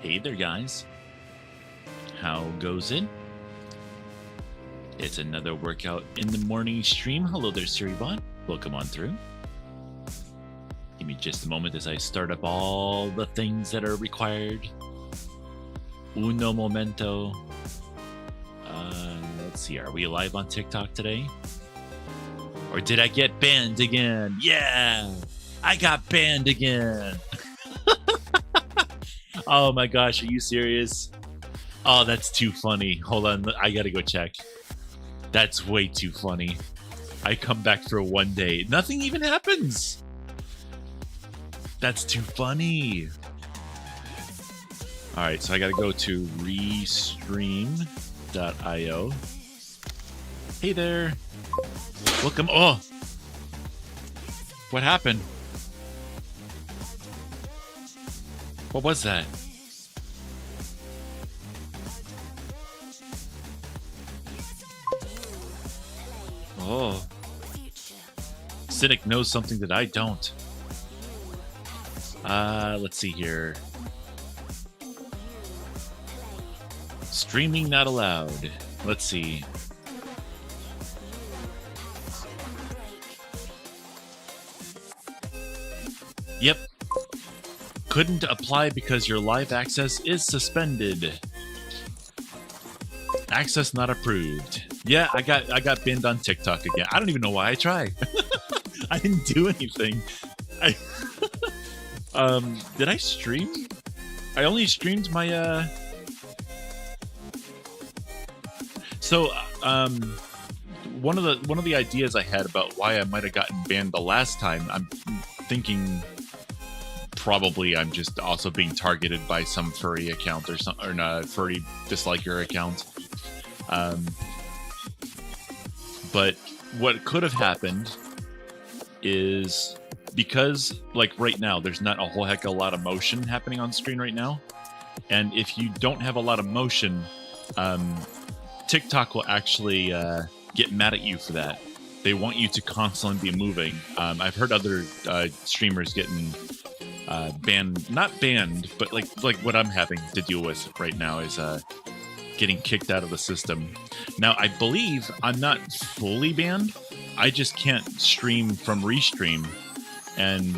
Hey there, guys. How goes it? It's another workout in the morning stream. Hello there, Siribot. Welcome on through. Give me just a moment as I start up all the things that are required. Uno momento. Let's see, are we live on TikTok today? Or did I get banned again? Yeah, I got banned again. Oh my gosh, are you serious? Oh, that's too funny. Hold on, I gotta go check. That's way too funny. I come back for one day. Nothing even happens. That's too funny. All right, so I gotta go to restream.io. Hey there. Welcome. Oh, what happened? What was that? Oh. Cynic knows something that I don't. Let's see here. Streaming not allowed. Let's see. Yep. Couldn't apply because your live access is suspended. Access not approved. Yeah, I got banned on TikTok again. I don't even know why I tried. I didn't do anything. Did I stream? I only streamed my one of the ideas I had about why I might have gotten banned the last time, I'm thinking probably I'm just also being targeted by some furry account or some, or not furry disliker account. But what could have happened is because, like, right now, there's not a whole heck of a lot of motion happening on screen right now. And if you don't have a lot of motion, TikTok will actually get mad at you for that. They want you to constantly be moving. I've heard other streamers getting banned, not banned, but like what I'm having to deal with right now is getting kicked out of the system. Now, I believe I'm not fully banned. I just can't stream from Restream, and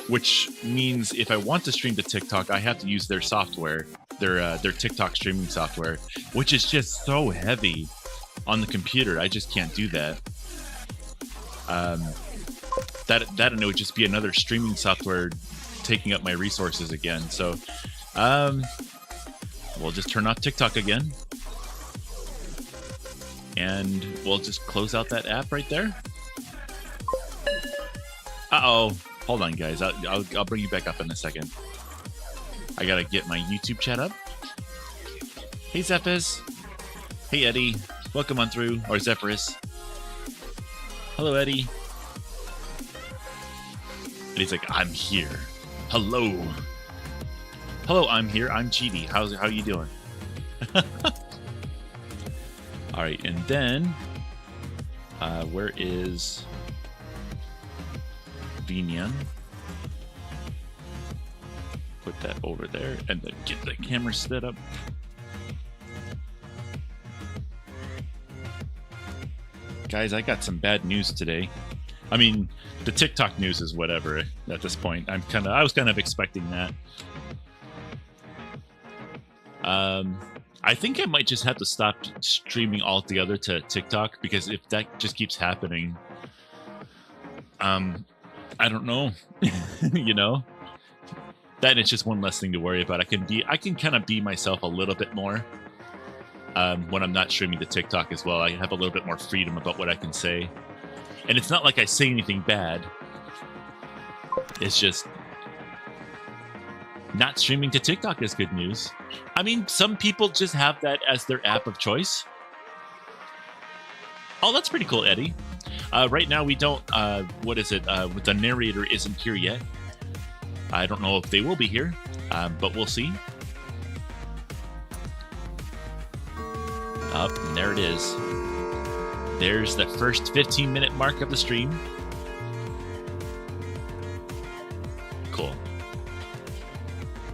which means if I want to stream to TikTok, I have to use their software, their TikTok streaming software, which is just so heavy on the computer. I just can't do that. That and it would just be another streaming software taking up my resources again. So, we'll just turn off TikTok again. And we'll just close out that app right there. Uh-oh. Hold on, guys. I'll bring you back up in a second. I gotta get my YouTube chat up. Hey, Zephyrus. Hey, Eddie. Welcome on through. Or Zephyrus. Hello, Eddie. And he's like, I'm here. Hello. Hello, I'm here. I'm Cheety. How you doing? All right, and then where is Vinyan? Put that over there, and then get the camera set up. Guys, I got some bad news today. I mean, the TikTok news is whatever at this point. I was kind of expecting that. I think I might just have to stop streaming altogether to TikTok, because if that just keeps happening, I don't know, you know, then it's just one less thing to worry about. I can kind of be myself a little bit more when I'm not streaming to TikTok as well. I have a little bit more freedom about what I can say, and it's not like I say anything bad. It's just not streaming to TikTok is good news. I mean, some people just have that as their app of choice. Oh, that's pretty cool, Eddie. Right now we don't, what is it? The narrator isn't here yet. I don't know if they will be here, but we'll see. Up, and there it is. There's the first 15-minute mark of the stream. Cool.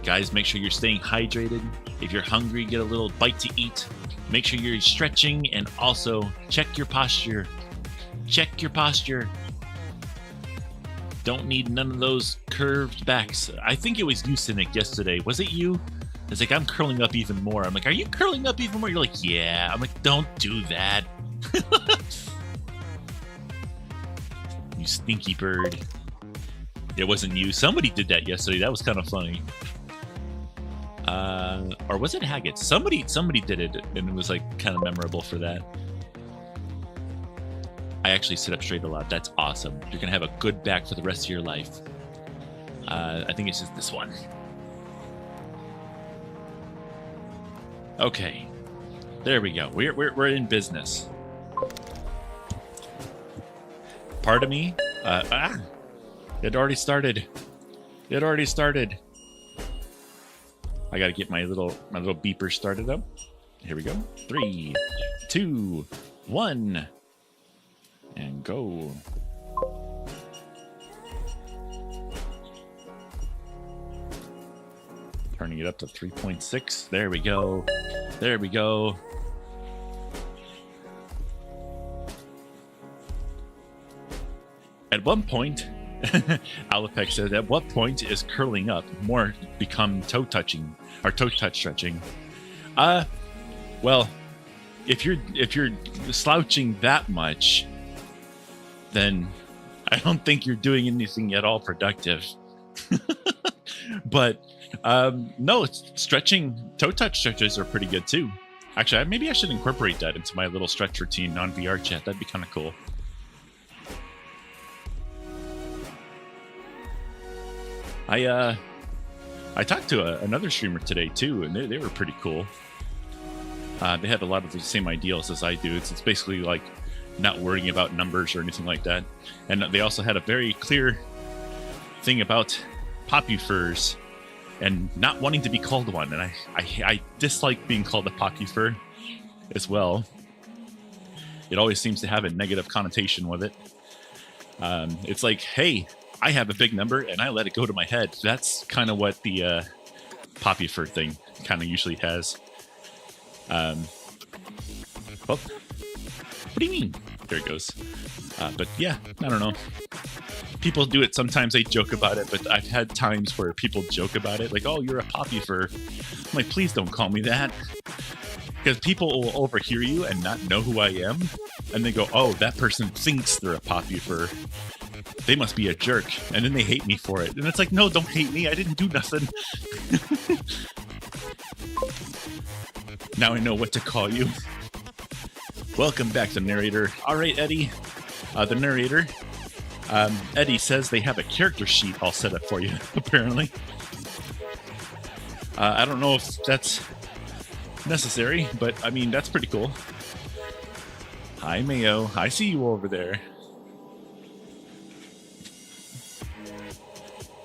Guys, make sure you're staying hydrated. If you're hungry, get a little bite to eat. Make sure you're stretching, and also check your posture. Check your posture. Don't need none of those curved backs. I think it was you, Cynic, yesterday. Was it you? It's like, I'm curling up even more. I'm like, are you curling up even more? You're like, yeah. I'm like, don't do that. You stinky bird. It wasn't you. Somebody did that yesterday. That was kind of funny. Or was it Haggett? Somebody did it, and it was like kind of memorable for that. I actually sit up straight a lot. That's awesome. You're gonna have a good back for the rest of your life. I think it's just this one. Okay, there we go. We're in business. Pardon me. It already started. It already started. I gotta get my little beeper started up. Here we go. 3, 2, 1, and go. Turning it up to 3.6. There we go. There we go. At one point, Alapec said, at what point is curling up more become toe touching or toe touch stretching? Well, if you're slouching that much, then I don't think you're doing anything at all productive. But no, stretching, toe touch stretches are pretty good too. Actually, maybe I should incorporate that into my little stretch routine on VR chat. That'd be kind of cool. I talked to another streamer today too, and they were pretty cool. They had a lot of the same ideals as I do. It's basically like not worrying about numbers or anything like that. And they also had a very clear thing about poppy furs and not wanting to be called one. And I dislike being called a poppy fur as well. It always seems to have a negative connotation with it. It's like, hey, I have a big number and I let it go to my head. That's kind of what the poppy fur thing kind of usually has. Oh, what do you mean? There it goes. But yeah, I don't know. People do it. Sometimes they joke about it, but I've had times where people joke about it. Like, oh, you're a poppy fur. I'm like, please don't call me that. Because people will overhear you and not know who I am. And they go, oh, that person thinks they're a poppy fur. They must be a jerk. And then they hate me for it. And it's like, no, don't hate me. I didn't do nothing. Now I know what to call you. Welcome back to Narrator. All right, Eddie. The narrator. Eddie says they have a character sheet all set up for you, apparently. I don't know if that's necessary, but I mean, that's pretty cool. Hi, Mayo. I see you over there.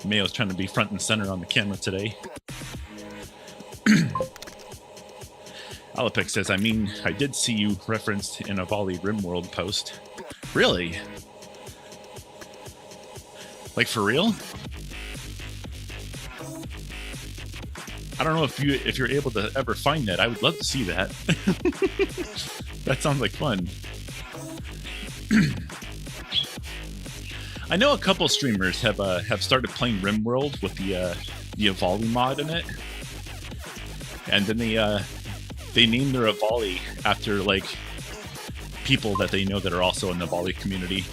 Mayo's trying to be front and center on the camera today. Alapec says, I mean, I did see you referenced in a Volley RimWorld post. Really? Like, for real? I don't know if you're able to ever find that. I would love to see that. That sounds like fun. I know a couple streamers have started playing RimWorld with the Volley mod in it, and then they name their Volley after like people that they know that are also in the Volley community.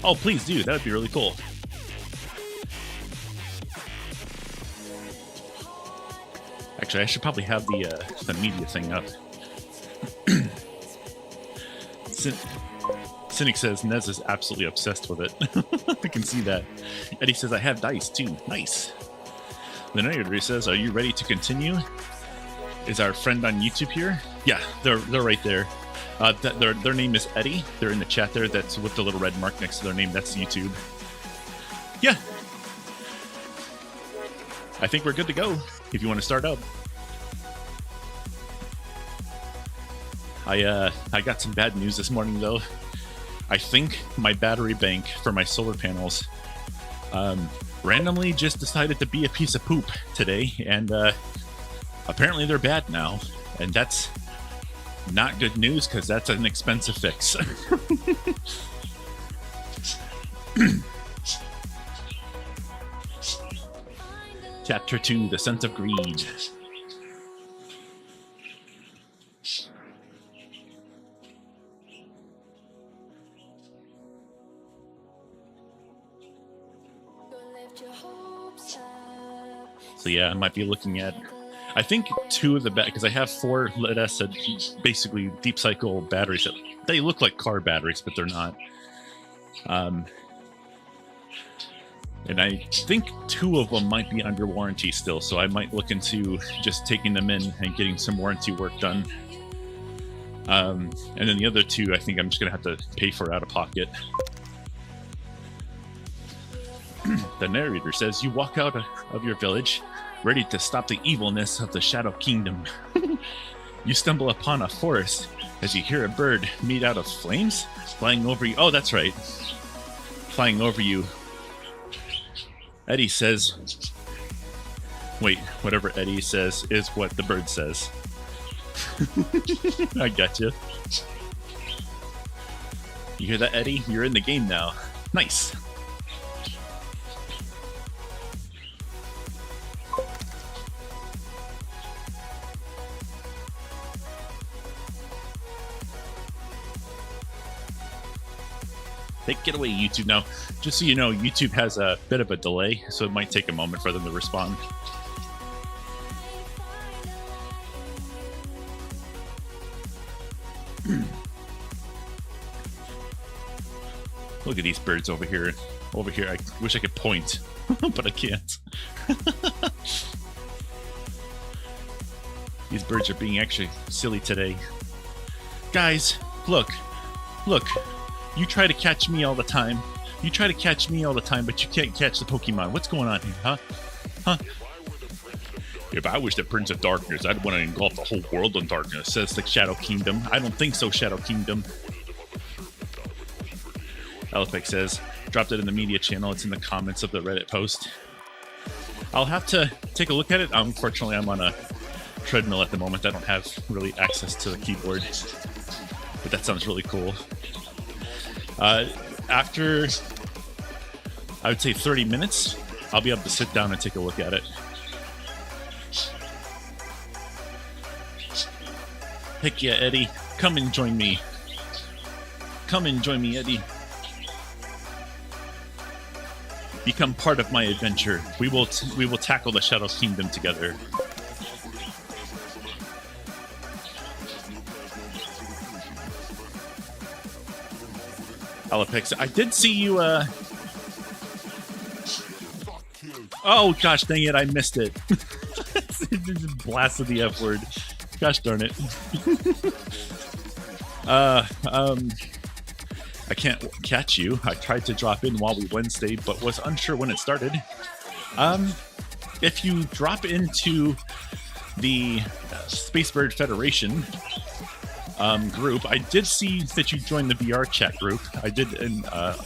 Oh, please do. That would be really cool. Actually, I should probably have the media thing up. Cynic says Nez is absolutely obsessed with it. I can see that. Eddie says I have dice too. Nice. The narrator says, "Are you ready to continue?" Is our friend on YouTube here? Yeah, they're right there. Their name is Eddie. They're in the chat there. That's with the little red mark next to their name. That's YouTube. Yeah. I think we're good to go. If you want to start up. I got some bad news this morning though. I think my battery bank for my solar panels randomly just decided to be a piece of poop today, and apparently they're bad now, and that's not good news because that's an expensive fix. Chapter 2, The Sense of Greed. So yeah, I might be looking at, I think 2 of the because I have 4 lead-acid, basically deep cycle batteries. They look like car batteries, but they're not. And I think 2 of them might be under warranty still, so I might look into just taking them in and getting some warranty work done. And then the other 2, I think I'm just going to have to pay for out of pocket. The narrator says, you walk out of your village, ready to stop the evilness of the Shadow Kingdom. You stumble upon a forest as you hear a bird made out of flames flying over you. Oh, that's right. Flying over you. Eddie says, wait, whatever Eddie says is what the bird says. I gotcha. You hear that, Eddie? You're in the game now. Nice. Take it away, YouTube. Now, just so you know, YouTube has a bit of a delay, so it might take a moment for them to respond. Look at these birds over here. Over here, I wish I could point, but I can't. These birds are being actually silly today. Guys, look. Look. You try to catch me all the time. You try to catch me all the time, but you can't catch the Pokemon. What's going on here, huh? Huh? If I was the Prince of Darkness, I'd want to engulf the whole world in darkness, says the Shadow Kingdom. I don't think so, Shadow Kingdom. Elephant says, dropped it in the media channel. It's in the comments of the Reddit post. I'll have to take a look at it. Unfortunately, I'm on a treadmill at the moment. I don't have really access to the keyboard. But that sounds really cool. After, I would say 30 minutes, I'll be able to sit down and take a look at it. Heck yeah, Eddie. Come and join me. Come and join me, Eddie. Become part of my adventure. We will tackle the Shadow Kingdom together. Alapex, I did see you, Oh, gosh, dang it, I missed it. Just blasted the F word. Gosh darn it. I can't catch you. I tried to drop in while we Wednesday, but was unsure when it started. If you drop into the Spacebird Federation group, I did see that you joined the VR chat group. I did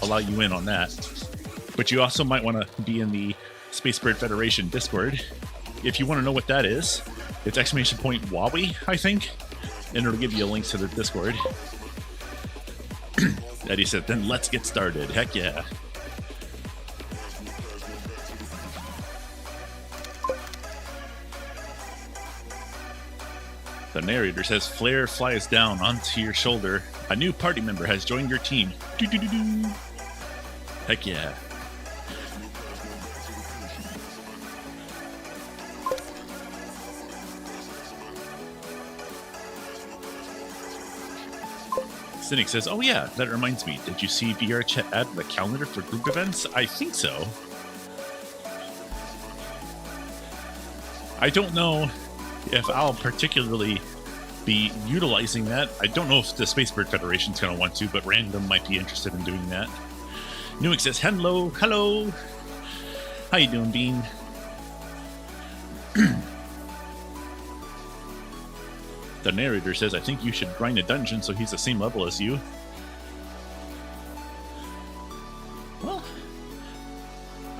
allow you in on that. But you also might want to be in the Spacebird Federation Discord. If you want to know what that is, it's !Wowie, I think. And it'll give you a link to the Discord. Eddie said, then let's get started. Heck yeah. The narrator says, flare flies down onto your shoulder. A new party member has joined your team. Doo-doo-doo-doo. Heck yeah. Cynic says, oh yeah, that reminds me. Did you see VR Chat add the calendar for group events? I think so. I don't know if I'll particularly be utilizing that. I don't know if the Spacebird Federation's going to want to, but Random might be interested in doing that. Newick says, hello. How you doing, Bean? The narrator says, I think you should grind a dungeon so he's the same level as you. Well,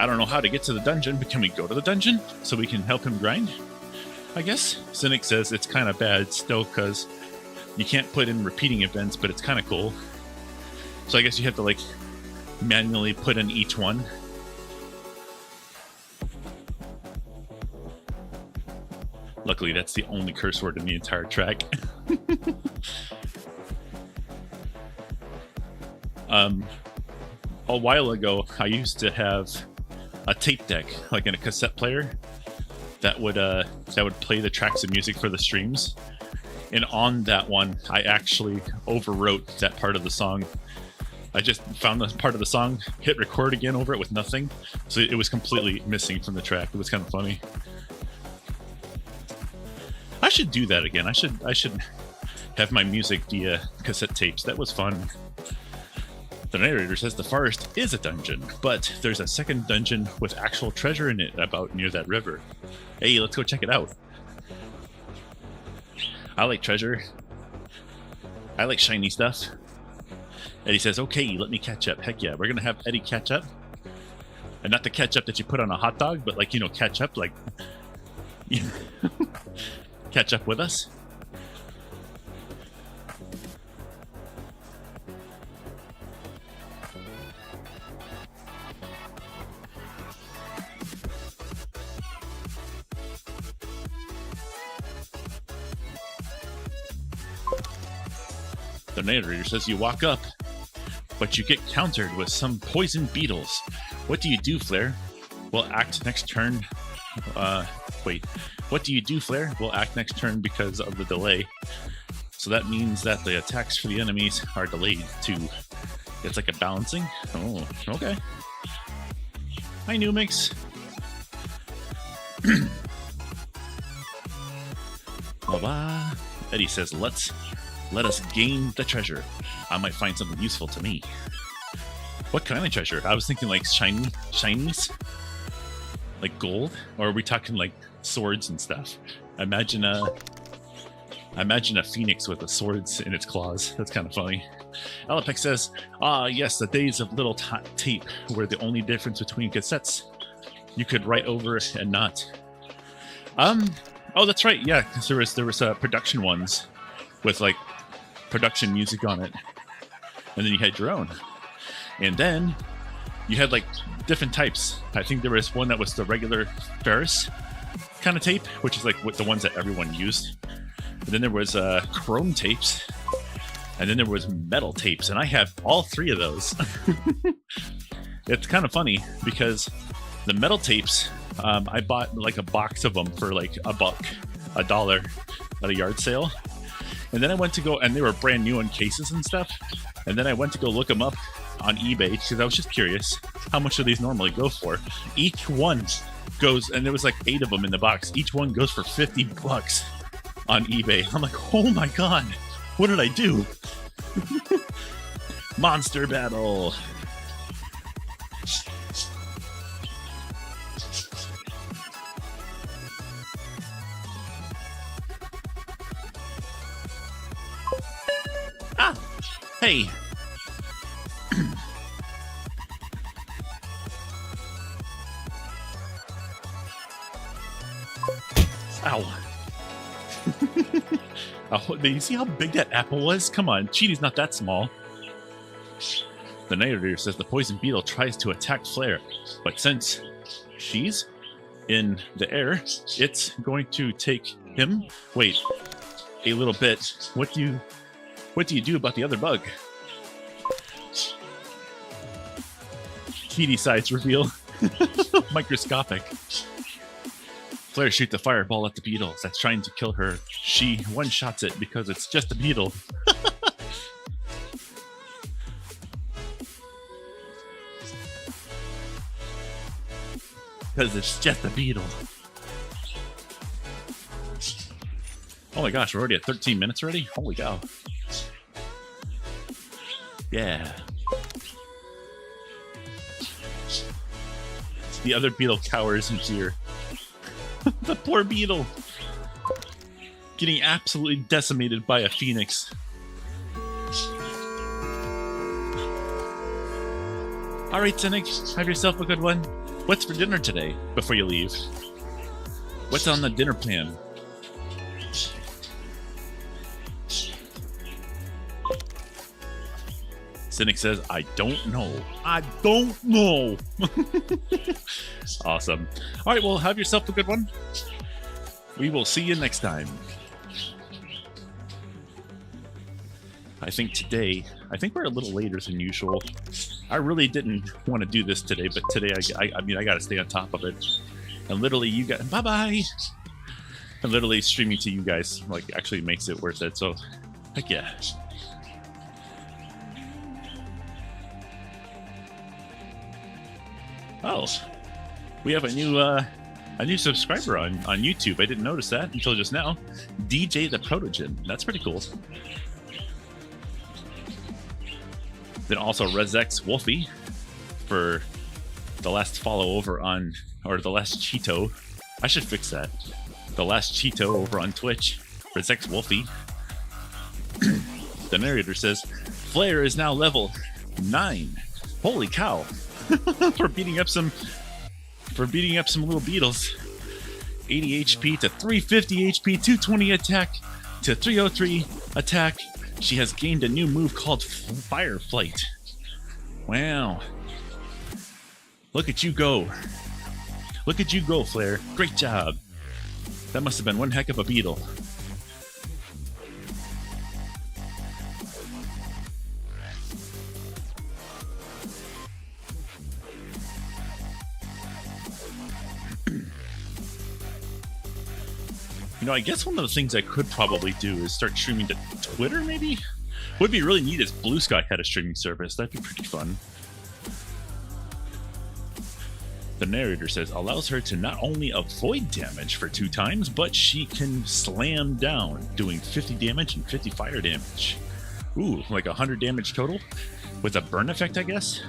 I don't know how to get to the dungeon, but can we go to the dungeon so we can help him grind? I guess. Cynic says it's kind of bad still because you can't put in repeating events, but it's kind of cool. So I guess you have to like manually put in each one. Luckily, that's the only curse word in the entire track. A while ago, I used to have a tape deck, like in a cassette player, that would play the tracks of music for the streams. And on that one, I actually overwrote that part of the song. I just found the part of the song, hit record again over it with nothing, so it was completely missing from the track. It was kind of funny. I should do that again. I should have my music via cassette tapes. That was fun. The narrator says the forest is a dungeon, but there's a second dungeon with actual treasure in it about near that river. Hey, let's go check it out. I like treasure. I like shiny stuff. Eddie says, okay, let me catch up. Heck yeah, we're going to have Eddie catch up. And not the ketchup that you put on a hot dog, but like, you know, catch up, like, catch up with us. The narrator says you walk up, but you get countered with some poison beetles. What do you do, Flare? We'll act next turn. What do you do, Flare? We'll act next turn because of the delay. So that means that the attacks for the enemies are delayed too. It's like a balancing. Oh, okay. Hi, Numix. Bye-bye. Eddie says, let us gain the treasure. I might find something useful to me. What kind of treasure? I was thinking like shinies? Like gold? Or are we talking like swords and stuff? Imagine a phoenix with the swords in its claws. That's kind of funny. Alapec says, yes, the days of little tape were the only difference between cassettes. You could write over and not. Oh, that's right. Yeah, because there was production ones with like production music on it, and then you had your own, and then you had like different types. I think there was one that was the regular Ferris kind of tape, which is like the ones that everyone used, and then there was chrome tapes, and then there was metal tapes, and I have all three of those. It's kind of funny because the metal tapes, I bought like a box of them for like $1 at a yard sale. And then I went to go, and they were brand new in cases and stuff. And then I went to go look them up on eBay because I was just curious, how much do these normally go for? Each one goes, and there was like 8 of them in the box. Each one goes for $50 on eBay. I'm like, oh my god, what did I do? Monster battle. Hey. Ow. Oh, do you see how big that apple was? Come on, Cheetie's not that small. The narrator says the poison beetle tries to attack Flare, but since she's in the air, it's going to take him. Wait, a little bit. What do you do about the other bug? Cheaty sides reveal. Microscopic. Flare shoots a fireball at the beetle that's trying to kill her. She one-shots it because it's just a beetle. Because it's just a beetle. Oh my gosh, we're already at 13 minutes already? Holy cow. Yeah. The other beetle cowers in fear. The poor beetle. Getting absolutely decimated by a phoenix. Alright, Cynic, have yourself a good one. What's for dinner today before you leave? What's on the dinner plan? Cynic says, I don't know. I don't know. Awesome. All right, well, have yourself a good one. We will see you next time. I think we're a little later than usual. I really didn't want to do this today, but today, I mean, I got to stay on top of it. And literally, you guys, bye-bye. And literally streaming to you guys, like, actually makes it worth it. So, heck yeah. Oh, we have a new subscriber on YouTube. I didn't notice that until just now. DJ the Protogen. That's pretty cool. Then also Rezex Wolfie for the last follow over on, or the last Cheeto. I should fix that. The last Cheeto over on Twitch. Rezex Wolfie. The narrator says, Flare is now level 9. Holy cow. for beating up some little beetles. 80 HP to 350 HP, 220 attack to 303 attack. She has gained a new move called Fire Flight. Wow. Look at you go. Look at you go, Flare. Great job. That must have been one heck of a beetle. You know, I guess one of the things I could probably do is start streaming to Twitter, maybe? Would be really neat if Blue Sky had a streaming service. That'd be pretty fun. The narrator says, allows her to not only avoid damage for 2 times, but she can slam down, doing 50 damage and 50 fire damage. Ooh, like 100 damage total? With a burn effect, I guess?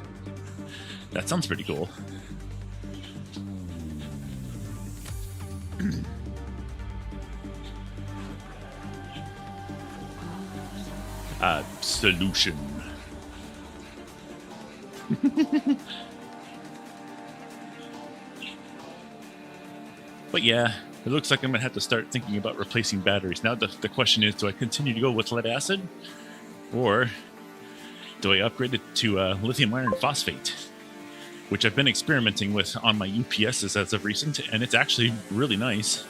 That sounds pretty cool. Solution. But yeah, it looks like I'm gonna have to start thinking about replacing batteries. Now the question is, do I continue to go with lead acid, or do I upgrade it to lithium iron phosphate, which I've been experimenting with on my UPSs as of recent, and it's actually really nice.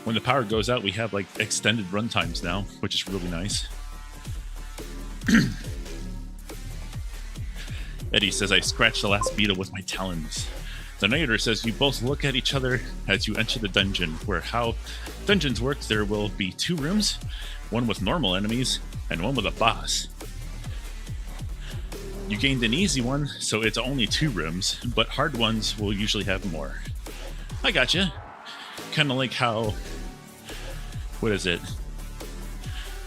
When the power goes out, we have like extended run times now, which is really nice. Eddie says, I scratched the last beetle with my talons. The narrator says, you both look at each other as you enter the dungeon, where how dungeons work, there will be 2 rooms, one with normal enemies, and one with a boss. You gained an easy one, so it's only 2 rooms, but hard ones will usually have more. I gotcha. Kind of like how, what is it?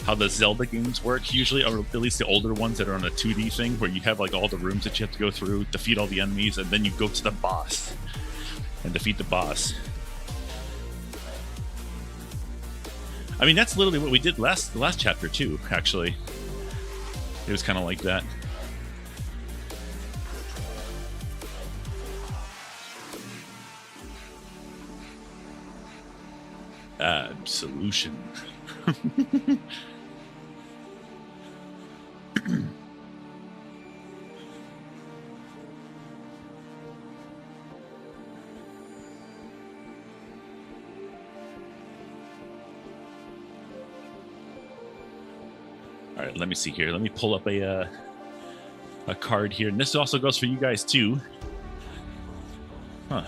How the Zelda games work usually, or at least the older ones that are on a 2D thing, where you have like all the rooms that you have to go through, defeat all the enemies, and then you go to the boss and defeat the boss. I mean, that's literally what we did the last chapter too, actually. It was kind of like that. Solution. All right, let me see here. Let me pull up a card here, and this also goes for you guys too. Huh.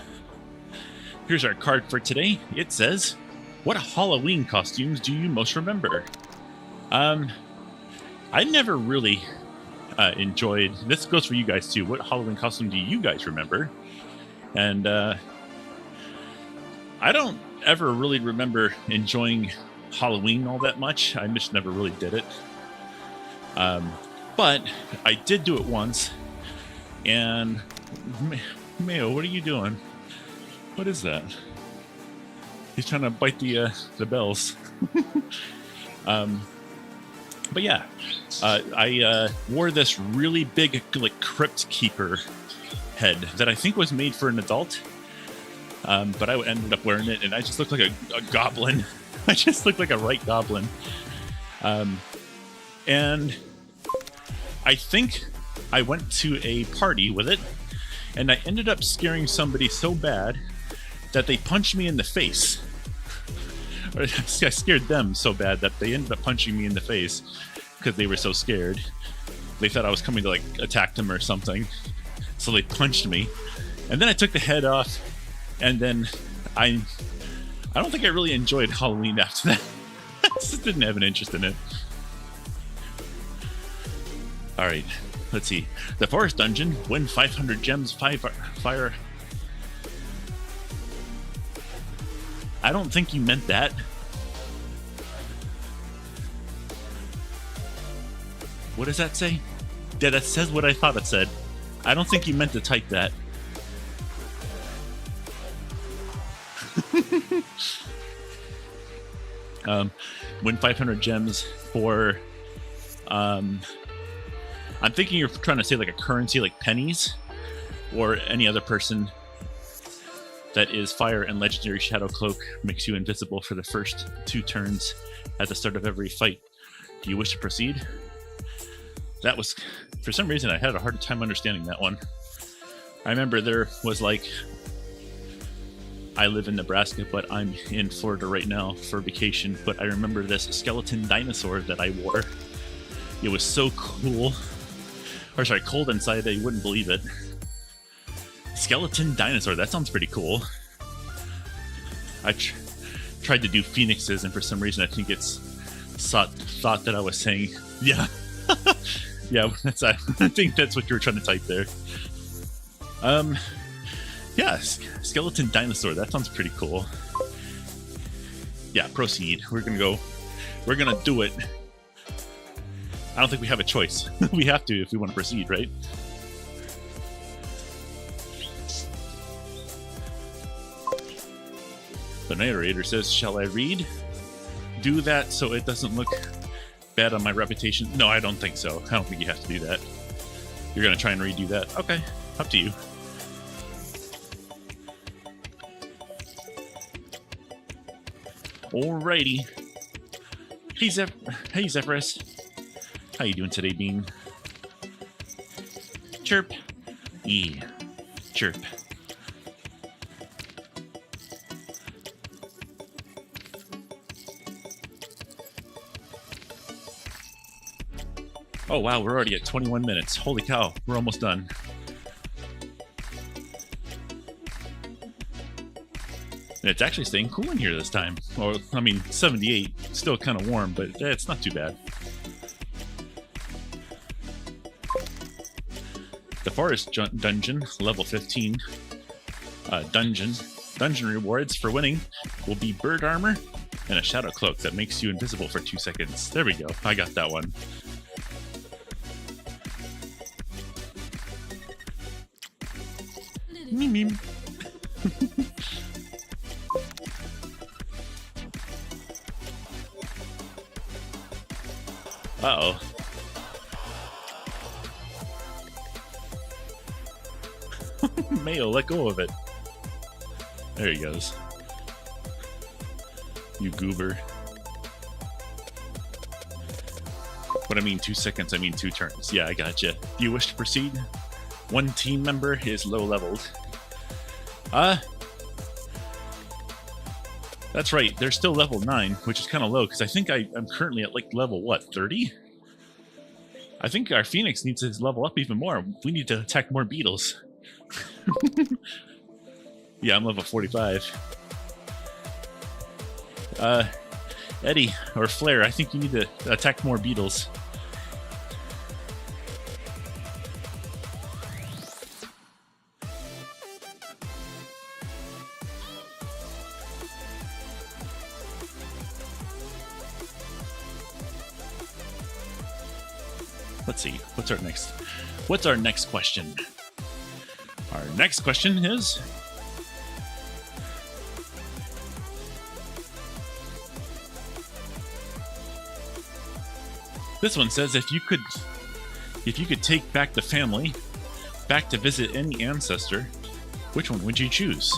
Here's our card for today. It says, what Halloween costumes do you most remember? I never really enjoyed, this goes for you guys too, what Halloween costume do you guys remember? And I don't ever really remember enjoying Halloween all that much. I just never really did it. But I did do it once, and Mayo, what are you doing? What is that? He's trying to bite the bells. But yeah, I wore this really big, like, Crypt Keeper head that I think was made for an adult. But I ended up wearing it, and I just looked like a goblin. I just looked like a right goblin. And I think I went to a party with it, and I ended up scaring somebody so bad that they punched me in the face. I scared them so bad that they ended up punching me in the face because they were so scared. They thought I was coming to like attack them or something. So they punched me. And then I took the head off, and then I don't think I really enjoyed Halloween after that. I just didn't have an interest in it. Alright, let's see. The Forest Dungeon, win 500 gems, 5 fire. I don't think you meant that. What does that say? Yeah, that says what I thought it said. I don't think you meant to type that. Win 500 gems for... I'm thinking you're trying to say like a currency, like pennies, or any other person that is fire and legendary shadow cloak makes you invisible for the first 2 turns at the start of every fight. Do you wish to proceed? That was, for some reason, I had a hard time understanding that one. I remember there was like, I live in Nebraska, but I'm in Florida right now for vacation, but I remember this skeleton dinosaur that I wore. It was so cool. Or sorry, cold inside that you wouldn't believe it. Skeleton dinosaur, that sounds pretty cool. I tried to do phoenixes, and for some reason I think it's thought that I was saying, yeah. Yeah, I think that's what you were trying to type there. Yeah, skeleton dinosaur, that sounds pretty cool. Yeah, proceed. We're gonna do it. I don't think we have a choice. We have to if we want to proceed, right? The narrator says, shall I read? Do that so it doesn't look bad on my reputation? No, I don't think so. I don't think you have to do that. You're going to try and redo that? Okay, up to you. Alrighty. Hey, Zephyrus. How you doing today, Bean? Chirp. Yeah. Chirp. Oh wow, we're already at 21 minutes. Holy cow, we're almost done. And it's actually staying cool in here this time. Well, I mean, 78, still kind of warm, but it's not too bad. The Forest Dungeon, level 15. Dungeon rewards for winning will be bird armor and a shadow cloak that makes you invisible for 2 seconds. There we go, I got that one. Meme. Uh-oh. Mayo, let go of it. There he goes. You goober. When I mean 2 seconds, I mean 2 turns. Yeah, I gotcha. Do you wish to proceed? One team member is low leveled. That's right, they're still level 9, which is kind of low, because I think I'm currently at, like, level, what, 30? I think our Phoenix needs to level up even more. We need to attack more beetles. Yeah, I'm level 45. Eddie, or Flare, I think you need to attack more beetles. Let's see, what's our next question? Our next question is, this one says, if you could take back the family, back to visit any ancestor, which one would you choose?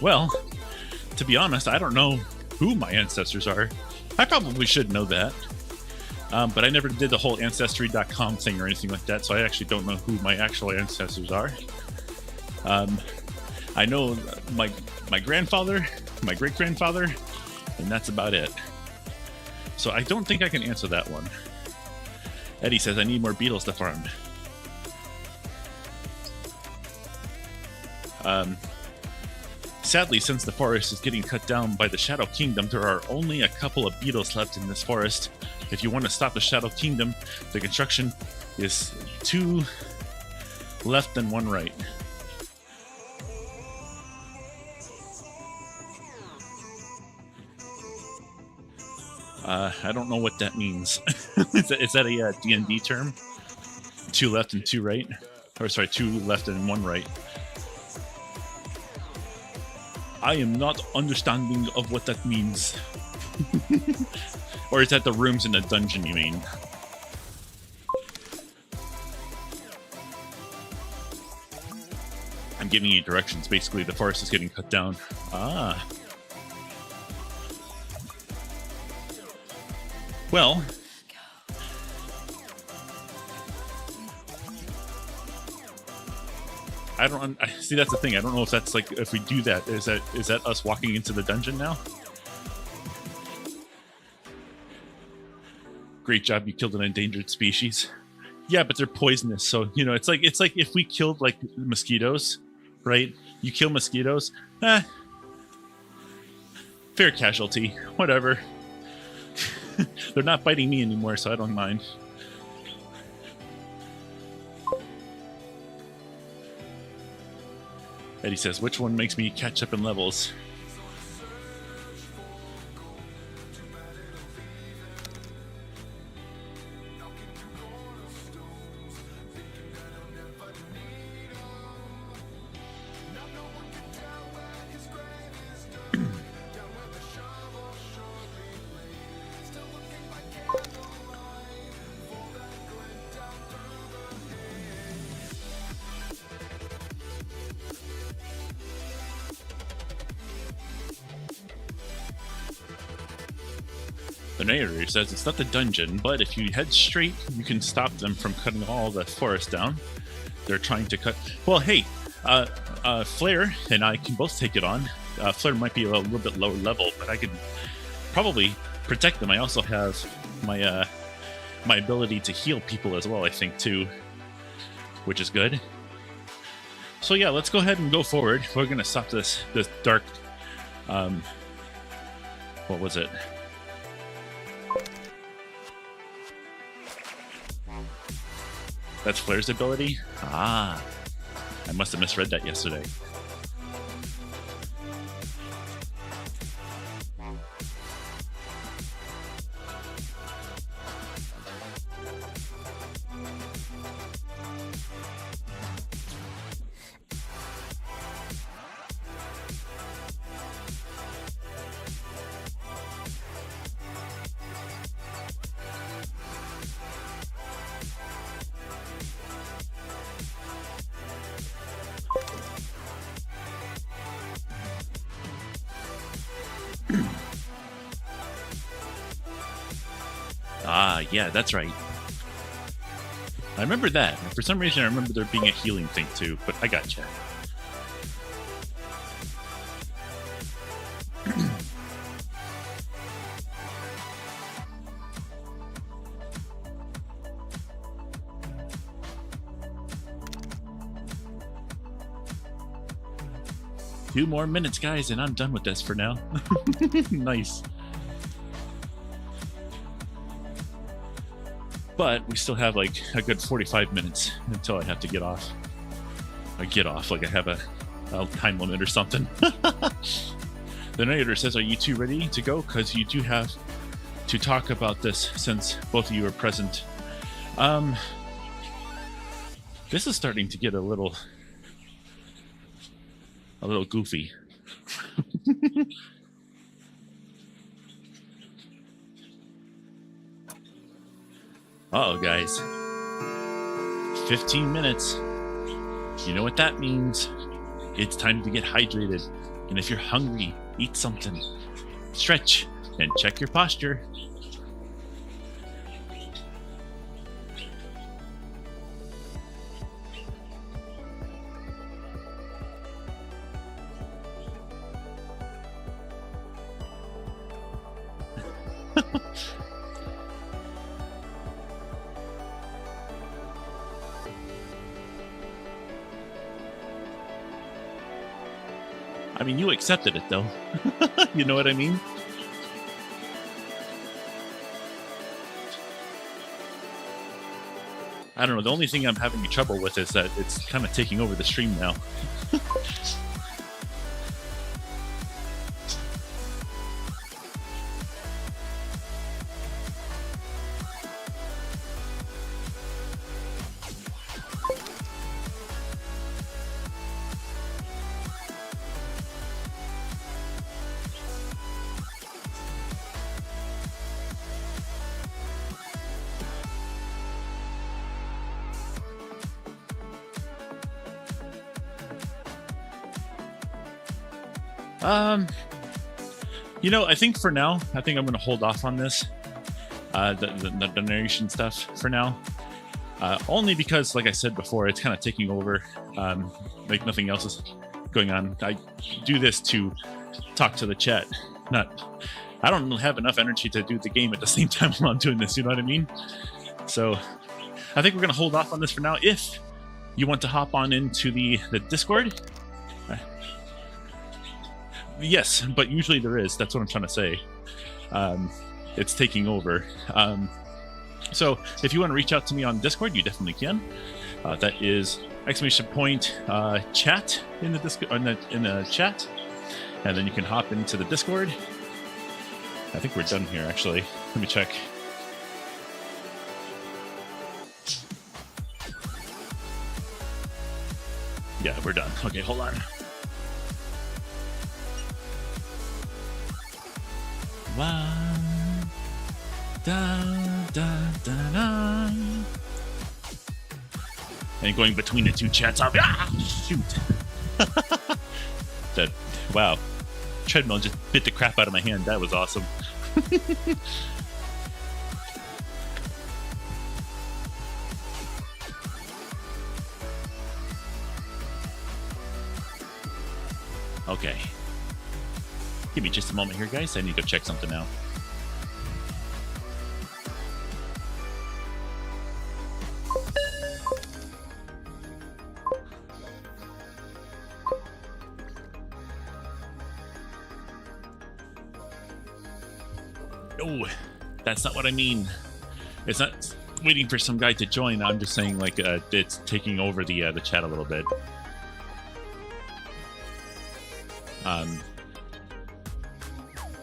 Well, to be honest, I don't know who my ancestors are. I probably should know that. But I never did the whole Ancestry.com thing or anything like that, so I actually don't know who my actual ancestors are. I know my grandfather, my great-grandfather, and that's about it. So I don't think I can answer that one. Eddie says, I need more beetles to farm. Sadly, since the forest is getting cut down by the Shadow Kingdom, there are only a couple of beetles left in this forest. If you want to stop the Shadow Kingdom, the construction is 2 left and 1 right. I don't know what that means. Is that a D&D term? 2 left and 2 right? Or sorry, 2 left and 1 right. I am not understanding of what that means. Or is that the rooms in the dungeon, you mean? I'm giving you directions. Basically, the forest is getting cut down. Ah. Well, I don't see. That's the thing. I don't know if that's like if we do that. Is that us walking into the dungeon now? Great job! You killed an endangered species. Yeah, but they're poisonous. So you know, it's like if we killed like mosquitoes, right? You kill mosquitoes. Fair casualty. Whatever. They're not biting me anymore, so I don't mind. Eddie says, which one makes me catch up in levels? The narrator says it's not the dungeon, but if you head straight, you can stop them from cutting all the forest down. They're trying to cut... Well, hey, Flare and I can both take it on. Flare might be a little bit lower level, but I could probably protect them. I also have my my ability to heal people as well, I think, too, which is good. So yeah, let's go ahead and go forward. We're going to stop this dark... what was it? That's Flare's ability? Ah. I must have misread that yesterday. Ah, yeah, that's right. I remember that. For some reason, I remember there being a healing thing too, but I gotcha. Two more minutes, guys, and I'm done with this for now. Nice. But we still have like a good 45 minutes until I have to get off. I get off like I have a time limit or something. The narrator says, are you two ready to go? Because you do have to talk about this since both of you are present. This is starting to get a little goofy. Uh-oh, guys. 15 minutes. You know what that means. It's time to get hydrated. And if you're hungry, eat something. Stretch and check your posture. I mean, you accepted it, though. You know what I mean? I don't know. The only thing I'm having trouble with is that it's kind of taking over the stream now. You know, I think for now, I think I'm going to hold off on this, the narration stuff for now. Only because, like I said before, it's kind of taking over, like nothing else is going on. I do this to talk to the chat. I don't have enough energy to do the game at the same time while I'm doing this, you know what I mean? So I think we're going to hold off on this for now. If you want to hop on into the Discord, yes, but usually there is. That's what I'm trying to say. It's taking over. So if you want to reach out to me on Discord, you definitely can. That is !chat in the Discord, in the chat, and then you can hop into the Discord. I think we're done here. Actually, let me check. Yeah, we're done. Okay, hold on. And going between the two chats, shoot! Wow, treadmill just bit the crap out of my hand. That was awesome. Okay. Give me just a moment here, guys. I need to check something out. No, that's not what I mean. It's not waiting for some guy to join. I'm just saying, like, it's taking over the chat a little bit.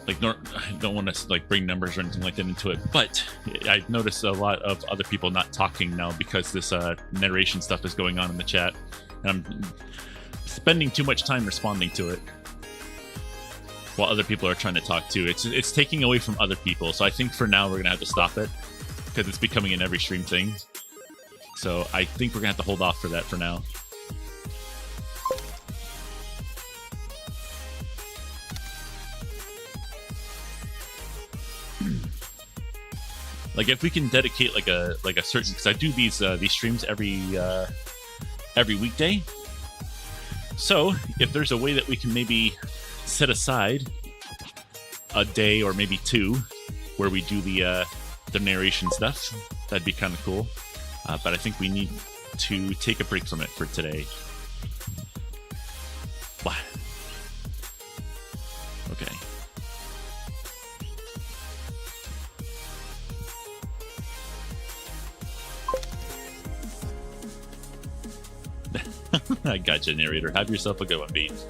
Like, I don't want to like bring numbers or anything like that into it, but I've noticed a lot of other people not talking now because this narration stuff is going on in the chat, and I'm spending too much time responding to it while other people are trying to talk too. It's taking away from other people, so I think for now we're gonna have to stop it because it's becoming an every stream thing. So I think we're gonna have to hold off for that for now. Like if we can dedicate like a certain, because I do these streams every weekday. So if there's a way that we can maybe set aside a day or maybe two where we do the narration stuff, that'd be kind of cool. But I think we need to take a break from it for today. Wow. Okay. I gotcha, narrator. Have yourself a good one, Beans.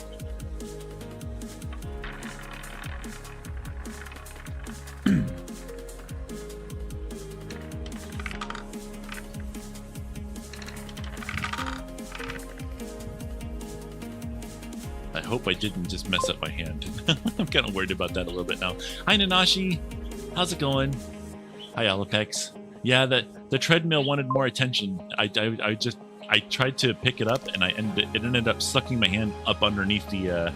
I hope I didn't just mess up my hand. I'm kind of worried about that a little bit now. Hi, Nanashi. How's it going? Hi, Alapex. Yeah, the treadmill wanted more attention. I tried to pick it up, and it ended up sucking my hand up underneath the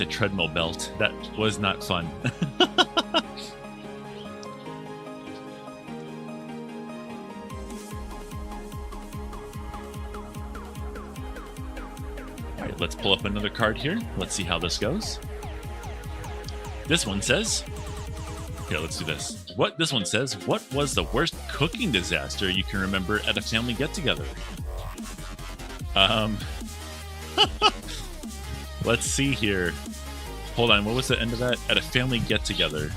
treadmill belt. That was not fun. All right, let's pull up another card here. Let's see how this goes. This one says, here, let's do this. This one says, what was the worst cooking disaster you can remember at a family get-together? Let's see here. Hold on, what was the end of that? At a family get-together.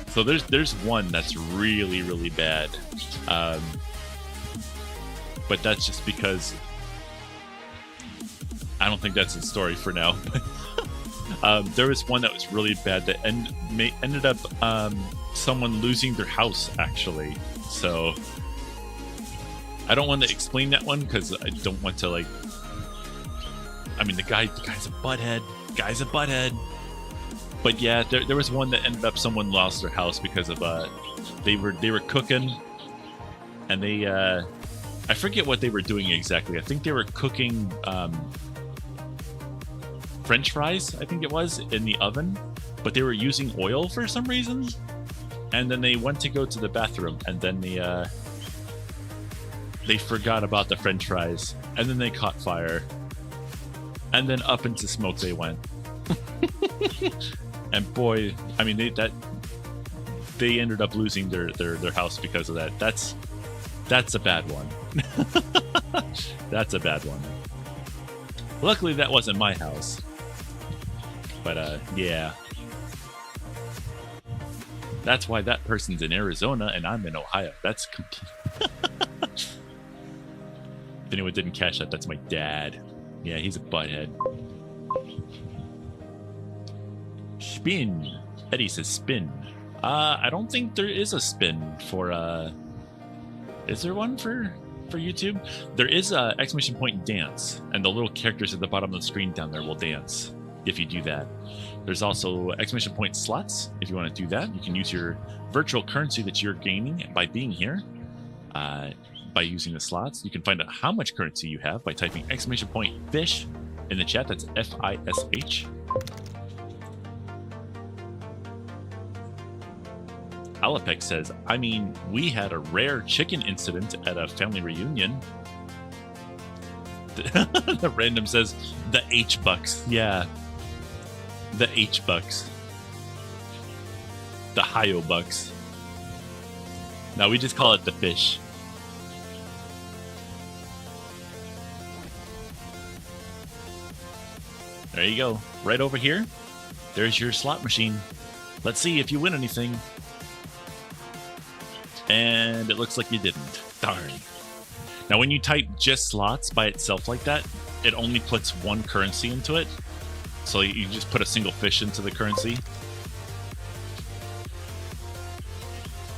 So there's one that's really, really bad. But that's just because I don't think that's the story for now. There was one that was really bad that ended up someone losing their house, actually. So I don't want to explain that one because I don't want to, like, I mean, the guy's a butthead. But yeah, there was one that ended up someone lost their house because of they were cooking, and they I forget what they were doing exactly. I think they were cooking French fries, I think it was, in the oven, but they were using oil for some reason. And then they went to go to the bathroom, and then they forgot about the French fries, and then they caught fire, and then up into smoke they went. And boy, I mean, they ended up losing their house because of that. That's a bad one. That's a bad one. Luckily, that wasn't my house. But yeah. That's why that person's in Arizona and I'm in Ohio. That's complete. If anyone didn't catch that, that's my dad. Yeah, he's a butthead. Spin. Eddie says spin. I don't think there is a spin for is there one for YouTube? There is a exclamation point dance, and the little characters at the bottom of the screen down there will dance if you do that. There's also exclamation point slots. If you want to do that, you can use your virtual currency that you're gaining by being here. By using the slots, you can find out how much currency you have by typing exclamation point fish in the chat. That's FISH. Alapec says, I mean, we had a rare chicken incident at a family reunion. The random says, the H-Bucks. Yeah. The H-Bucks. The Hio-Bucks. Now we just call it the fish. There you go. Right over here. There's your slot machine. Let's see if you win anything. And it looks like you didn't. Darn. Now, when you type just slots by itself like that, it only puts one currency into it. So you just put a single fish into the currency.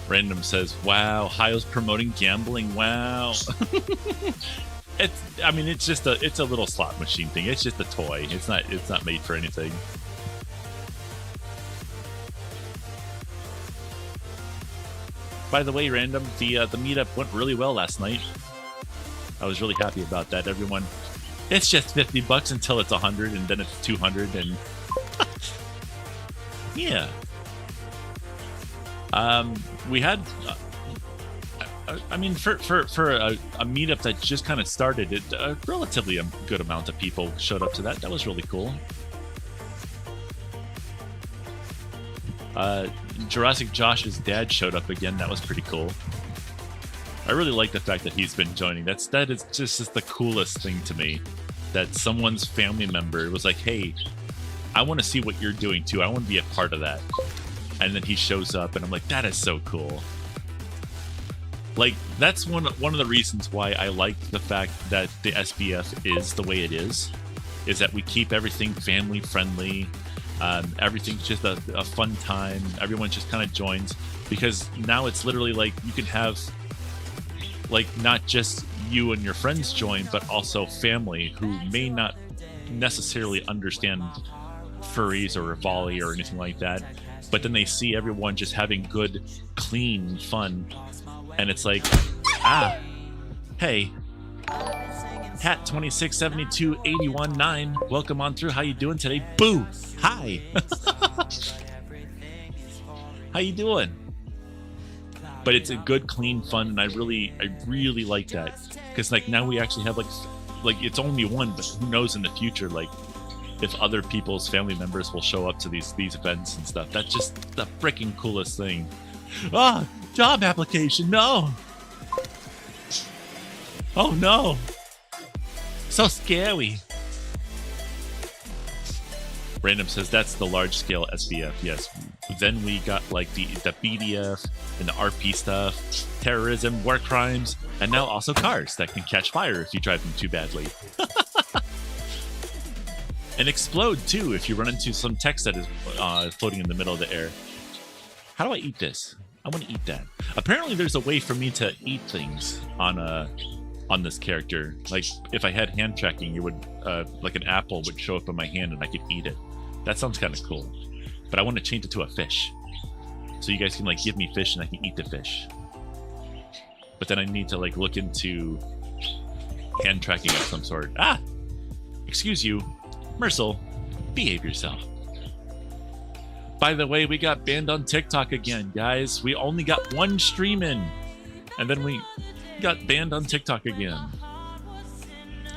Random says, wow, Hio's promoting gambling. Wow. It's a little slot machine thing. It's just a toy. It's not made for anything. By the way, Random, the meetup went really well last night. I was really happy about that. Everyone, it's just $50 until it's 100, and then it's 200, and yeah. We had, I mean, for a meetup that just kind of started, relatively a good amount of people showed up to that. That was really cool. Jurassic Josh's dad showed up again. That was pretty cool. I really like the fact that he's been joining. That is just the coolest thing to me. That someone's family member was like, hey, I want to see what you're doing too. I want to be a part of that. And then he shows up and I'm like, that is so cool. Like, that's one of the reasons why I like the fact that the SBF is the way it is that we keep everything family friendly. Everything's just a fun time. Everyone just kind of joins, because now it's literally like you can have, like, not just you and your friends join, but also family who may not necessarily understand furries or volley or anything like that. But then they see everyone just having good, clean fun. And it's like, hey, Hat 267281.9. Welcome on through. How you doing today? Boo! Hi! How you doing? But it's a good, clean fun, and I really like that. Because like now we actually have like it's only one, but who knows in the future, like if other people's family members will show up to these events and stuff. That's just the freaking coolest thing. Job application, no! Oh no! So scary. Random says that's the large scale SBF, yes. Then we got like the BDF and the RP stuff, terrorism, war crimes, and now also cars that can catch fire if you drive them too badly. And explode too if you run into some text that is floating in the middle of the air. How do I eat this? I want to eat that. Apparently there's a way for me to eat things on this character. Like if I had hand tracking, it would like an apple would show up in my hand and I could eat it. That sounds kind of cool. But I want to change it to a fish, so you guys can like give me fish and I can eat the fish. But then I need to like look into hand tracking of some sort. Excuse you, Mercil, behave yourself. By the way, we got banned on TikTok again, guys. We only got one stream in, and then we got banned on TikTok again.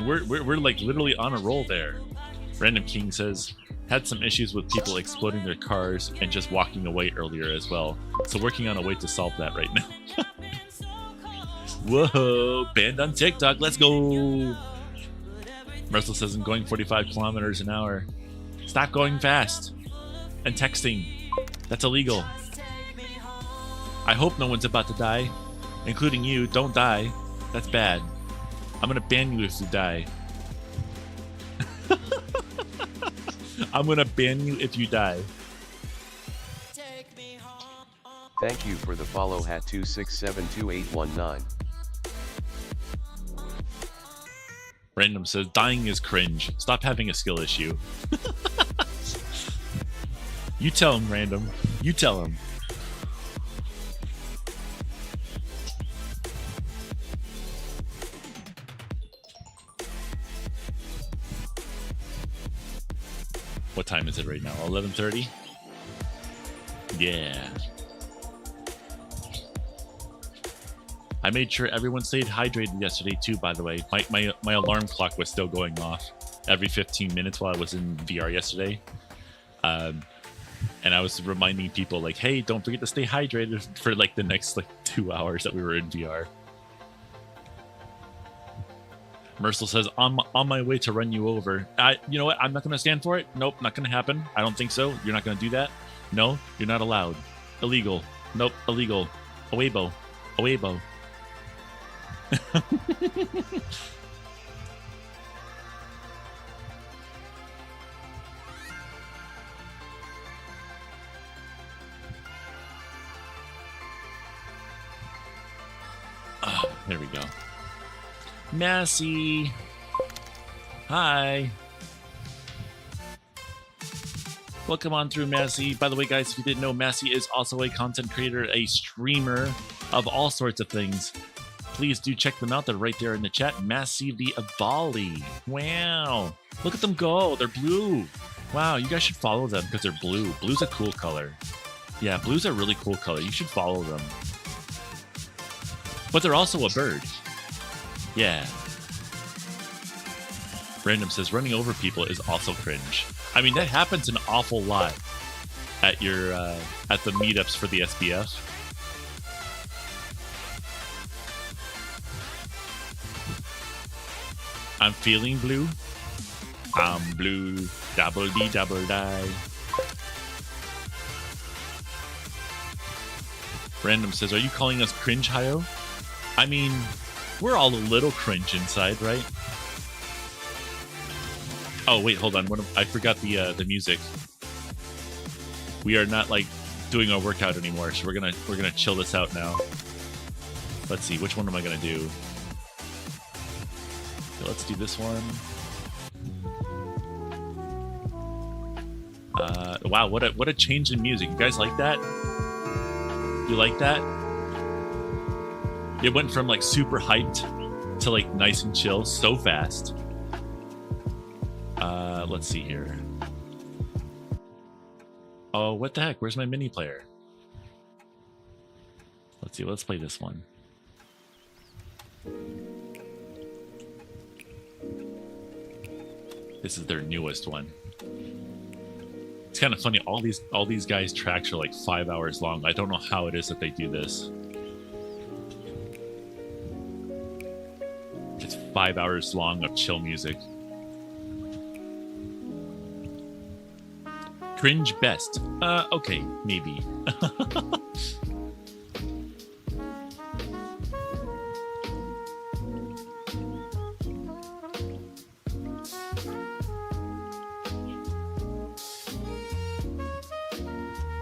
We're like literally on a roll there. Random King says, had some issues with people exploding their cars and just walking away earlier as well. So working on a way to solve that right now. Whoa, banned on TikTok, let's go. Mercil says I'm going 45 kilometers an hour. Stop going fast. And texting. That's illegal. I hope no one's about to die. Including you, don't die. That's bad. I'm gonna ban you if you die. I'm gonna ban you if you die. Thank you for the follow, Hat 267281.9. Random says dying is cringe. Stop having a skill issue. You tell him, Random. You tell him. What time is it right now? 11:30? Yeah. I made sure everyone stayed hydrated yesterday too, by the way. My alarm clock was still going off every 15 minutes while I was in VR yesterday. And I was reminding people like, hey, don't forget to stay hydrated for like the next like 2 hours that we were in VR. Mercil says, on my way to run you over. You know what? I'm not going to stand for it. Nope, not going to happen. I don't think so. You're not going to do that. No, you're not allowed. Illegal. Nope, illegal. Awaybo. Awaybo. There we go. Massey. Hi. Welcome on through, Massey. By the way, guys, if you didn't know, Massey is also a content creator, a streamer of all sorts of things. Please do check them out. They're right there in the chat. Massey the Avali. Wow. Look at them go. They're blue. Wow, you guys should follow them because they're blue. Blue's a cool color. Yeah, blue's a really cool color. You should follow them. But they're also a bird. Yeah. Random says running over people is also cringe. I mean, that happens an awful lot at your at the meetups for the SBF. I'm feeling blue. I'm blue. Double D, double die. Random says, are you calling us cringe, Hayo? I mean, we're all a little cringe inside, right? Oh wait, hold on. I forgot the music. We are not like doing our workout anymore, so we're gonna chill this out now. Let's see, which one am I gonna do? Okay, let's do this one. Wow, what a change in music. You guys like that? You like that? It went from like super hyped to like nice and chill so fast. Let's see here. Oh, what the heck? Where's my mini player? Let's see. Let's play this one. This is their newest one. It's kind of funny. All these guys' tracks are like 5 hours long. I don't know how it is that they do this. It's 5 hours long of chill music. Cringe best. Okay, maybe.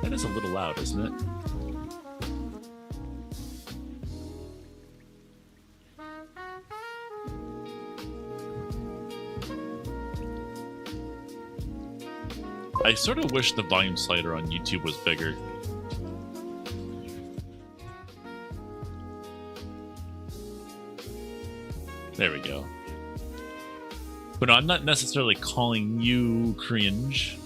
That is a little loud, isn't it? I sort of wish the volume slider on YouTube was bigger. There we go. But no, I'm not necessarily calling you cringe.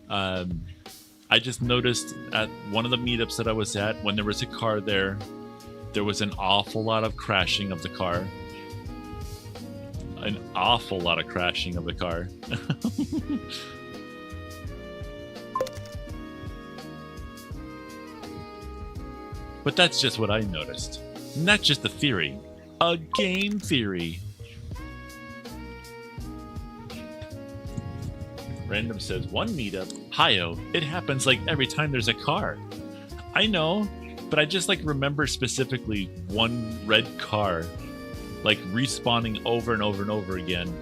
I just noticed at one of the meetups that I was at, when there was a car there, there was an awful lot of crashing of the car. An awful lot of crashing of the car. But that's just what I noticed. And that's just a theory. A game theory. Random says, one meetup, Hi-Oh, it happens like every time there's a car. I know, but I just like remember specifically one red car like respawning over and over and over again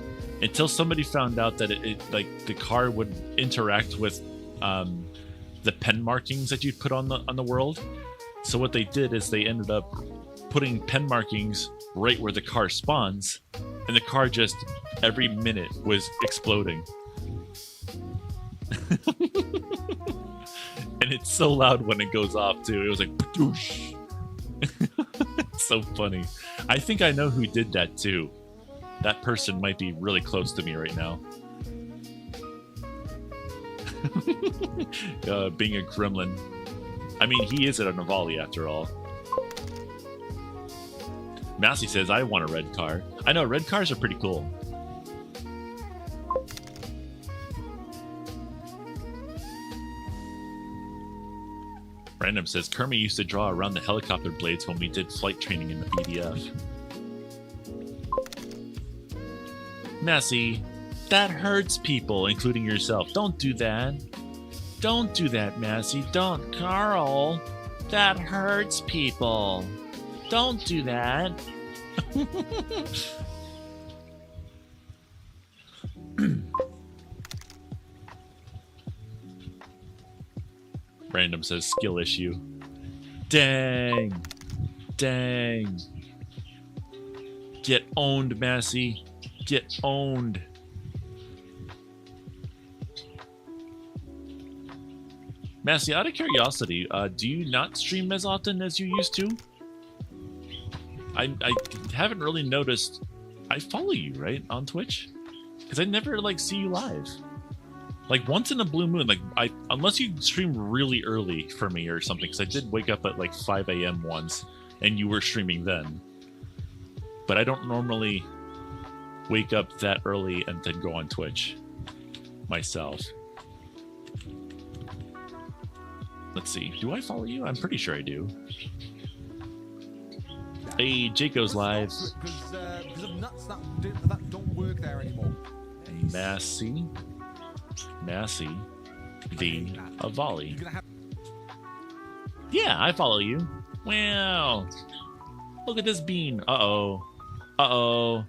until somebody found out that it like the car would interact with the pen markings that you'd put on the world. So what they did is they ended up putting pen markings right where the car spawns, and the car just every minute was exploding. And it's so loud when it goes off too. It was like padoosh. It's so funny. I think I know who did that too. That person might be really close to me right now. Being a gremlin. I mean, he is at a Navali after all. Massey says, I want a red car. I know, red cars are pretty cool. Random says, Kermit used to draw around the helicopter blades when we did flight training in the BDF. Massey, that hurts people, including yourself. Don't do that. Don't do that, Massey. Don't, Carl. That hurts people. Don't do that. Random says skill issue. Dang. Dang. Get owned, Massey. Get owned. Massey, out of curiosity, do you not stream as often as you used to? I haven't really noticed. I follow you, right, on Twitch? Because I never, like, see you live. Like, once in a blue moon, like, unless you stream really early for me or something, because I did wake up at, like, 5 a.m. once, and you were streaming then. But I don't normally wake up that early and then go on Twitch myself. Let's see. Do I follow you? I'm pretty sure I do. Hey, Jake goes live. Because of nuts that don't work there anymore. Massey, the Avali. Yeah, I follow you. Wow. Look at this bean. Uh-oh. Uh-oh.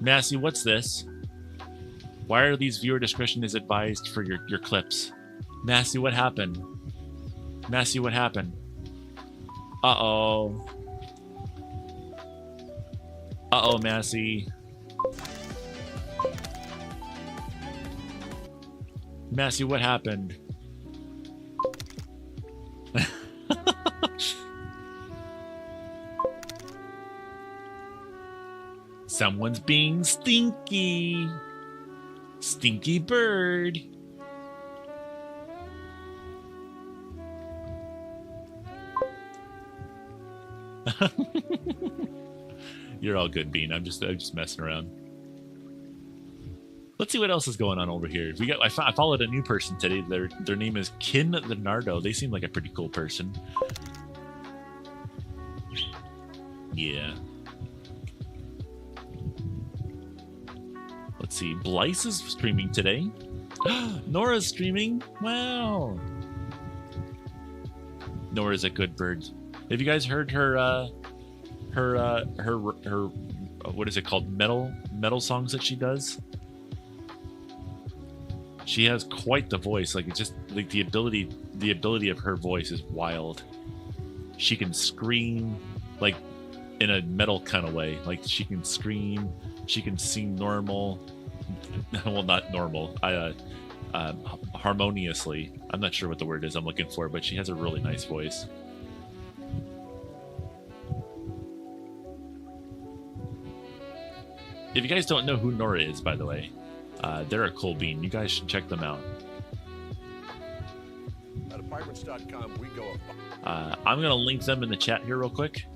Massey, what's this? Why are these viewer discretion is advised for your clips? Massey, what happened? Massey, what happened? Uh-oh. Uh-oh, Massey. Massey, what happened? Someone's being stinky. Stinky bird. You're all good, Bean. I'm just messing around. Let's see what else is going on over here. I followed a new person today. Their name is Kin Leonardo. They seem like a pretty cool person. Yeah. Let's see. Blyce is streaming today. Nora's streaming. Wow. Nora's a good bird. Have you guys heard her what is it called? Metal songs that she does? She has quite the voice. Like, it's just like the ability of her voice is wild. She can scream like in a metal kind of way. Like, she can scream, she can sing normal. Well, not normal. Harmoniously. I'm not sure what the word is I'm looking for, but she has a really nice voice. If you guys don't know who Nora is, by the way, they're a cool bean. You guys should check them out. At apartments.com, we go. I'm going to link them in the chat here real quick.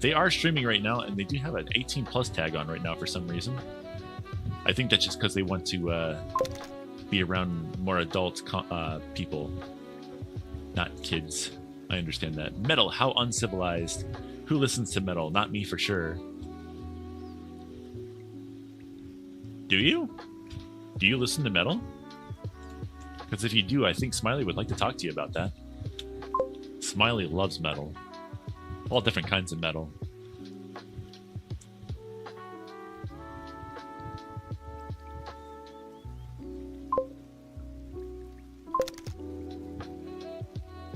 They are streaming right now, and they do have an 18 plus tag on right now for some reason. I think that's just because they want to be around more adult people, not kids. I understand that. Metal, how uncivilized. Who listens to metal? Not me for sure. Do you? Do you listen to metal? Because if you do, I think Smiley would like to talk to you about that. Smiley loves metal. All different kinds of metal.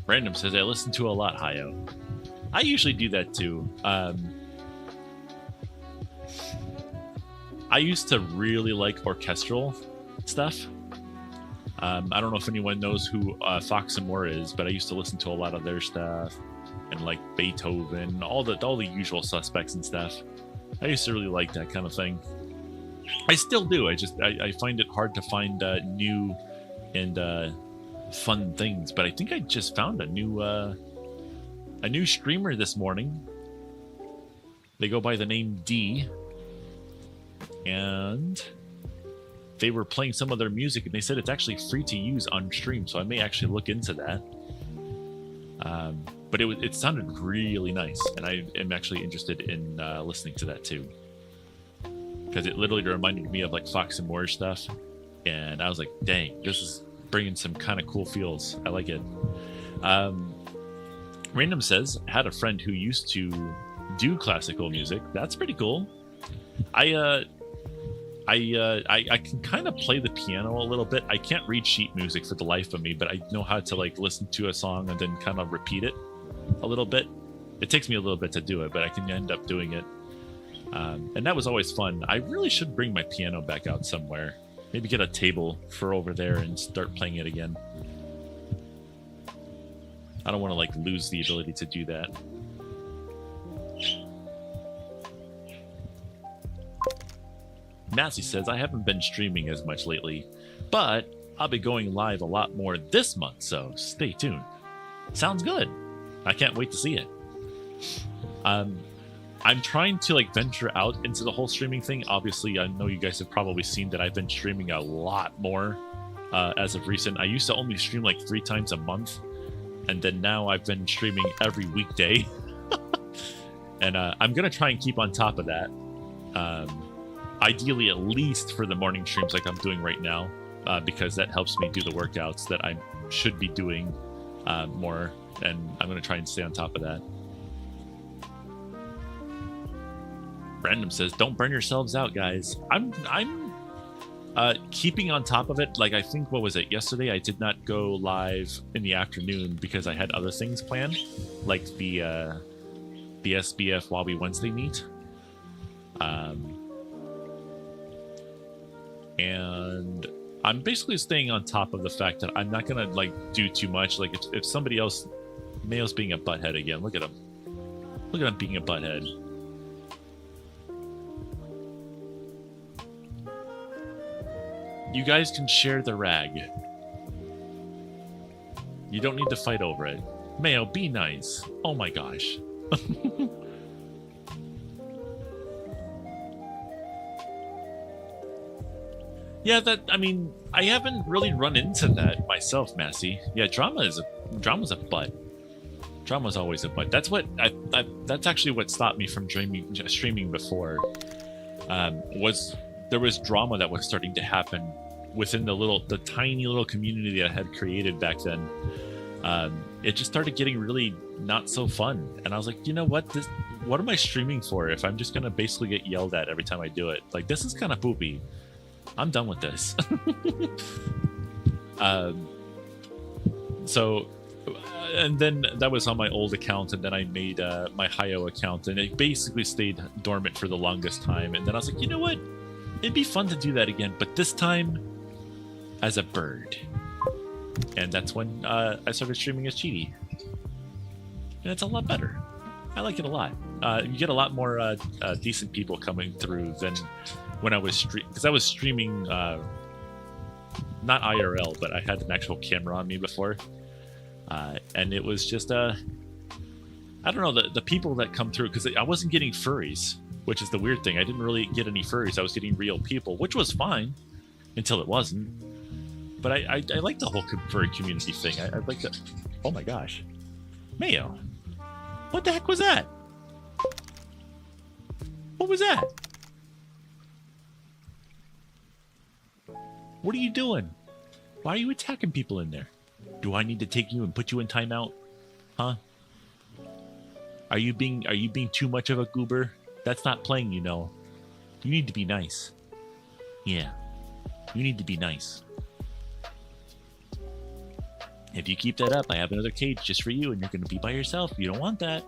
Random says, I listen to a lot, Hayo. I usually do that too. I used to really like orchestral stuff. I don't know if anyone knows who Fox and More is, but I used to listen to a lot of their stuff, and like Beethoven, all the usual suspects and stuff. I used to really like that kind of thing. I still do. I find it hard to find new and fun things. But I think I just found a new streamer this morning. They go by the name D. And they were playing some of their music, and they said it's actually free to use on stream, so I may actually look into that. But it sounded really nice, and I am actually interested in listening to that too, because it literally reminded me of like Fox and More stuff, and I was like, dang, this is bringing some kind of cool feels. I like it. Random says, had a friend who used to do classical music. That's pretty cool. I can kind of play the piano a little bit. I can't read sheet music for the life of me, but I know how to like listen to a song and then kind of repeat it a little bit. It takes me a little bit to do it, but I can end up doing it. And that was always fun. I really should bring my piano back out somewhere. Maybe get a table for over there and start playing it again. I don't want to like lose the ability to do that. Massey says, I haven't been streaming as much lately, but I'll be going live a lot more this month, so stay tuned. Sounds good. I can't wait to see it. I'm trying to like venture out into the whole streaming thing. Obviously, I know you guys have probably seen that I've been streaming a lot more as of recent. I used to only stream like 3 times a month, and then now I've been streaming every weekday. And I'm going to try and keep on top of that. Ideally, at least for the morning streams like I'm doing right now, because that helps me do the workouts that I should be doing more, and I'm going to try and stay on top of that. Random says, don't burn yourselves out, guys. I'm keeping on top of it. Like, I think, what was it, yesterday I did not go live in the afternoon because I had other things planned, like the SBF Wabi Wednesday meet. And I'm basically staying on top of the fact that I'm not gonna like do too much. Like if somebody else, Mayo's being a butthead again. Look at him. Look at him being a butthead. You guys can share the rag. You don't need to fight over it. Mayo, be nice. Oh my gosh. Yeah, I mean, I haven't really run into that myself, Massey. Yeah, drama's a butt. Drama's always a butt. That's what that's actually what stopped me from streaming before. There was drama that was starting to happen within the tiny little community that I had created back then. It just started getting really not so fun, and I was like, you know what? What am I streaming for if I'm just gonna basically get yelled at every time I do it? Like, this is kind of poopy. I'm done with this. And then that was on my old account, and then I made my Hio account, and it basically stayed dormant for the longest time. And then I was like, you know what? It'd be fun to do that again, but this time as a bird. And that's when I started streaming as Cheety. And it's a lot better. I like it a lot. You get a lot more decent people coming through than when I was streaming not IRL, but I had an actual camera on me before, and it was just I don't know, the people that come through, because I wasn't getting furries, which is the weird thing. I didn't really get any furries. I was getting real people, which was fine until it wasn't. But I like the whole furry community thing. I like the... Oh my gosh, Mayo, what the heck was that? What was that? What are you doing? Why are you attacking people in there? Do I need to take you and put you in timeout? Huh? Are you being too much of a goober? That's not playing, you know. You need to be nice. Yeah. You need to be nice. If you keep that up, I have another cage just for you, and you're going to be by yourself. You don't want that.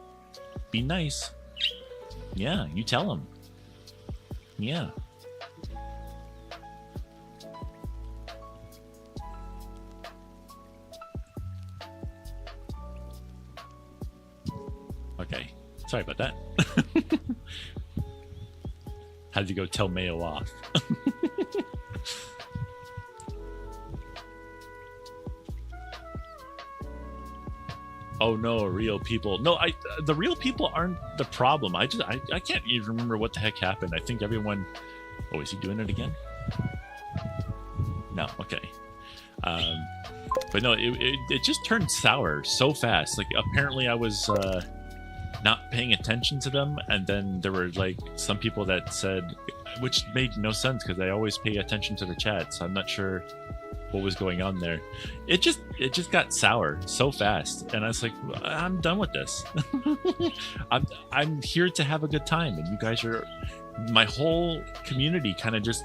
Be nice. Yeah, you tell him. Yeah. Okay. Sorry about that. Had to go tell Mayo off. Oh no, real people. No, the real people aren't the problem. I can't even remember what the heck happened. I think everyone... Oh, is he doing it again? No, okay. But no, it just turned sour so fast. Like, apparently I was not paying attention to them, and then there were like some people that said, which made no sense because I always pay attention to the chat, so I'm not sure what was going on there. It just got sour so fast, and I was like, I'm done with this. I'm here to have a good time, and you guys are... My whole community kind of just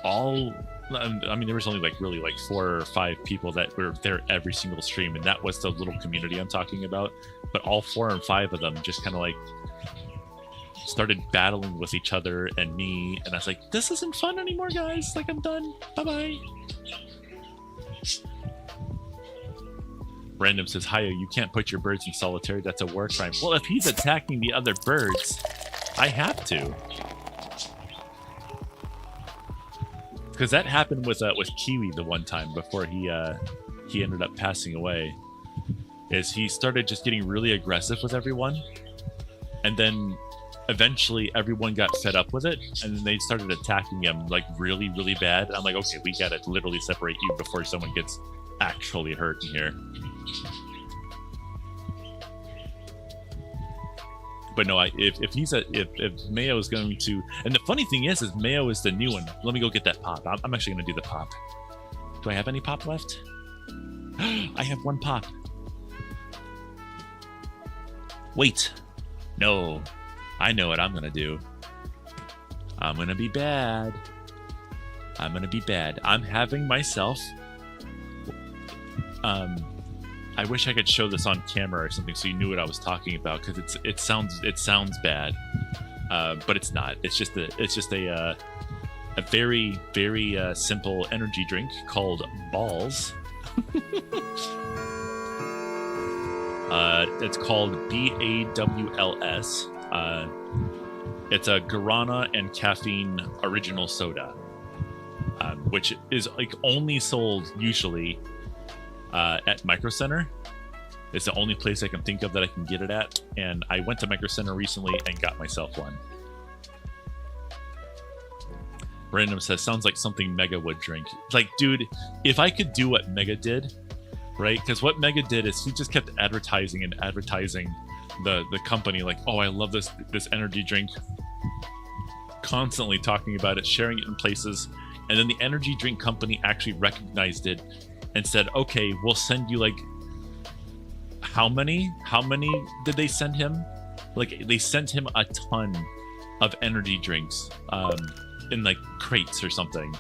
all... I mean, there was only like really like 4 or 5 people that were there every single stream, and that was the little community I'm talking about. But all 4 and 5 of them just kind of like started battling with each other and me, and I was like, this isn't fun anymore, guys. Like, I'm done. Bye-bye. Random says, Hio, you can't put your birds in solitary. That's a war crime. Well, if he's attacking the other birds, I have to. Because that happened with Kiwi the one time before he ended up passing away. Is he started just getting really aggressive with everyone, and then eventually everyone got fed up with it, and then they started attacking him like really, really bad. I'm like, okay, we gotta literally separate you before someone gets actually hurt in here. But no, if Mayo is going to, and the funny thing is Mayo is the new one. Let me go get that pop. I'm actually going to do the pop. Do I have any pop left? I have 1 pop. Wait, no, I know what I'm going to do. I'm going to be bad. I'm going to be bad. I'm having myself, I wish I could show this on camera or something so you knew what I was talking about, because it sounds bad, but it's not. It's just a a very, very simple energy drink called Balls. It's called BAWLS. It's a guarana and caffeine original soda, which is like only sold usually at Micro Center. It's the only place I can think of that I can get it at, and I went to Micro Center recently and got myself one. Random says, sounds like something Mega would drink. Like, dude, if I could do what Mega did, right? Because what Mega did is he just kept advertising and advertising the company, like, oh, I love this energy drink, constantly talking about it, sharing it in places, and then the energy drink company actually recognized it and said, okay, we'll send you like how many did they send him? Like, they sent him a ton of energy drinks in like crates or something.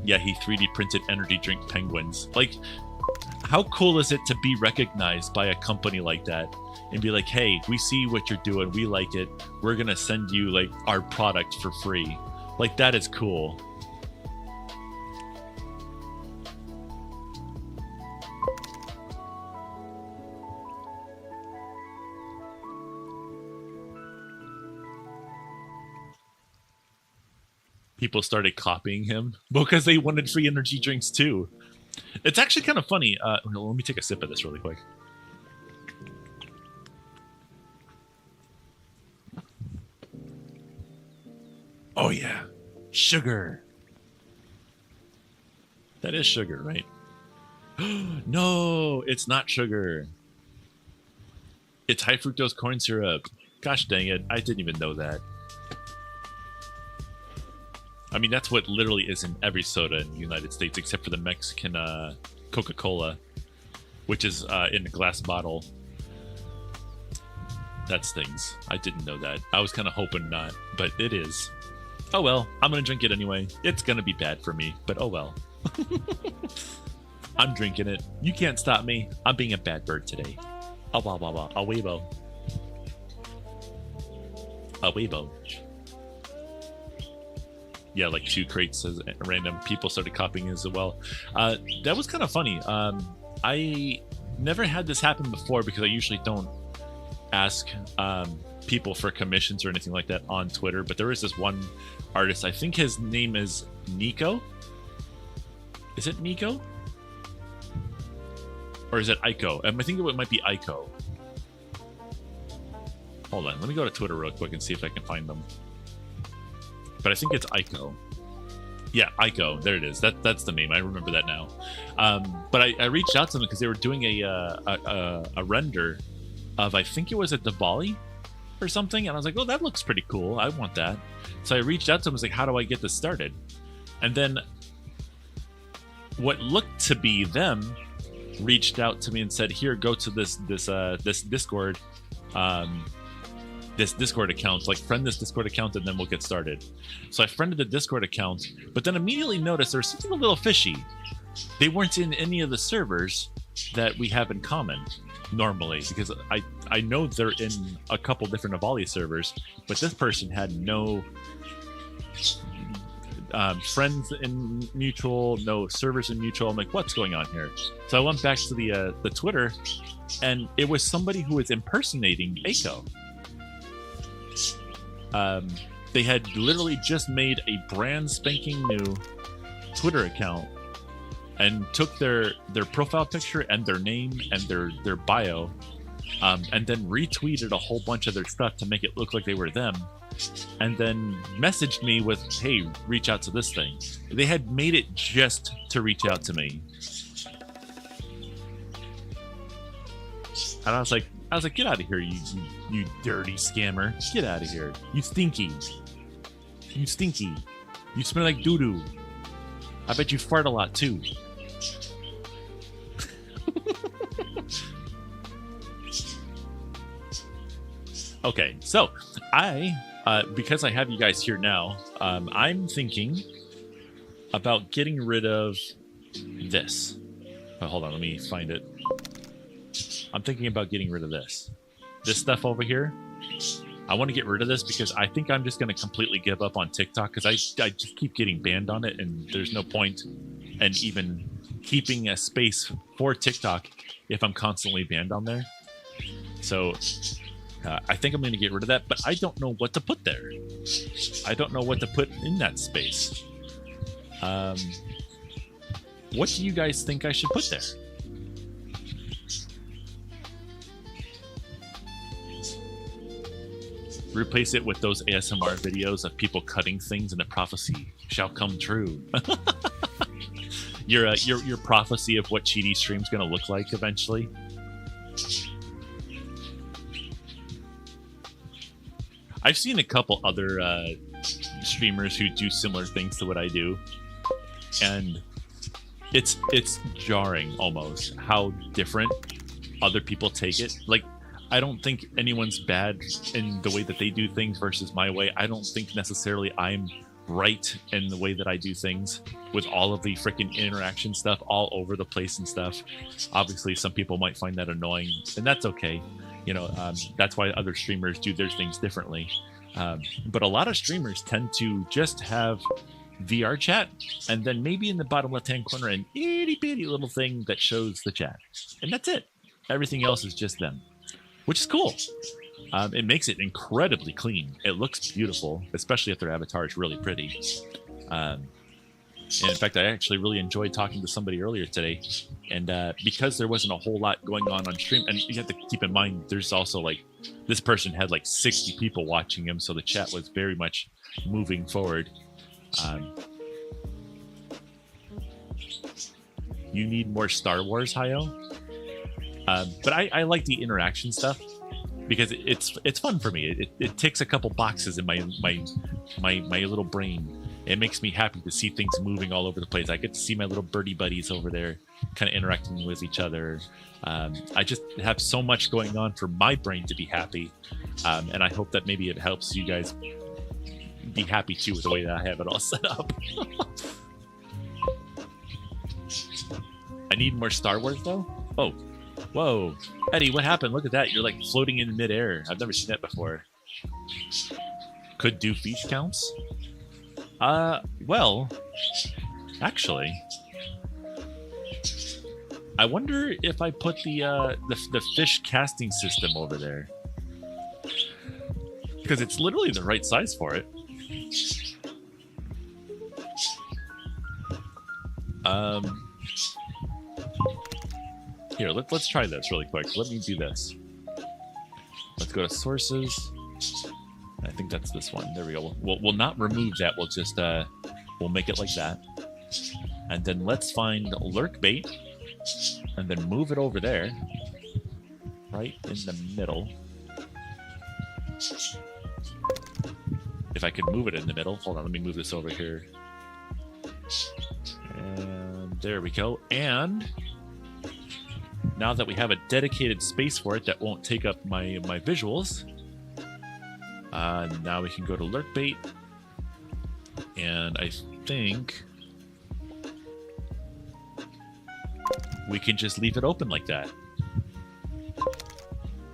Yeah, he 3D printed energy drink penguins. Like, how cool is it to be recognized by a company like that and be like, hey, we see what you're doing, we like it, we're gonna send you like our product for free. Like, that is cool. People started copying him because they wanted free energy drinks too. It's actually kind of funny. Let me take a sip of this really quick. Oh yeah, sugar. That is sugar, right? No, it's not sugar. It's high fructose corn syrup. Gosh dang it, I didn't even know that. I mean, that's what literally is in every soda in the United States, except for the Mexican Coca-Cola, which is in a glass bottle. That stings. I didn't know that. I was kind of hoping not, but it is. Oh well, I'm going to drink it anyway. It's going to be bad for me, but oh well. I'm drinking it. You can't stop me. I'm being a bad bird today. Oh, blah, blah, blah. A Weibo. A Weibo. Yeah, like 2 crates as random people started copying as well. That was kind of funny. I never had this happen before because I usually don't ask people for commissions or anything like that on Twitter. But there is this one artist. I think his name is Nico. Is it Nico? Or is it Aiko? I think it might be Aiko. Hold on. Let me go to Twitter real quick and see if I can find them. But I think it's Aiko. Yeah, Aiko. There it is. That's the name. I remember that now. But I reached out to them because they were doing a render of, I think it was a Diwali or something. And I was like, oh, that looks pretty cool. I want that. So I reached out to them and was like, how do I get this started? And then what looked to be them reached out to me and said, here, go to this Discord. This Discord account, like friend this Discord account, and then we'll get started. So I friended the Discord account, but then immediately noticed there's something a little fishy. They weren't in any of the servers that we have in common normally, because I know they're in a couple different Avali servers, but this person had no friends in mutual, no servers in mutual. I'm like, what's going on here? So I went back to the Twitter, and it was somebody who was impersonating Aiko. They had literally just made a brand spanking new Twitter account and took their profile picture and their name and their bio, and then retweeted a whole bunch of their stuff to make it look like they were them, and then messaged me with, hey, reach out to this thing. They had made it just to reach out to me. And I was like, get out of here, you dirty scammer. Get out of here. You stinky. You stinky. You smell like doo-doo. I bet you fart a lot, too. Okay, so because I have you guys here now, I'm thinking about getting rid of this. Oh, hold on, let me find it. I'm thinking about getting rid of this stuff over here. I want to get rid of this because I think I'm just going to completely give up on TikTok because I just keep getting banned on it, and there's no point in even keeping a space for TikTok if I'm constantly banned on there. So I think I'm going to get rid of that, but I don't know what to put there. I don't know what to put in that space. What do you guys think I should put there? Replace it with those ASMR videos of people cutting things and the prophecy shall come true. Your prophecy of what Cheaty stream's going to look like eventually. I've seen a couple other streamers who do similar things to what I do, and it's jarring almost how different other people take it. Like, I don't think anyone's bad in the way that they do things versus my way. I don't think necessarily I'm right in the way that I do things with all of the freaking interaction stuff all over the place and stuff. Obviously, some people might find that annoying, and that's okay. You know, that's why other streamers do their things differently. But a lot of streamers tend to just have VR chat, and then maybe in the bottom left-hand corner an itty-bitty little thing that shows the chat. And that's it. Everything else is just them, which is cool. It makes it incredibly clean. It looks beautiful, especially if their avatar is really pretty. And in fact, I actually really enjoyed talking to somebody earlier today. And because there wasn't a whole lot going on stream, and you have to keep in mind, there's also like, this person had like 60 people watching him, so the chat was very much moving forward. You need more Star Wars, Hayo. But I like the interaction stuff because it's fun for me. It ticks a couple boxes in my little brain. It makes me happy to see things moving all over the place. I get to see my little birdie buddies over there kind of interacting with each other. I just have so much going on for my brain to be happy. And I hope that maybe it helps you guys be happy too with the way that I have it all set up. I need more Star Wars though. Oh, whoa. Eddie, what happened? Look at that. You're like floating in midair. I've never seen that before. Could do fish counts? Well, actually, I wonder if I put the fish casting system over there, because it's literally the right size for it. Here, let's try this really quick. Let me do this. Let's go to sources. I think that's this one. There we go. We'll not remove that. We'll just we'll make it like that. And then let's find lurk bait, and then move it over there, right in the middle. If I could move it in the middle. Hold on, let me move this over here. And there we go. And now that we have a dedicated space for it that won't take up my visuals, now we can go to lurk bait, and I think we can just leave it open like that.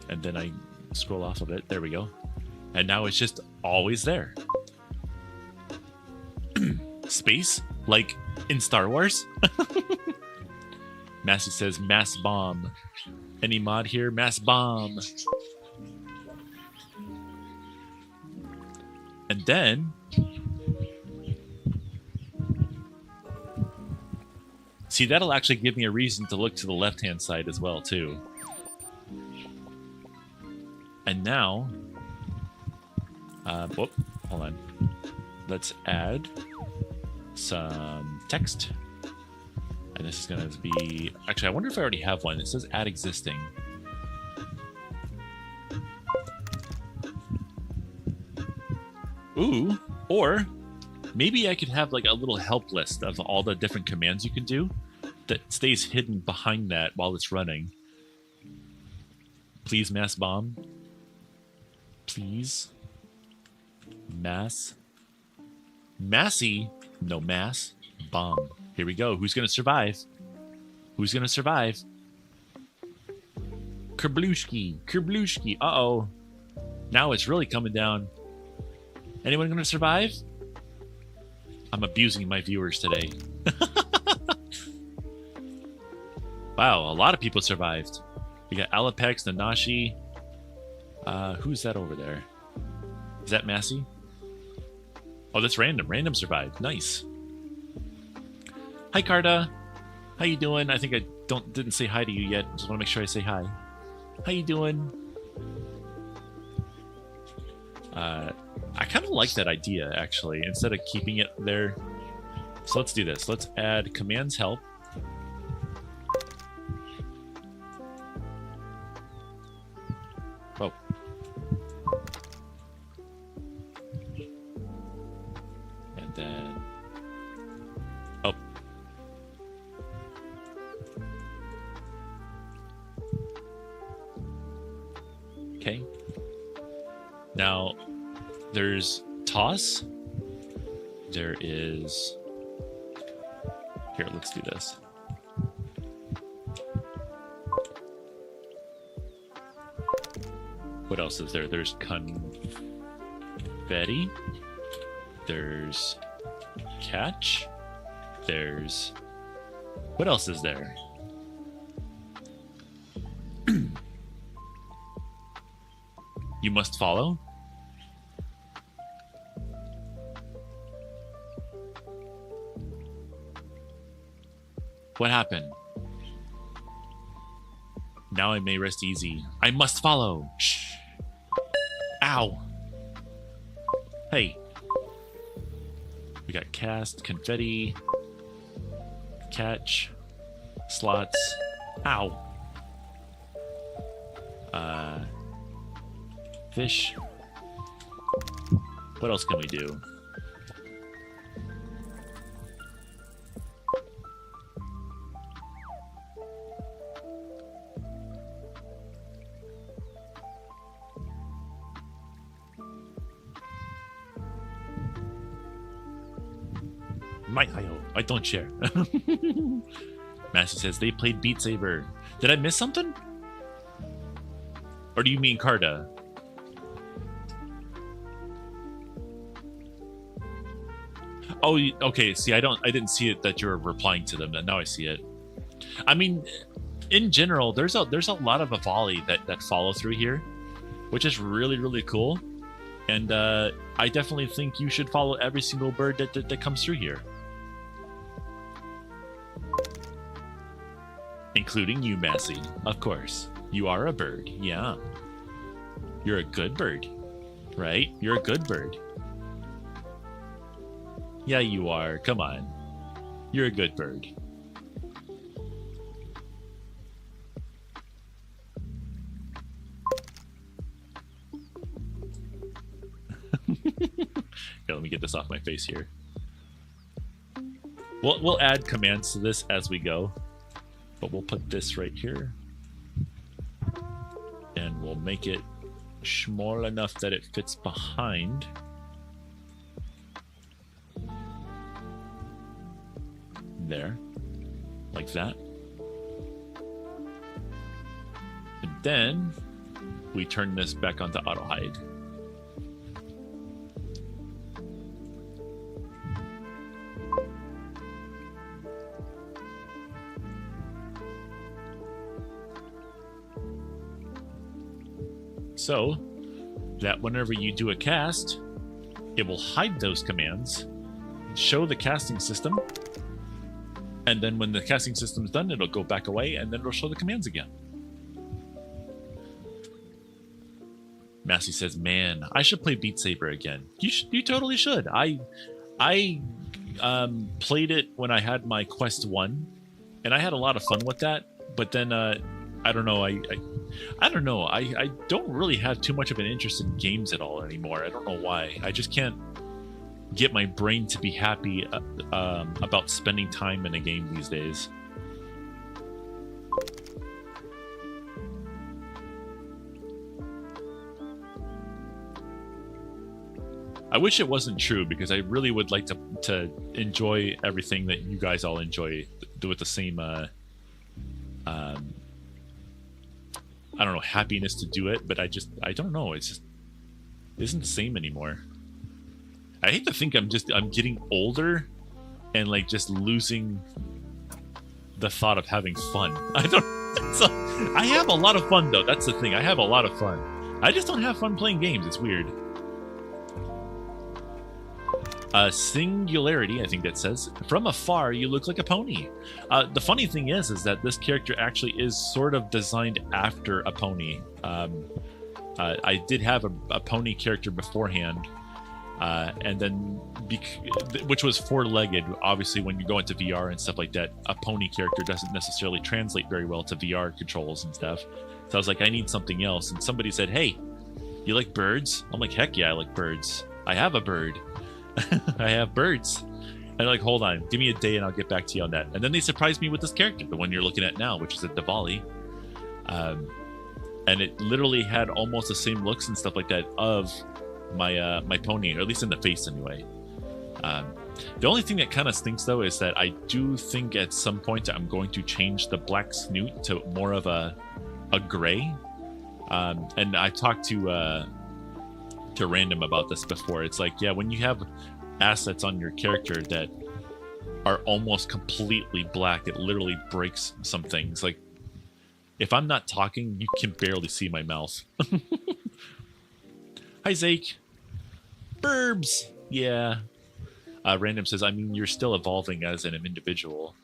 And then I scroll off of it. There we go. And now it's just always there. Space, like in Star Wars. Massey says mass bomb. Any mod here? Mass bomb. And then see, that'll actually give me a reason to look to the left-hand side as well too. And now whoop, hold on. Let's add some text. And this is going to be... Actually, I wonder if I already have one. It says add existing. Ooh. Or maybe I could have like a little help list of all the different commands you can do that stays hidden behind that while it's running. Please mass bomb. Please. Mass. Massy. No mass. Bomb. Here we go. Who's going to survive? Who's going to survive? Kerblushki. Kerblushki. Uh-oh. Now it's really coming down. Anyone going to survive? I'm abusing my viewers today. Wow, a lot of people survived. We got Alapex, Nanashi. Who's that over there? Is that Massey? Oh, that's Random. Random survived. Nice. Hi, Carta. How you doing? I think I didn't say hi to you yet. Just want to make sure I say hi. How you doing? I kind of like that idea, actually, instead of keeping it there. So let's do this. Let's add commands help. Oh. And then... Oh. Okay. Now, there's toss. There is... Here, let's do this. What else is there? There's confetti. There's catch. There's... What else is there? You must follow. What happened? Now I may rest easy. I must follow. Shh. Ow. Hey. We got cast, confetti, catch, slots. Ow. Fish. What else can we do? I don't share. Massey says they played Beat Saber. Did I miss something? Or do you mean Carta? Oh, okay. See, I didn't see it that you were replying to them. Now I see it. I mean, in general, there's a lot of volley that follow through here, which is really, really cool. And I definitely think you should follow every single bird that comes through here. Including you, Massey. Of course. You are a bird. Yeah. You're a good bird. Right? You're a good bird. Yeah, you are. Come on. You're a good bird. Okay, let me get this off my face here. We'll add commands to this as we go. But we'll put this right here. And we'll make it small enough that it fits behind. There. Like that. And then we turn this back onto auto hide. So that whenever you do a cast, it will hide those commands, show the casting system, and then when the casting system's done, it'll go back away, and then it'll show the commands again. Massey says, man, I should play Beat Saber again. You totally should. I played it when I had my Quest 1, and I had a lot of fun with that, but then I don't know. I don't know. I don't really have too much of an interest in games at all anymore. I don't know why. I just can't get my brain to be happy about spending time in a game these days. I wish it wasn't true, because I really would like to enjoy everything that you guys all enjoy with the same I don't know, happiness to do it, but I don't know. It's just, isn't the same anymore. I hate to think I'm getting older and like just losing the thought of having fun. I have a lot of fun though. That's the thing. I have a lot of fun. I just don't have fun playing games. It's weird. Singularity, I think that says, from afar you look like a pony. The funny thing is that this character actually is sort of designed after a pony. I did have a pony character beforehand, and then which was four-legged. Obviously, when you go into VR and stuff like that, a pony character doesn't necessarily translate very well to VR controls and stuff. So I was like, I need something else. And somebody said, hey, you like birds? I'm like, heck yeah, I like birds. I have a bird. I have birds. And they're like, hold on, give me a day and I'll get back to you on that. And then they surprised me with this character, the one you're looking at now, which is a Diwali. And it literally had almost the same looks and stuff like that of my my pony, or at least in the face anyway. The only thing that kind of stinks though is that I do think at some point I'm going to change the black snoot to more of a gray. And I talked to Random about this before. It's like, yeah, when you have assets on your character that are almost completely black, it literally breaks some things. Like, if I'm not talking, you can barely see my mouth. Hi, Zake. Burbs. Yeah. Random says, I mean, you're still evolving as an individual,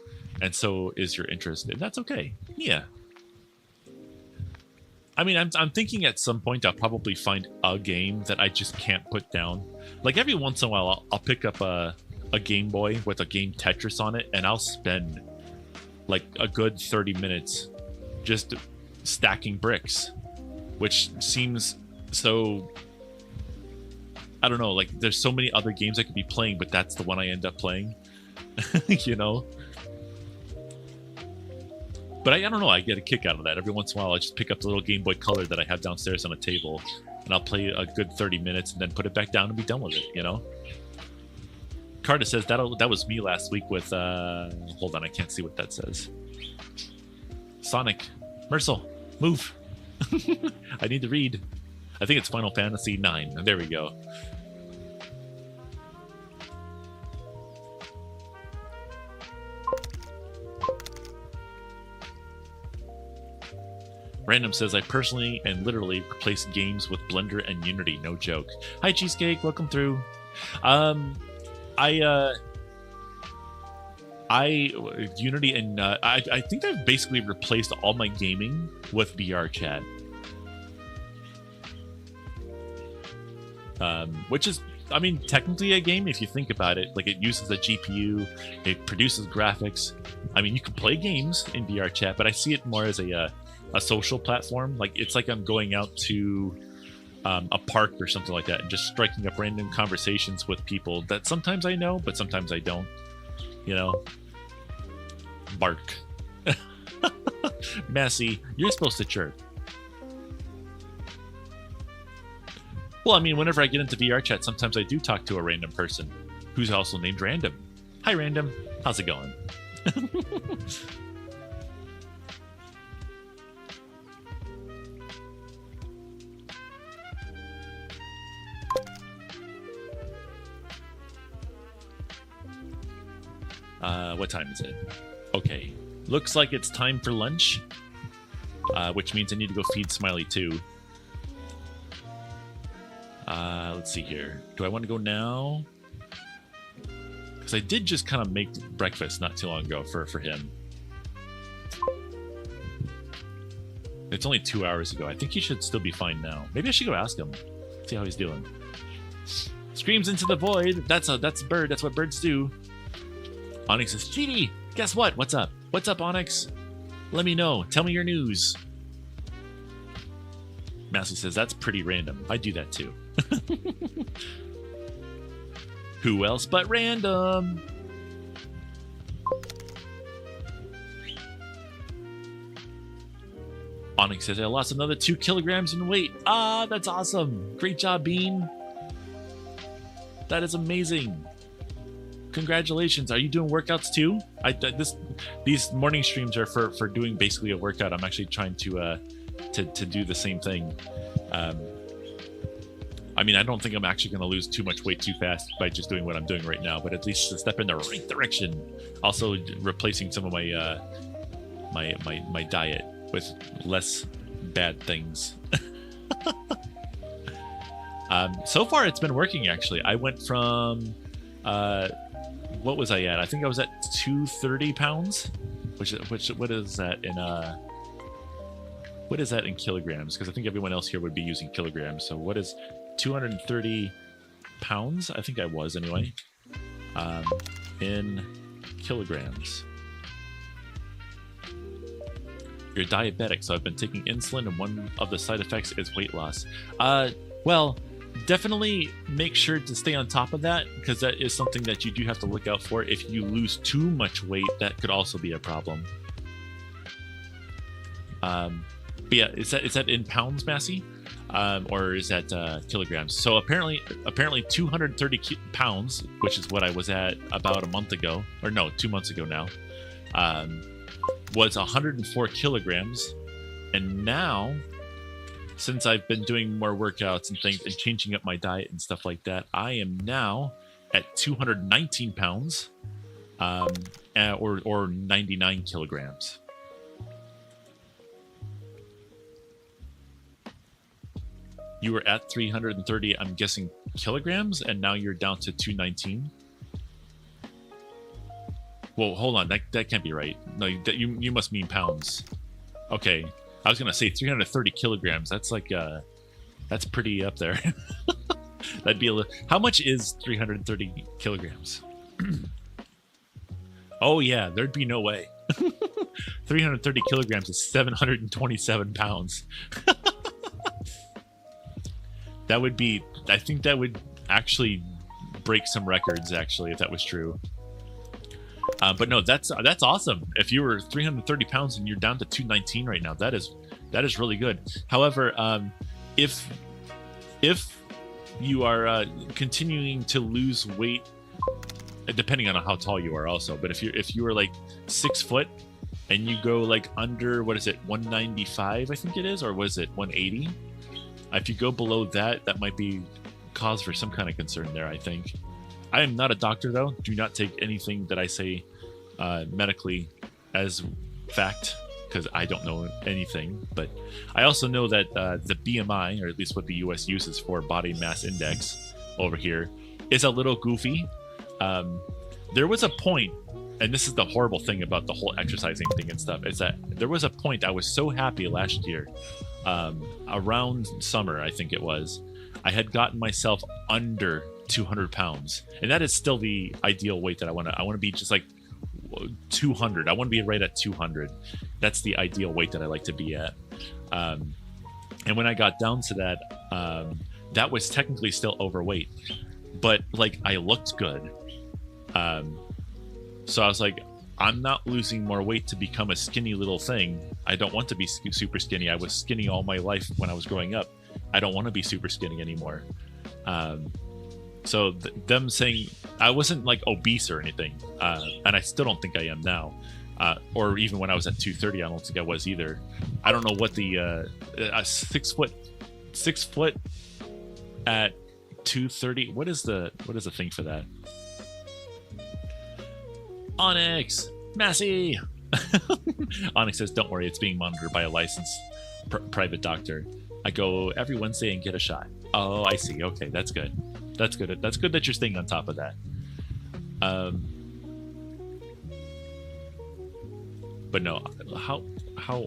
and so is your interest. And that's okay. Yeah. I mean, I'm thinking at some point I'll probably find a game that I just can't put down. Like every once in a while, I'll pick up a Game Boy with a game Tetris on it, and I'll spend like a good 30 minutes just stacking bricks, which seems so... I don't know, like there's so many other games I could be playing, but that's the one I end up playing, you know? But I don't know, I get a kick out of that. Every once in a while, I just pick up the little Game Boy Color that I have downstairs on a table, and I'll play a good 30 minutes and then put it back down and be done with it, you know? Carter says that was me last week with, hold on, I can't see what that says. Sonic, Mercel, move. I need to read. I think it's Final Fantasy IX. There we go. Random says, I personally and literally replace games with Blender and Unity. No joke. Hi, Cheesecake. Welcome through. Unity and I think I've basically replaced all my gaming with VR chat. Which is, I mean, technically a game if you think about it. Like, it uses a GPU, it produces graphics. I mean, you can play games in VR chat, but I see it more as a social platform. Like, it's like I'm going out to a park or something like that and just striking up random conversations with people that sometimes I know, but sometimes I don't. You know? Bark. Massey, you're supposed to chirp. Well, I mean, whenever I get into VR chat, sometimes I do talk to a random person who's also named Random. Hi, Random. How's it going? What time is it? Okay. Looks like it's time for lunch, which means I need to go feed Smiley too. Let's see here. Do I want to go now? Because I did just kind of make breakfast not too long ago for him. It's only 2 hours ago. I think he should still be fine now. Maybe I should go ask him. See how he's doing. Screams into the void. That's a bird. That's what birds do. Onyx says, Cheaty, guess what? What's up? What's up, Onyx? Let me know. Tell me your news. Massey says, that's pretty random. I do that too. Who else but Random? Onyx says, I lost another 2 kilograms in weight. Ah, that's awesome. Great job, Bean. That is amazing. Congratulations. Are you doing workouts too? These morning streams are for doing basically a workout. I'm actually trying to do the same thing. I mean, I don't think I'm actually going to lose too much weight too fast by just doing what I'm doing right now, but at least a step in the right direction. Also, replacing some of my my diet with less bad things. So far, it's been working. Actually, I went from what was I at? I think I was at 230 pounds. What is that in what is that in kilograms? Because I think everyone else here would be using kilograms. So what is 230 pounds? I think I was anyway. In kilograms. You're diabetic, so I've been taking insulin, and one of the side effects is weight loss. Well, definitely make sure to stay on top of that, because that is something that you do have to look out for. If you lose too much weight, that could also be a problem. But yeah, is that in pounds, Massey? Or is that kilograms? So apparently 230 pounds, which is what I was at about a month ago, or no, 2 months ago now, was 104 kilograms. And now, since I've been doing more workouts and things and changing up my diet and stuff like that, I am now at 219 pounds, or 99 kilograms. You were at 330, I'm guessing, kilograms, and now you're down to 219. Well, hold on, that can't be right. No, you must mean pounds. Okay, I was gonna say 330 kilograms. That's like that's pretty up there. That'd be a little. How much is 330 kilograms? Oh yeah, there'd be no way. 330 kilograms is 727 pounds. That would be, I think that would actually break some records, actually, if that was true. But no, that's awesome. If you were 330 pounds and you're down to 219 right now, that is really good. However, if you are continuing to lose weight, depending on how tall you are also, but if you are like 6 foot and you go like under, what is it, 195, I think it is, or was it 180? If you go below that, that might be cause for some kind of concern there, I think. I am not a doctor, though. Do not take anything that I say medically as fact, because I don't know anything. But I also know that the BMI, or at least what the US uses for body mass index over here, is a little goofy. There was a point, and this is the horrible thing about the whole exercising thing and stuff, is that there was a point I was so happy last year, around summer, I think it was, I had gotten myself under 200 pounds, and that is still the ideal weight that I want to be just like 200. I want to be right at 200. That's the ideal weight that I like to be at. And when I got down to that, that was technically still overweight, but like I looked good. So I was like, I'm not losing more weight to become a skinny little thing. I don't want to be super skinny. I was skinny all my life when I was growing up. I don't want to be super skinny anymore. So them saying I wasn't like obese or anything, and I still don't think I am now, or even when I was at 230, I don't think I was either. I don't know what the 6 foot at 230. What is the thing for that? Onyx, Massey. Onyx says, "Don't worry, it's being monitored by a licensed private doctor. I go every Wednesday and get a shot." Oh, I see. Okay, that's good. That's good. That's good that you're staying on top of that. But no, how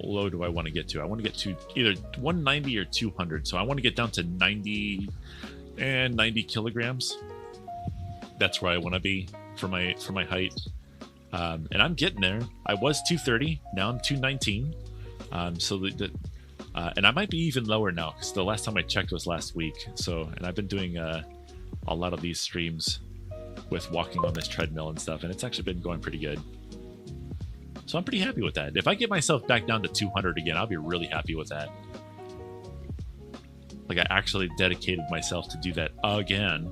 low do I want to get to? I want to get to either 190 or 200. So I want to get down to 90 and 90 kilograms. That's where I want to be for my height. And I'm getting there. I was 230. Now I'm 219. So and I might be even lower now, because the last time I checked was last week. So, and I've been doing a lot of these streams with walking on this treadmill and stuff, and it's actually been going pretty good. So I'm pretty happy with that. If I get myself back down to 200 again, I'll be really happy with that. Like, I actually dedicated myself to do that again,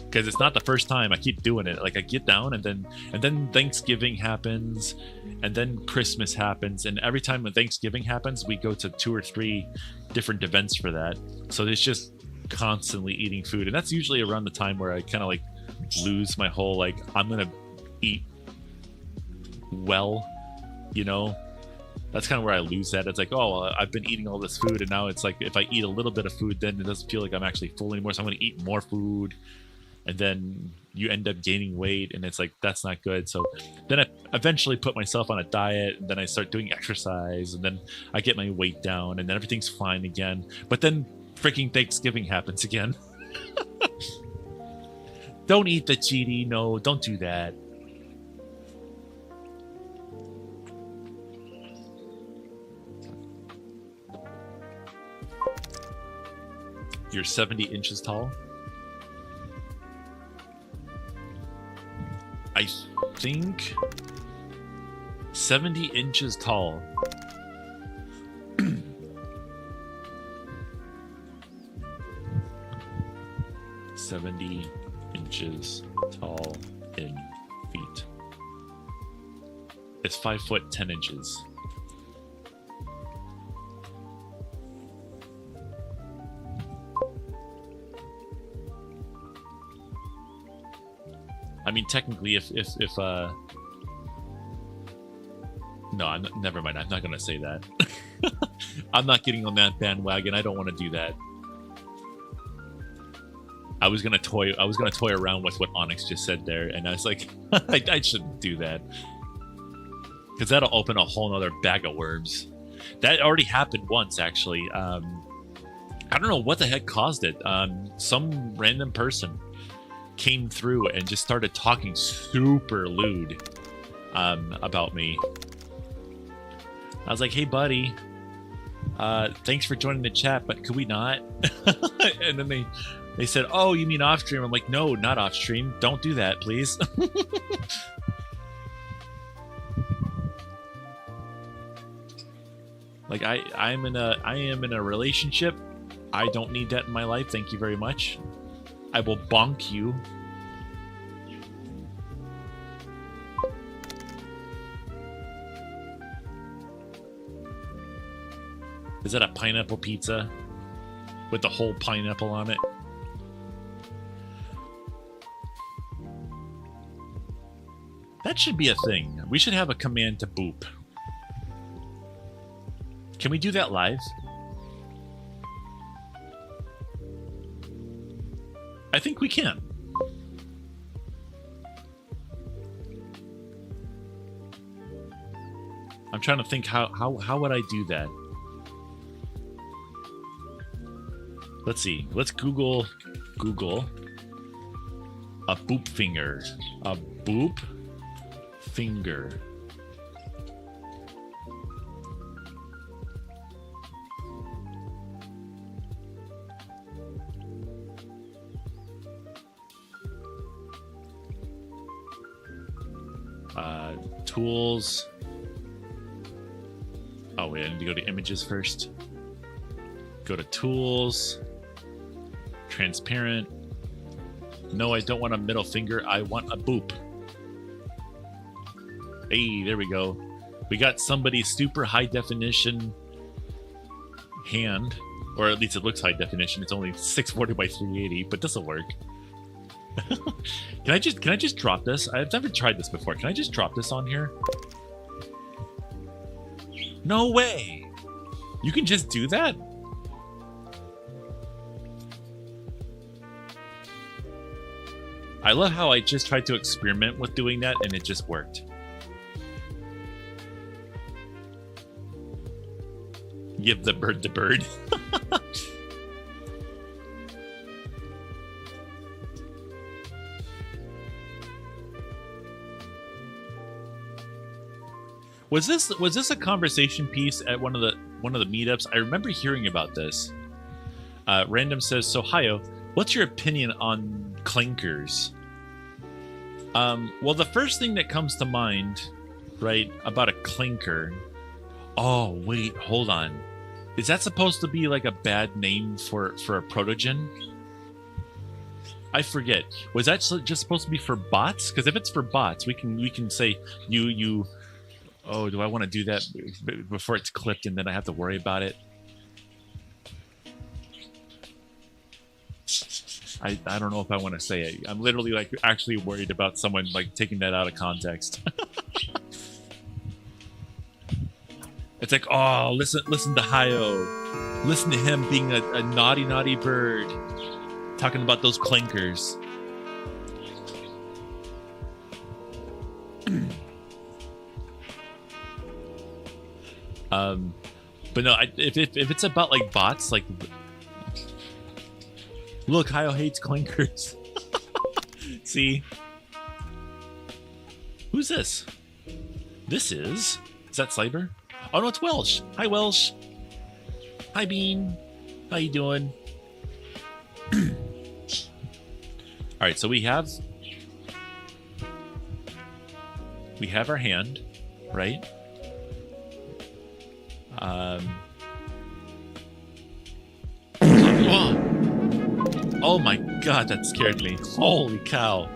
because it's not the first time. I keep doing it. Like, I get down, and then Thanksgiving happens, and then Christmas happens, and every time when Thanksgiving happens, we go to 2 or 3 different events for that. So it's just constantly eating food, and that's usually around the time where I kind of like lose my whole like I'm gonna eat well, you know. That's kind of where I lose that. It's like, oh, I've been eating all this food, and now it's like if I eat a little bit of food, then it doesn't feel like I'm actually full anymore. So I'm going to eat more food, and then you end up gaining weight, and it's like that's not good. So then I eventually put myself on a diet, and then I start doing exercise, and then I get my weight down, and then everything's fine again. But then freaking Thanksgiving happens again. Don't eat the cheaty. No, don't do that. You're 70 inches tall? I think 70 inches tall. $70 inches tall in feet. It's 5 foot 10 inches. I mean, technically, if no, never mind. I'm not gonna say that. I'm not getting on that bandwagon. I don't want to do that. I was gonna toy around with what Onyx just said there, and I was like, I shouldn't do that because that'll open a whole nother bag of worms. That already happened once, actually. I don't know what the heck caused it. Some random person came through and just started talking super lewd about me. I was like, hey buddy, thanks for joining the chat, but could we not? And then they said, oh, you mean off stream? I'm like, no, not off stream. Don't do that, please. Like I am in a relationship. I don't need that in my life. Thank you very much. I will bonk you. Is that a pineapple pizza with the whole pineapple on it? That should be a thing. We should have a command to boop. Can we do that live? I think we can. I'm trying to think how would I do that? Let's see. Let's Google a boop finger. A boop finger. Tools. Oh wait, I need to go to images first. Go to tools. Transparent. No, I don't want a middle finger. I want a boop. Hey, there we go. We got somebody's super high definition hand, or at least it looks high definition. It's only 640 by 380, but this will work. Can I just drop this? I've never tried this before. Can I just drop this on here? No way. You can just do that? I love how I just tried to experiment with doing that and it just worked. Give the bird the bird. Was this a conversation piece at one of the meetups? I remember hearing about this. Random says, so Hayo, what's your opinion on clankers? Well, the first thing that comes to mind, right, about a clanker. Oh, wait, hold on. Is that supposed to be like a bad name for a protogen? I forget. Was that just supposed to be for bots? Because if it's for bots, we can say you. Oh, do I want to do that before it's clipped and then I have to worry about it? I don't know if I want to say it. I'm literally like actually worried about someone like taking that out of context. It's like, oh, listen to Hayo. Listen to him being a naughty, naughty bird. Talking about those clankers. But no, if it's about like bots, like, look, Hayo hates clankers. See? Who's this? Is that Cyber? Oh no, it's Welsh. Hi, Welsh. Hi, Bean. How you doing? All right, so we have our hand, right? Oh my god, that scared me. Holy cow.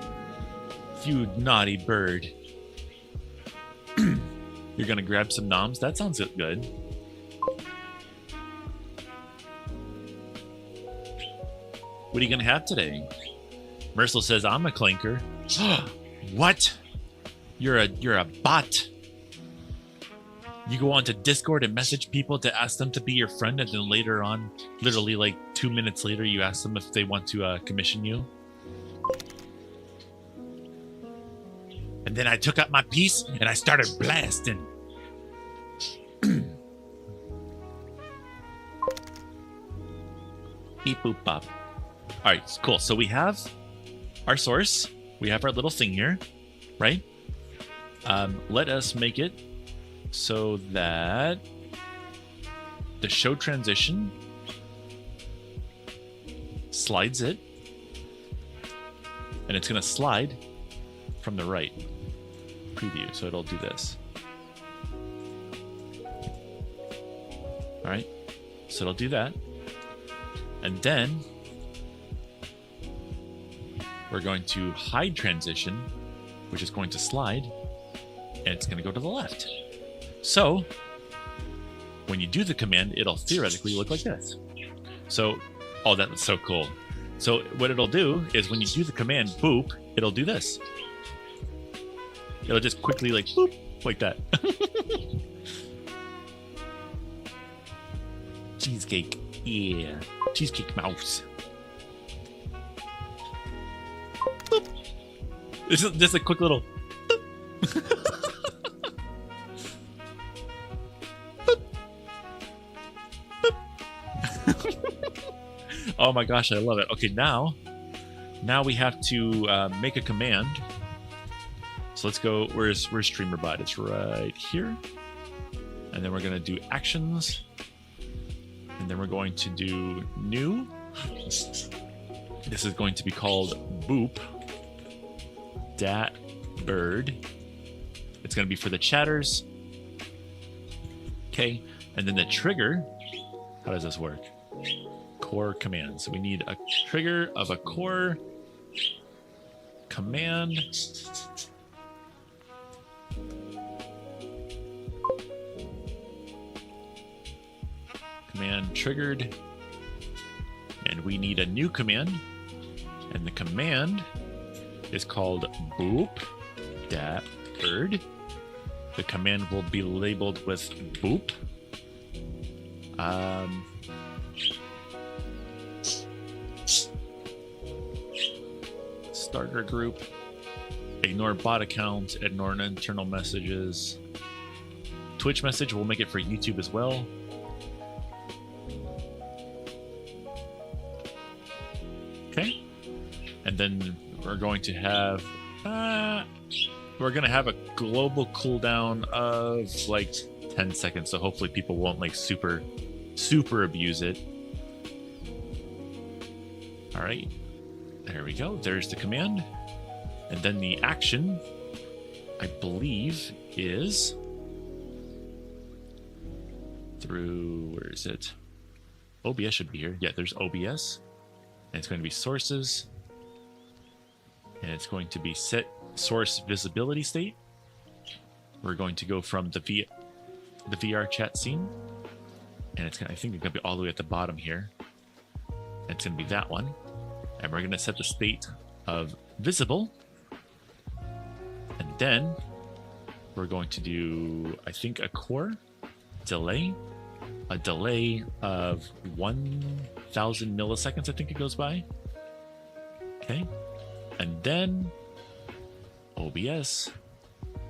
You naughty bird. You're gonna grab some noms? That sounds good. What are you gonna have today? Mercil says, I'm a clanker. What? You're a bot. You go onto Discord and message people to ask them to be your friend, and then later on, literally like 2 minutes later, you ask them if they want to commission you. And then I took out my piece and I started blasting. Beep boop bop. All right, cool. So we have our source. We have our little thing here, right? Let us make it so that the show transition slides it, and it's going to slide from the right. Preview, so it'll do this. All right, so it'll do that. And then we're going to hide transition, which is going to slide, and it's going to go to the left. So when you do the command, it'll theoretically look like this. So, oh, that was so cool. So what it'll do is when you do the command, boop, it'll do this. It'll just quickly like, boop, like that. Cheesecake. Yeah. Cheesecake mouse. Boop. This is just a quick little boop. Oh my gosh, I love it. Okay, now we have to make a command. So let's go. Where's StreamerBot? It's right here. And then we're going to do actions. And then we're going to do new. This is going to be called boop dat bird. It's going to be for the chatters. Okay. And then the trigger. How does this work? Core command. So we need a trigger of a core command. Command triggered. And we need a new command. And the command is called boop dat bird. The command will be labeled with boop. Starter group. Ignore bot account. Ignore internal messages. Twitch message. We'll make it for YouTube as well. Okay. And then we're going to have a global cooldown of like 10 seconds. So hopefully people won't like super abuse it. All right. There we go. There's the command. And then the action, I believe, is through, where is it? OBS should be here. Yeah, there's OBS. And it's going to be sources. And it's going to be set source visibility state. We're going to go from the VR chat scene. And it's gonna, I think it's going to be all the way at the bottom here. And it's going to be that one. And we're going to set the state of visible. And then we're going to do, I think, a core delay. A delay of 1,000 milliseconds, I think it goes by. Okay. And then OBS,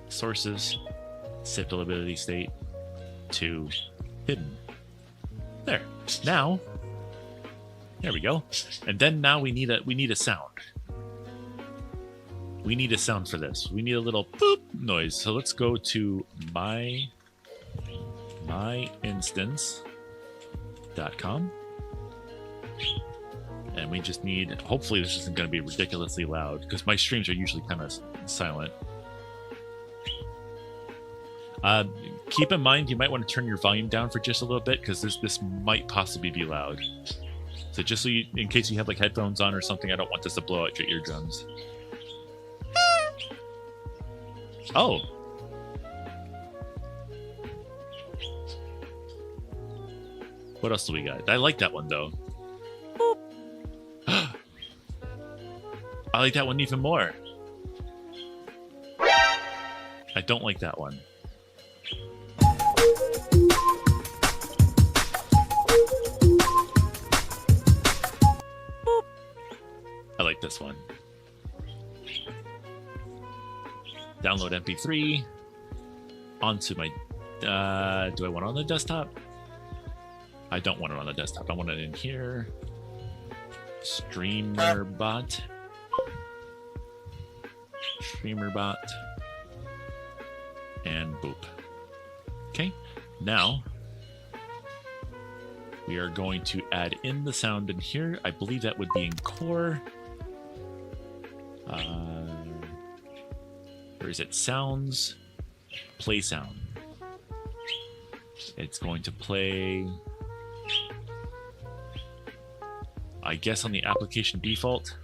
sources, set availability state to hidden. There. Now, there we go. And then now we need a sound. We need a sound for this. We need a little boop noise. So let's go to myinstance.com. And we just need, hopefully this isn't going to be ridiculously loud, because my streams are usually kind of silent. Keep in mind, you might want to turn your volume down for just a little bit, because this might possibly be loud. So just so you, in case you have like headphones on or something, I don't want this to blow out your eardrums. Oh. What else do we got? I like that one though. I like that one even more. I don't like that one. I like this one. Download MP3 onto my... do I want it on the desktop? I don't want it on the desktop. I want it in here. StreamerBot. StreamerBot. And boop. Okay. Now, we are going to add in the sound in here. I believe that would be in core. Or is it sounds? Play sound. It's going to play, I guess, on the application default.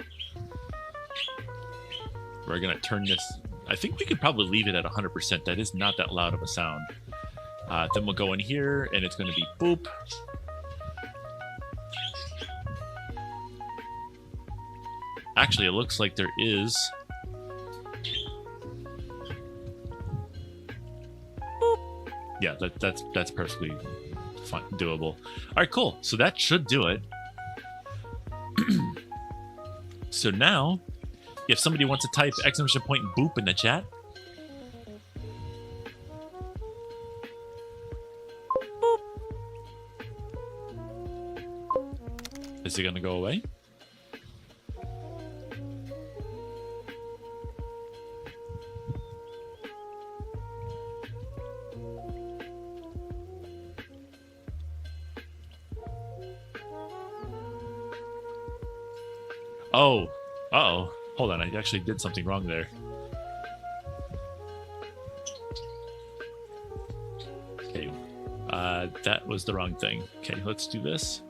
We're going to turn this. I think we could probably leave it at 100%. That is not that loud of a sound. Then we'll go in here and it's going to be boop. Actually, it looks like there is. Boop. Yeah, that's perfectly fine, doable. All right, cool. So that should do it. So now, if somebody wants to type exclamation point boop in the chat. Boop. Is it going to go away? Oh, uh-oh. Hold on, I actually did something wrong there. Okay, that was the wrong thing. Okay, let's do this.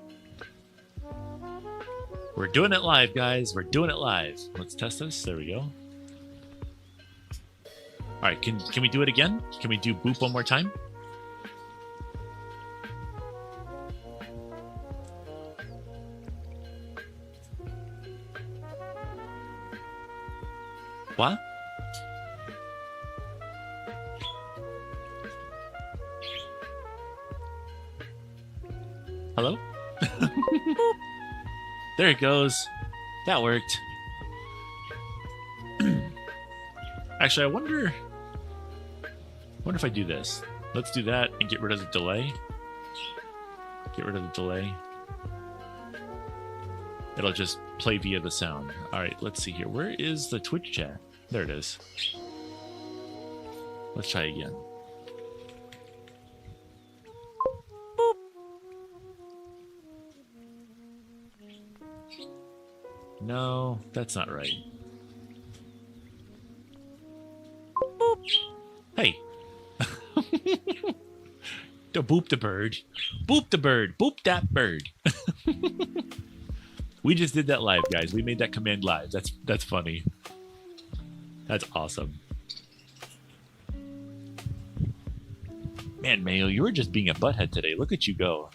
We're doing it live, guys. We're doing it live. Let's test this. There we go. All right, can we do it again? Can we do boop one more time? What? Hello? There it goes. That worked. Actually, I wonder if I do this. Let's do that and get rid of the delay. Get rid of the delay. It'll just play via the sound. All right, let's see here. Where is the Twitch chat? There it is. Let's try again. Boop. No, that's not right. Boop. Hey. Don't boop the bird. Boop the bird. Boop that bird. We just did that live, guys. We made that command live. That's funny. That's awesome. Man, Mayo, you were just being a butthead today. Look at you go.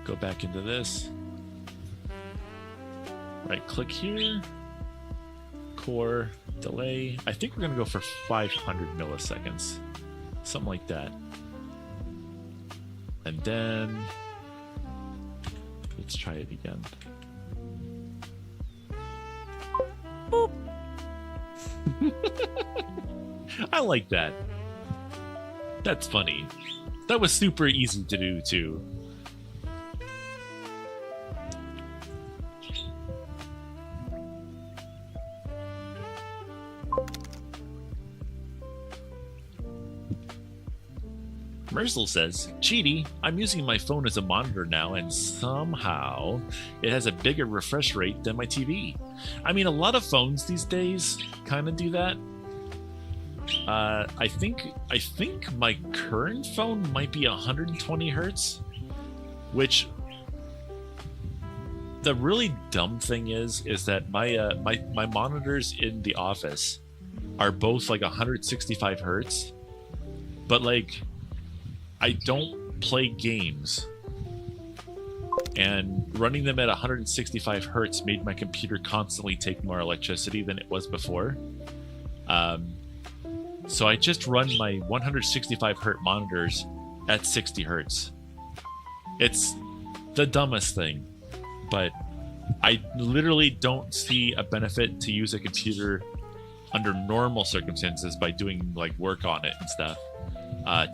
Go back into this. Right click here. Core delay. I think we're going to go for 500 milliseconds. Something like that. And then let's try it again. Boop. I like that. That's funny. That was super easy to do too. Merzel says, Cheaty, I'm using my phone as a monitor now, and somehow it has a bigger refresh rate than my TV. I mean, a lot of phones these days kind of do that. I think my current phone might be 120 hertz, which the really dumb thing is that my my monitors in the office are both like 165 hertz, but like I don't play games, and running them at 165 hertz made my computer constantly take more electricity than it was before. So I just run my 165 hertz monitors at 60 hertz. It's the dumbest thing, but I literally don't see a benefit to use a computer under normal circumstances by doing like work on it and stuff.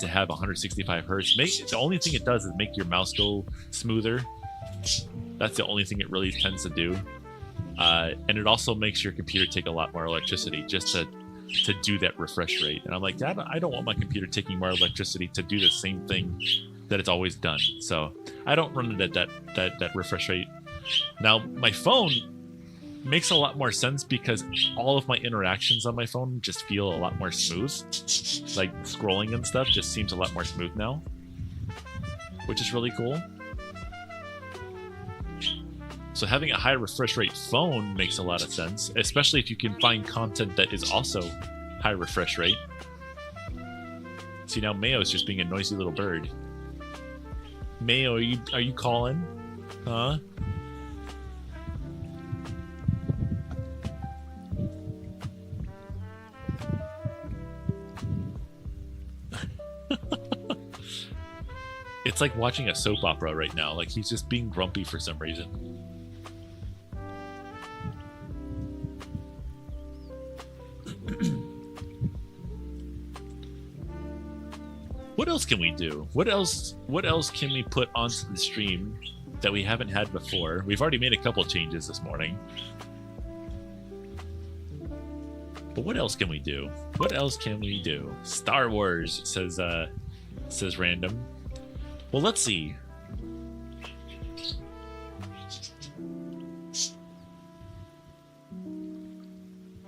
To have 165 hertz, the only thing it does is make your mouse go smoother. That's the only thing it really tends to do, and it also makes your computer take a lot more electricity just to do that refresh rate. And I'm like, I don't want my computer taking more electricity to do the same thing that it's always done. So I don't run it at that refresh rate. Now my phone makes a lot more sense because all of my interactions on my phone just feel a lot more smooth. Like scrolling and stuff just seems a lot more smooth now, which is really cool. So having a high refresh rate phone makes a lot of sense, especially if you can find content that is also high refresh rate. See, now Mayo's just being a noisy little bird. Mayo, are you calling? Huh? It's like watching a soap opera right now. Like he's just being grumpy for some reason. What else can we do? What else can we put onto the stream that we haven't had before? We've already made a couple changes this morning. But what else can we do? What else can we do? Star Wars, says Random. Well, let's see.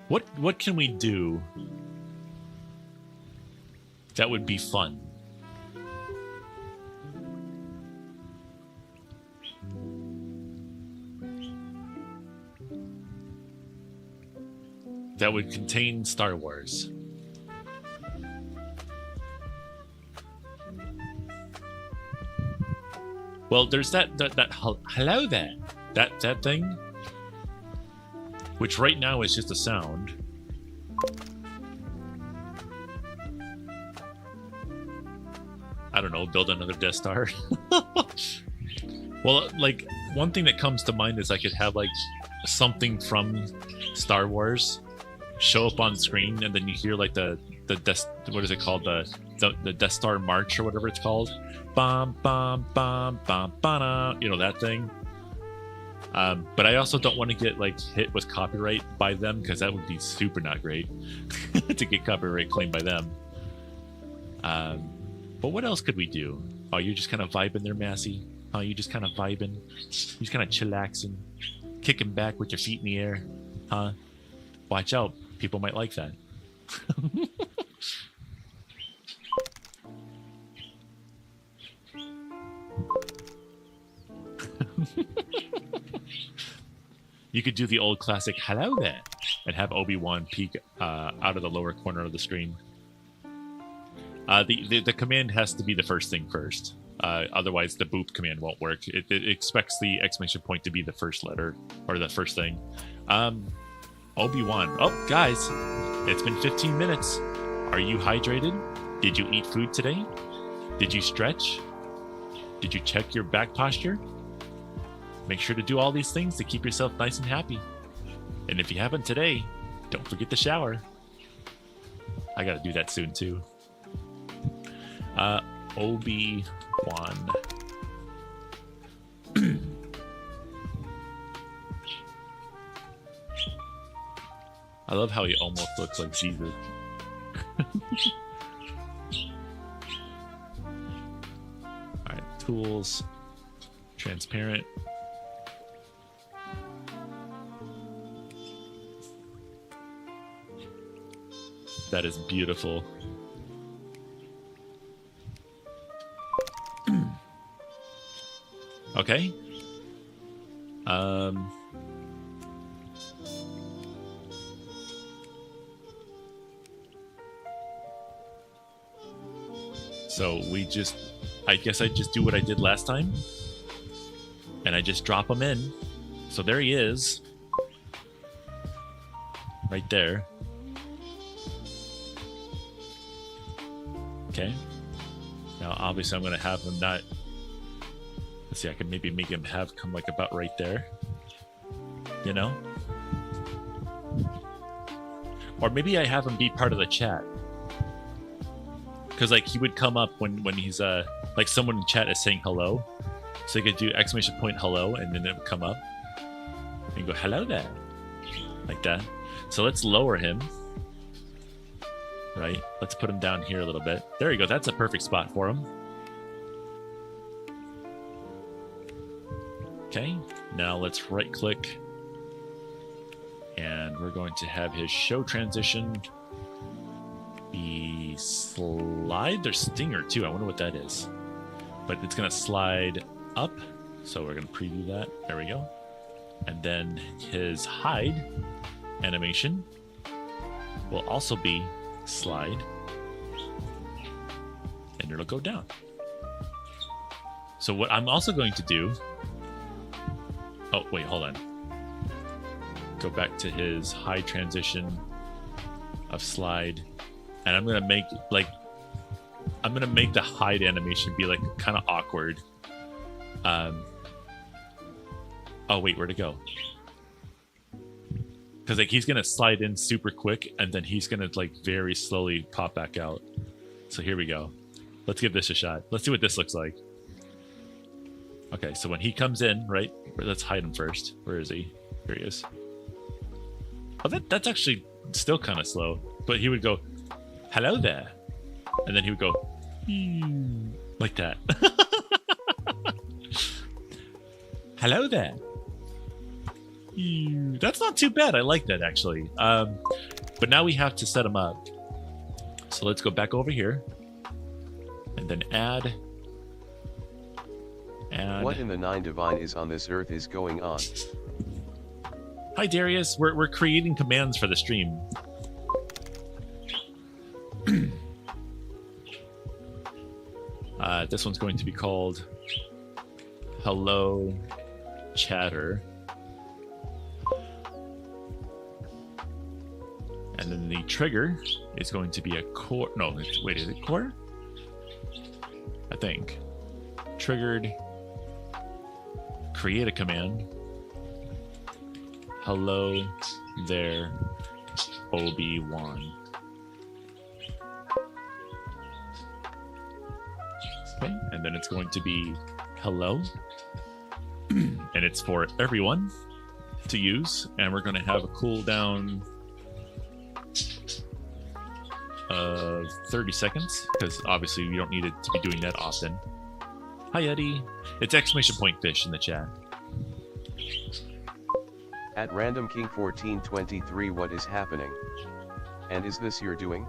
What can we do that would be fun? That would contain Star Wars. Well, there's that hello there, that thing, which right now is just a sound. I don't know, build another Death Star. Well, like one thing that comes to mind is I could have like something from Star Wars show up on screen, and then you hear like the Death, what is it called, the Death Star March or whatever it's called, bum bum bum bum bum, you know, that thing. But I also don't want to get like hit with copyright by them, because that would be super not great to get copyright claimed by them. But what else could we do? Oh, you're just kind of vibing there, Massey? Oh, you just kind of vibing? You just kind of chillaxing, kicking back with your feet in the air, huh? Watch out, people might like that. You could do the old classic hello there and have Obi-Wan peek out of the lower corner of the screen. The command has to be the first thing first. Otherwise, the boop command won't work. It expects the exclamation point to be the first letter or the first thing. Obi-Wan. Oh, guys, it's been 15 minutes. Are you hydrated? Did you eat food today? Did you stretch? Did you check your back posture? Make sure to do all these things to keep yourself nice and happy. And if you haven't today, don't forget to shower. I gotta do that soon too. Obi-Wan. I love how he almost looks like Jesus. Alright, tools. Transparent. That is beautiful. Okay. So we just, I guess I just do what I did last time. And I just drop him in. So there he is. Right there. Okay. Now, obviously, I'm going to have him not... Let's see, I can maybe make him have come like about right there. You know? Or maybe I have him be part of the chat. Because, like, he would come up when he's, like, someone in chat is saying hello. So you could do exclamation point hello, and then it would come up. And go, hello there. Like that. So let's lower him. Right? Let's put him down here a little bit. There you go. That's a perfect spot for him. Okay. Now let's right click. And we're going to have his show transition be slide. There's stinger too. I wonder what that is. But it's going to slide up. So we're going to preview that. There we go. And then his hide animation will also be slide, and it'll go down. So what I'm also going to do, oh wait, hold on, go back to his high transition of slide, and I'm gonna make the hide animation be like kind of awkward. Oh wait, where'd it go? Because like he's gonna slide in super quick, and then he's gonna like very slowly pop back out. So here we go. Let's give this a shot. Let's see what this looks like. Okay, so when he comes in, right? Let's hide him first. Where is he? Here he is. Oh, that's actually still kind of slow. But he would go, hello there. And then he would go, like that. Hello there. That's not too bad. I like that, actually. But now we have to set him up. So let's go back over here. And then add. What in the nine divine is on this earth is going on? Hi, Darius. We're creating commands for the stream. This one's going to be called Hello Chatter. And then the trigger is going to be a core. No, wait, is it core? I think. Triggered. Create a command. Hello there, Obi-Wan. Okay, and then it's going to be hello. And it's for everyone to use. And we're going to have a cooldown of 30 seconds, because obviously we don't need it to be doing that often. Hi, Eddie. It's exclamation point fish in the chat. At Random King 1423, what is happening? And is this your doing?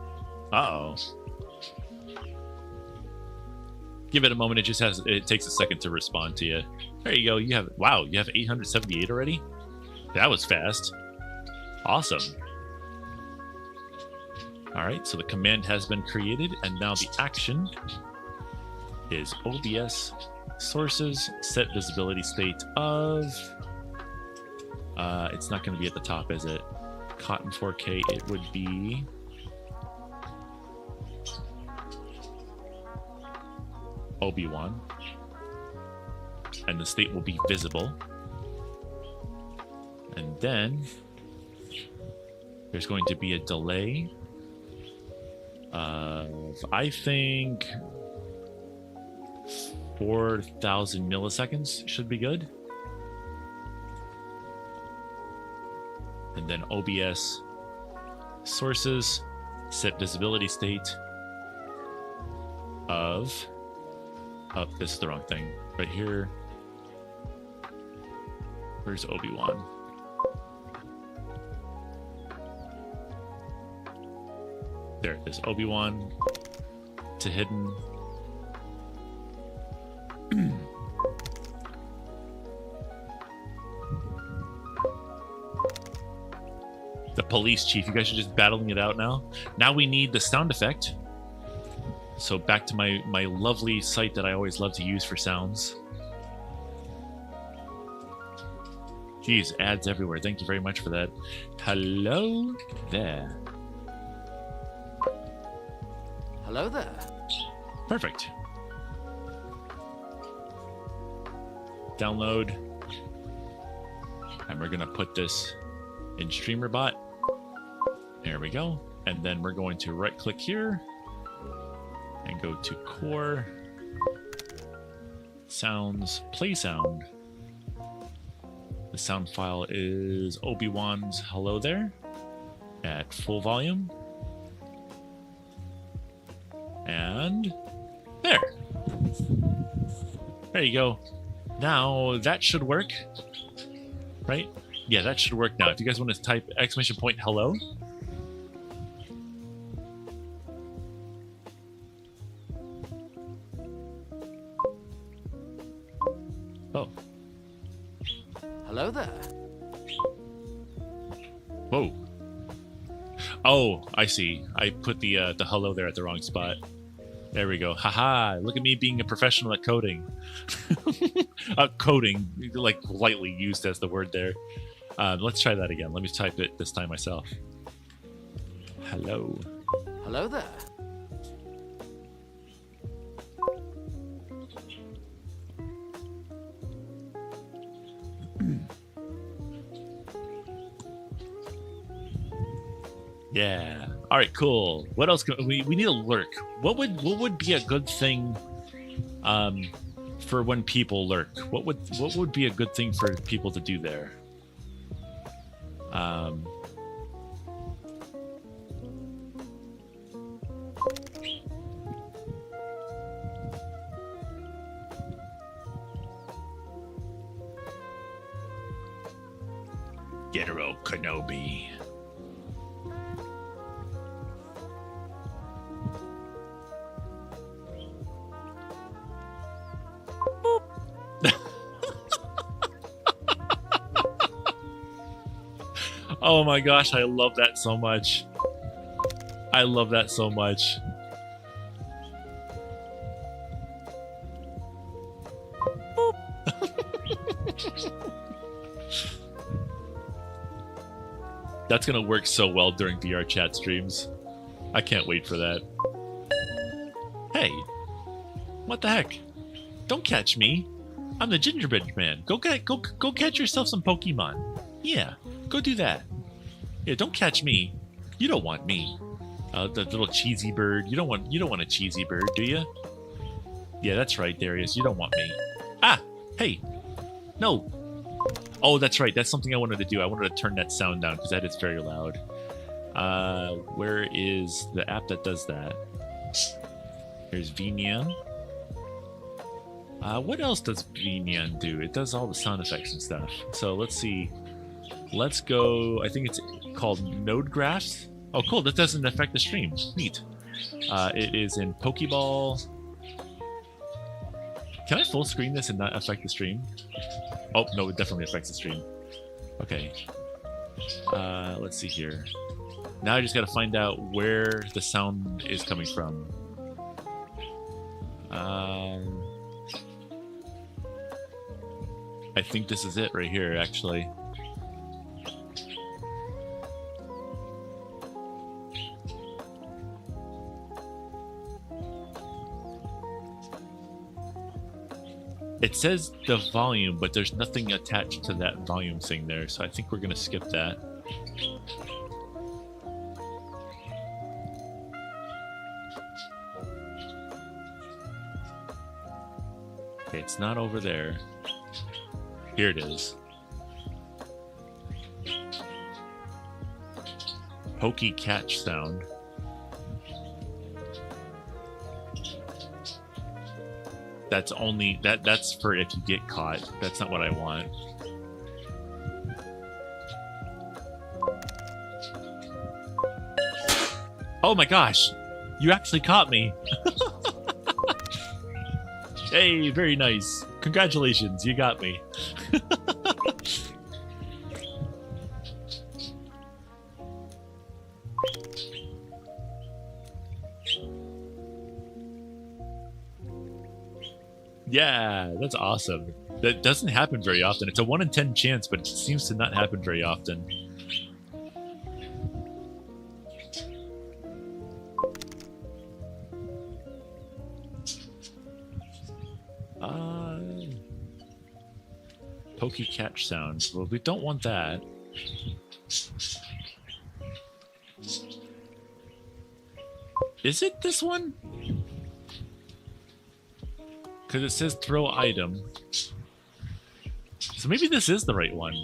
Uh-oh. Give it a moment. It takes a second to respond to you. There you go. You have 878 already? That was fast. Awesome. All right, so the command has been created, and now the action is OBS sources, set visibility state of... it's not going to be at the top, is it? Cotton 4K, it would be... Obi-Wan. And the state will be visible. And then there's going to be a delay of, I think, 4,000 milliseconds should be good. And then OBS sources, set visibility state of... Oh, this is the wrong thing. Right here. Where's Obi-Wan? There it is. Obi-Wan to hidden. The police chief. You guys are just battling it out now. Now we need the sound effect. So back to my lovely site that I always love to use for sounds. Geez, ads everywhere. Thank you very much for that. Hello there. Hello there. Perfect. Download. And we're going to put this in StreamerBot. There we go. And then we're going to right click here and go to core sounds, play sound. The sound file is Obi-Wan's hello there at full volume. And there. There you go. Now that should work, right? Yeah, that should work now. If you guys want to type exclamation point hello. Oh. Hello there. Whoa. Oh, I see. I put the hello there at the wrong spot. There we go. Haha, look at me being a professional at coding. Coding, like lightly used as the word there. Let's try that again. Let me type it this time myself. Hello. Hello there. Yeah. All right. Cool. What else? We need a lurk. What would be a good thing, for when people lurk? What would be a good thing for people to do there? General Kenobi. Oh my gosh, I love that so much. I love that so much. That's gonna work so well during VR chat streams. I can't wait for that. Hey, what the heck? Don't catch me. I'm the gingerbread man. Go catch yourself some Pokemon. Yeah, go do that. Yeah, don't catch me. You don't want me. The little cheesy bird. You don't want a cheesy bird, do you? Yeah, that's right, Darius. You don't want me. Ah, hey, no. Oh, that's right. That's something I wanted to do. I wanted to turn that sound down because that is very loud. Where is the app that does that? There's VNyan. What else does VNyan do? It does all the sound effects and stuff. So let's see. Let's go. I think it's called Node Graphs. Oh, cool. That doesn't affect the stream. Neat. It is in Pokeball. Can I full screen this and not affect the stream? Oh, no, it definitely affects the stream. Okay. Let's see here. Now I just got to find out where the sound is coming from. I think this is it right here, actually. It says the volume, but there's nothing attached to that volume thing there, so I think we're going to skip that. Okay, it's not over there. Here it is. Pokey catch sound. That's only that's for if you get caught. That's not what I want. Oh my gosh. You actually caught me. Hey, very nice. Congratulations, you got me. Yeah, that's awesome. That doesn't happen very often. It's a 1 in 10 chance, but it seems to not happen very often. Pokey catch sounds. Well, we don't want that. Is it this one? Because it says throw item. So maybe this is the right one.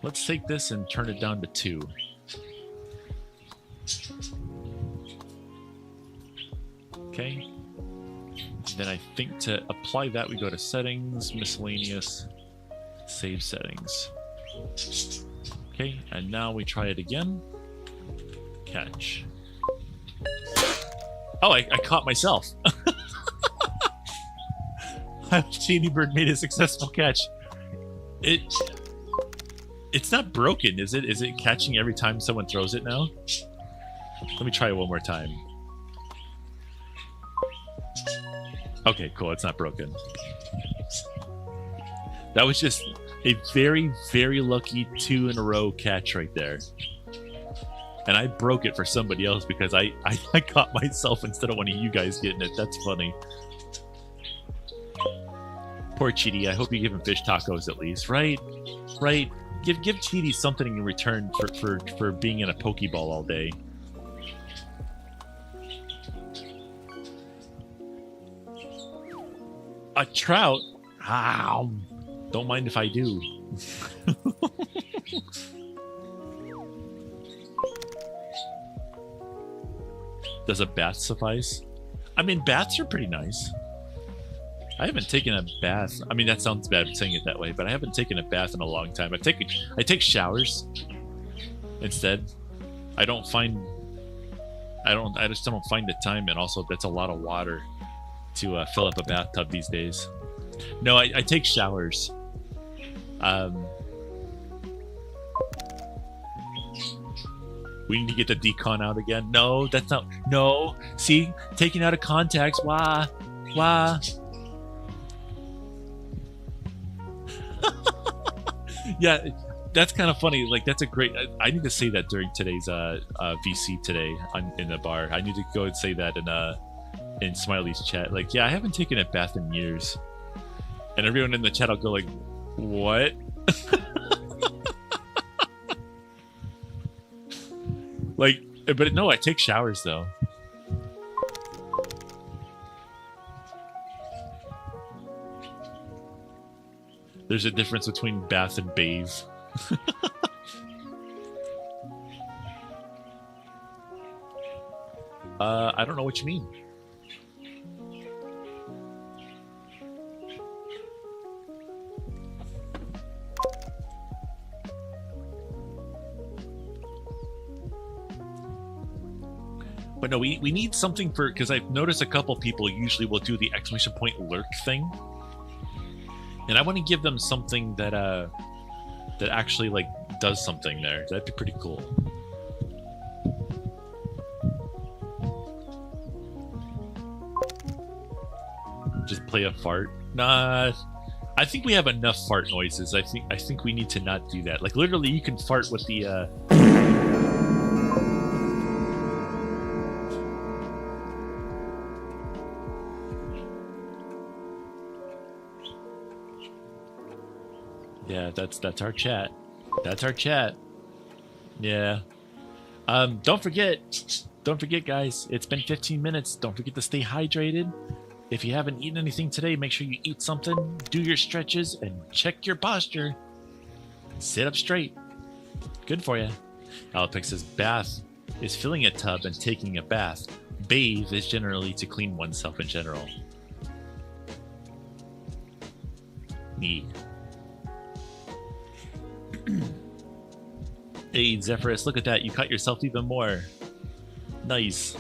Let's take this and turn it down to 2. Okay. Then I think to apply that, we go to settings, miscellaneous, save settings. Okay, and now we try it again. Catch. Oh, I caught myself. Cheety Bird made a successful catch. It's not broken, is it? Is it catching every time someone throws it now? Let me try it one more time. Okay, cool. It's not broken. That was just a very, very lucky 2 in a row catch right there. And I broke it for somebody else because I caught myself instead of one of you guys getting it. That's funny. Poor Cheety. I hope you give him fish tacos at least, right? Right? Give Cheety something in return for being in a Pokeball all day. A trout? Ow. Don't mind if I do. Does a bath suffice? I mean, baths are pretty nice. I haven't taken a bath. I mean, that sounds bad saying it that way, but I haven't taken a bath in a long time. I take showers instead. I just don't find the time, and also that's a lot of water to fill up a bathtub these days. No, I take showers. We need to get the decon out again. No, that's not. No, see, taking out of context. Wah. Yeah, that's kind of funny. Like, that's a great. I need to say that during today's VC today in the bar. I need to go and say that in Smiley's chat. Like, yeah, I haven't taken a bath in years, and everyone in the chat will go like, "What?" Like, but no, I take showers though. There's a difference between bath and bathe. I don't know what you mean. But no, we need something for, because I've noticed a couple people usually will do the exclamation point lurk thing. And I want to give them something that that actually like does something there. That'd be pretty cool. play a fart. Nah, I think we have enough fart noises. I think we need to not do that. Like literally, you can fart with the. Yeah, that's our chat. That's our chat. Yeah. Don't forget, guys. It's been 15 minutes. Don't forget to stay hydrated. If you haven't eaten anything today, make sure you eat something, do your stretches, and check your posture. Sit up straight. Good for you. Alpix says bath is filling a tub and taking a bath. Bathe is generally to clean oneself in general. Neat. Hey, Zephyrus, look at that. You cut yourself even more. Nice.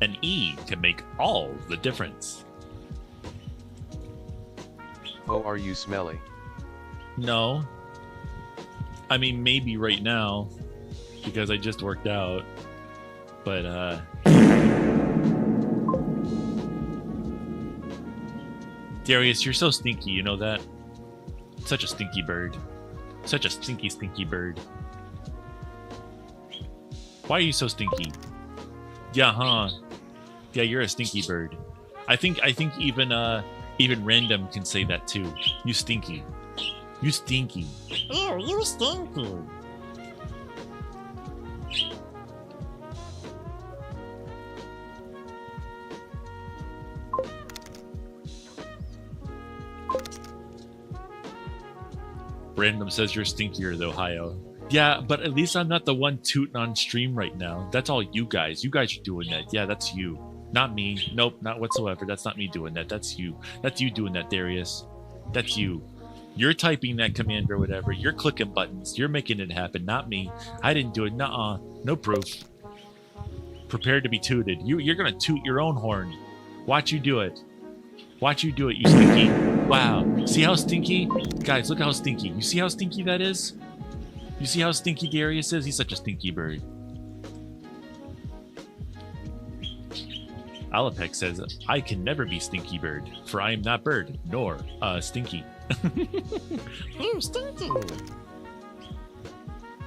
An E can make all the difference. Oh, are you smelly? No. I mean, maybe right now, because I just worked out. But, Darius, you're so stinky, you know that? Such a stinky bird. Such a stinky, stinky bird. Why are you so stinky? Yeah, huh? Yeah, you're a stinky bird. I think even random can say that too. You stinky. You stinky. Oh, you stinky. Random says you're stinkier though, Ohio. Yeah, but at least I'm not the one tooting on stream right now. That's all you guys. You guys are doing that. Yeah, that's you. Not me. Nope, not whatsoever. That's not me doing that. That's you. That's you doing that, Darius. That's you. You're typing that command or whatever. You're clicking buttons. You're making it happen, not me. I didn't do it. Nuh-uh. No proof. Prepared to be tooted. You're going to toot your own horn. Watch you do it. Watch you do it, you stinky. Wow. See how stinky? Guys, look how stinky. You see how stinky that is? You see how stinky Darius is? He's such a stinky bird. Alapec says, I can never be stinky bird, for I am not bird, nor stinky. Oh, stinky.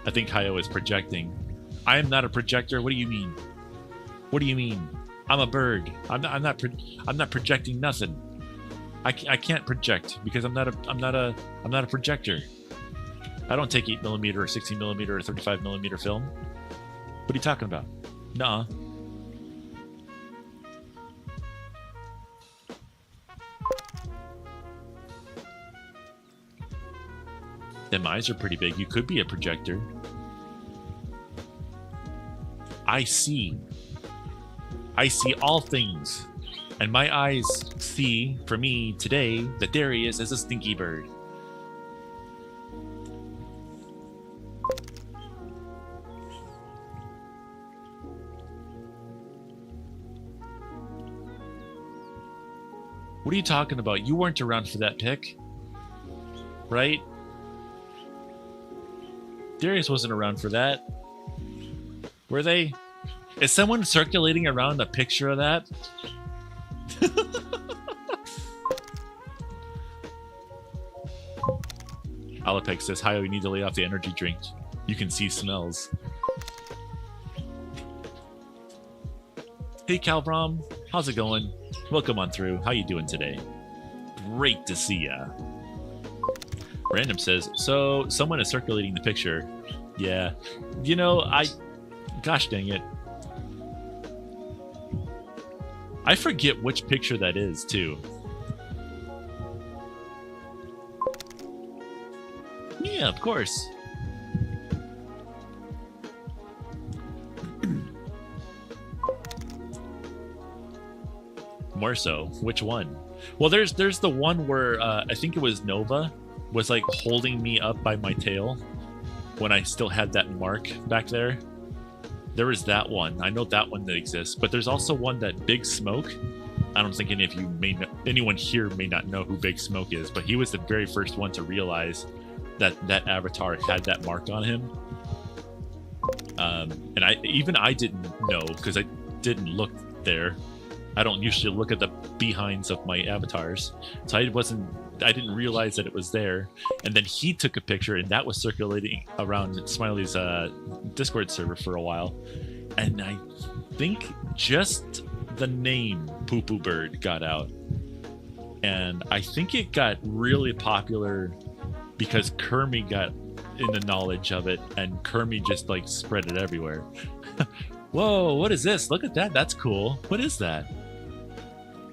I think Hayo is projecting. I am not a projector. What do you mean? What do you mean? I'm a bird. I'm not projecting nothing. I can't project because I'm not a projector. I don't take 8mm or 16mm or 35mm film. What are you talking about? Nuh-uh. Them eyes are pretty big. You could be a projector. I see all things. And my eyes see, for me, today, that Darius is a stinky bird. What are you talking about? You weren't around for that pic. Right? Darius wasn't around for that. Were they? Is someone circulating around a picture of that? Alapec says, hi, we need to lay off the energy drink. You can see smells. Hey, Calbrom. How's it going? Welcome on through. How you doing today? Great to see ya. Random says, so someone is circulating the picture. Yeah. You know, gosh dang it. I forget which picture that is, too. Yeah, of course. More so. Which one? Well, there's the one where I think it was Nova was like holding me up by my tail when I still had that mark back there. There was that one. I know that one that exists, but there's also one that Big Smoke I don't think any of you anyone here may not know who Big Smoke is, but he was the very first one to realize that that avatar had that mark on him. And I didn't know because I didn't look there. I don't usually look at the behinds of my avatars, so I didn't realize that it was there. And then he took a picture, and that was circulating around Smiley's Discord server for a while. And I think just the name Poo Poo Bird got out, and I think it got really popular because Kermie got in the knowledge of it, and Kermie just like spread it everywhere. Whoa, what is this? Look at that. That's cool. What is that?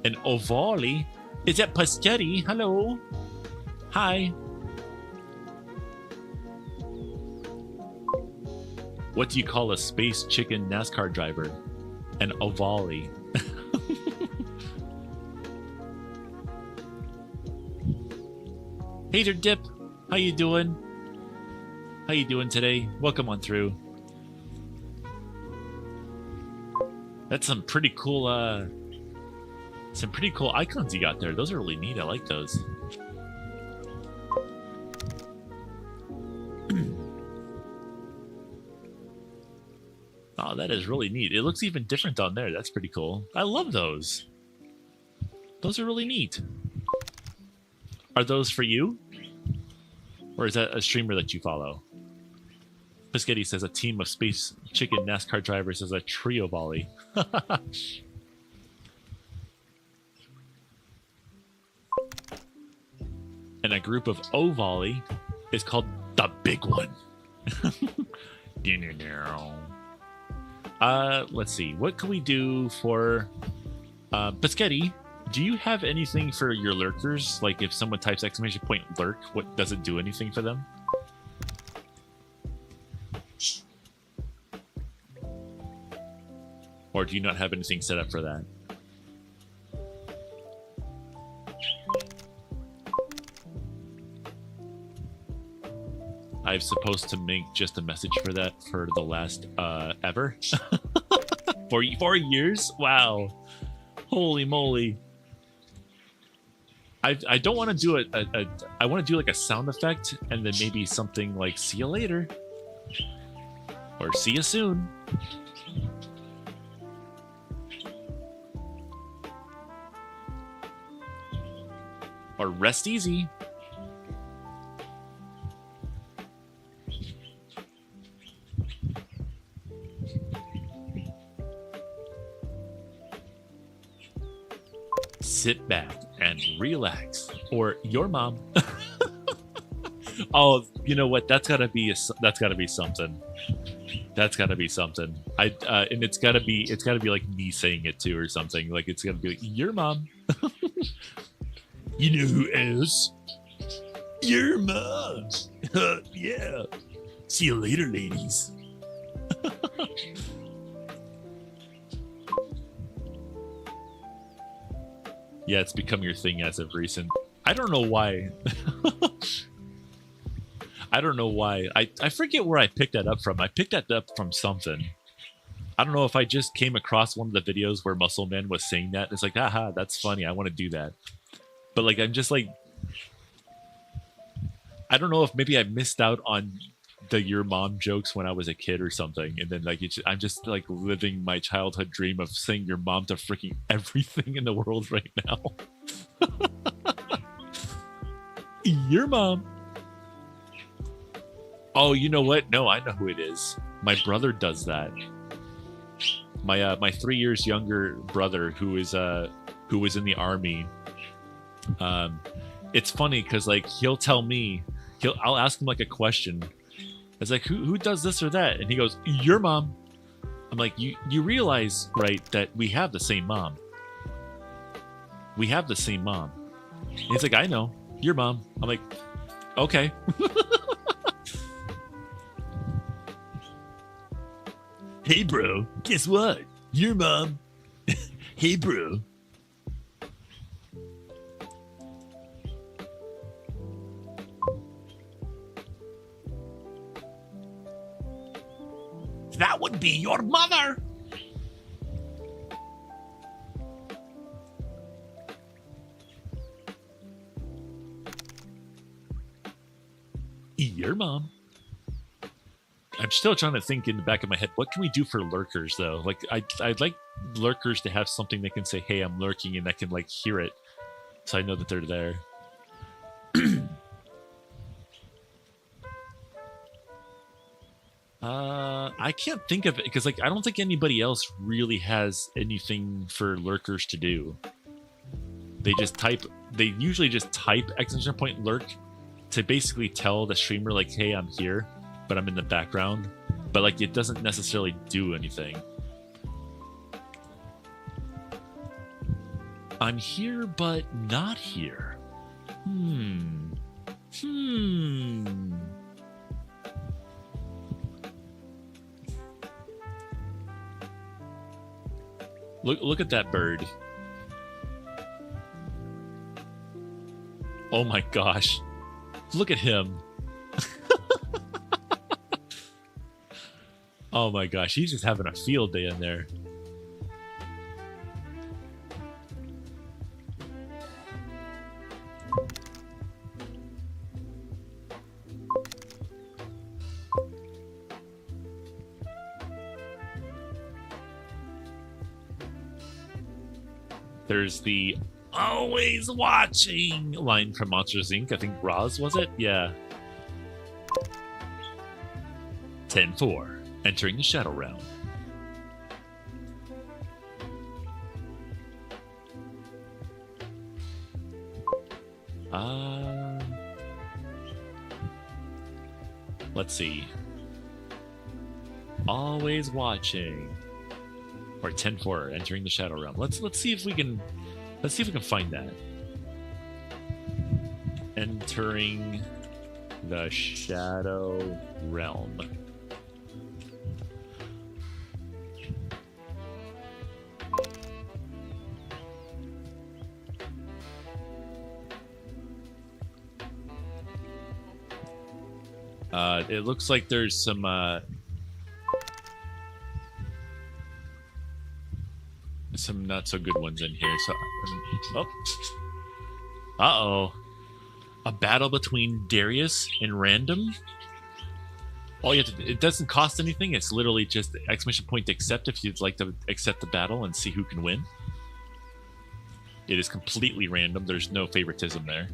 An Ovali? Is that Paschetti? Hello. Hi. What do you call a space chicken NASCAR driver? An Ovali. Hey there, Dip. How you doing? How you doing today? Welcome on through. That's some pretty cool icons you got there. Those are really neat. I like those. Oh, that is really neat. It looks even different on there. That's pretty cool. I love those. Those are really neat. Are those for you? Or is that a streamer that you follow? Piscetti says a team of space chicken NASCAR drivers is a trio volley. And a group of O volley is called the big one. Let's see. What can we do for Piscetti? Do you have anything for your lurkers? Like if someone types exclamation point lurk, what does it do anything for them? Or do you not have anything set up for that? I'm supposed to make just a message for that for the last ever? 4 years? Wow. Holy moly. I don't want to do I want to do like a sound effect and then maybe something like see you later or see you soon. Or rest easy. Sit back and relax. Or your mom. Oh, you know what? That's gotta be something. That's gotta be something. And it's gotta be like me saying it too or something. Like it's gotta be like your mom. You know who else? Your mom. Yeah. See you later, ladies. Yeah, it's become your thing as of recent. I don't know why. I don't know why. I forget where I picked that up from. I picked that up from something. I don't know if I just came across one of the videos where Muscle Man was saying that. It's like, haha, that's funny. I want to do that. But like, I'm just like, I don't know if maybe I missed out on the your mom jokes when I was a kid or something. And then like, I'm just like living my childhood dream of saying your mom to freaking everything in the world right now. Your mom. Oh, you know what? No, I know who it is. My brother does that. My 3 years younger brother who was in the army. It's funny because like he'll tell me, I'll ask him like a question. It's like who does this or that, and he goes, your mom. I'm like, you realize, right, that we have the same mom. We have the same mom. And he's like, I know, your mom. I'm like, okay. Hey bro, guess what? Your mom. Hey bro. That would be your mother. Your mom. I'm still trying to think in the back of my head, what can we do for lurkers though? Like I'd like lurkers to have something they can say, "Hey, I'm lurking," and I can like hear it, so I know that they're there. I can't think of it because like I don't think anybody else really has anything for lurkers to do. They just type. They usually just type exclamation point lurk to basically tell the streamer like, "Hey, I'm here, but I'm in the background." But like it doesn't necessarily do anything. I'm here, but not here. Look at that bird. Oh my gosh. Look at him. Oh my gosh, he's just having a field day in there. There's the always watching line from Monsters Inc. I think Roz was it? Yeah. 10-4, entering the Shadow Realm. Let's see. Always watching. Or 10-4, entering the Shadow Realm. Let's see if we can find that. Entering the Shadow Realm. It looks like there's some not so good ones in here. So, uh-oh. A battle between Darius and Random. All you have to, it doesn't cost anything. It's literally just exclamation point to accept if you'd like to accept the battle and see who can win. It is completely random. There's no favoritism there.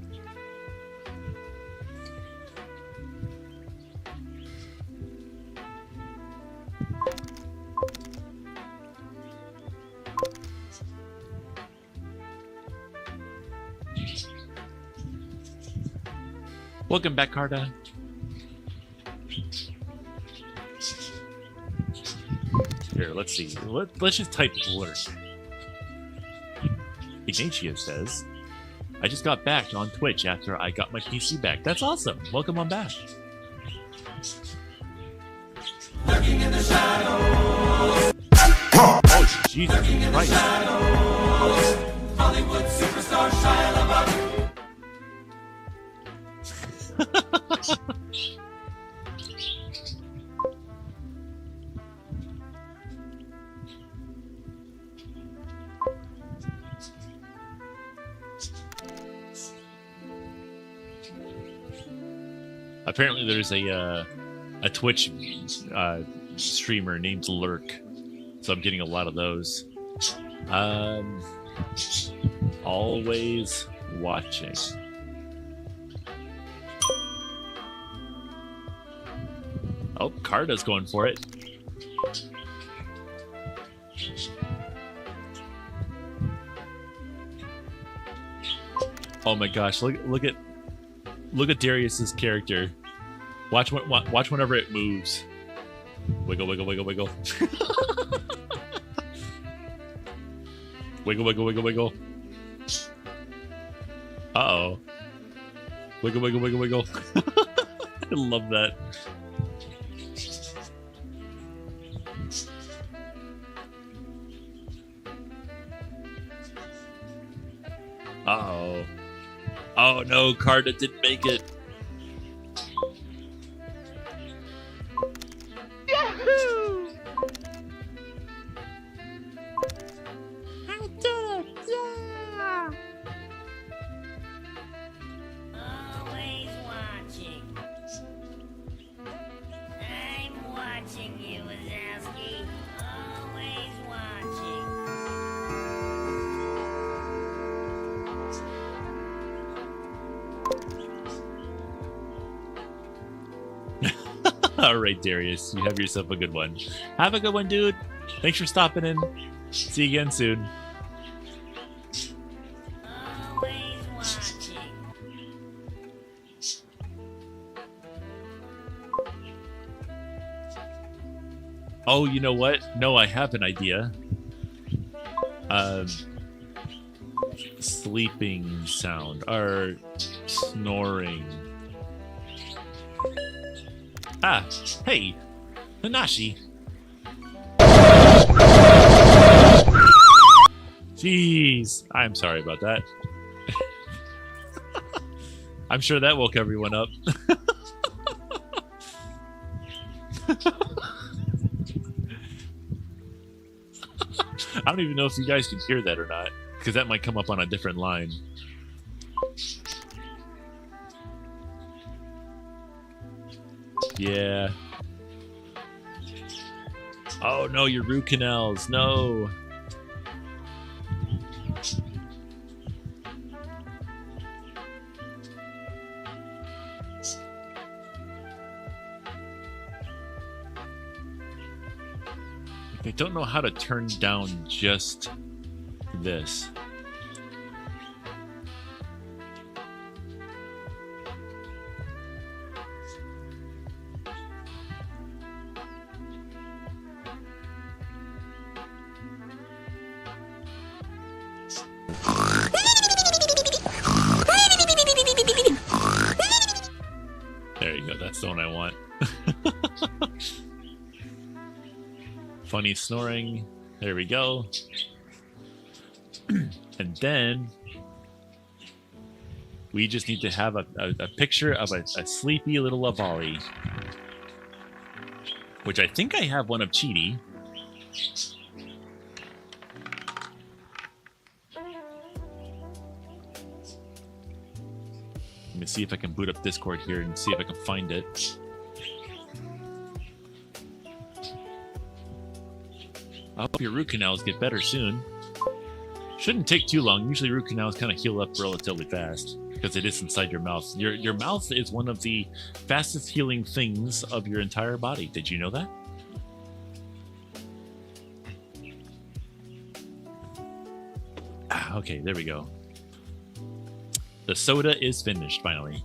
Welcome back, Carta. Here, let's see. Let's just type lurk. Ignatius says, I just got back on Twitch after I got my PC back. That's awesome. Welcome on back. Lurking in the shadows. Oh, Jesus Christ. Hollywood superstar Shia LaBeouf. Apparently there's a Twitch streamer named Lurk, so I'm getting a lot of those. Always watching. Oh, Carta's going for it. Oh my gosh! Look at Darius's character. Watch whenever it moves. Wiggle, wiggle, wiggle, wiggle. Wiggle, wiggle, wiggle, wiggle. Uh-oh. Wiggle, wiggle, wiggle, wiggle. I love that. Uh-oh. Oh no, Carta didn't make it. Yahoo! I did it! Yeah! Always watching. All right, Darius, you have yourself a good one. Have a good one, dude. Thanks for stopping in. See you again soon. Always watching. Oh, you know what? No, I have an idea. Sleeping sound or snoring. Ah, hey, Hanashi. Jeez, I'm sorry about that. I'm sure that woke everyone up. I don't even know if you guys can hear that or not, because that might come up on a different line. Yeah. Oh no, your root canals. No. I don't know how to turn down just this. There you go, that's the one I want. Funny snoring. There we go. And then we just need to have a picture of a sleepy little Lavali. Which I think I have one of Cheetie. Let me see if I can boot up Discord here and see if I can find it. I hope your root canals get better soon. Shouldn't take too long. Usually root canals kind of heal up relatively fast because it is inside your mouth. Your mouth is one of the fastest healing things of your entire body. Did you know that? Ah, okay, there we go. The soda is finished finally.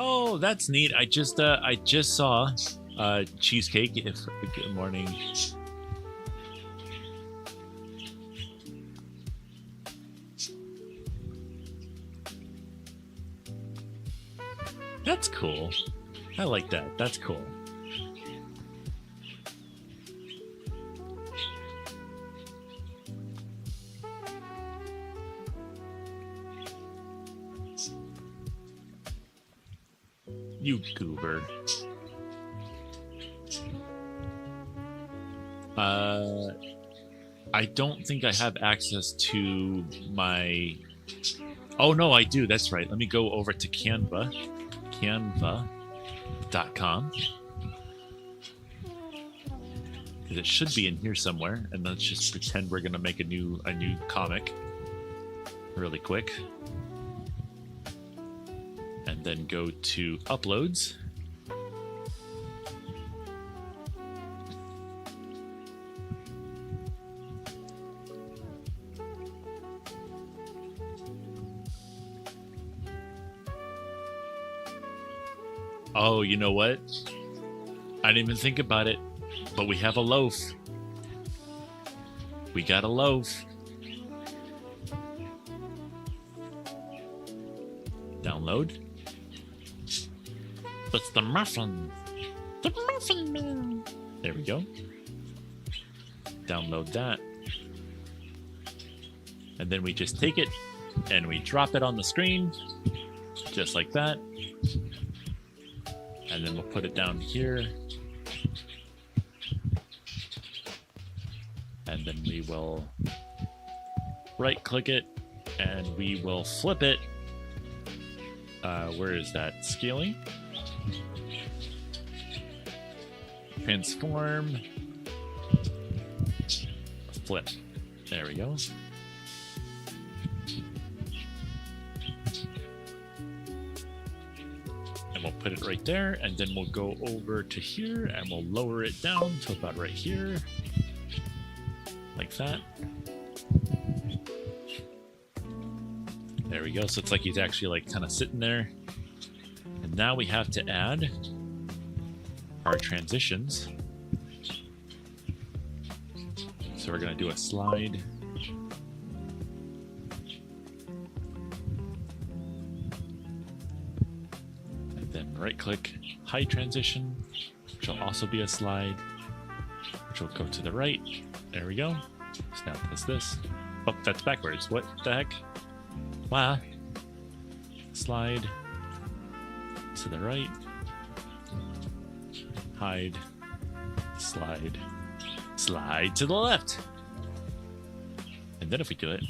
Oh, that's neat. I just saw cheesecake. Good morning. That's cool. I like that. That's cool. You goober. I don't think I have access to my... Oh, no, I do. That's right. Let me go over to Canva. Canva.com. Because it should be in here somewhere. And let's just pretend we're going to make a new comic really quick. And then go to uploads. Oh, you know what? I didn't even think about it, but we have a loaf. We got a loaf. Download. That's the muffin. The Muffin Man. There we go. Download that. And then we just take it and we drop it on the screen. Just like that. And then we'll put it down here. And then we will right click it and we will flip it. Where is that? Scaling? Transform. flip. There we go. And we'll put it right there, and then we'll go over to here, and we'll lower it down to about right here. Like that. There we go. So it's like he's actually like kind of sitting there. And now we have to add our transitions. So we're going to do a slide. And then right click, hide transition, which will also be a slide, which will go to the right. There we go. So now it does this. Oh, that's backwards. What the heck? Wow. Slide to the right. Hide. Slide. Slide to the left. And then if we do it,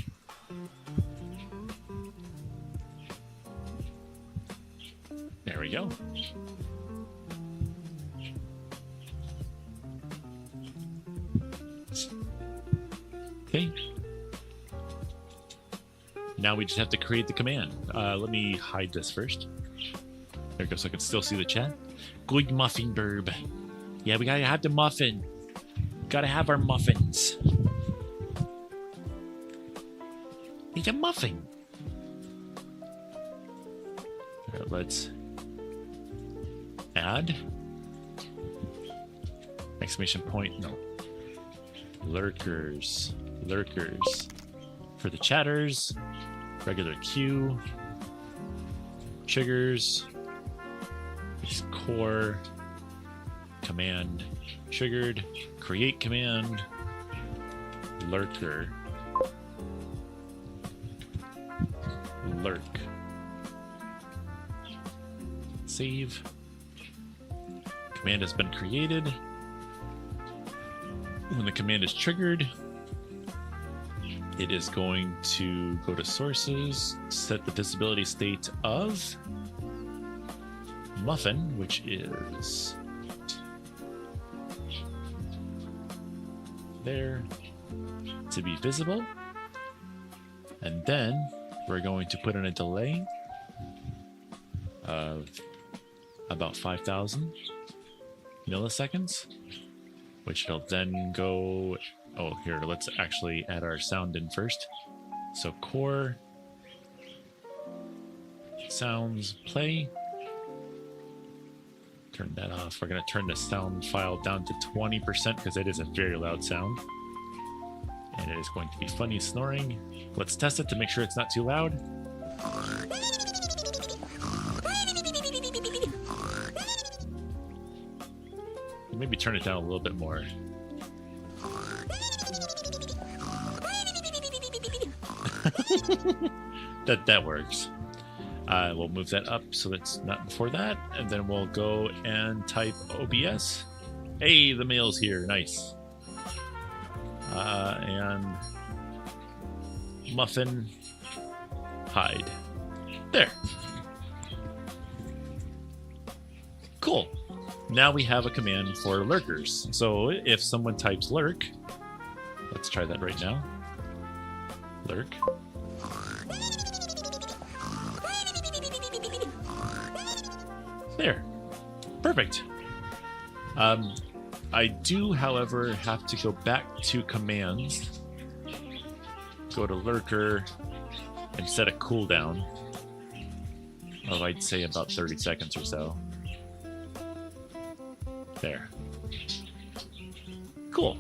there we go. Okay. Now we just have to create the command. Let me hide this first. There we go, so I can still see the chat. Good muffin burb. Yeah, we gotta have the muffin. Gotta have our muffins. Need a muffin. All right, let's add. Exclamation point, no. Lurkers. Lurkers. For the chatters, regular queue, triggers, is core, command, triggered, create command, lurker, lurk, save, command has been created. When the command is triggered, it is going to go to sources, set the visibility state of muffin, which is there to be visible. And then we're going to put in a delay of about 5,000 milliseconds, which will then go. Oh, here, let's actually add our sound in first. So core sounds play. Turn that off. We're going to turn the sound file down to 20% because it is a very loud sound. And it is going to be funny snoring. Let's test it to make sure it's not too loud. Maybe turn it down a little bit more. that works. We'll move that up so it's not before that, and then we'll go and type OBS. Hey, the mail's here. Nice. And muffin hide. There. Cool. Now we have a command for lurkers. So if someone types lurk, let's try that right now. Lurk. There. Perfect. I do, however, have to go back to commands, go to lurker, and set a cooldown of, I'd say, about 30 seconds or so. There. Cool.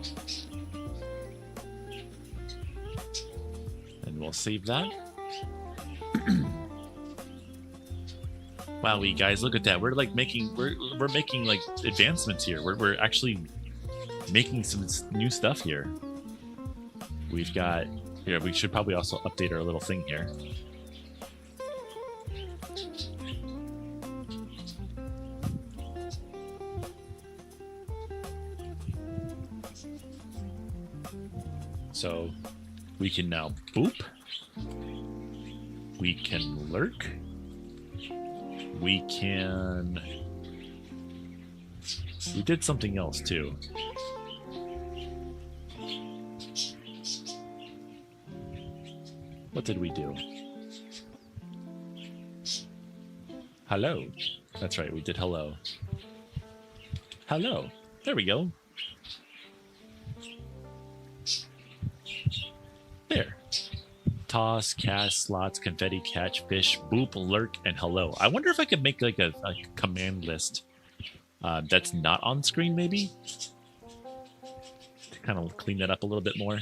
And we'll save that. Wow, we guys, look at that. We're like making we're making like advancements here. We're actually making some new stuff here. We've got here. We should probably also update our little thing here. So we can now boop. We can lurk. We can. We did something else too. What did we do? Hello. That's right, we did hello. Hello. There we go. There. Toss, cast, slots, confetti, catch, fish, boop, lurk, and hello. I wonder if I could make like a command list that's not on screen, maybe? To kind of clean that up a little bit more.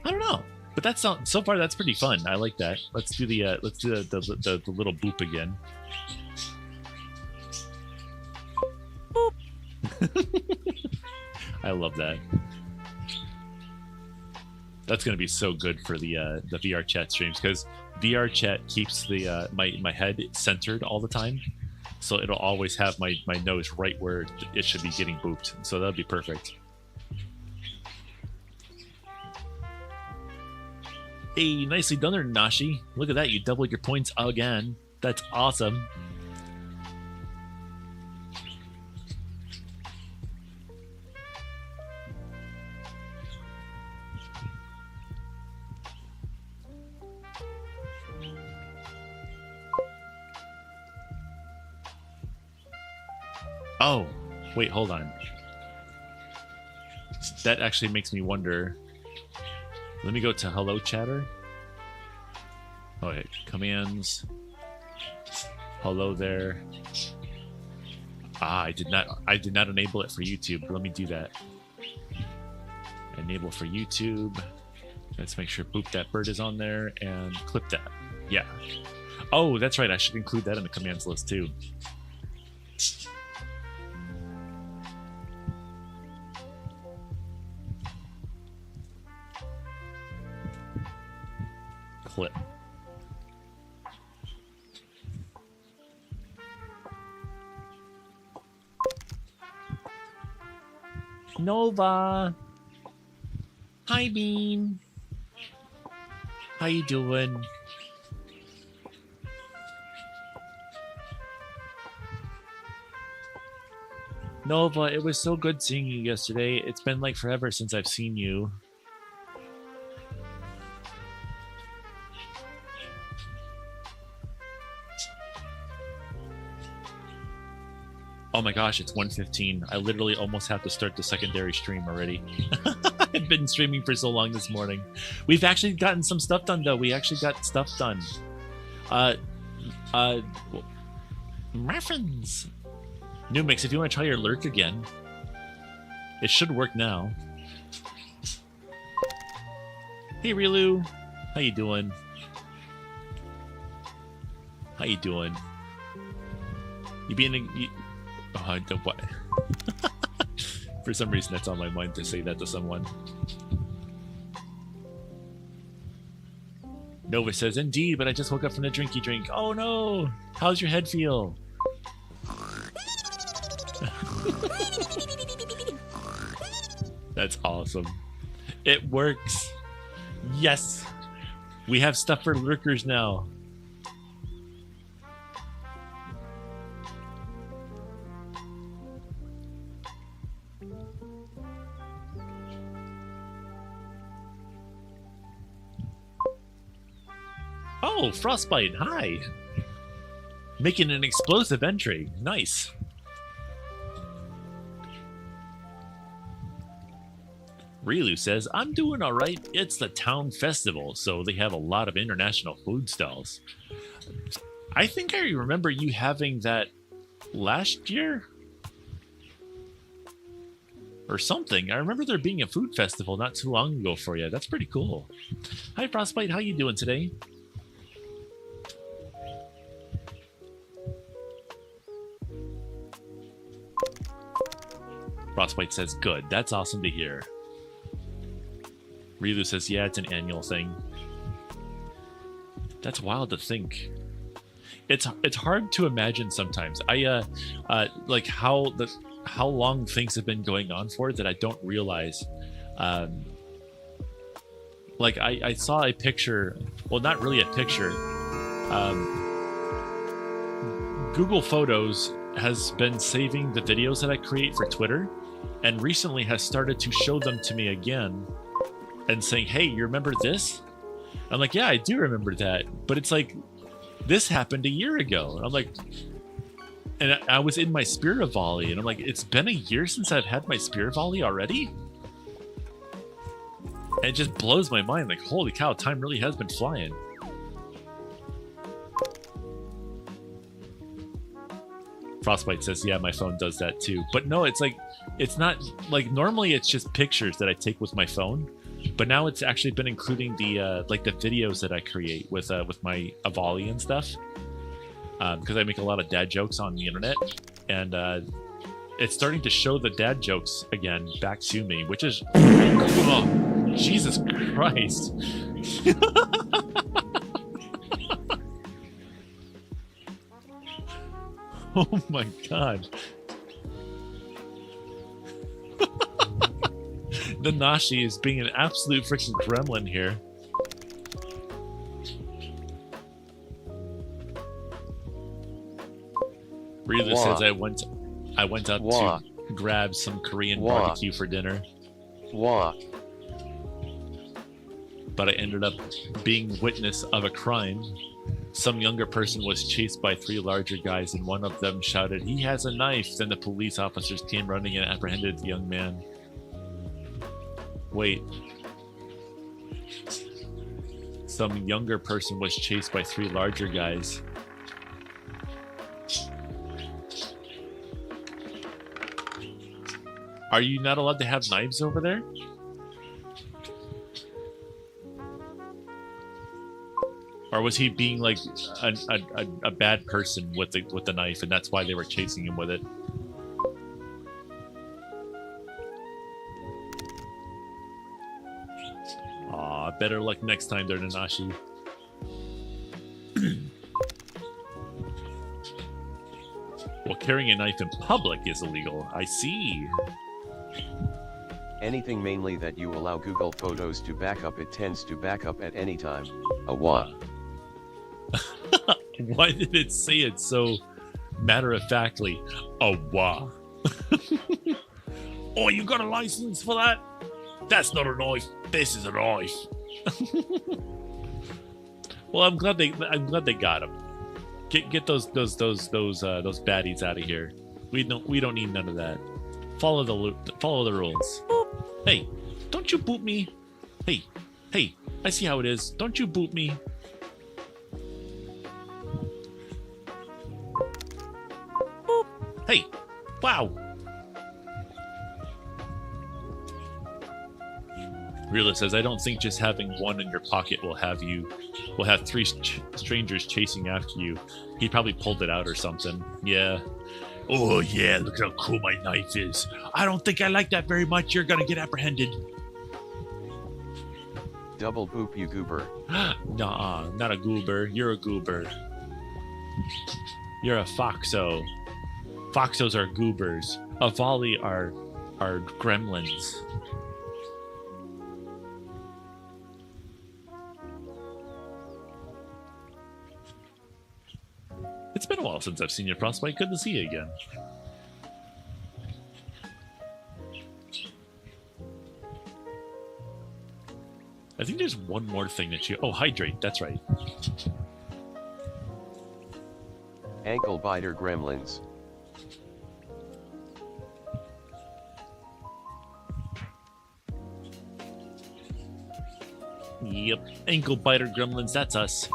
I don't know. But that's not, so far that's pretty fun. I like that. Let's do the little boop again. Boop. I love that. That's going to be so good for the VR chat streams, because VR chat keeps the my head centered all the time, so it'll always have my nose right where it should be getting booped. So that'll be perfect. Hey, nicely done there, Nashi. Look at that, you doubled your points again. That's awesome. Oh, wait, hold on. That actually makes me wonder. Let me go to hello chatter. Oh, wait, commands. Hello there. Ah, I did not enable it for YouTube. Let me do that. Enable for YouTube. Let's make sure boop that bird is on there and clip that. Yeah. Oh, that's right. I should include that in the commands list too. Clip. Nova. Hi, Bean. How you doing? Nova, it was so good seeing you yesterday. It's been like forever since I've seen you. Oh my gosh, it's 1:15. I literally almost have to start the secondary stream already. I've been streaming for so long this morning. We've actually gotten some stuff done, though. We actually got stuff done. Muffins. New Mix, if you want to try your lurk again, it should work now. Hey, Rilu. How you doing? How you doing? You being... what? For some reason, that's on my mind to say that to someone. Nova says, indeed, but I just woke up from the drinky drink. Oh no! How's your head feel? That's awesome. It works. Yes! We have stuff for lurkers now. Oh, Frostbite, hi! Making an explosive entry. Nice. Rilu says, I'm doing alright. It's the town festival, so they have a lot of international food stalls. I think I remember you having that last year? Or something. I remember there being a food festival not too long ago for you. That's pretty cool. Hi, Frostbite. How you doing today? Frostbite says, good. That's awesome to hear. Rilu says, yeah, it's an annual thing. That's wild to think. It's hard to imagine sometimes. Like how long things have been going on for that I don't realize. Like I saw a picture, well, not really a picture. Google Photos has been saving the videos that I create for Twitter, and recently has started to show them to me again and saying, hey, you remember this? I'm like, yeah, I do remember that. But it's like, this happened a year ago. And I'm like, and I was in my Spirit Volley, and I'm like, it's been a year since I've had my Spirit Volley already? And it just blows my mind. Like, holy cow, time really has been flying. Frostbite says, yeah, my phone does that too. But no, it's like, it's not, like, normally it's just pictures that I take with my phone. But now it's actually been including the, like, the videos that I create with my Volley and stuff. Because I make a lot of dad jokes on the internet. And it's starting to show the dad jokes again back to me, which is... Oh, Jesus Christ. Oh my God. The Nashi is being an absolute freaking gremlin here. Reader says I went up to grab some Korean barbecue for dinner. But I ended up being witness of a crime. Some younger person was chased by 3 larger guys, and one of them shouted, "He has a knife!" Then the police officers came running and apprehended the young man. Wait. Some younger person was chased by 3 larger guys. Are you not allowed to have knives over there? Or was he being like a bad person with the knife, and that's why they were chasing him with it? Aw, better luck next time there, Nanashi. Well, carrying a knife in public is illegal. I see. Anything mainly that you allow Google Photos to back up, it tends to back up at any time. Why did it say it so matter-of-factly? Wah. Oh, you got a license for that? That's not a knife. This is a knife. Well, I'm glad they got him. Get those baddies out of here. We don't need none of that. Follow the rules. Hey, don't you boot me? Hey, I see how it is. Don't you boot me? Boop. Hey, wow. Realist says, I don't think just having one in your pocket will have 3 strangers chasing after you. He probably pulled it out or something. Yeah. Oh yeah, look how cool my knife is. I don't think I like that very much. You're gonna get apprehended. Double boop, you goober. Nah, not a goober. You're a goober. You're a foxo. Foxos are goobers. A volley are gremlins. It's been a while since I've seen you, Frostbite. Good to see you again. I think there's one more thing that you... Oh, hydrate. That's right. Ankle biter gremlins. Yep. Ankle biter gremlins. That's us.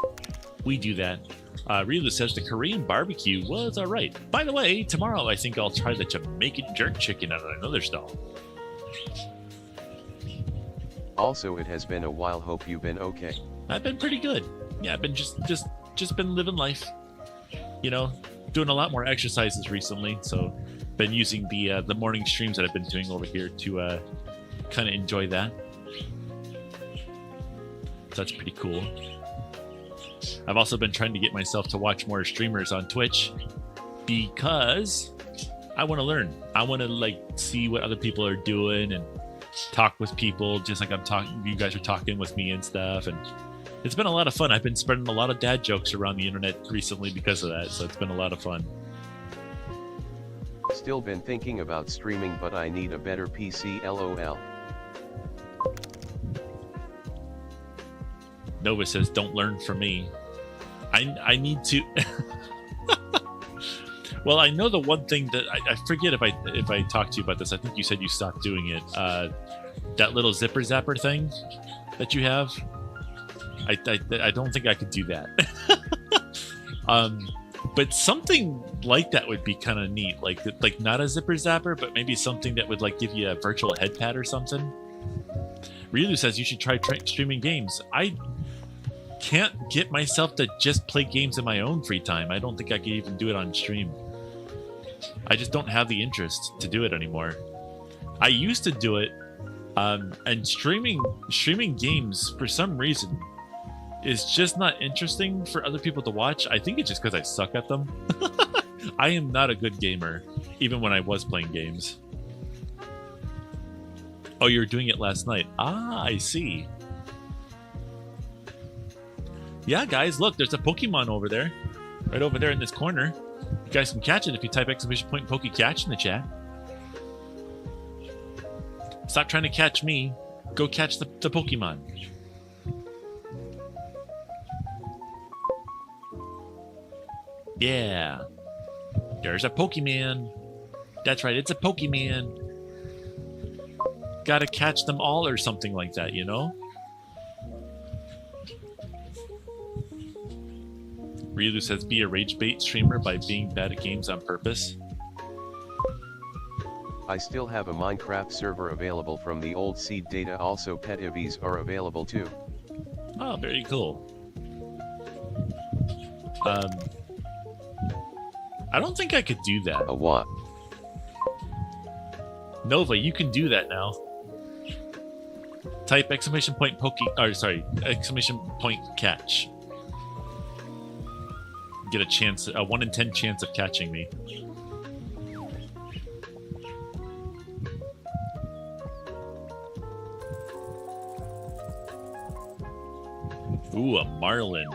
We do that. Relu says the Korean barbecue was alright. By the way, tomorrow I think I'll try the Jamaican jerk chicken at another stall. Also, it has been a while. Hope you've been okay. I've been pretty good. Yeah, I've been just been living life. You know, doing a lot more exercises recently. So, been using the morning streams that I've been doing over here to kind of enjoy that. So that's pretty cool. I've also been trying to get myself to watch more streamers on Twitch because I want to learn. I want to like see what other people are doing and talk with people just like you guys are talking with me and stuff. And it's been a lot of fun. I've been spreading a lot of dad jokes around the internet recently because of that. So it's been a lot of fun. Still been thinking about streaming, but I need a better PC, lol. Nova says, "Don't learn from me." I need to. Well, I know the one thing that I forget if I talked to you about this. I think you said you stopped doing it. That little zipper zapper thing that you have. I don't think I could do that. But something like that would be kind of neat. Like not a zipper zapper, but maybe something that would like give you a virtual head pad or something. Ryu says you should try streaming games. I can't get myself to just play games in my own free time. I don't think I could even do it on stream. I just don't have the interest to do it anymore. I used to do it, and streaming games for some reason is just not interesting for other people to watch. I think it's just because I suck at them. I am not a good gamer, even when I was playing games. Oh, you were doing it last night. Ah, I see. Yeah, guys, look, there's a Pokemon over there. Right over there in this corner. You guys can catch it if you type !PokeCatch in the chat. Stop trying to catch me. Go catch the Pokemon. Yeah. There's a Pokemon. That's right, it's a Pokemon. Gotta catch them all or something like that, you know? Ryu says, be a rage bait streamer by being bad at games on purpose. I still have a Minecraft server available from the old seed data. Also pet IVs are available too. Oh, very cool. I don't think I could do that. A what? Nova, you can do that now. Type ! !Catch. Get a chance, a 1 in 10 chance of catching me. Ooh, a marlin.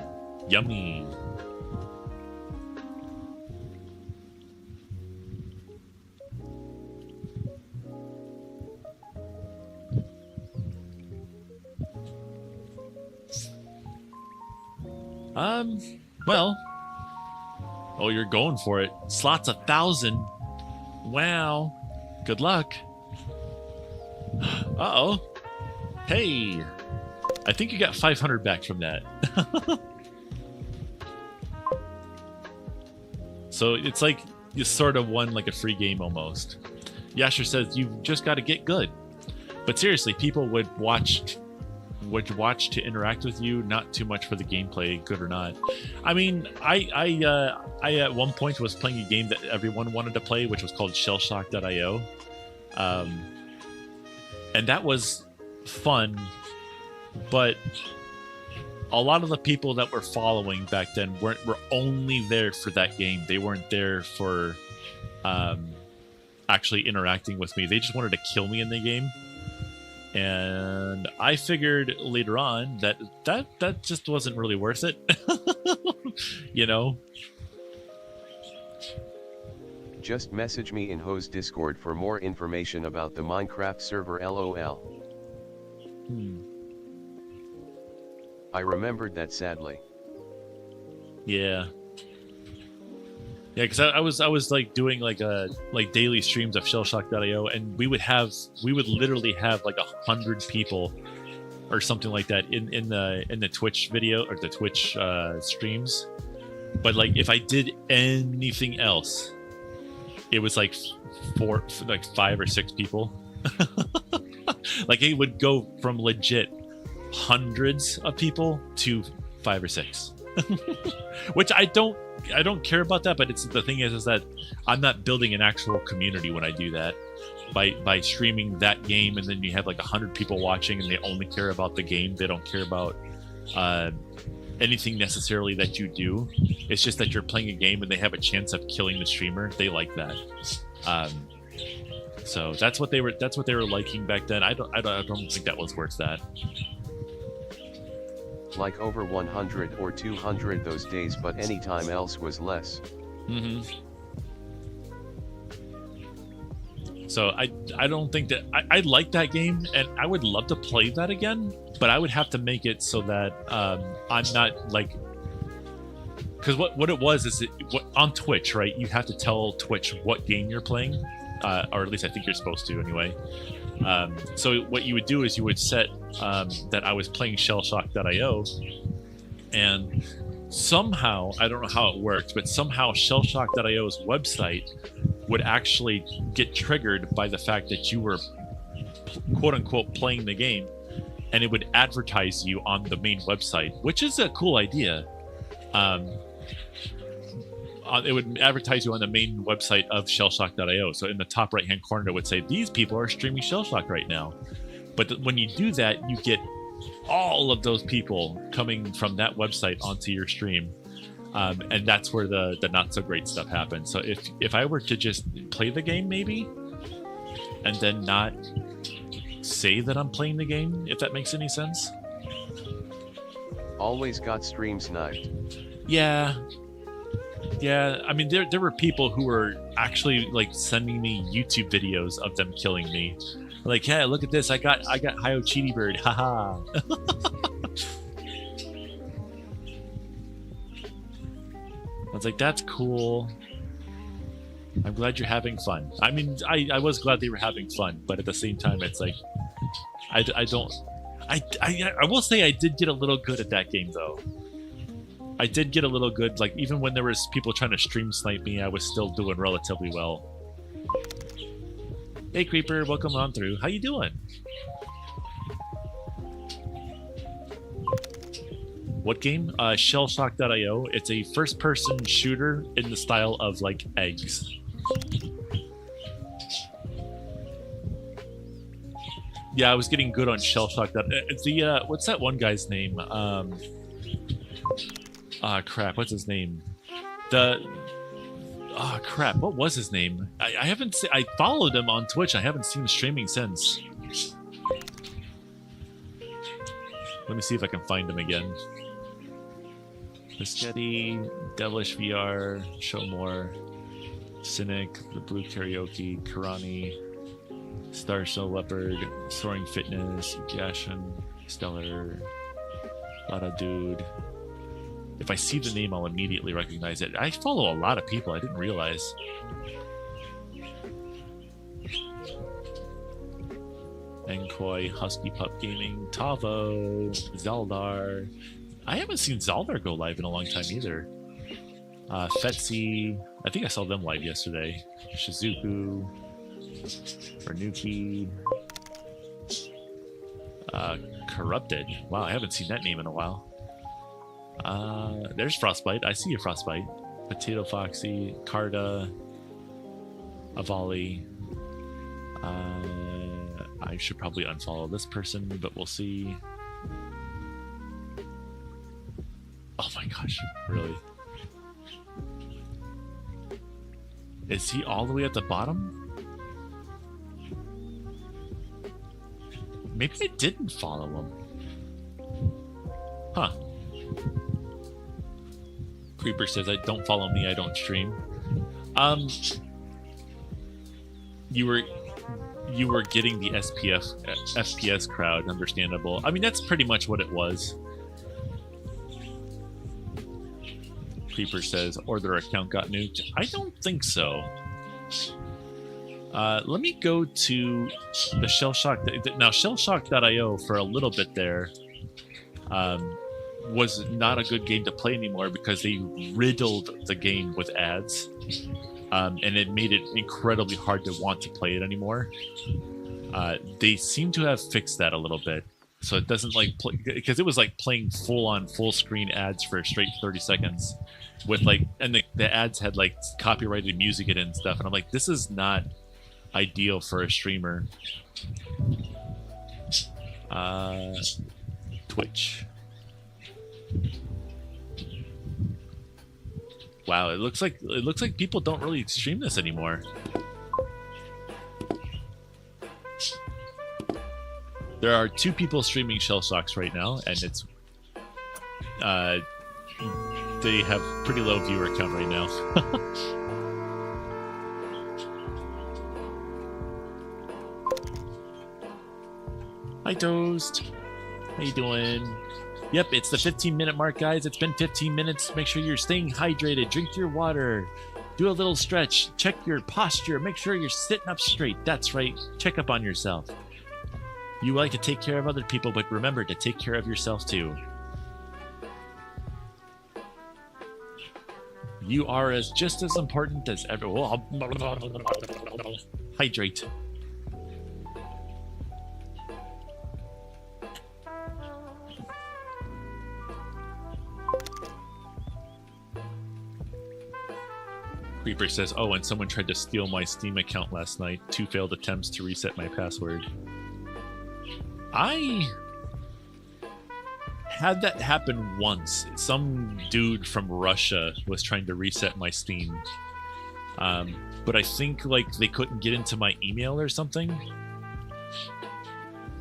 Yummy. Well. Oh, you're going for it. Slots 1,000. Wow. Good luck. Uh-oh. Hey. I think you got 500 back from that. So it's like you sort of won like a free game almost. Yasher says you've just got to get good. But seriously, people would watch to interact with you, not too much for the gameplay, good or not. I mean, I at one point was playing a game that everyone wanted to play, which was called Shellshock.io, and that was fun. But a lot of the people that were following back then were only there for that game. They weren't there for actually interacting with me. They just wanted to kill me in the game. And I figured later on that just wasn't really worth it. You know? Just message me in Ho's Discord for more information about the Minecraft server, LOL. I remembered that sadly. Yeah. Yeah, because I was like doing like daily streams of Shellshock.io, and we would literally have like 100 people or something like that in the Twitch video or the Twitch streams. But like if I did anything else, it was like 5 or 6 people. Like it would go from legit hundreds of people to 5 or 6. Which I don't care about that, but the thing is that I'm not building an actual community when I do that by streaming that game, and then you have like 100 people watching and they only care about the game. They don't care about anything necessarily that you do. It's just that you're playing a game and they have a chance of killing the streamer. They like that. So that's what they were liking back then. I don't think that was worth that. Like over 100 or 200 those days, but any time else was less. So I don't think that I like that game, and I would love to play that again. But I would have to make it so that I'm not like, because what it was is on Twitch, right? You have to tell Twitch what game you're playing, or at least I think you're supposed to anyway. So what you would do is you would set that I was playing Shellshock.io, and somehow, I don't know how it worked, but somehow Shellshock.io's website would actually get triggered by the fact that you were quote unquote playing the game, and it would advertise you on the main website, which is a cool idea. It would advertise you on the main website of Shellshock.io. So in the top right hand corner, it would say, these people are streaming Shellshock right now. But when you do that, you get all of those people coming from that website onto your stream. And that's where the not so great stuff happens. So if I were to just play the game maybe, and then not say that I'm playing the game, if that makes any sense. Always got stream sniped. Yeah. I mean, there were people who were actually like sending me YouTube videos of them killing me. Like, hey, look at this! I got Hio Cheaty Bird, haha. I was like, that's cool. I'm glad you're having fun. I mean, I was glad they were having fun, but at the same time, it's like, I will say I did get a little good at that game though. I did get a little good, like even when there was people trying to stream snipe me, I was still doing relatively well. Hey Creeper, welcome on through. How you doing? What game? Shellshock.io. It's a first-person shooter in the style of like eggs. Yeah, I was getting good on Shellshock. What's that one guy's name? Crap, what's his name? Crap, what was his name? I haven't I followed him on Twitch. I haven't seen him streaming since. Let me see if I can find him again. Biscotti, Devilish VR, Show More, Cynic, The Blue Karaoke, Karani, Star Shell Leopard, Soaring Fitness, Gashin, Stellar, Lada Dude. If I see the name, I'll immediately recognize it. I follow a lot of people. I didn't realize. Enkoi, Husky Pup Gaming, Tavo, Zaldar. I haven't seen Zaldar go live in a long time either. Fetsy. I think I saw them live yesterday. Shizuku. Fernuki. Corrupted. Wow, I haven't seen that name in a while. There's Frostbite. I see you, Frostbite. Potato Foxy, Carda, Avali. I should probably unfollow this person, but we'll see. Oh my gosh, really? Is he all the way at the bottom? Maybe I didn't follow him. Huh. Creeper says, don't follow me, I don't stream. You were getting the FPS crowd, understandable. I mean, that's pretty much what it was. Creeper says, or their account got nuked. I don't think so. Let me go to the Shellshock. Now, Shellshock.io for a little bit there was not a good game to play anymore because they riddled the game with ads. And it made it incredibly hard to want to play it anymore. They seem to have fixed that a little bit. So it doesn't like play, because it was like playing full screen ads for a straight 30 seconds with like, and the ads had like copyrighted music in it and stuff. And I'm like, this is not ideal for a streamer. Twitch. Wow, it looks like people don't really stream this anymore. There are 2 people streaming Shellshocks right now, and it's they have pretty low viewer count right now. Hi, Toast. How you doing? Yep, it's the 15-minute mark, guys. It's been 15 minutes. Make sure you're staying hydrated. Drink your water. Do a little stretch. Check your posture. Make sure you're sitting up straight. That's right. Check up on yourself. You like to take care of other people, but remember to take care of yourself too. You are just as important as everyone. Hydrate. Creeper says, oh, and someone tried to steal my Steam account last night. 2 failed attempts to reset my password. I had that happen once. Some dude from Russia was trying to reset my Steam. But I think like they couldn't get into my email or something.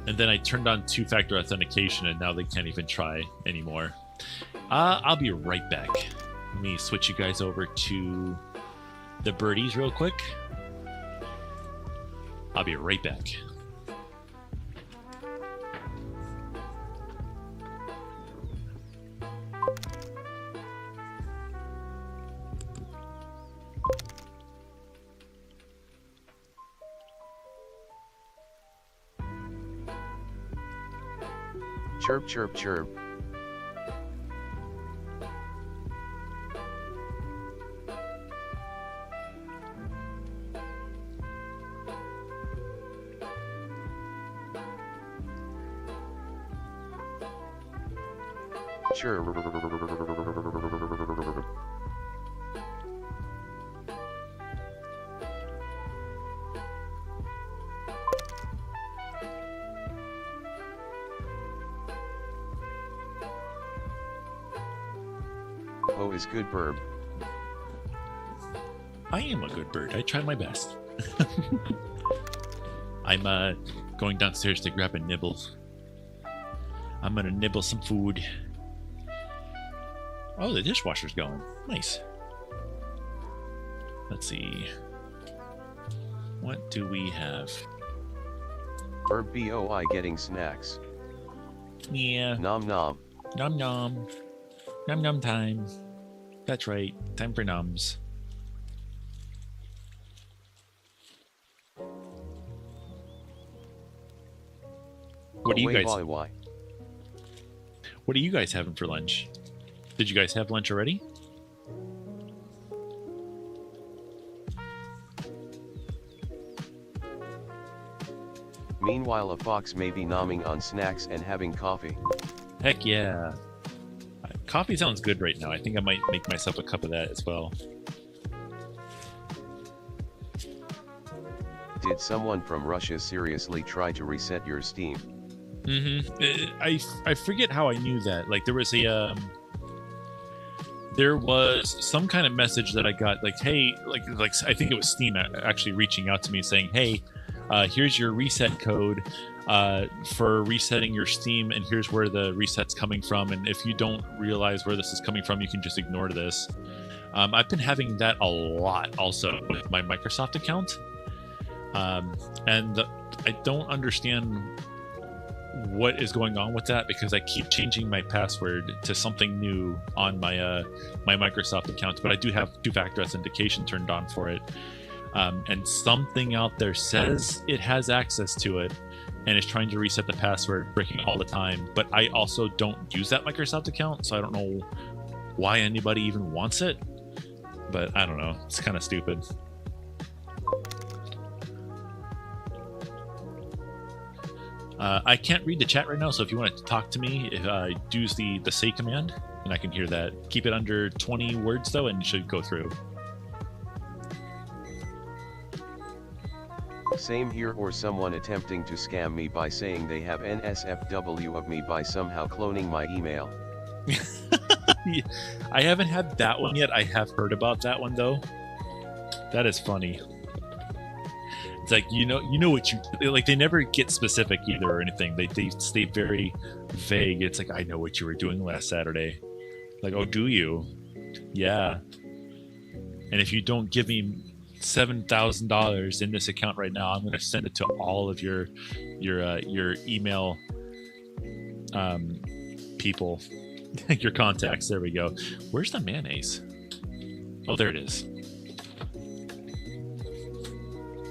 And then I turned on 2-factor authentication and now they can't even try anymore. I'll be right back. Let me switch you guys over to the birdies real quick. I'll be right back. Chirp, chirp, chirp. Chirp. Oh, is good burb. I am a good bird. I try my best. I'm going downstairs to grab a nibble. I'm gonna nibble some food. Oh, the dishwasher's going. Nice. Let's see. What do we have? Burb BOI getting snacks. Yeah. Nom nom. Nom nom. Nom nom time. That's right. Time for noms. What do you guys? Why? What are you guys having for lunch? Did you guys have lunch already? Meanwhile, a fox may be nomming on snacks and having coffee. Heck yeah. Coffee sounds good right now. I think I might make myself a cup of that as well. Did someone from Russia seriously try to reset your Steam? I forget how I knew that. Like there was some kind of message that I got like, hey, like I think it was Steam actually reaching out to me saying, hey, here's your reset code for resetting your Steam, and here's where the reset's coming from, and if you don't realize where this is coming from, you can just ignore this. I've been having that a lot also with my Microsoft account, and I don't understand what is going on with that because I keep changing my password to something new on my my Microsoft account, but I do have 2-factor authentication turned on for it. And something out there says it has access to it and is trying to reset the password, breaking all the time. But I also don't use that Microsoft account, so I don't know why anybody even wants it. But I don't know. It's kind of stupid. I can't read the chat right now, so if you want to talk to me, use the say command, and I can hear that. Keep it under 20 words, though, and it should go through. Same here, or someone attempting to scam me by saying they have NSFW of me by somehow cloning my email. I haven't had that one yet. I have heard about that one, though. That is funny. It's like, you know what you like. They never get specific either or anything. They stay very vague. It's like, I know what you were doing last Saturday. Like, oh, do you? Yeah. And if you don't give me $7,000 in this account right now. I'm going to send it to all of your email people, your contacts. There we go. Where's the mayonnaise? Oh, there it is.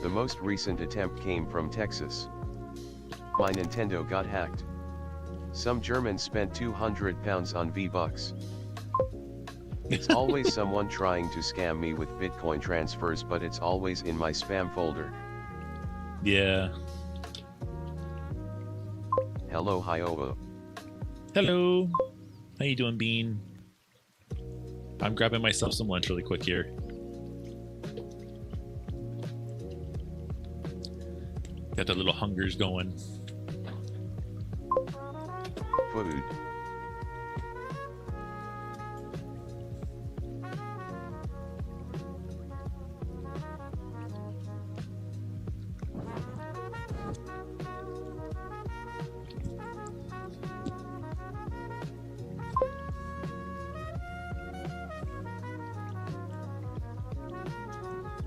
The most recent attempt came from Texas. My Nintendo got hacked. Some Germans spent £200 on V-Bucks. It's always someone trying to scam me with Bitcoin transfers, but it's always in my spam folder. Yeah. Hello, Hioa. Hello. How you doing, Bean? I'm grabbing myself some lunch really quick here. Got the little hungers going. Food.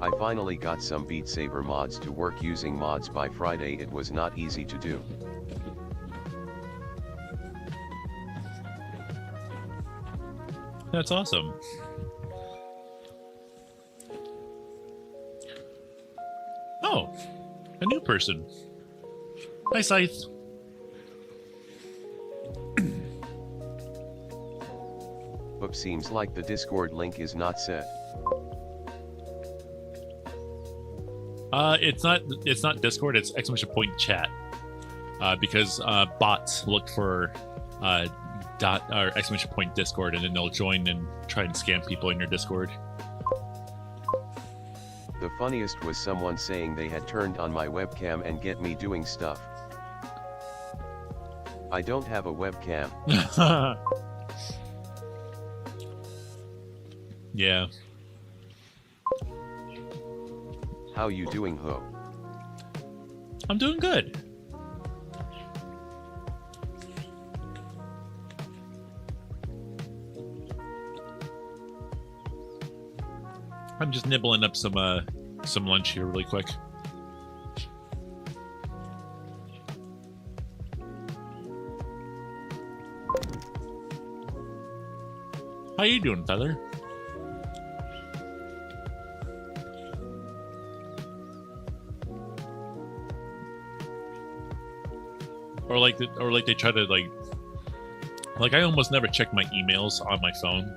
I finally got some Beat Saber mods to work using mods by Friday. It was not easy to do. That's awesome. Oh, a new person. Hi, Scythe. But seems like the Discord link is not set. It's not Discord, it's !chat. Because bots look for dot or !Discord, and then they'll join and try and scam people in your Discord. The funniest was someone saying they had turned on my webcam and get me doing stuff. I don't have a webcam. Yeah. How you doing, Ho? I'm doing good. I'm just nibbling up some lunch here really quick. How you doing, Feather? Or like they try to like I almost never check my emails on my phone,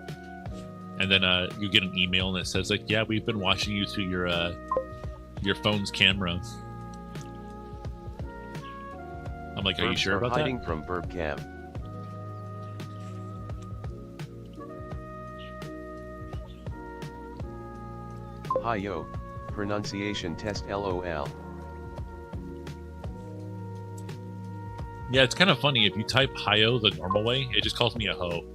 and then you get an email and it says like, yeah, we've been watching you through your phone's camera. I'm like, are you sure about hiding that? From burp cam. Hi yo, pronunciation test LOL. Yeah, it's kind of funny. If you type "hi-yo" the normal way, it just calls me a hoe.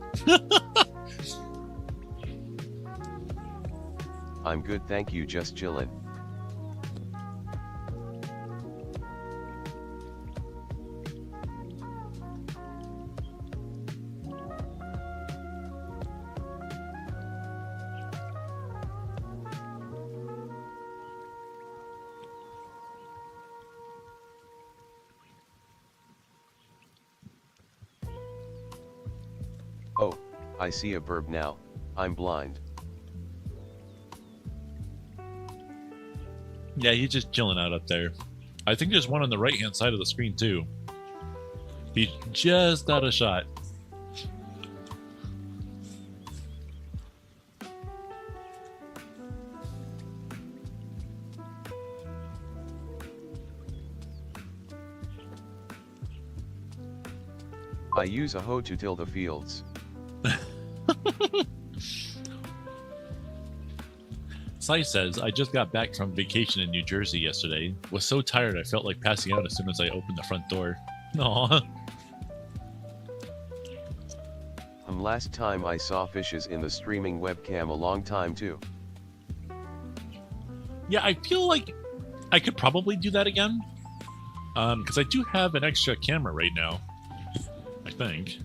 I'm good, thank you, just chillin'. Oh, I see a burb now, I'm blind. Yeah, he's just chilling out up there. I think there's one on the right-hand side of the screen, too. He's just out of shot. I use a hoe to till the fields. Sai says, I just got back from vacation in New Jersey yesterday. Was so tired I felt like passing out as soon as I opened the front door. Aww. Last time I saw fishes in the streaming webcam a long time too. Yeah, I feel like I could probably do that again. Because I do have an extra camera right now. I think.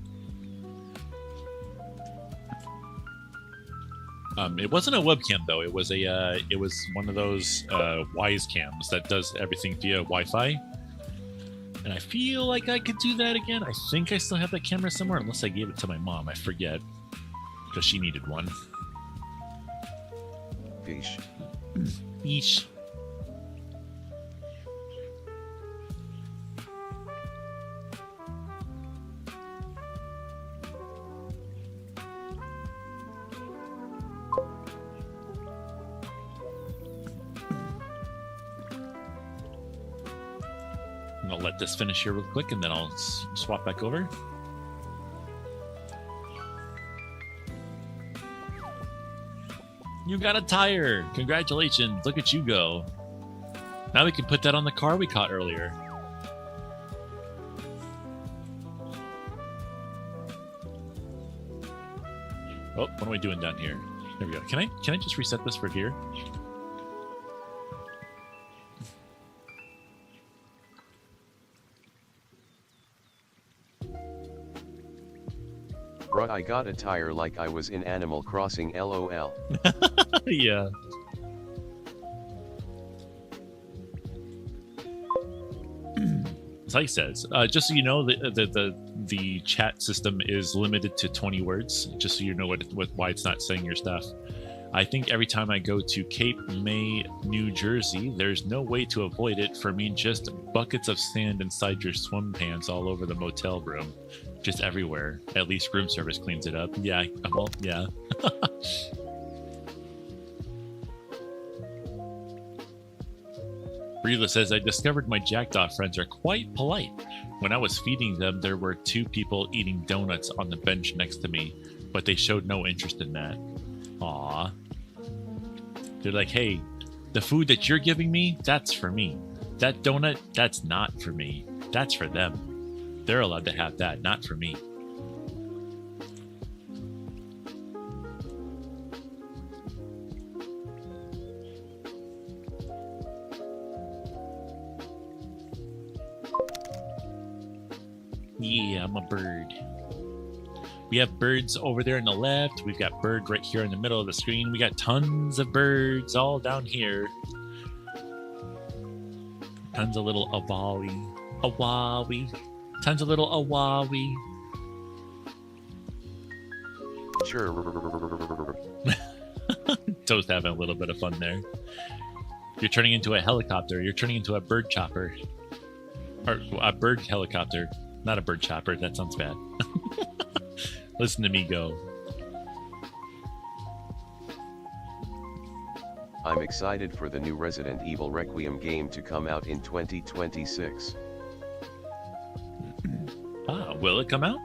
It wasn't a webcam though. It was one of those Wise cams that does everything via Wi-Fi. And I feel like I could do that again. I think I still have that camera somewhere, unless I gave it to my mom. I forget because she needed one. Fish. Yeesh. I'll let this finish here real quick, and then I'll swap back over. You got a tire! Congratulations! Look at you go. Now we can put that on the car we caught earlier. Oh, what am I doing down here? There we go. Can I just reset this for here? Bruh, I got a tire like I was in Animal Crossing, LOL. Yeah. As he says, just so you know, the chat system is limited to 20 words. Just so you know why it's not saying your stuff. I think every time I go to Cape May, New Jersey, there's no way to avoid it. For me, just buckets of sand inside your swim pants all over the motel room. Just everywhere. At least room service cleans it up. Yeah, well, yeah. Rila says, I discovered my jackdaw friends are quite polite. When I was feeding them, there were 2 people eating donuts on the bench next to me, but they showed no interest in that. Aww. They're like, hey, the food that you're giving me, that's for me. That donut, that's not for me. That's for them. They're allowed to have that, not for me. Yeah, I'm a bird. We have birds over there on the left. We've got bird right here in the middle of the screen. We got tons of birds all down here. Tons of little awawi. Tons of little awawi. Sure. Toast having a little bit of fun there. You're turning into a helicopter. You're turning into a bird chopper. Or a bird helicopter. Not a bird chopper. That sounds bad. Listen to me go. I'm excited for the new Resident Evil Requiem game to come out in 2026. Will it come out?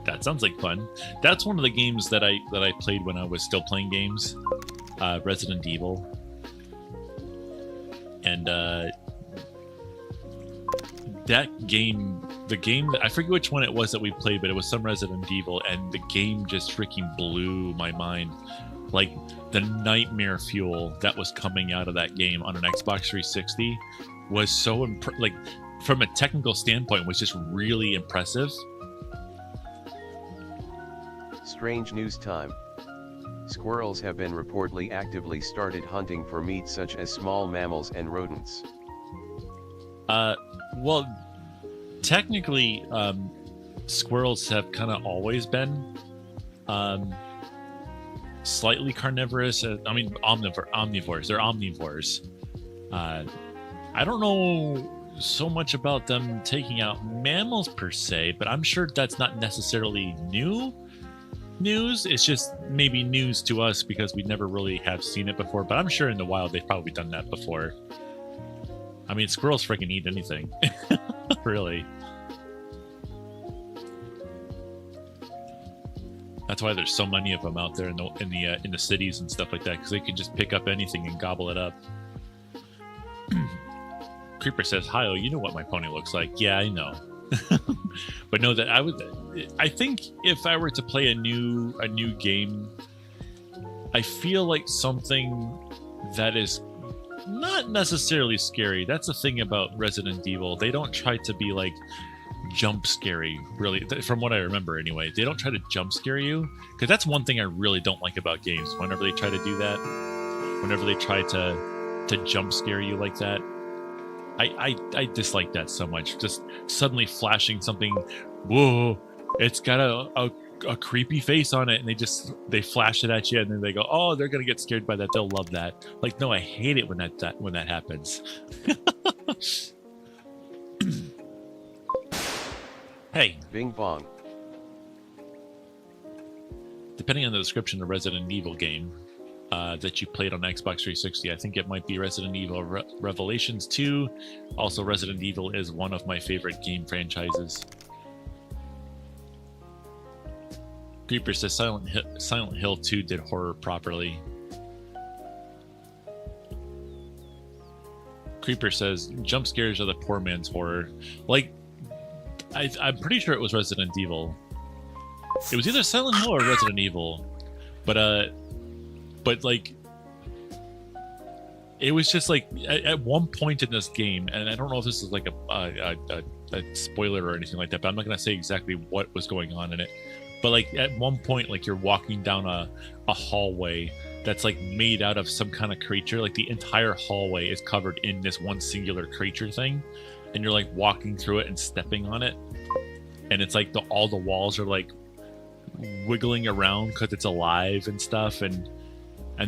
That sounds like fun. That's one of the games that I played when I was still playing games. Resident Evil. And that game, I forget which one it was that we played, but it was some Resident Evil, and the game just freaking blew my mind. Like, the nightmare fuel that was coming out of that game on an Xbox 360 was so like, from a technical standpoint, was just really impressive. Strange news time. Squirrels have been reportedly actively started hunting for meat such as small mammals and rodents. Well, technically, squirrels have kind of always been slightly carnivorous. I mean, omnivores. They're omnivores. I don't know so much about them taking out mammals per se, but I'm sure that's not necessarily news. It's just maybe news to us because we never really have seen it before, but I'm sure in the wild they've probably done that before. I mean, squirrels freaking eat anything. Really. That's why there's so many of them out there in the cities and stuff like that, because they can just pick up anything and gobble it up. Creeper says, "Hi, you know what my pony looks like." Yeah, I know. But no, that I think if I were to play a new game, I feel like something that is not necessarily scary. That's the thing about Resident Evil. They don't try to be like jump scary, really, from what I remember anyway. They don't try to jump scare you, because that's one thing I really don't like about games. Whenever they try to do that, whenever they try to jump scare you like that, I dislike that so much. Just suddenly flashing something, whoa, it's got a creepy face on it, and they flash it at you, and then they go, oh, they're gonna get scared by that, they'll love that. Like, no, I hate it when that happens. Hey. Bing bong. Depending on the description of Resident Evil game that you played on Xbox 360, I think it might be Resident Evil Revelations 2. Also, Resident Evil is one of my favorite game franchises. Creeper says Silent Hill 2 did horror properly. Creeper says jump scares are the poor man's horror. Like, I'm pretty sure it was Resident Evil. It was either Silent Hill or Resident Evil, but like, it was just like at one point in this game, and I don't know if this is like a spoiler or anything like that, but I'm not gonna say exactly what was going on in it. But like at one point, like you're walking down a hallway that's like made out of some kind of creature. Like the entire hallway is covered in this one singular creature thing, and you're like walking through it and stepping on it, and it's like all the walls are like wiggling around because it's alive and stuff, and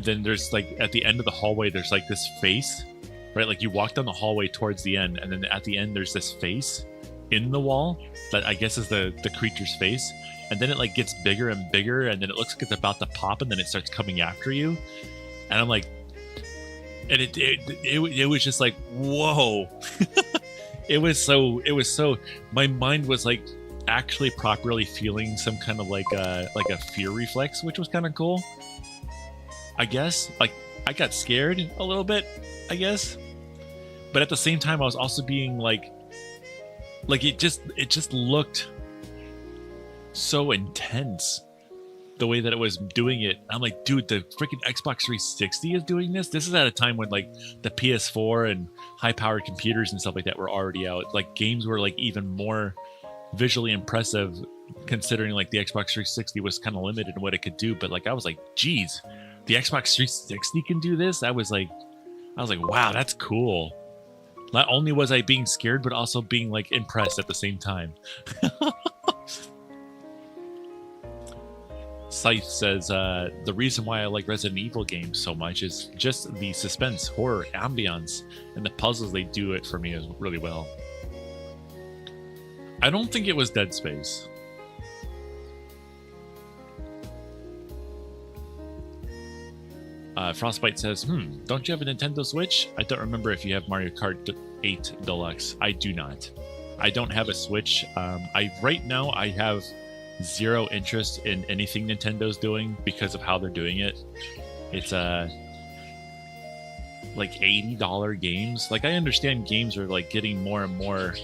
then there's like at the end of the hallway there's like this face, right? Like you walk down the hallway towards the end, and then at the end there's this face in the wall that I guess is the creature's face, and then it like gets bigger and bigger, and then it looks like it's about to pop, and then it starts coming after you, and I'm like, and it was just like, whoa. It was so my mind was like actually properly feeling some kind of like a fear reflex, which was kind of cool, I guess. Like I got scared a little bit, I guess, but at the same time I was also being like it just looked so intense the way that it was doing it. I'm like, dude, the freaking Xbox 360 is doing this. This is at a time when like the PS4 and high-powered computers and stuff like that were already out. Like games were like even more visually impressive, considering like the Xbox 360 was kind of limited in what it could do. But like I was like, geez, the Xbox 360 can do this. I was like, wow, that's cool. Not only was I being scared, but also being like impressed at the same time. Scythe says, the reason why I like Resident Evil games so much is just the suspense, horror, ambience, and the puzzles they do it for me is really well. I don't think it was Dead Space. Frostbite says, don't you have a Nintendo Switch? I don't remember if you have Mario Kart 8 Deluxe. I do not. I don't have a Switch. Right now I have zero interest in anything Nintendo's doing because of how they're doing it. It's like $80 games. Like I understand games are like getting more and more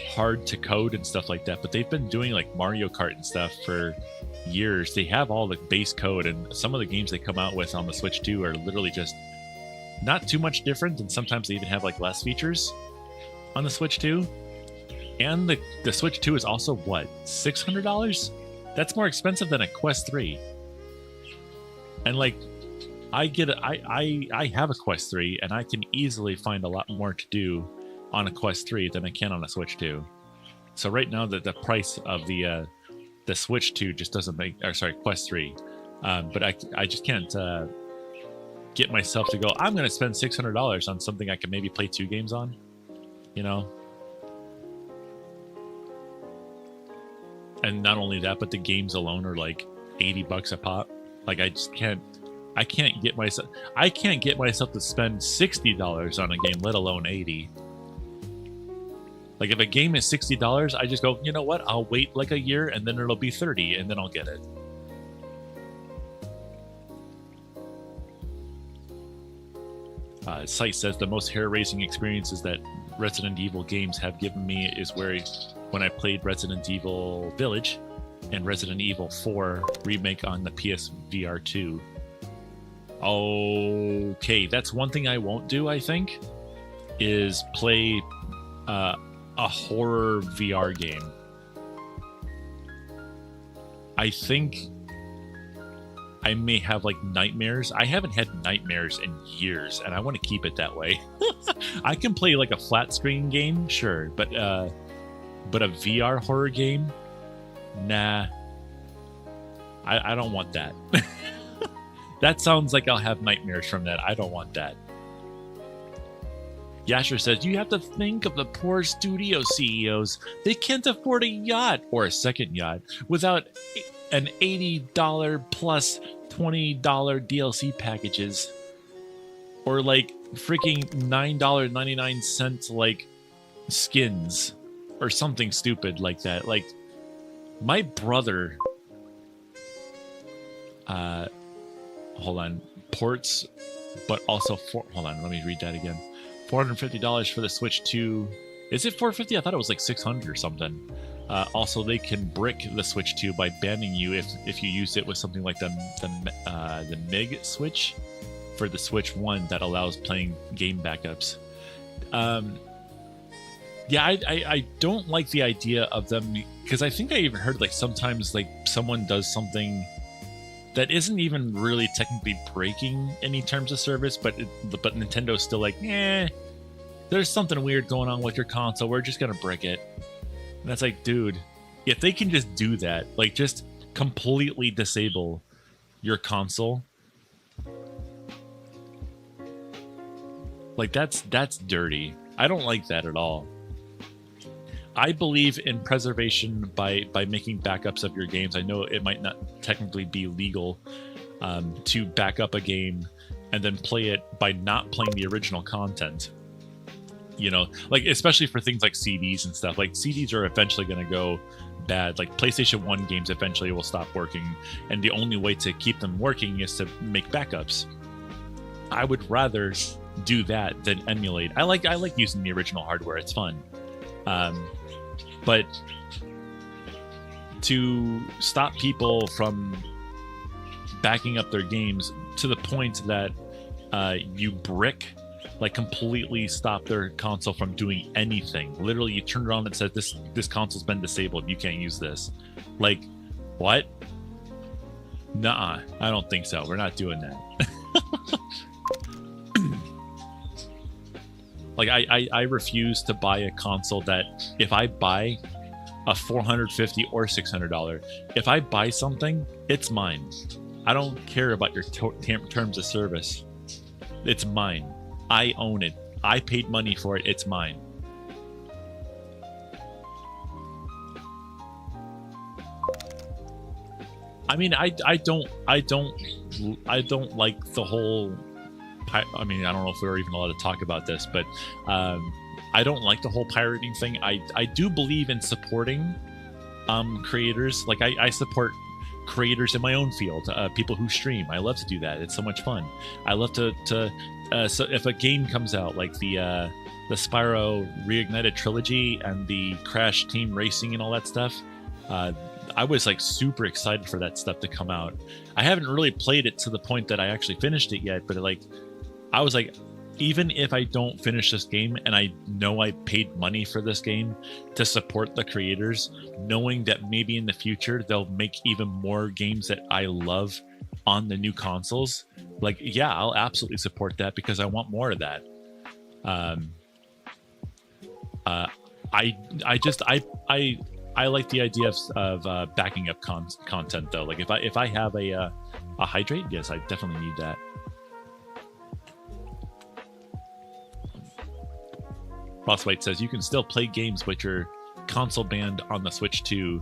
hard to code and stuff like that, but they've been doing like Mario Kart and stuff for years. They have all the base code, and some of the games they come out with on the Switch 2 are literally just not too much different, and sometimes they even have like less features on the Switch 2. And the Switch 2 is also what, $600? That's more expensive than a Quest 3. And like I have a Quest 3, and I can easily find a lot more to do on a Quest 3 than I can on a Switch 2. So right now the price of the Switch 2 just doesn't make, or sorry, Quest 3. But I just can't get myself to go, I'm going to spend $600 on something I can maybe play 2 games on, you know? And not only that, but the games alone are like $80 a pop. Like I can't get myself to spend $60 on a game, let alone 80. Like if a game is $60, I just go, you know what? I'll wait like a year and then it'll be 30 and then I'll get it. Site says the most hair-raising experiences that Resident Evil games have given me is when I played Resident Evil Village and Resident Evil 4 remake on the PSVR 2. Okay, that's one thing I won't do, I think, is play a horror VR game. I think I may have like nightmares. I haven't had nightmares in years, and I want to keep it that way. I can play like a flat screen game, sure, but a VR horror game, nah. I don't want that. That sounds like I'll have nightmares from that. I don't want that. Yasher says, you have to think of the poor studio CEOs. They can't afford a yacht or a second yacht without an $80 plus $20 DLC packages. Or like freaking $9.99 like skins. Or something stupid like that. Like, my brother... hold on. Ports, but also... hold on, let me read that again. $450 for the Switch 2. Is it $450? I thought it was like $600 or something. Also, they can brick the Switch 2 by banning you if you use it with something like the MIG Switch for the Switch 1 that allows playing game backups. Yeah, I don't like the idea of them, because I think I even heard like sometimes like someone does something that isn't even really technically breaking any terms of service, but Nintendo's still like, there's something weird going on with your console. We're just gonna brick it. And that's like, dude, if they can just do that, like just completely disable your console, like that's dirty. I don't like that at all. I believe in preservation by making backups of your games. I know it might not technically be legal to back up a game and then play it by not playing the original content. You know, like especially for things like CDs and stuff. Like CDs are eventually going to go bad. Like PlayStation 1 games eventually will stop working, and the only way to keep them working is to make backups. I would rather do that than emulate. I like using the original hardware. It's fun. But to stop people from backing up their games to the point that you brick, like completely stop their console from doing anything. Literally, you turn it on and says this console's been disabled. You can't use this. Like, what? Nuh-uh. I don't think so. We're not doing that. Like, I refuse to buy a console that if I buy a $450 or $600, if I buy something, it's mine. I don't care about your terms of service. It's mine. I own it. I paid money for it. It's mine. I mean, I don't like the whole... I mean, I don't know if we're even allowed to talk about this, but I don't like the whole pirating thing. I do believe in supporting creators. Like, I support creators in my own field, people who stream. I love to do that. It's so much fun. I love to so if a game comes out, like the Spyro Reignited Trilogy and the Crash Team Racing and all that stuff, I was like super excited for that stuff to come out. I haven't really played it to the point that I actually finished it yet, but like, I was like, even if I don't finish this game and I know I paid money for this game to support the creators, knowing that maybe in the future they'll make even more games that I love on the new consoles, like, yeah, I'll absolutely support that because I want more of that. I like the idea of backing up content though. Like if I have a hydrate, yes, I definitely need that. Frostbite says you can still play games with your console banned on the Switch 2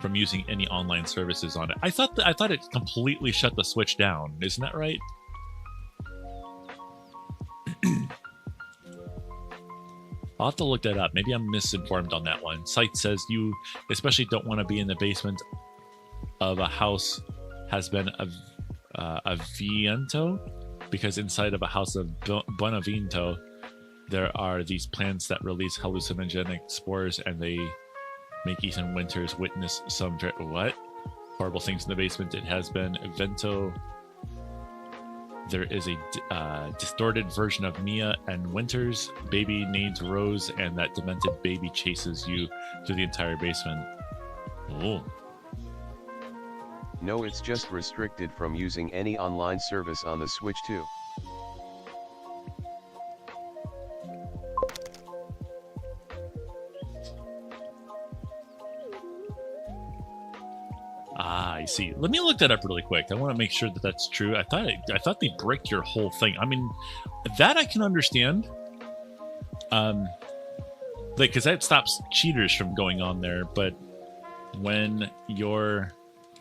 from using any online services on it. I thought it completely shut the Switch down. Isn't that right? I'll have to look that up. Maybe I'm misinformed on that one. Site says you especially don't want to be in the basement of a house has been a Viento, because inside of a house of Buenavento there are these plants that release hallucinogenic spores, and they make Ethan Winters witness some horrible things in the basement. It has been there is a distorted version of Mia and Winters. Baby needs Rose, and that demented baby chases you through the entire basement. Oh. No, it's just restricted from using any online service on the Switch 2. Ah, I see. Let me look that up really quick. I want to make sure that that's true. I thought they bricked your whole thing. I mean, that I can understand. Like, because that stops cheaters from going on there. But when your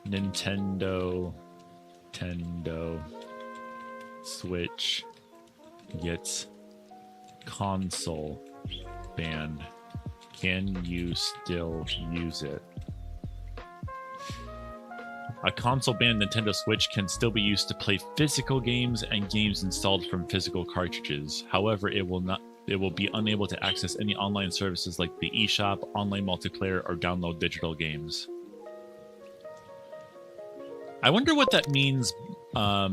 Nintendo Switch gets console banned, can you still use it? A console-banned Nintendo Switch can still be used to play physical games and games installed from physical cartridges. However, it will be unable to access any online services like the eShop, online multiplayer, or download digital games. I wonder what that means for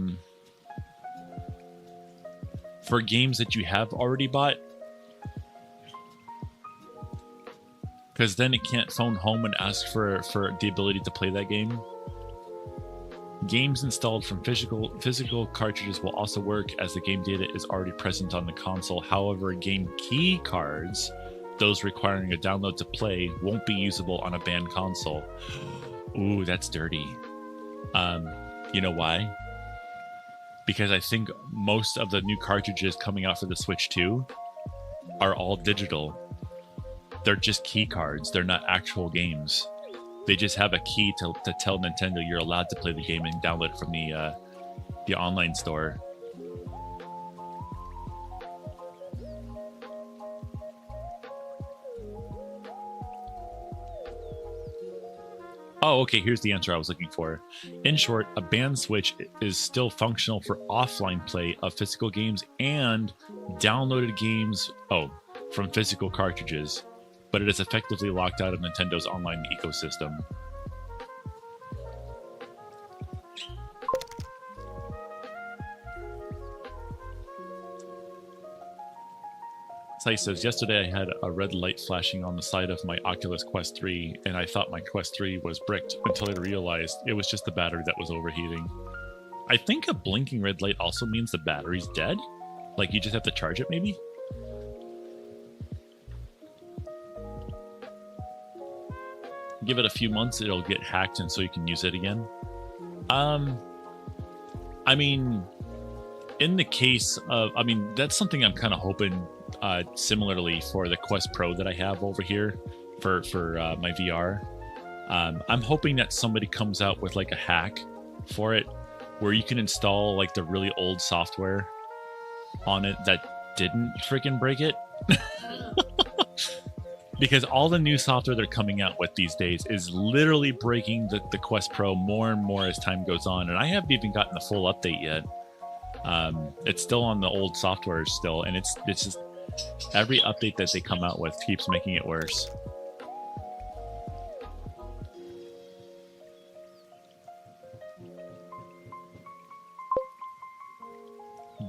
games that you have already bought. Because then it can't phone home and ask for the ability to play that game. Games installed from physical cartridges will also work as the game data is already present on the console. However, game key cards, those requiring a download to play, won't be usable on a banned console. Ooh, that's dirty. You know why? Because I think most of the new cartridges coming out for the Switch 2 are all digital. They're just key cards. They're not actual games. They just have a key to tell Nintendo you're allowed to play the game and download it from the online store. Oh, okay, here's the answer I was looking for. In short, a banned Switch is still functional for offline play of physical games and downloaded games, from physical cartridges, but it is effectively locked out of Nintendo's online ecosystem. Site says, yesterday I had a red light flashing on the side of my Oculus Quest 3, and I thought my Quest 3 was bricked until I realized it was just the battery that was overheating. I think a blinking red light also means the battery's dead? Like you just have to charge it, maybe? Give it a few months, it'll get hacked and so you can use it again. I mean, in the case of, that's something I'm kind of hoping similarly for the Quest Pro that I have over here for my VR. I'm hoping that somebody comes out with like a hack for it where you can install like the really old software on it that didn't freaking break it. Because all the new software they're coming out with these days is literally breaking the Quest Pro more and more as time goes on. And I haven't even gotten the full update yet. It's still on the old software still, and it's just every update that they come out with keeps making it worse.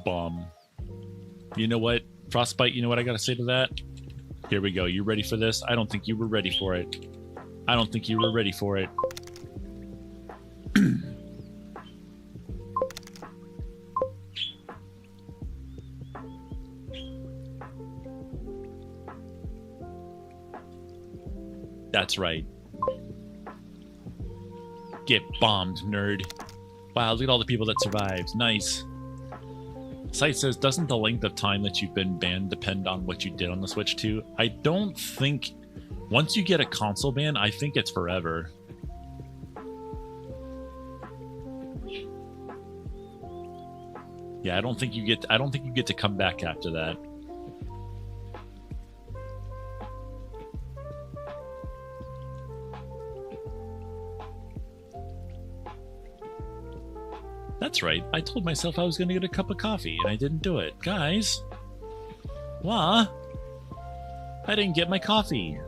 Bomb. You know what, Frostbite, you know what I gotta say to that? Here we go. You ready for this? I don't think you were ready for it. I don't think you were ready for it. That's right. Get bombed, nerd. Wow, look at all the people that survived. Nice. Site says, doesn't the length of time that you've been banned depend on what you did on the Switch 2? I don't think... Once you get a console ban, I think it's forever. Yeah, I don't think you get to come back after that. That's right. I told myself I was going to get a cup of coffee, and I didn't do it. Guys! What? I didn't get my coffee.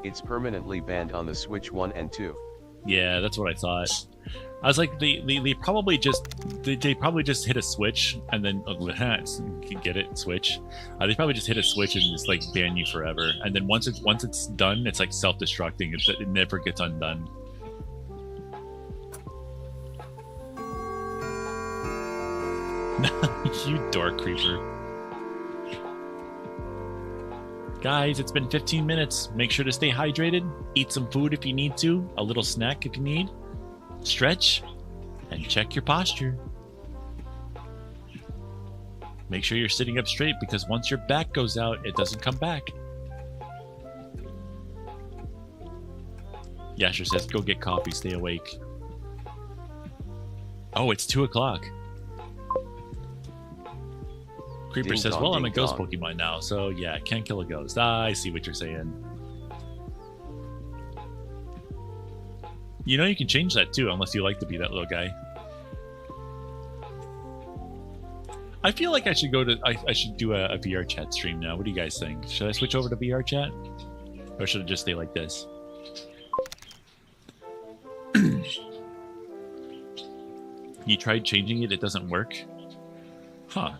It's permanently banned on the Switch 1 and 2. Yeah, that's what I thought. I was like, they probably just hit a switch and then get it switch. They probably just hit a switch and just like ban you forever. And then once it's done, it's like self-destructing. It never gets undone. You dork creeper. Guys, it's been 15 minutes. Make sure to stay hydrated. Eat some food if you need to. A little snack if you need. Stretch. And check your posture. Make sure you're sitting up straight because once your back goes out, it doesn't come back. Yasher says, go get coffee. Stay awake. Oh, it's 2 o'clock. Creeper Ding says, dong, well, I'm a ding ghost dong. Pokemon now, so yeah, can't kill a ghost. I see what you're saying. You know you can change that too, unless you like to be that little guy. I feel like I should go to... I should do a VR chat stream now. What do you guys think? Should I switch over to VR chat? Or should I just stay like this? You tried changing it, it doesn't work? Huh.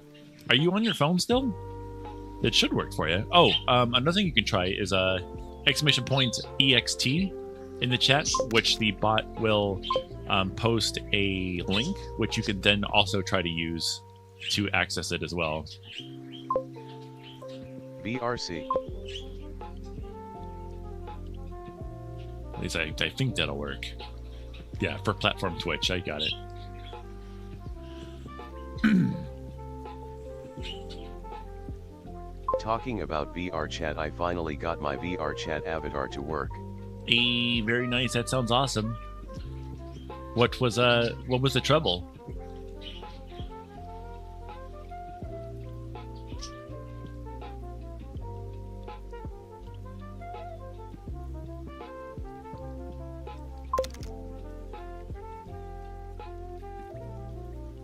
Are you on your phone still? It should work for you. Oh, another thing you can try is exclamation point EXT in the chat, which the bot will post a link, which you could then also try to use to access it as well. BRC. At least I think that'll work. Yeah, for platform Twitch, I got it. Talking about VR chat, I finally got my VR chat avatar to work. Hey, very nice. That sounds awesome. What was the trouble?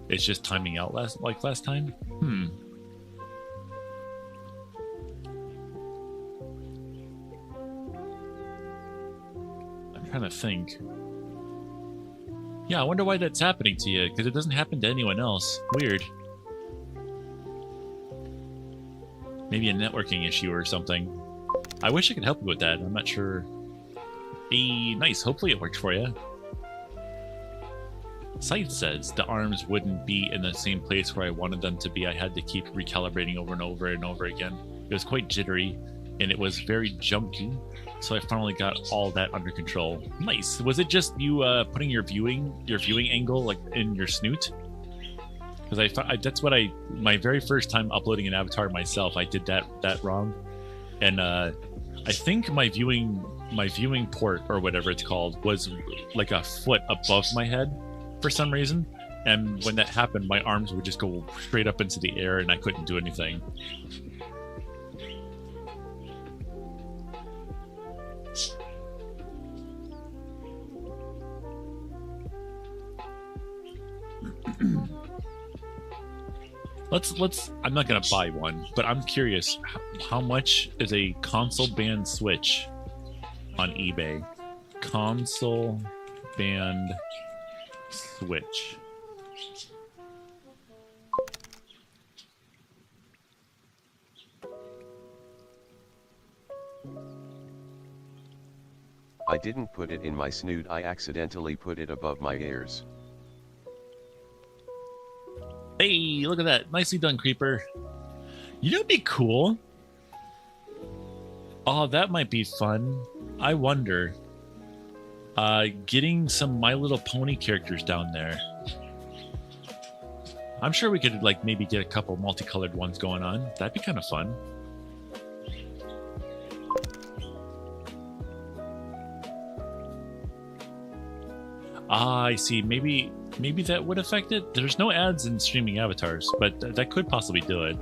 It's just timing out like last time? I'm trying to think. Yeah, I wonder why that's happening to you, because it doesn't happen to anyone else. Weird. Maybe a networking issue or something. I wish I could help you with that. I'm not sure. Hey, nice. Hopefully it worked for you. Scythe says the arms wouldn't be in the same place where I wanted them to be. I had to keep recalibrating over and over and over again. It was quite jittery, and it was very junky, so I finally got all that under control. Nice. Was it just you putting your viewing angle like in your snoot? Because that's what my very first time uploading an avatar myself, I did that wrong, and I think my viewing port or whatever it's called was like a foot above my head for some reason, and when that happened, my arms would just go straight up into the air and I couldn't do anything. Let's I'm not gonna buy one, but I'm curious, how much is a console band Switch on eBay? Console band Switch. I didn't put it in my snoot, I accidentally put it above my ears. Hey, look at that. Nicely done, Creeper. You know what'd be cool? Oh, that might be fun. I wonder. Getting some My Little Pony characters down there. I'm sure we could like maybe get a couple multicolored ones going on. That'd be kind of fun. Ah, I see. Maybe that would affect it. There's no ads in streaming avatars, but that could possibly do it.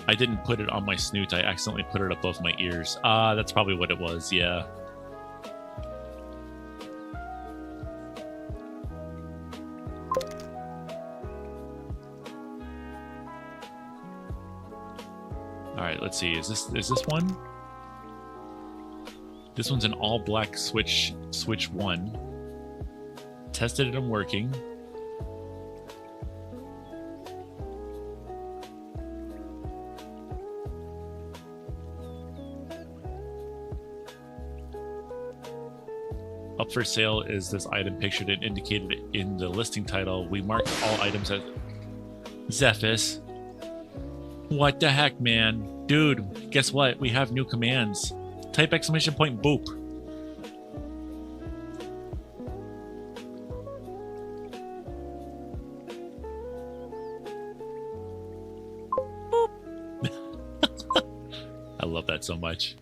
I didn't put it on my snoot. I accidentally put it above my ears. Ah, that's probably what it was. Yeah. All right, let's see. Is this one? This one's an all black Switch 1. tested it and working. Up for sale is this item pictured and indicated in the listing title. We mark all items as Zephys. What the heck, man? Dude, guess what? We have new commands. Type exclamation point boop. Boop. I love that so much.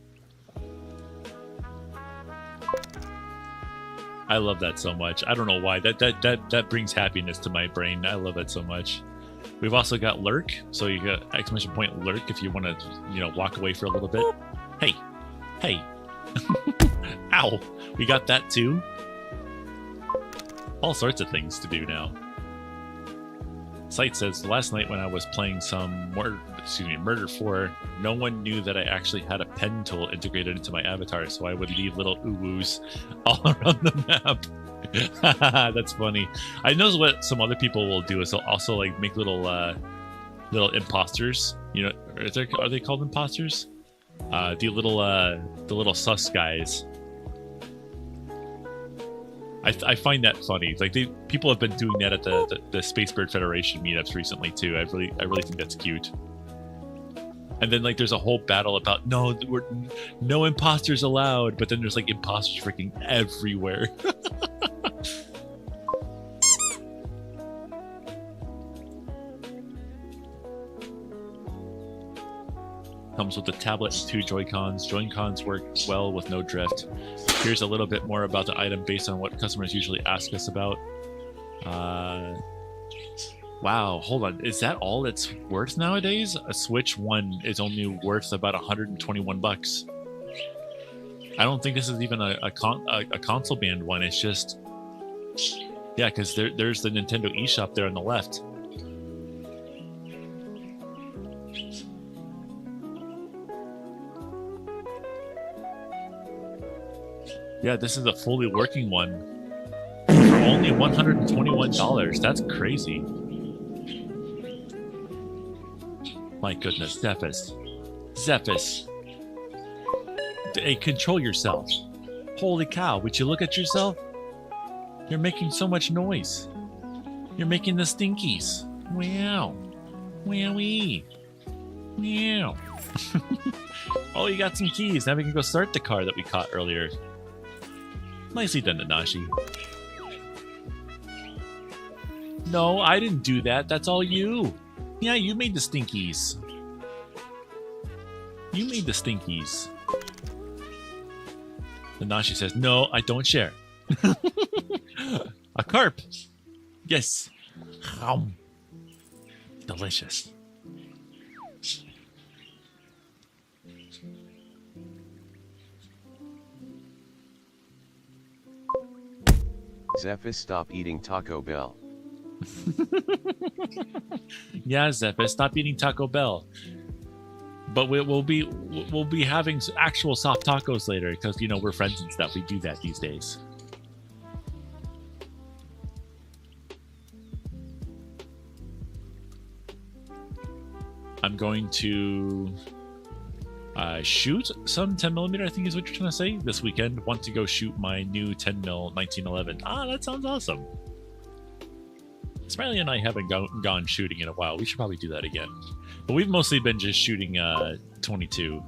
I love that so much. I don't know why. That brings happiness to my brain. I love it so much. We've also got lurk, so you got exclamation point lurk if you want to, you know, walk away for a little bit. Hey, hey, ow! We got that too. All sorts of things to do now. Site says last night when I was playing some Murder 4, no one knew that I actually had a pen tool integrated into my avatar, so I would leave little ooh-woos all around the map. That's funny. I know what some other people will do is they'll also like make little imposters. You know, are they called imposters? The little sus guys. I find that funny. Like people have been doing that at the Space Bird Federation meetups recently too. I really think that's cute. And then like there's a whole battle about no imposters allowed, but then there's like imposters freaking everywhere. Comes with the tablet and 2 Joy-Cons. Joy-Cons work well with no drift. Here's a little bit more about the item based on what customers usually ask us about. Wow, hold on. Is that all it's worth nowadays? A Switch 1 is only worth about 121 bucks. I don't think this is even a console band one. It's just... Yeah, because there's the Nintendo eShop there on the left. Yeah, this is a fully working one for only $121. That's crazy. My goodness, Zephys. Zephys. Hey, control yourself. Holy cow, would you look at yourself? You're making so much noise. You're making the stinkies. Wow. Wowee. Meow. Oh, you got some keys. Now we can go start the car that we caught earlier. Nicely done, Nanashi. No, I didn't do that. That's all you. Yeah, you made the stinkies. You made the stinkies. Nanashi says, no, I don't share. A carp. Yes. Delicious. Zephys, stop eating Taco Bell. Yeah, Zephys, stop eating Taco Bell. But we'll be having actual soft tacos later because, you know, we're friends and stuff. We do that these days. I'm going to shoot some 10mm, I think is what you're trying to say, this weekend. Want to go shoot my new 10mm 1911. Ah, that sounds awesome. Smiley and I haven't gone shooting in a while. We should probably do that again. But we've mostly been just shooting 22.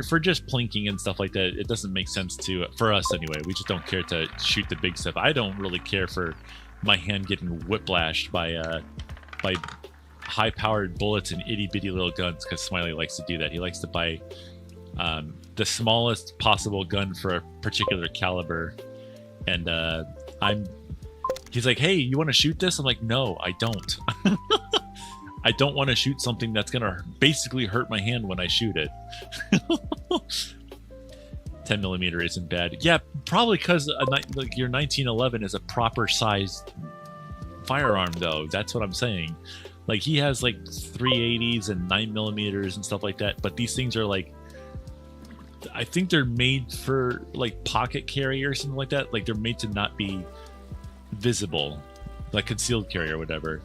For just plinking and stuff like that, it doesn't make sense to, for us anyway. We just don't care to shoot the big stuff. I don't really care for my hand getting whiplashed by high-powered bullets and itty-bitty little guns, because Smiley likes to do that. He likes to buy the smallest possible gun for a particular caliber. And he's like, hey, you want to shoot this? I'm like, no, I don't. I don't want to shoot something that's going to basically hurt my hand when I shoot it. 10mm isn't bad. Yeah, probably because like your 1911 is a proper sized firearm, though. That's what I'm saying. Like, he has like 380s and 9mm and stuff like that, but these things are like I think they're made for like pocket carry or something like that. Like they're made to not be visible, like concealed carry or whatever.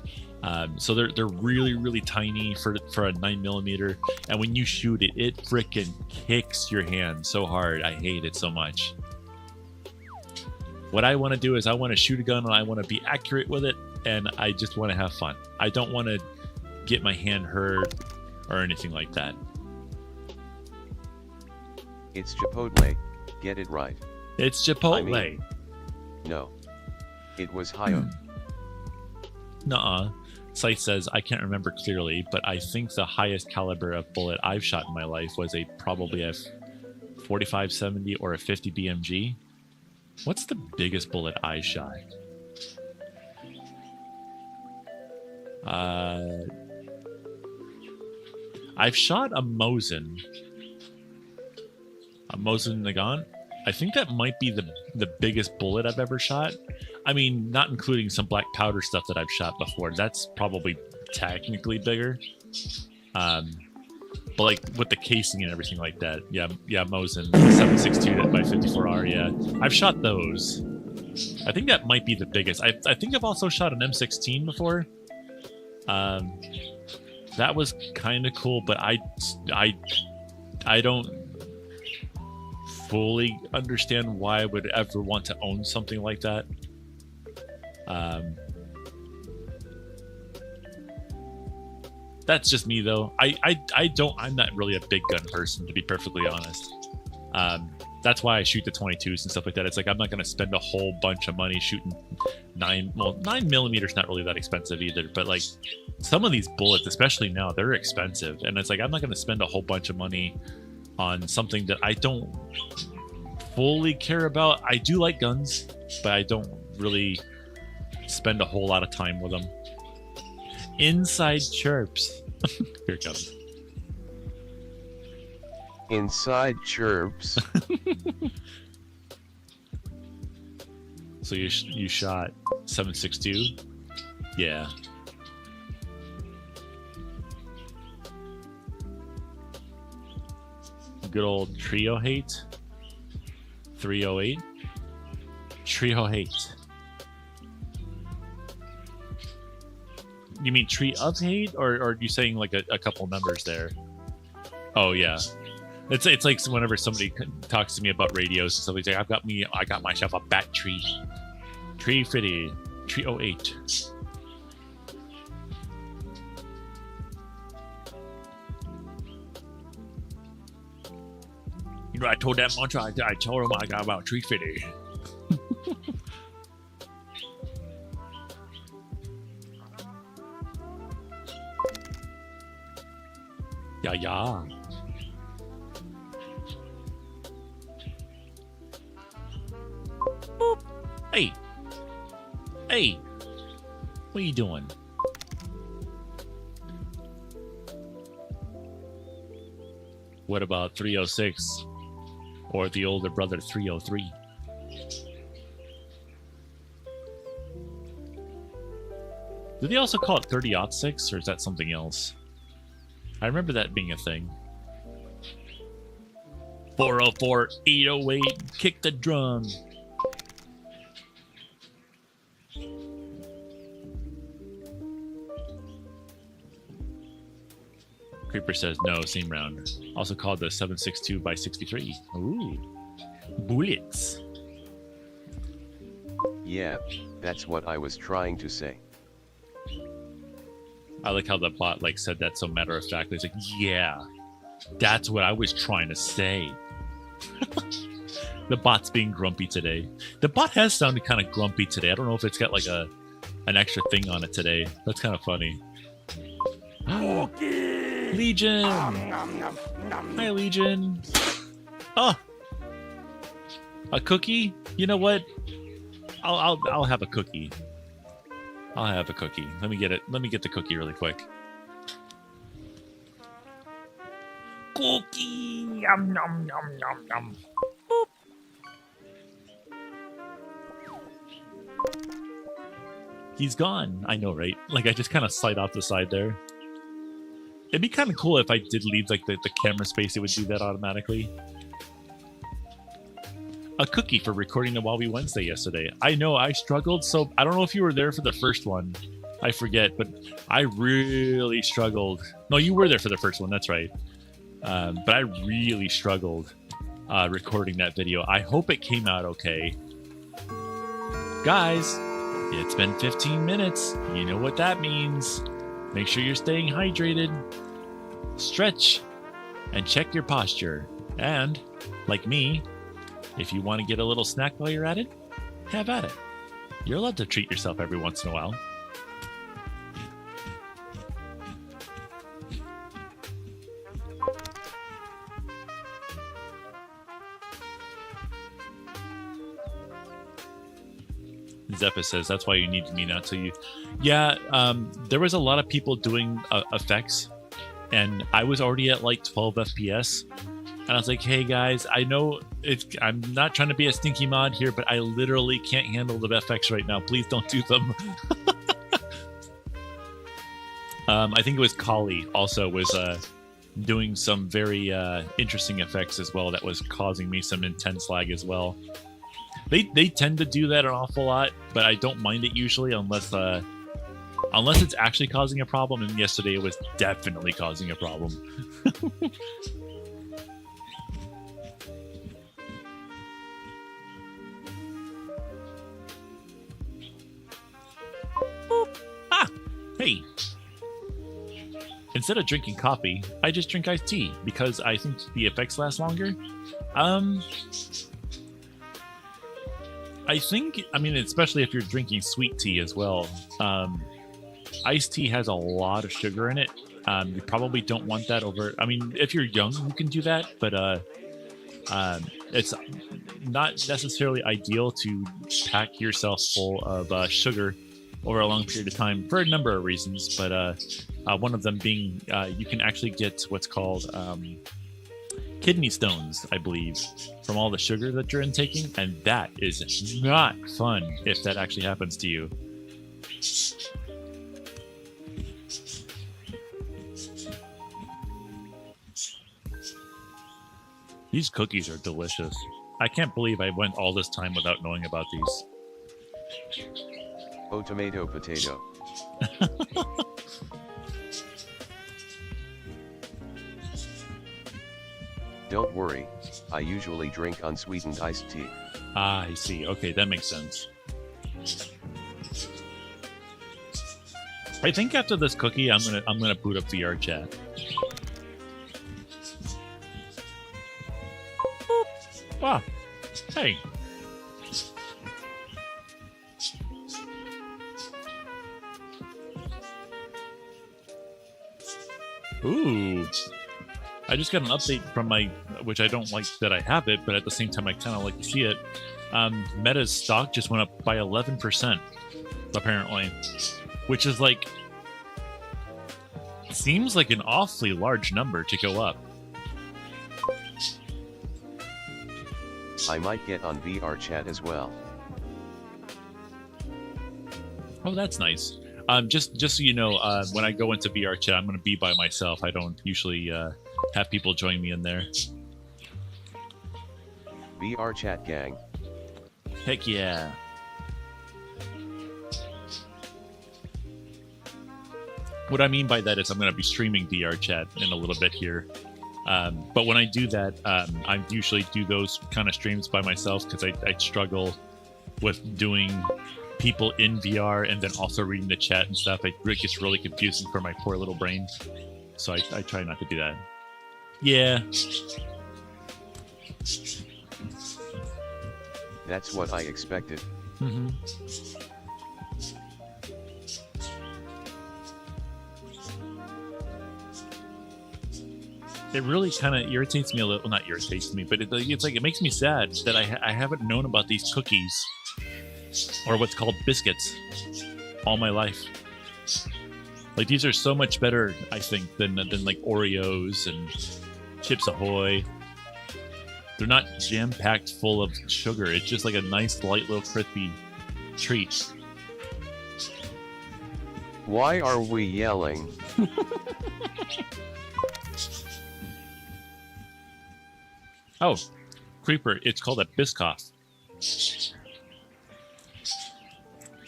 So they're really really tiny for a 9mm, and when you shoot it, it frickin' kicks your hand so hard. I hate it so much. What I want to do is I want to shoot a gun and I want to be accurate with it, and I just want to have fun. I don't want to get my hand hurt or anything like that. It's Chipotle, get it right. It's Chipotle. I mean, no. It was Hyo. Nuh-uh. Site says, I can't remember clearly, but I think the highest caliber of bullet I've shot in my life was probably a 45-70 or a 50 BMG. What's the biggest bullet I shot? I've shot a Mosin Nagant. I think that might be the biggest bullet I've ever shot. I mean, not including some black powder stuff that I've shot before. That's probably technically bigger. But like with the casing and everything like that, yeah, Mosin 7.62 by 54R. Yeah, I've shot those. I think that might be the biggest. I think I've also shot an M16 before. That was kind of cool, but I don't fully understand why I would ever want to own something like that. That's just me though. I'm not really a big gun person, to be perfectly honest. That's why I shoot the 22s and stuff like that. It's like I'm not going to spend a whole bunch of money shooting 9mm not really that expensive either, but like some of these bullets, especially now, they're expensive, and it's like I'm not going to spend a whole bunch of money on something that I don't fully care about. I do like guns, but I don't really spend a whole lot of time with them. Inside chirps. Here it comes. Inside chirps. So you shot 7.62? Yeah. Good old trio hate. 308. Trio hate. You mean tree of hate, or are you saying like a couple numbers there? Oh yeah, it's like whenever somebody talks to me about radios and stuff, like I got myself a bat tree, 350, 308. You know, I told that mantra. I told him I got about 350. Yeah. Boop. Hey. What are you doing? What about 306? Or the older brother 303? Do they also call it 30-06, or is that something else? I remember that being a thing. 404, 808, kick the drum. Creeper says no, same round. Also called the 7.62 by 63. Ooh, bullets. Yeah, that's what I was trying to say. I like how the bot like said that so matter of factly. It's like, yeah, that's what I was trying to say. The bot's being grumpy today. The bot has sounded kind of grumpy today. I don't know if it's got like an extra thing on it today. That's kind of funny. Legion. Hi, Legion. Oh, a cookie. You know what? I'll have a cookie. I'll have a cookie. Let me get it. Let me get the cookie really quick. Cookie. Yum yum yum yum yum. Boop. He's gone. I know, right? Like I just kind of slide off the side there. It'd be kind of cool if I did leave like the camera space. It would do that automatically. a cookie for recording the Wobby Wednesday yesterday. I know I struggled, so I don't know if you were there for the first one. I forget, but I really struggled. No, you were there for the first one. That's right. But I really struggled recording that video. I hope it came out okay. Guys, it's been 15 minutes. You know what that means. Make sure you're staying hydrated. Stretch and check your posture. And, like me, if you want to get a little snack while you're at it, have at it. You're allowed to treat yourself every once in a while. Zeppa says that's why you need me not to you. Yeah, there was a lot of people doing effects, and I was already at like 12 FPS. And I was like, hey guys, I know I'm not trying to be a stinky mod here, but I literally can't handle the FX right now. Please don't do them. I think it was Kali also was doing some very interesting effects as well that was causing me some intense lag as well. They tend to do that an awful lot, but I don't mind it usually unless it's actually causing a problem. And yesterday it was definitely causing a problem. Hey, instead of drinking coffee, I just drink iced tea because I think the effects last longer. I mean, especially if you're drinking sweet tea as well. Iced tea has a lot of sugar in it. You probably don't want that over. I mean, if you're young, you can do that, but it's not necessarily ideal to pack yourself full of sugar over a long period of time for a number of reasons. But one of them being you can actually get what's called kidney stones, I believe, from all the sugar that you're intaking, and that is not fun if that actually happens to you. These cookies are delicious. I can't believe I went all this time without knowing about these. Oh, tomato, potato. Don't worry, I usually drink unsweetened iced tea. Ah, I see. Okay, that makes sense. I think after this cookie, I'm gonna boot up VR chat. Boop. Ah, hey. Ooh. I just got an update from my, which I don't like that I have it, but at the same time I kind of like to see it. Meta's stock just went up by 11%, apparently, which is like, seems like an awfully large number to go up. I might get on VR chat as well. Oh, that's nice. Just so you know, when I go into VR chat, I'm going to be by myself. I don't usually have people join me in there. VR chat gang. Heck yeah. What I mean by that is I'm going to be streaming VR chat in a little bit here. But when I do that, I usually do those kind of streams by myself because I struggle with doing people in VR and then also reading the chat and stuff. It gets really confusing for my poor little brain. So I try not to do that. Yeah. That's what I expected. Mm-hmm. It really kind of irritates me a little. Well, not irritates me, but it's like it makes me sad that I haven't known about these cookies or what's called biscuits all my life. Like these are so much better, I think, than like Oreos and Chips Ahoy. They're not jam-packed full of sugar. It's just like a nice, light, little crispy treat. Why are we yelling? Oh, Creeper, it's called a Biscoff. It's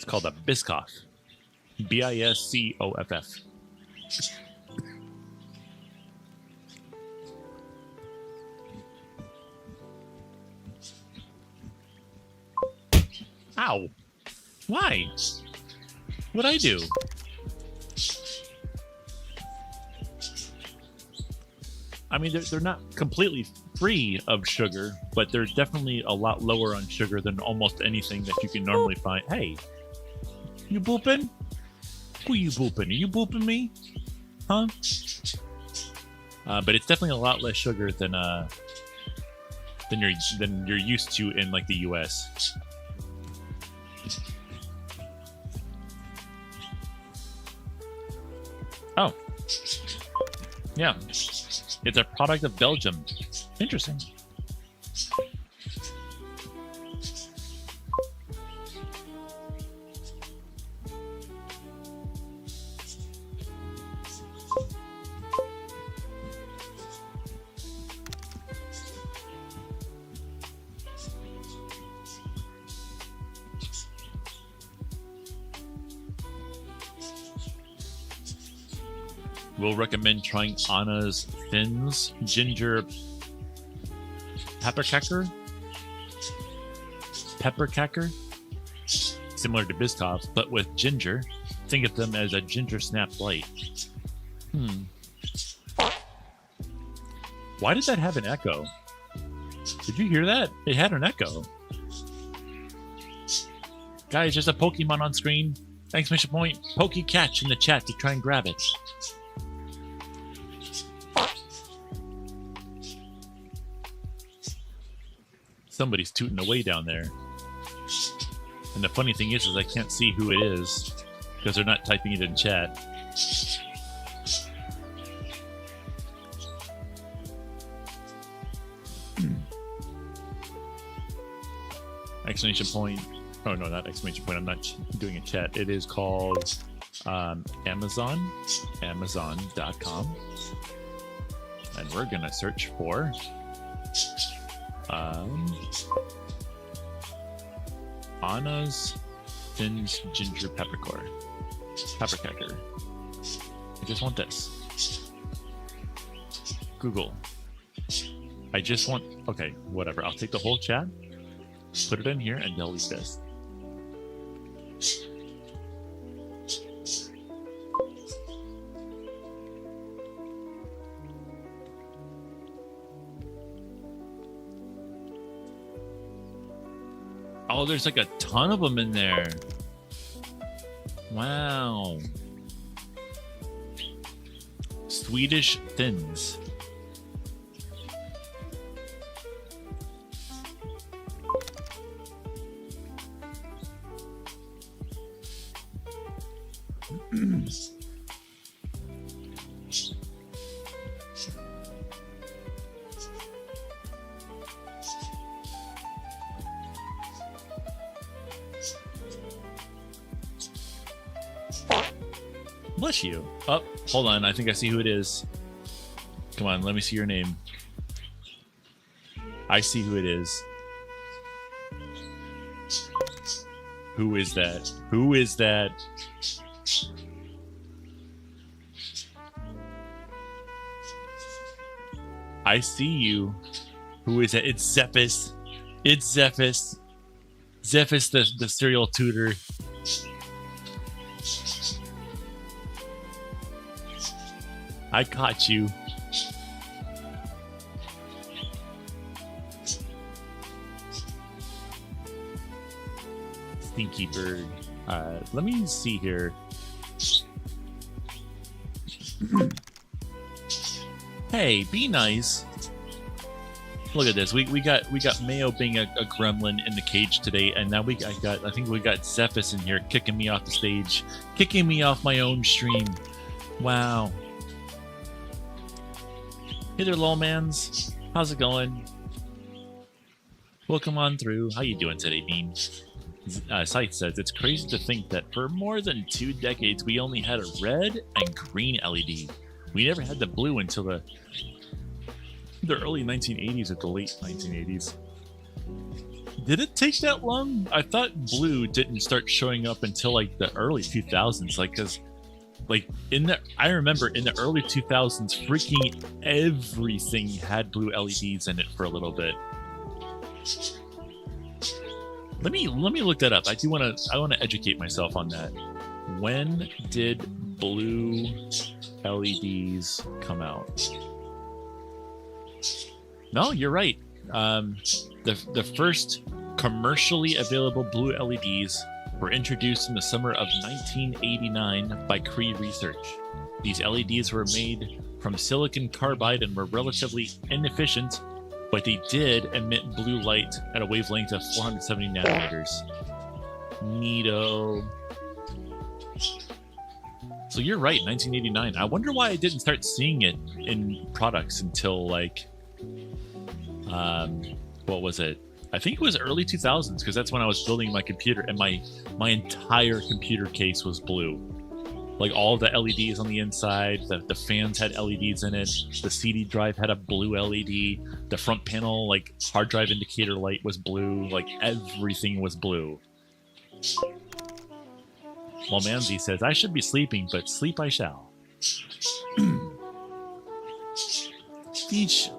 called a Biscoff. Biscoff. Ow. Why? What'd I do? I mean, they're not completely free of sugar, but they're definitely a lot lower on sugar than almost anything that you can normally find. Hey, you booping? Who you booping? Are you booping me? Huh? But it's definitely a lot less sugar than you're used to in like the U.S. Oh, yeah. It's a product of Belgium. Interesting. We'll recommend trying Anna's Thins Ginger Peppercacker. Similar to Biscoff, but with ginger. Think of them as a ginger snap light. Why did that have an echo? Did you hear that? It had an echo. Guys, there's a Pokemon on screen. Exclamation point. Catch in the chat to try and grab it. Somebody's tooting away down there. And the funny thing is I can't see who it is because they're not typing it in chat. Exclamation point. Oh, no, not exclamation point. I'm not doing a chat. It is called Amazon. Amazon.com. And we're going to search for Anna's Thins Ginger Peppercacker. I just want this. Google. I just want... Okay, whatever. I'll take the whole chat, put it in here, and delete this. Oh, there's like a ton of them in there. Wow. Swedish Thins. Bless you. Oh, hold on. I think I see who it is. Come on, let me see your name. I see who it is. Who is that? Who is that? I see you. Who is that? It's Zephys. It's Zephys. Zephys, the serial tutor. I caught you. Stinky bird. Let me see here. Hey, be nice. Look at this. We got Mayo being a gremlin in the cage today, and now I think we got Zephys in here kicking me off the stage, kicking me off my own stream. Wow. Hey there, lolmans. How's it going? Welcome on through. How you doing today, Bean? Scythe says, it's crazy to think that for more than 2 decades, we only had a red and green LED. We never had the blue until the early 1980s or the late 1980s. Did it take that long? I thought blue didn't start showing up until like the early 2000s. Like, cause like I remember in the early 2000s, freaking everything had blue LEDs in it for a little bit. Let me look that up. I want to educate myself on that. When did blue LEDs come out? No, you're right. The first commercially available blue LEDs were introduced in the summer of 1989 by Cree Research. These LEDs were made from silicon carbide and were relatively inefficient, but they did emit blue light at a wavelength of 470 nanometers. Neato. So you're right, 1989. I wonder why I didn't start seeing it in products until like, what was it? I think it was early 2000s, because that's when I was building my computer, and my entire computer case was blue. Like all the LEDs on the inside, the fans had LEDs in it, the CD drive had a blue LED, the front panel, like hard drive indicator light was blue, like everything was blue. Well, Manzi says, I should be sleeping, but sleep I shall. Each.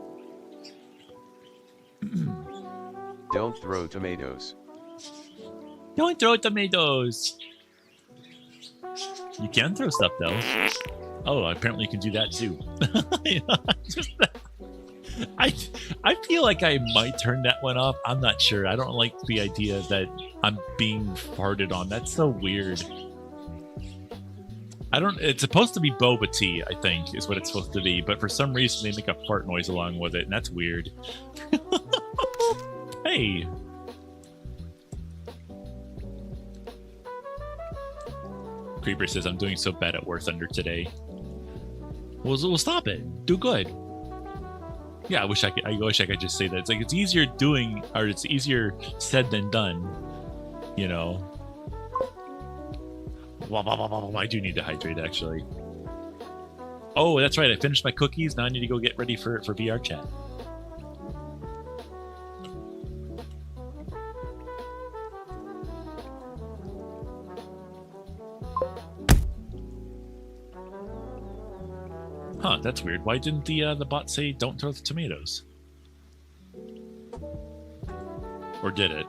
Don't throw tomatoes. Don't throw tomatoes. You can throw stuff though. Oh, apparently you can do that too. I feel like I might turn that one off. I'm not sure. I don't like the idea that I'm being farted on. That's so weird. It's supposed to be boba tea, I think, is what it's supposed to be. But for some reason, they make a fart noise along with it, and that's weird. Hey. Creeper says, I'm doing so bad at War Thunder today. Well, stop it. Do good. Yeah, I wish I could just say that. It's like, it's easier doing, or it's easier said than done. You know? I do need to hydrate, actually. Oh, that's right. I finished my cookies. Now I need to go get ready for VR chat. Huh, that's weird. Why didn't the bot say don't throw the tomatoes? Or did it?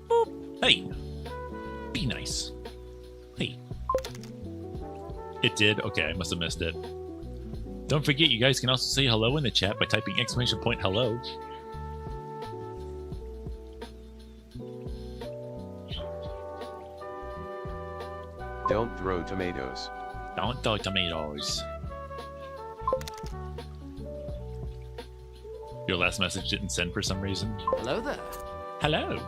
Boop. Hey! Be nice. Hey. It did? Okay, I must have missed it. Don't forget, you guys can also say hello in the chat by typing !hello. Don't throw tomatoes. Don't throw tomatoes. Your last message didn't send for some reason. Hello there. Hello.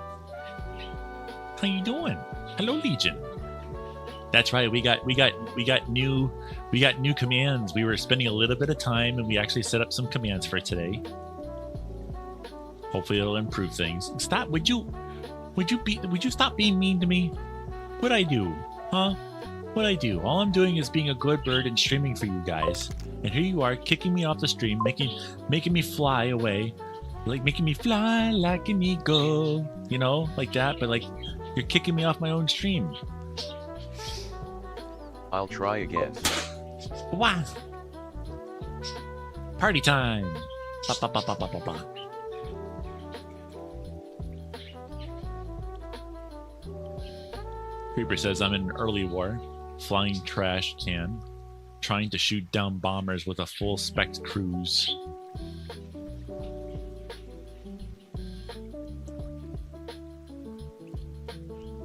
How you doing? Hello, Legion. That's right. We got new commands. We were spending a little bit of time, and we actually set up some commands for today. Hopefully, it'll improve things. Stop. Would you stop being mean to me? What'd I do? Huh? What'd I do? All I'm doing is being a good bird and streaming for you guys. And here you are, kicking me off the stream, making me fly away. Like, making me fly like an eagle. You know, like that. But, like, you're kicking me off my own stream. I'll try again. Wow. Party time. Ba, ba, ba, ba, ba, ba, ba. Creeper says, I'm in early war, flying trash can, trying to shoot down bombers with a full spec cruise.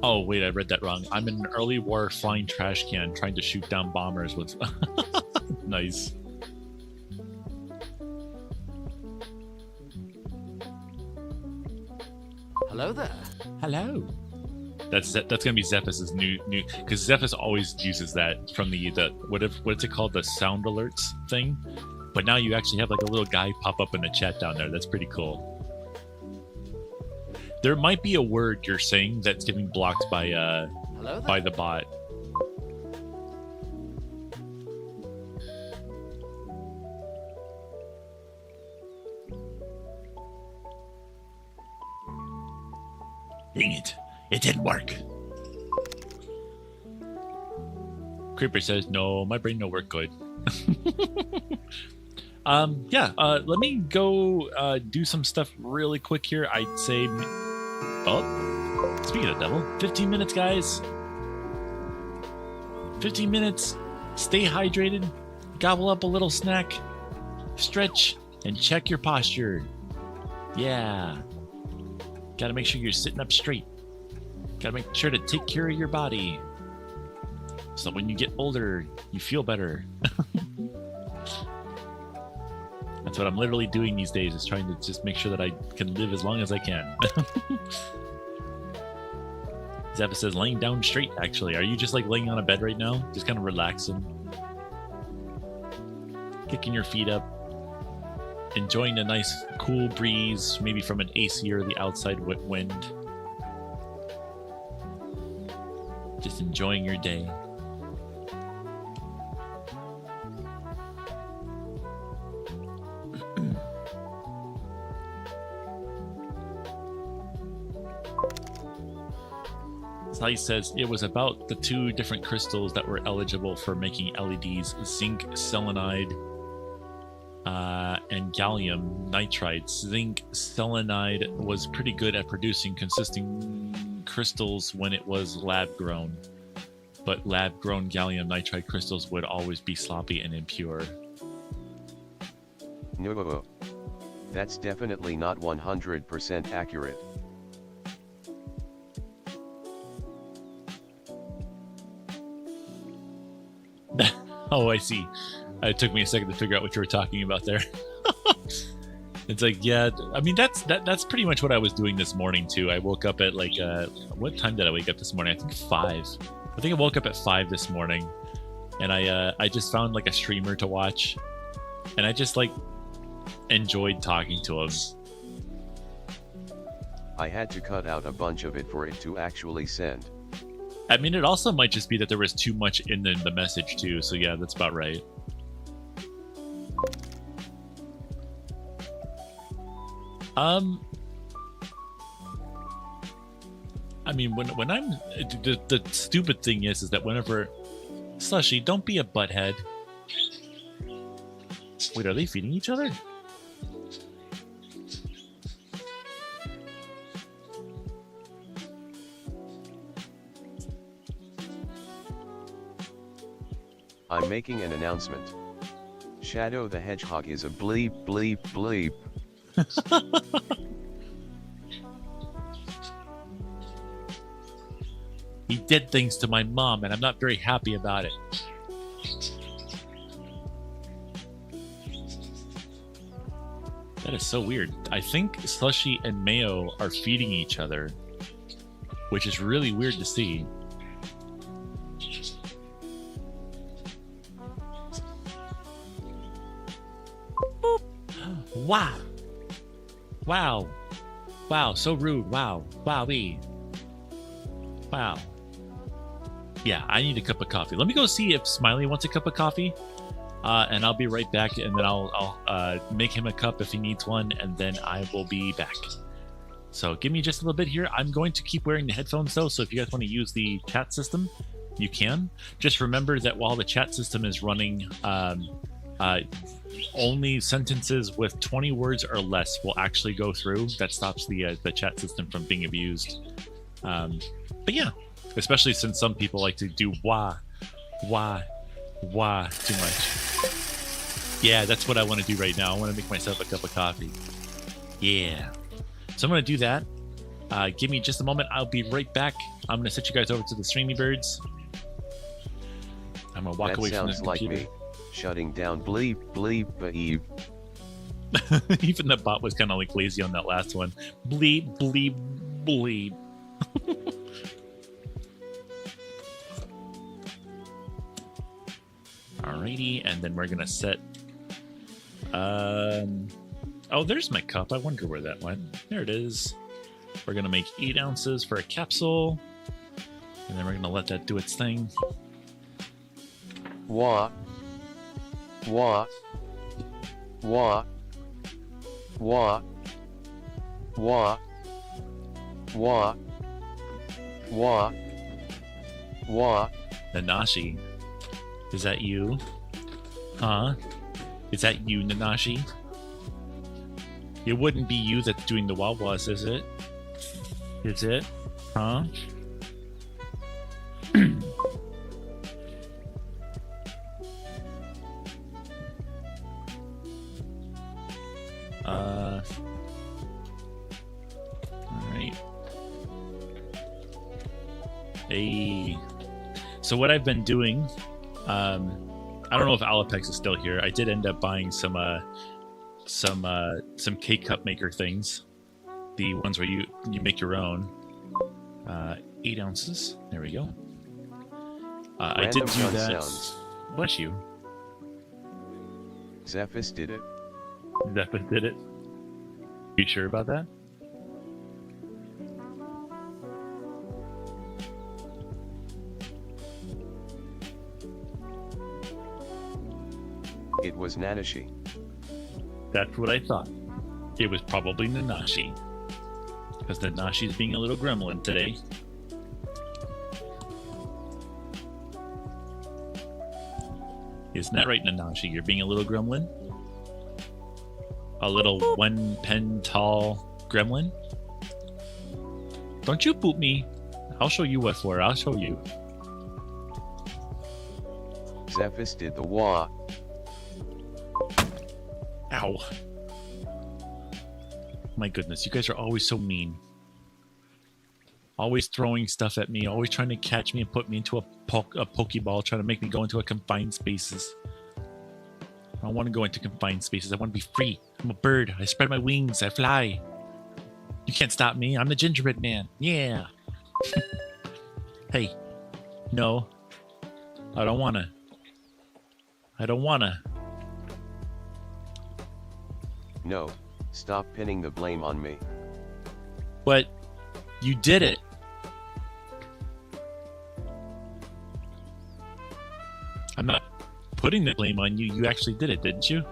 Oh, wait, I read that wrong. I'm in an early war flying trash can, trying to shoot down bombers with... Nice. Hello there. Hello. That's gonna be Zephyr's new because Zephyr's always uses that from the what's it called, the sound alerts thing, but now you actually have like a little guy pop up in the chat down there. That's pretty cool. There might be a word you're saying that's getting blocked by the bot. Dang it. It didn't work. Creeper says, no, my brain don't work good. Let me go do some stuff really quick here. I'd say, speaking of devil, 15 minutes, guys. 15 minutes. Stay hydrated. Gobble up a little snack. Stretch and check your posture. Yeah. Gotta make sure you're sitting up straight. Gotta make sure to take care of your body. So when you get older, you feel better. That's what I'm literally doing these days, is trying to just make sure that I can live as long as I can. Zappa says laying down straight, actually. Are you just like laying on a bed right now? Just kind of relaxing. Kicking your feet up. Enjoying a nice cool breeze, maybe from an AC or the outside wind. Just enjoying your day. Sally says it was about the 2 different crystals that were eligible for making LEDs, zinc selenide and gallium nitride. Zinc selenide was pretty good at producing consistent crystals when it was lab grown, but lab grown gallium nitride crystals would always be sloppy and impure. No, that's definitely not 100% accurate. Oh, I see. It took me a second to figure out what you were talking about there. It's like, yeah, I mean, that's pretty much what I was doing this morning too. I woke up at like, what time did I wake up this morning? I think 5. I think I woke up at 5 this morning, and I just found like a streamer to watch, and I just like enjoyed talking to him. I had to cut out a bunch of it for it to actually send. I mean, it also might just be that there was too much in the message too. So yeah, that's about right. I mean, when I'm the stupid thing is that whenever Slushy, don't be a butthead. Wait, are they feeding each other? I'm making an announcement. Shadow the Hedgehog is a bleep bleep bleep. He did things to my mom, and I'm not very happy about it. That is so weird. I think Slushy and Mayo are feeding each other, which is really weird to see. Boop. Wow. Wow. Wow, so rude. Wow. Wowee. Wow. Yeah, I need a cup of coffee. Let me go see if Smiley wants a cup of coffee. And I'll be right back, and then I'll make him a cup if he needs one, and then I will be back. So give me just a little bit here. I'm going to keep wearing the headphones though, so if you guys want to use the chat system, you can. Just remember that while the chat system is running, only sentences with 20 words or less will actually go through. That stops the chat system from being abused. But yeah, especially since some people like to do wah too much. Yeah, that's what I want to do right now. I want to make myself a cup of coffee. Yeah. So I'm going to do that. Give me just a moment. I'll be right back. I'm going to set you guys over to the streamy birds. I'm going to walk away from the computer. That sounds like me. Shutting down bleep bleep bleep. Even the bot was kind of like lazy on that last one. Bleep bleep bleep. Alrighty, and then we're gonna set. Oh, there's my cup. I wonder where that went. There it is. We're gonna make 8 ounces for a capsule, and then we're gonna let that do its thing. Wah. Wah. Wah. Wah. Wah. Wah. Wah. Wah. Nanashi. Is that you? Huh? Is that you, Nanashi? It wouldn't be you that's doing the wah-wahs, is it? Is it? Huh? Alright. Hey. So what I've been doing, I don't know if Alapex is still here. I did end up buying some K-cup maker things. The ones where you make your own. 8 ounces. There we go. I did do gun that. sounds. Bless you. Zephys did it. Zephys did it. You sure about that? It was Nanashi. That's what I thought. It was probably Nanashi. Because Nanashi's being a little gremlin today. Isn't that right, Nanashi? You're being a little gremlin? A little 1 pen tall gremlin? Don't you boot me. I'll show you what for. I'll show you. Zephys did the wah. Ow. My goodness, you guys are always so mean. Always throwing stuff at me, always trying to catch me and put me into a Pokeball, trying to make me go into a confined spaces. I don't want to go into confined spaces. I want to be free. I'm a bird. I spread my wings. I fly. You can't stop me. I'm the gingerbread man. Yeah. Hey. No. I don't want to. I don't want to. No, stop pinning the blame on me. But you did it. I'm not putting the blame on you. You actually did it, didn't you?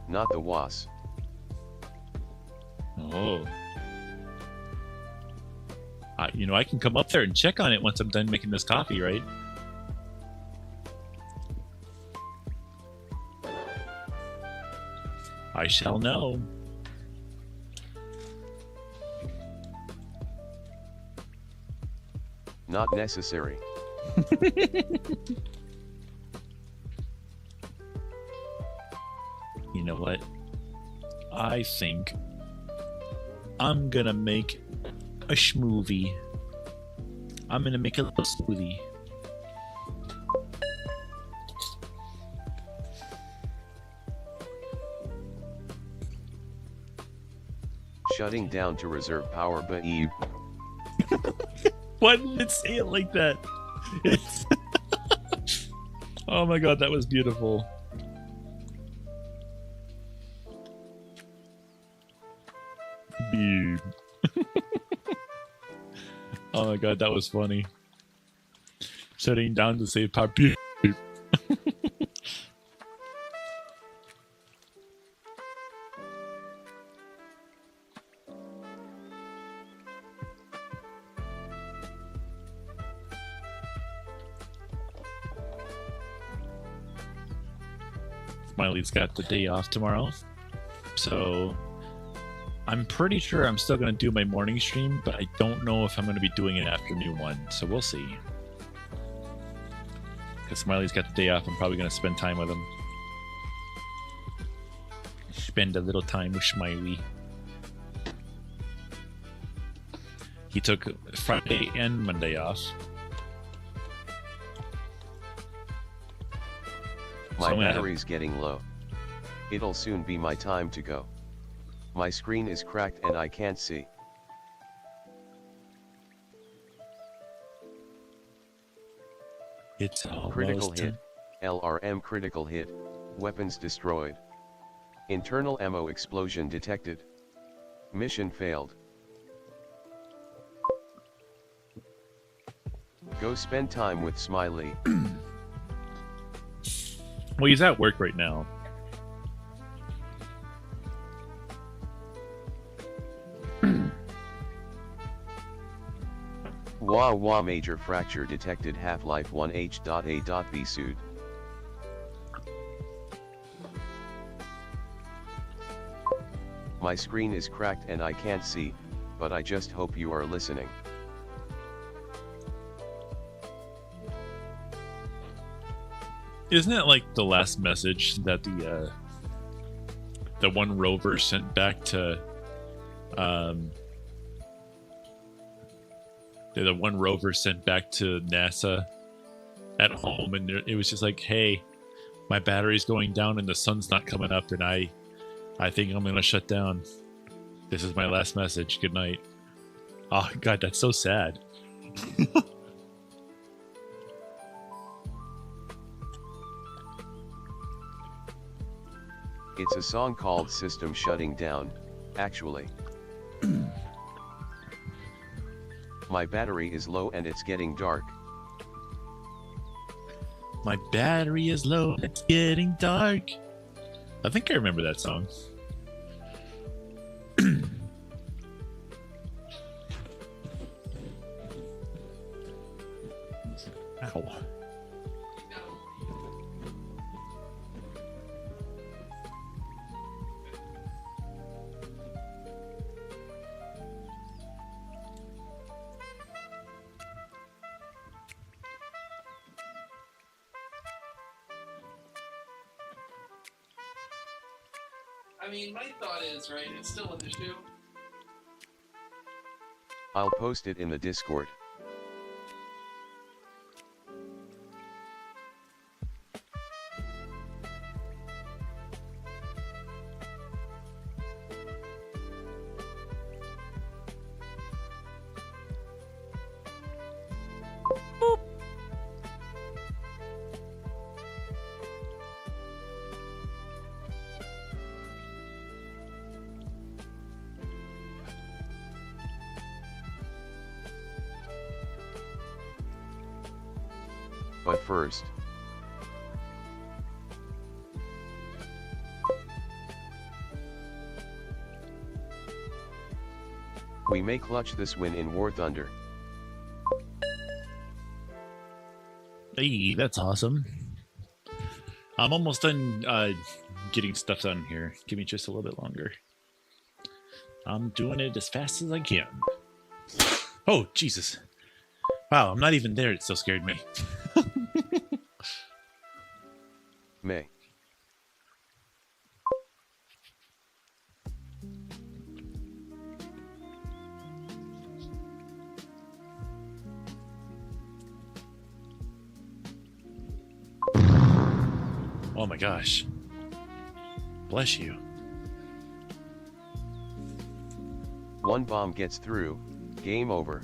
Not the was. Oh. You know, I can come up there and check on it once I'm done making this coffee, right? I shall know. Not necessary. You know what? I think I'm gonna make a schmovie. I'm gonna make a little smoothie. Shutting down to reserve power, but you. Why did it say it like that? It's oh my god, that was beautiful. Beep. Oh my god, that was funny. Shutting down to save power. Beep. Smiley's got the day off tomorrow, so I'm pretty sure I'm still going to do my morning stream, but I don't know if I'm going to be doing an afternoon one, so we'll see. Because Smiley's got the day off, I'm probably going to spend time with him. Spend a little time with Smiley. He took Friday and Monday off. My battery's getting low. It'll soon be my time to go. My screen is cracked and I can't see. It's almost Critical hit. LRM critical hit. Weapons destroyed. Internal ammo explosion detected. Mission failed. Go spend time with Smiley. Well, he's at work right now. Wah wah, major fracture detected, Half-Life 1H.A.B suit. My screen is cracked and I can't see, but I just hope you are listening. Isn't it like the last message that the one rover sent back to the one rover sent back to NASA at home, and it was just like, hey, my battery's going down and the sun's not coming up, and I think I'm gonna shut down. This is my last message. Good night. Oh God, that's so sad. It's a song called System Shutting Down, actually. My battery is low and it's getting dark. My battery is low. It's getting dark. I think I remember that song. Ow. I mean, my thought is, right, it's still an issue. I'll post it in the Discord. But first, we may clutch this win in War Thunder. Hey, that's awesome. I'm almost done getting stuff done here. Give me just a little bit longer. I'm doing it as fast as I can. Oh, Jesus. Wow, I'm not even there. It still scared me. May. Oh my gosh. Bless you. One bomb gets through, game over.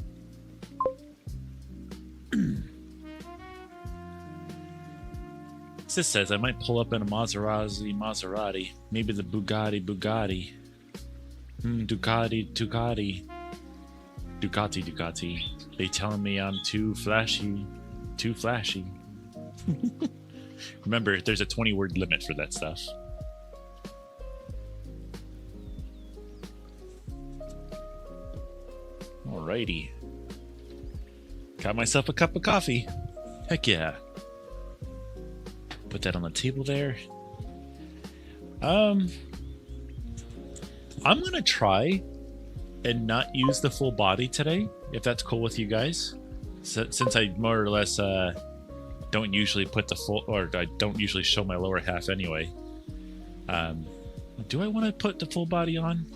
This says I might pull up in a Maserati. Maybe the Bugatti. Ducati. They telling me I'm too flashy. Remember, there's a 20-word limit for that stuff. Alrighty. Got myself a cup of coffee. Heck yeah. Put that on the table there. I'm gonna try and not use the full body today, if that's cool with you guys. Since I more or less don't usually put the full, or I don't usually show my lower half anyway. Do I want to put the full body on?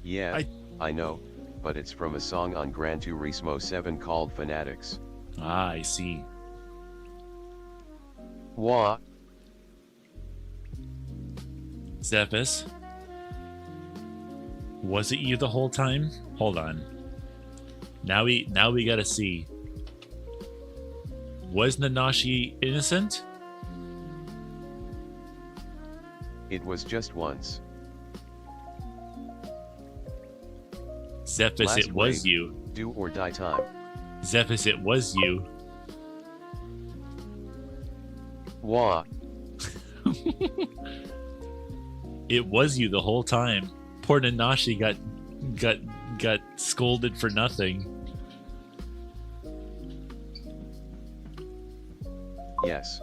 Yeah, I know, but it's from a song on Gran Turismo 7 called Fanatics. Ah, I see. What? Zephys, was it you the whole time? Hold on. Now we gotta see. Was Nanashi innocent? It was just once. Zephys, Last it was wave, you. Do or die time. Zephys, it was you. What? It was you the whole time. Poor Nanashi got scolded for nothing. Yes.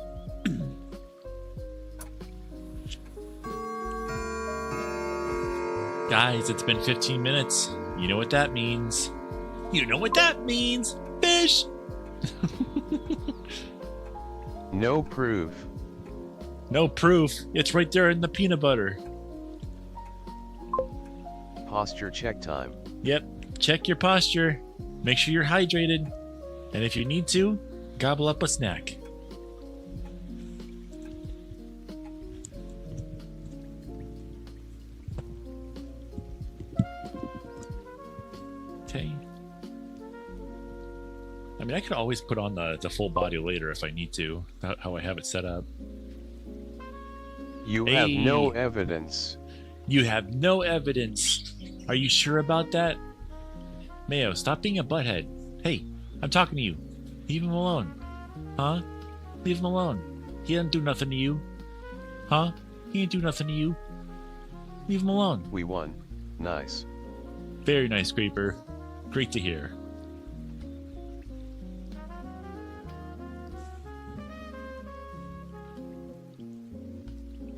Guys, it's been 15 minutes. You know what that means. You know what that means. Fish! No proof. No proof. It's right there in the peanut butter. Posture check time. Yep. Check your posture. Make sure you're hydrated. And if you need to, gobble up a snack. Okay. I mean, I could always put on the full body later if I need to, how I have it set up. You have no Hey. evidence. You have no evidence. Are you sure about that? Mayo, stop being a butthead. Hey, I'm talking to you. Leave him alone. Huh? Leave him alone. He didn't do nothing to you. Huh? He didn't do nothing to you. Leave him alone. We won. Nice. Very nice, Creeper. Great to hear.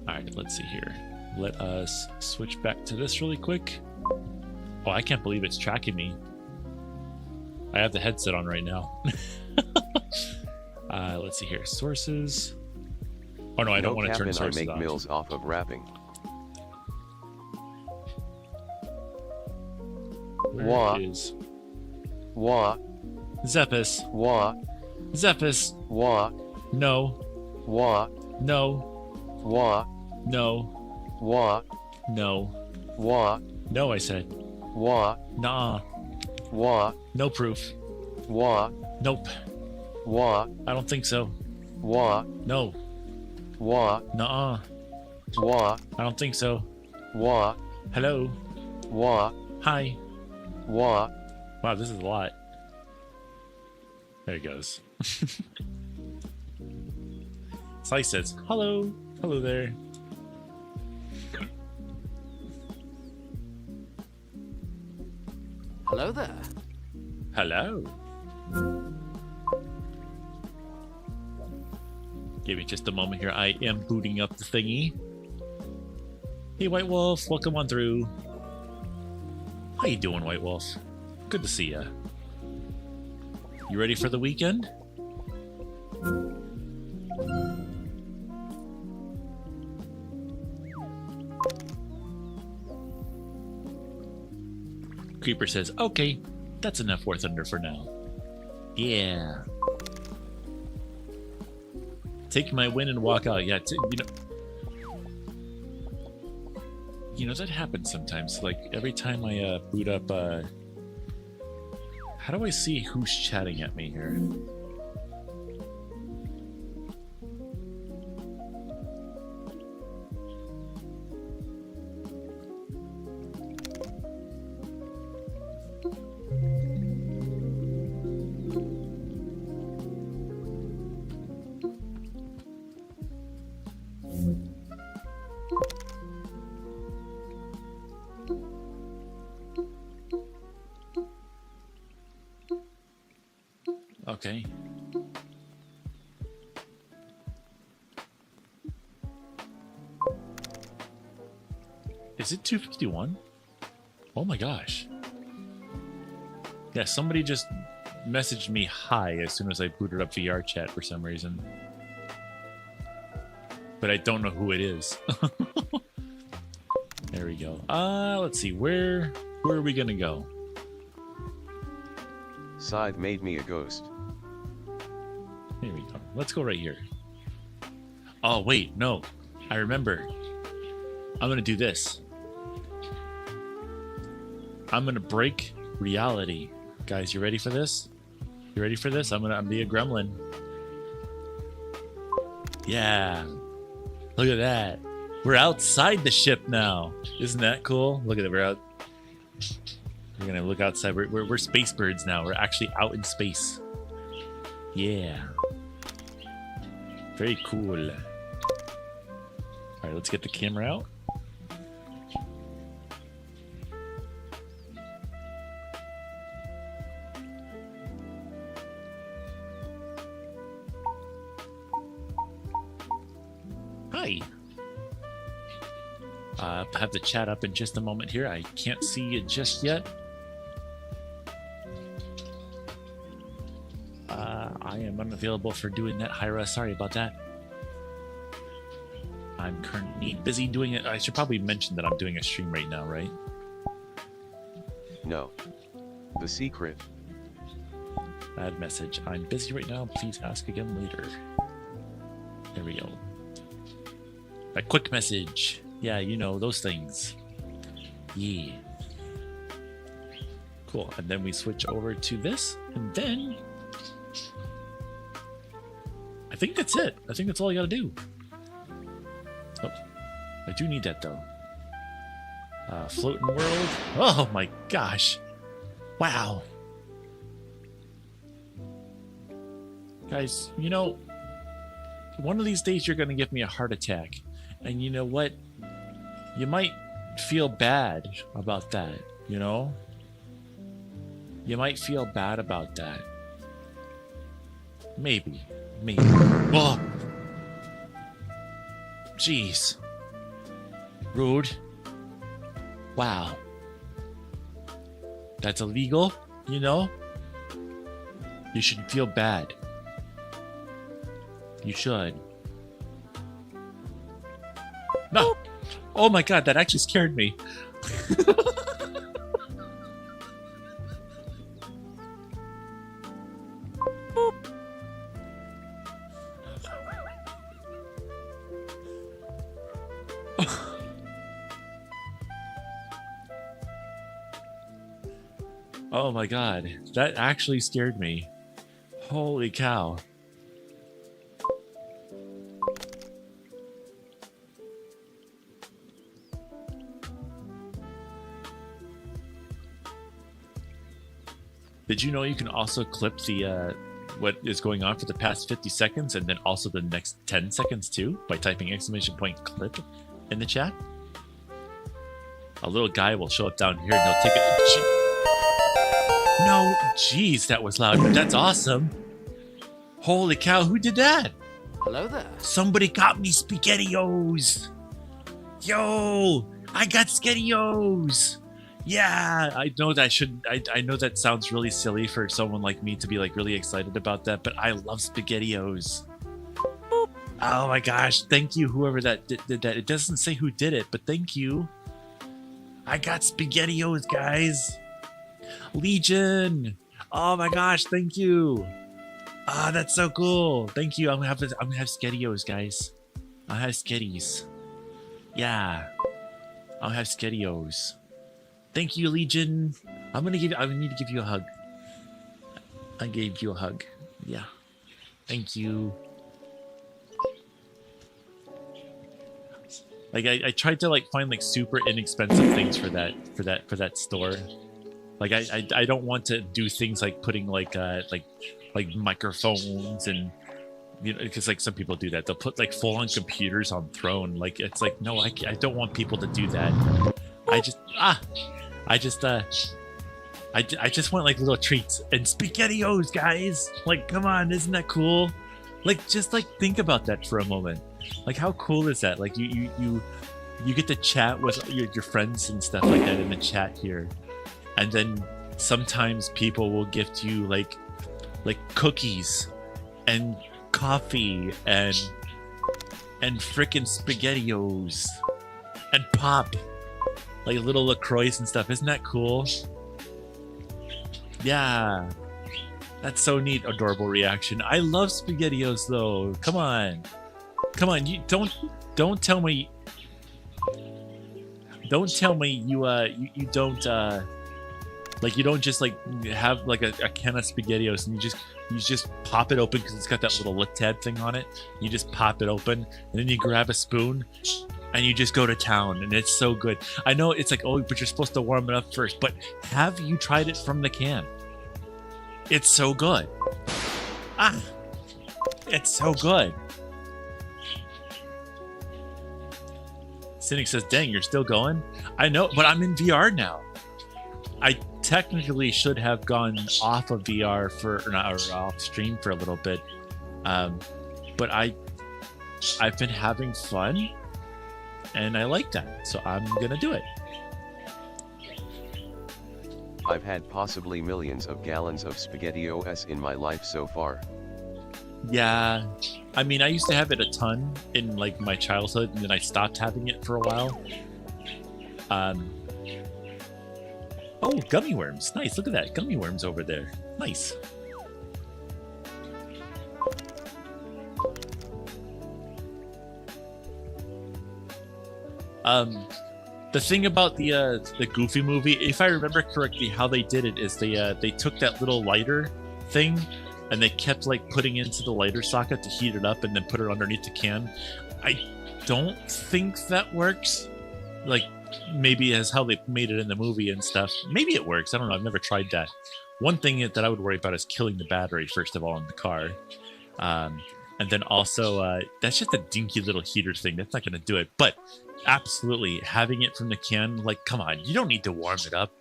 Alright, let's see here. Let us switch back to this really quick. Oh, I can't believe it's tracking me. I have the headset on right now. Let's see here. Sources. Oh no, I don't want to turn Captain, sources I make off. mills off of rapping. Wah. Where is Wah. Zephys? Wah. Zephys. Wah. No. Wah. No. Wah. No. Wah. No. Wah. No, I said. Wah. Nah. Wah. No proof. Wah. Nope. Wah. I don't think so. Wah. No. Wah. Nuh-uh. Wah. I don't think so. Wah. Hello. Wah. Hi. Wah. Wow, this is a lot. There it goes. Slice says, hello. Hello there. Hello there. Hello. Give me just a moment here. I am booting up the thingy. Hey, White Wolf. Welcome on through. How you doing, White Wolf? Good to see ya. You ready for the weekend? Creeper says, okay, that's enough War Thunder for now. Yeah. Take my win and walk out. Yeah, you know that happens sometimes. Like every time I boot up, how do I see who's chatting at me here? Okay. Is it 251? Oh my gosh. Yeah, somebody just messaged me hi as soon as I booted up VR chat for some reason. But I don't know who it is. There we go. Let's see. Where are we gonna go? Scythe made me a ghost. Here we go. Let's go right here. Oh, wait. No. I remember. I'm going to do this. I'm going to break reality. Guys, you ready for this? You ready for this? I'm going to be a gremlin. Yeah. Look at that. We're outside the ship now. Isn't that cool? Look at it. We're out. We're going to look outside. We're space birds now. We're actually out in space. Yeah. Very cool. All right, let's get the camera out. Hi. Have the chat up in just a moment here. I can't see it just yet. I am unavailable for doing that, Hyra. Sorry about that. I'm currently busy doing it. I should probably mention that I'm doing a stream right now, right? No. The secret. Bad message. I'm busy right now. Please ask again later. There we go. A quick message. Yeah, you know, those things. Yeah. Cool. And then we switch over to this. And then I think that's it. I think that's all I gotta do. Oh, I do need that though. Floating world. Oh my gosh. Wow. Guys, you know, one of these days you're gonna give me a heart attack. And you know what? You might feel bad about that, you know? You might feel bad about that. Maybe. Maybe. Oh! Jeez. Rude. Wow. That's illegal, you know? You should feel bad. You should. No! Oh my god, that actually scared me. Oh my god, that actually scared me. Holy cow. Did you know you can also clip the what is going on for the past 50 seconds and then also the next 10 seconds too by typing !clip in the chat? A little guy will show up down here and he'll take it. No, jeez, that was loud, but that's awesome. Holy cow, who did that? Hello there. Somebody got me SpaghettiOs. Yo, I got SpaghettiOs. Yeah, I know that I know that sounds really silly for someone like me to be like really excited about that, but I love SpaghettiOs. Oh my gosh, thank you whoever that did that. It doesn't say who did it, but thank you. I got SpaghettiOs, guys. Legion. Oh my gosh, thank you. Ah, that's so cool. Thank you. I'm gonna have SpaghettiOs, guys. I'll have Sketties. Yeah. I'll have SpaghettiOs. Thank you, Legion. I need to give you a hug. I gave you a hug. Yeah. Thank you. Like I tried to like find like super inexpensive things for that store. Like I don't want to do things like putting like microphones and, you know, because like some people do that. They'll put like full-on computers on throne. Like it's like, no, I don't want people to do that. I just want like little treats and SpaghettiOs, guys. Like, come on, isn't that cool? Like, just like think about that for a moment. Like, how cool is that? Like, you get to chat with your friends and stuff like that in the chat here, and then sometimes people will gift you like cookies and coffee and frickin' SpaghettiOs and pop. Like little LaCroix and stuff. Isn't that cool? Yeah. That's so neat. Adorable reaction. I love SpaghettiOs though. Come on. Come on. You don't tell me you don't like you don't just like have like a can of SpaghettiOs and you just pop it open because it's got that little lip tab thing on it. You just pop it open and then you grab a spoon and you just go to town, and it's so good. I know it's like, oh, but you're supposed to warm it up first, but have you tried it from the can? It's so good. Ah, it's so good. Cynic says, dang, you're still going? I know, but I'm in VR now. I technically should have gone off of VR or off stream for a little bit. But I've been having fun, and I like that, so I'm gonna do it. I've had possibly millions of gallons of SpaghettiOs in my life so far. Yeah, I mean, I used to have it a ton in like my childhood, and then I stopped having it for a while. Oh, gummy worms. Nice. Look at that. Gummy worms over there. Nice. The thing about the Goofy movie, if I remember correctly, how they did it is they took that little lighter thing and they kept like putting into the lighter socket to heat it up and then put it underneath the can. I don't think that works. Like, maybe as how they made it in the movie and stuff. Maybe it works. I don't know. I've never tried that. One thing that I would worry about is killing the battery, first of all, in the car. And then also, that's just a dinky little heater thing. That's not going to do it. But absolutely, having it from the can, like, come on. You don't need to warm it up.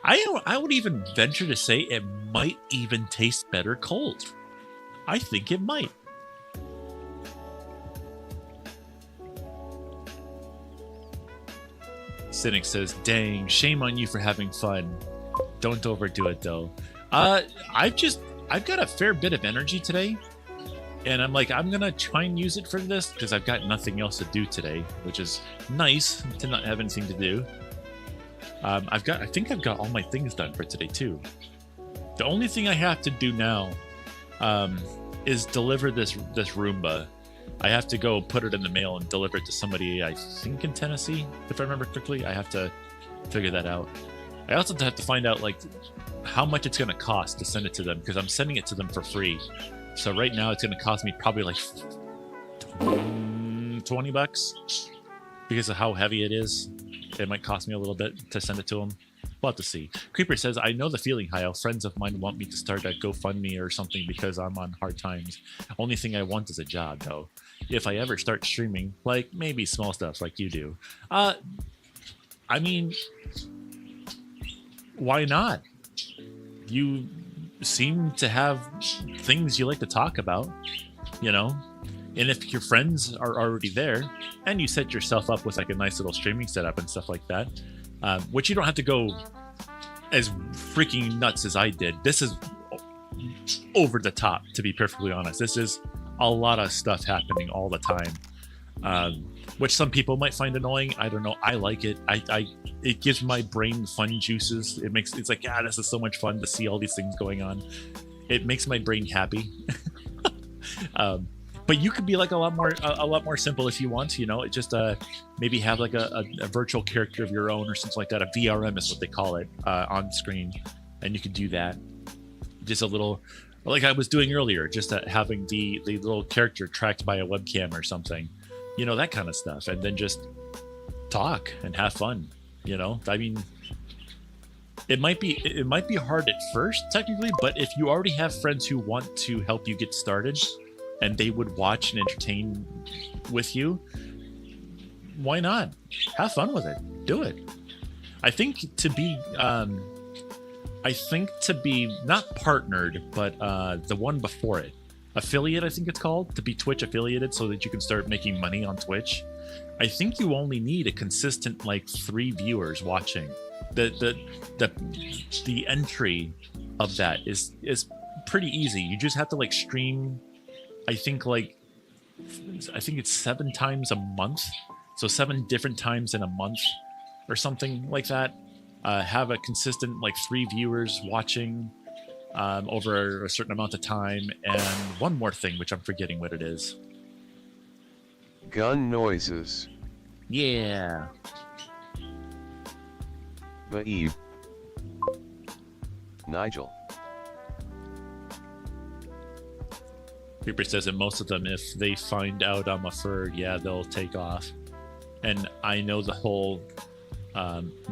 I would even venture to say it might even taste better cold. I think it might. Cynic says, dang, shame on you for having fun. Don't overdo it, though. I've got a fair bit of energy today. And I'm like, I'm going to try and use it for this because I've got nothing else to do today, which is nice to not have anything to do. I think I've got all my things done for today, too. The only thing I have to do now is deliver this Roomba. I have to go put it in the mail and deliver it to somebody, I think in Tennessee, if I remember correctly. I have to figure that out. I also have to find out like how much it's going to cost to send it to them because I'm sending it to them for free. So right now it's going to cost me probably like $20 because of how heavy it is. It might cost me a little bit to send it to them. We'll have to see. Creeper says, I know the feeling, Hayo. Friends of mine want me to start a GoFundMe or something because I'm on hard times. Only thing I want is a job, though. If I ever start streaming, like maybe small stuff like you do. I mean, why not? You seem to have things you like to talk about, you know? And if your friends are already there and you set yourself up with like a nice little streaming setup and stuff like that, which you don't have to go as freaking nuts as I did. This is over the top, to be perfectly honest. This is a lot of stuff happening all the time, which some people might find annoying. I don't know. I like it. It gives my brain fun juices. It's like, yeah, this is so much fun to see all these things going on. It makes my brain happy. But you could be like a lot more simple if you want, you know. It just maybe have like a virtual character of your own or something like that. A VRM is what they call it on screen, and you could do that. Just a little, like I was doing earlier, just having the little character tracked by a webcam or something, you know, that kind of stuff, and then just talk and have fun. You know, I mean, it might be hard at first technically, but if you already have friends who want to help you get started and they would watch and entertain with you, why not? Have fun with it. Do it. I think to be not partnered, but the one before it, affiliate, I think it's called, to be Twitch affiliated so that you can start making money on Twitch. I think you only need a consistent like 3 viewers watching. The entry of that is pretty easy. You just have to like stream, I think it's 7 times a month. So 7 different times in a month or something like that. Have a consistent like 3 viewers watching over a certain amount of time. And one more thing, which I'm forgetting what it is. Gun noises. Yeah. Eve. Nigel. Creeper says that most of them, if they find out I'm a fur, yeah, they'll take off. And I know the whole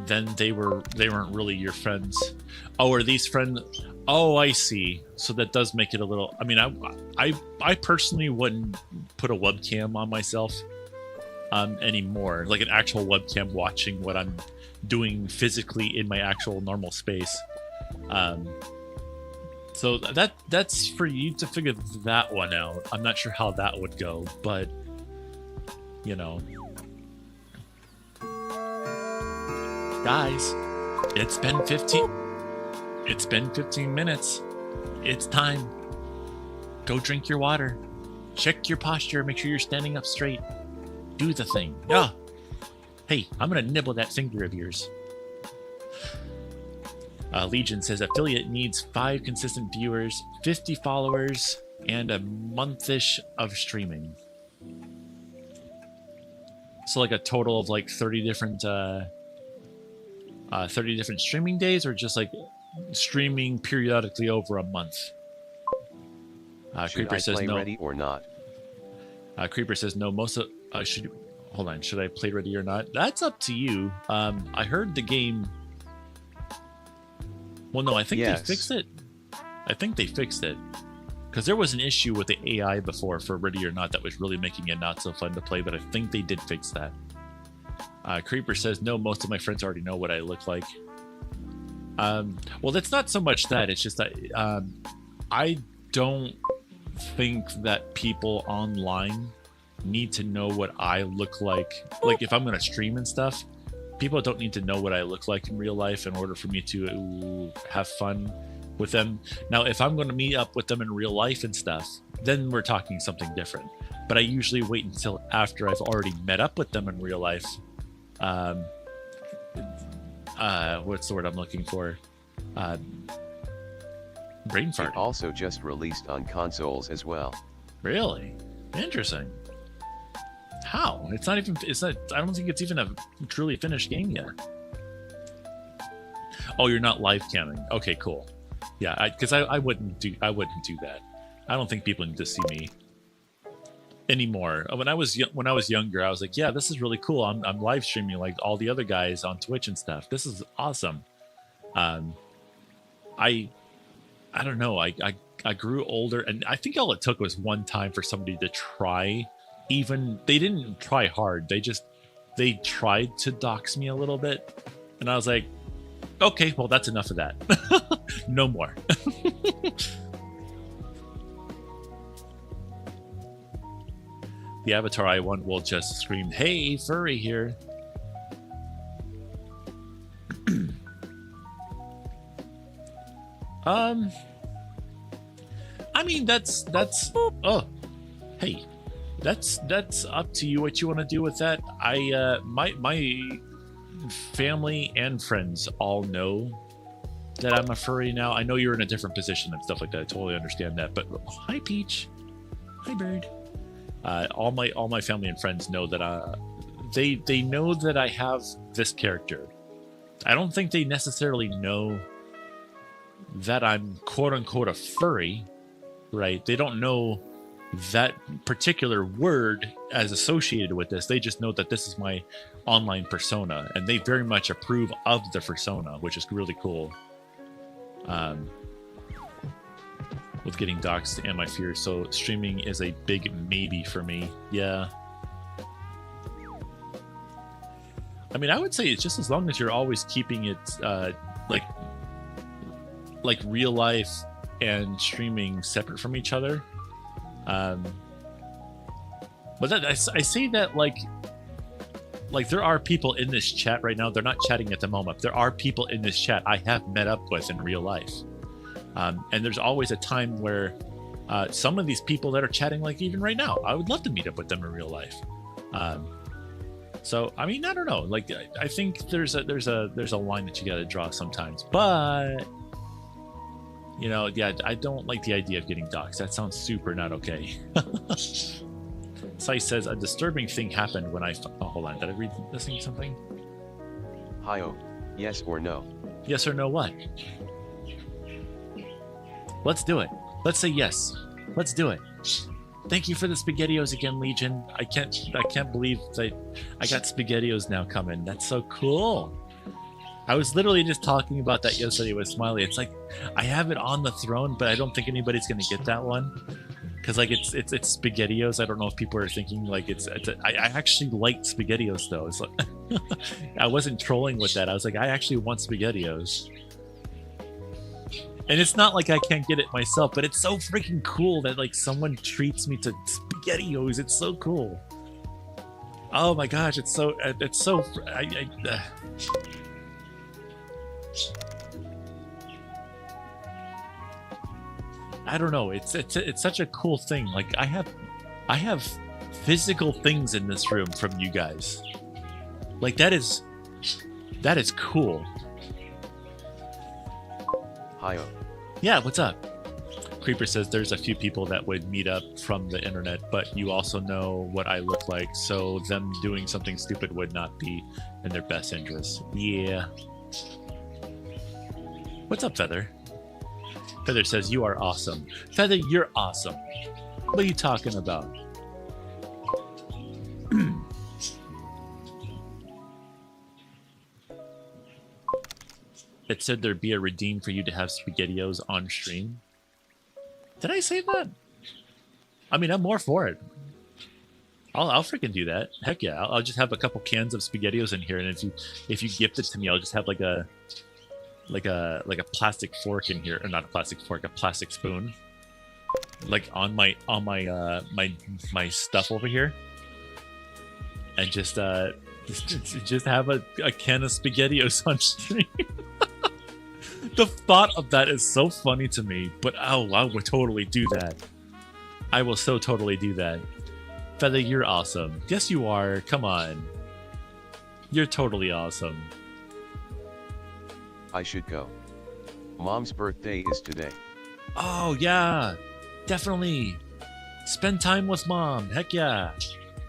then they weren't really your friends. Oh, are these friends? Oh, I see. So that does make it a little, I mean, I personally wouldn't put a webcam on myself anymore, like an actual webcam watching what I'm doing physically in my actual normal space. So that's for you to figure that one out. I'm not sure how that would go, but you know. Guys, it's been 15 minutes. It's time. Go drink your water. Check your posture, make sure you're standing up straight. Do the thing. Yeah. Hey, I'm gonna nibble that finger of yours. Legion says affiliate needs 5 consistent viewers, 50 followers, and a month-ish of streaming. So like a total of like 30 different streaming days, or just like streaming periodically over a month. Should Creeper I says play no. ready or not? Creeper says no. Most of hold on. Should I play ready or not? That's up to you. I heard the game. Well, no, I think they fixed it. I think they fixed it because there was an issue with the AI before for ready or not that was really making it not so fun to play. But I think they did fix that. Creeper says no. Most of my friends already know what I look like. Well, it's not so much that. It's just that I don't think that people online need to know what I look like. Like if I'm gonna stream and stuff, people don't need to know what I look like in real life in order for me to have fun with them. Now, if I'm going to meet up with them in real life and stuff, then we're talking something different. But I usually wait until after I've already met up with them in real life. What's the word I'm looking for? Brain fart. It also just released on consoles as well. Really? Interesting. How? It's not. I don't think it's even a truly finished game yet. Oh, you're not live camming. Okay, cool. Yeah, because I wouldn't do that. I don't think people need to see me anymore. When I was younger, I was like, yeah, this is really cool. I'm live streaming like all the other guys on Twitch and stuff. This is awesome. I don't know. I grew older, and I think all it took was one time for somebody to try. Even they didn't try hard. They tried to dox me a little bit, and I was like, okay, well, that's enough of that. No more. The avatar I want will just scream, "Hey, furry here." I mean, that's oh, hey. That's up to you what you want to do with that. My family and friends all know that I'm a furry now. I know you're in a different position and stuff like that. I totally understand that. But hi, Peach. Hi, Bird. All my family and friends know that they know that I have this character. I don't think they necessarily know that I'm quote unquote a furry, right? They don't know that particular word as associated with this. They just know that this is my online persona, and they very much approve of the persona, which is really cool. With getting doxxed and my fears, so streaming is a big maybe for me. Yeah, I mean, I would say it's just as long as you're always keeping it like real life and streaming separate from each other. But that, I say that like there are people in this chat right now. They're not chatting at the moment. There are people in this chat I have met up with in real life. And there's always a time where some of these people that are chatting, like even right now, I would love to meet up with them in real life. So I mean, I don't know. Like I think there's a line that you got to draw sometimes, but you know, yeah, I don't like the idea of getting doxxed. That sounds super not okay. Sai says a disturbing thing happened when I. Oh, hold on. Did I read this thing something? Hi-oh, yes or no? Yes or no what? Let's do it. Let's say yes. Let's do it. Thank you for the SpaghettiOs again, Legion. I can't believe that I got SpaghettiOs now coming. That's so cool. I was literally just talking about that yesterday with Smiley. It's like I have it on the throne, but I don't think anybody's gonna get that one because like it's SpaghettiOs. I don't know if people are thinking like I actually like SpaghettiOs though. It's like I wasn't trolling with that. I was like, I actually want SpaghettiOs. And it's not like I can't get it myself, but it's so freaking cool that like someone treats me to SpaghettiOs. It's so cool. Oh my gosh, it's so I don't know. It's such a cool thing. Like I have physical things in this room from you guys. Like that is cool. Hiyo. Yeah, what's up? Creeper says there's a few people that would meet up from the internet, but you also know what I look like, so them doing something stupid would not be in their best interest. Yeah. What's up, Feather? Feather says you are awesome. Feather, you're awesome. What are you talking about? It said there'd be a redeem for you to have SpaghettiOs on stream. Did I say that? I mean, I'm more for it. I'll freaking do that. Heck yeah! I'll just have a couple cans of SpaghettiOs in here, and if you gift it to me, I'll just have like a plastic fork in here, or not a plastic fork, a plastic spoon, like on my stuff over here, and just have a can of SpaghettiOs on stream. The thought of that is so funny to me, but oh, I would totally do that. I will so totally do that. Feather, you're awesome. Yes, you are. Come on. You're totally awesome. I should go. Mom's birthday is today. Oh, yeah. Definitely. Spend time with Mom. Heck yeah.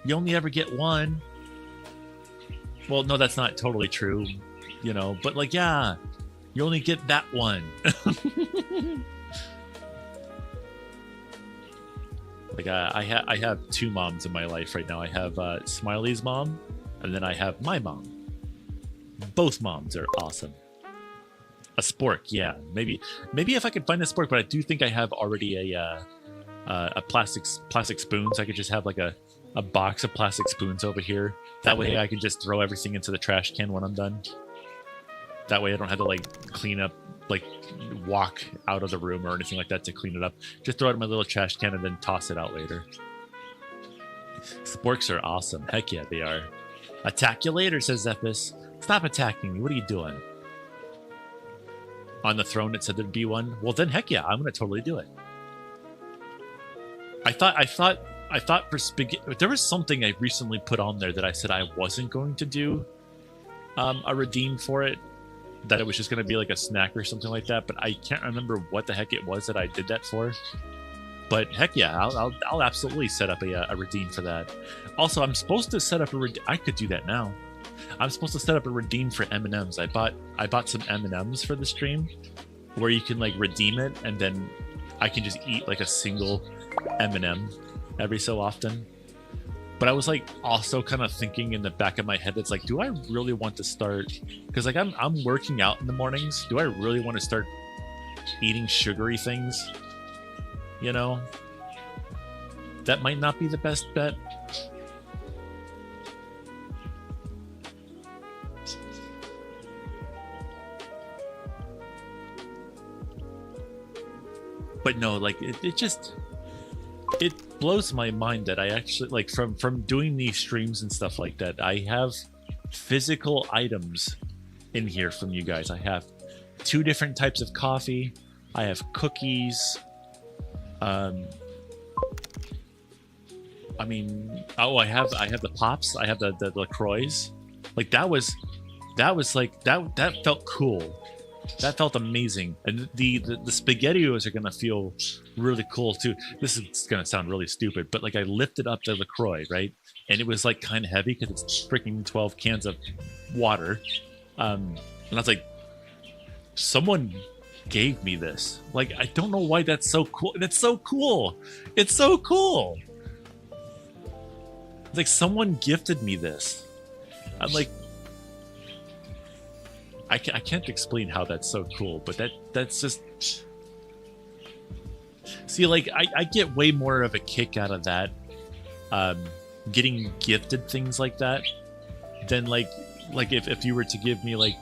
You only ever get one. Well, no, that's not totally true. You know, but like, yeah. You only get that one. Like I have two moms in my life right now. I have Smiley's mom, and then I have my mom. Both moms are awesome. A spork, yeah. Maybe if I could find a spork, but I do think I have already a plastic spoons. I could just have like a box of plastic spoons over here. That way I can just throw everything into the trash can when I'm done. That way I don't have to like clean up, like walk out of the room or anything like that to clean it up. Just throw it in my little trash can and then toss it out later. Sporks are awesome. Heck yeah, they are. Attack you later, says Zephys. Stop attacking me. What are you doing? On the throne it said there'd be one. Well then heck yeah, I'm gonna totally do it. I thought for spaghetti there was something I recently put on there that I said I wasn't going to do a redeem for it. That it was just going to be like a snack or something like that, but I can't remember what the heck it was that I did that for. But heck yeah, I'll absolutely set up a redeem for that. Also, I'm supposed to set up I could do that now. I'm supposed to set up a redeem for M&Ms. I bought some M&Ms for the stream, where you can like redeem it, and then I can just eat like a single M&M every so often. But I was like also kind of thinking in the back of my head, it's like, do I really want to start? Because like I'm working out in the mornings. Do I really want to start eating sugary things? You know, that might not be the best bet. But no, like it blows my mind that I actually like from doing these streams and stuff like that, I have physical items in here from you guys. I have 2 different types of coffee. I have cookies. I mean, oh, I have the pops. I have the LaCroix. Like that felt cool. That felt amazing. And the SpaghettiOs are gonna feel really cool too. This is gonna sound really stupid, but like I lifted up the LaCroix, right? And it was like kind of heavy because it's freaking 12 cans of water. And I was like, someone gave me this. Like, I don't know why that's so cool. That's so cool. It's so cool. It's like someone gifted me this. I'm like, I can't explain how that's so cool, but that's just... See, like, I get way more of a kick out of that, getting gifted things like that, than like if you were to give me like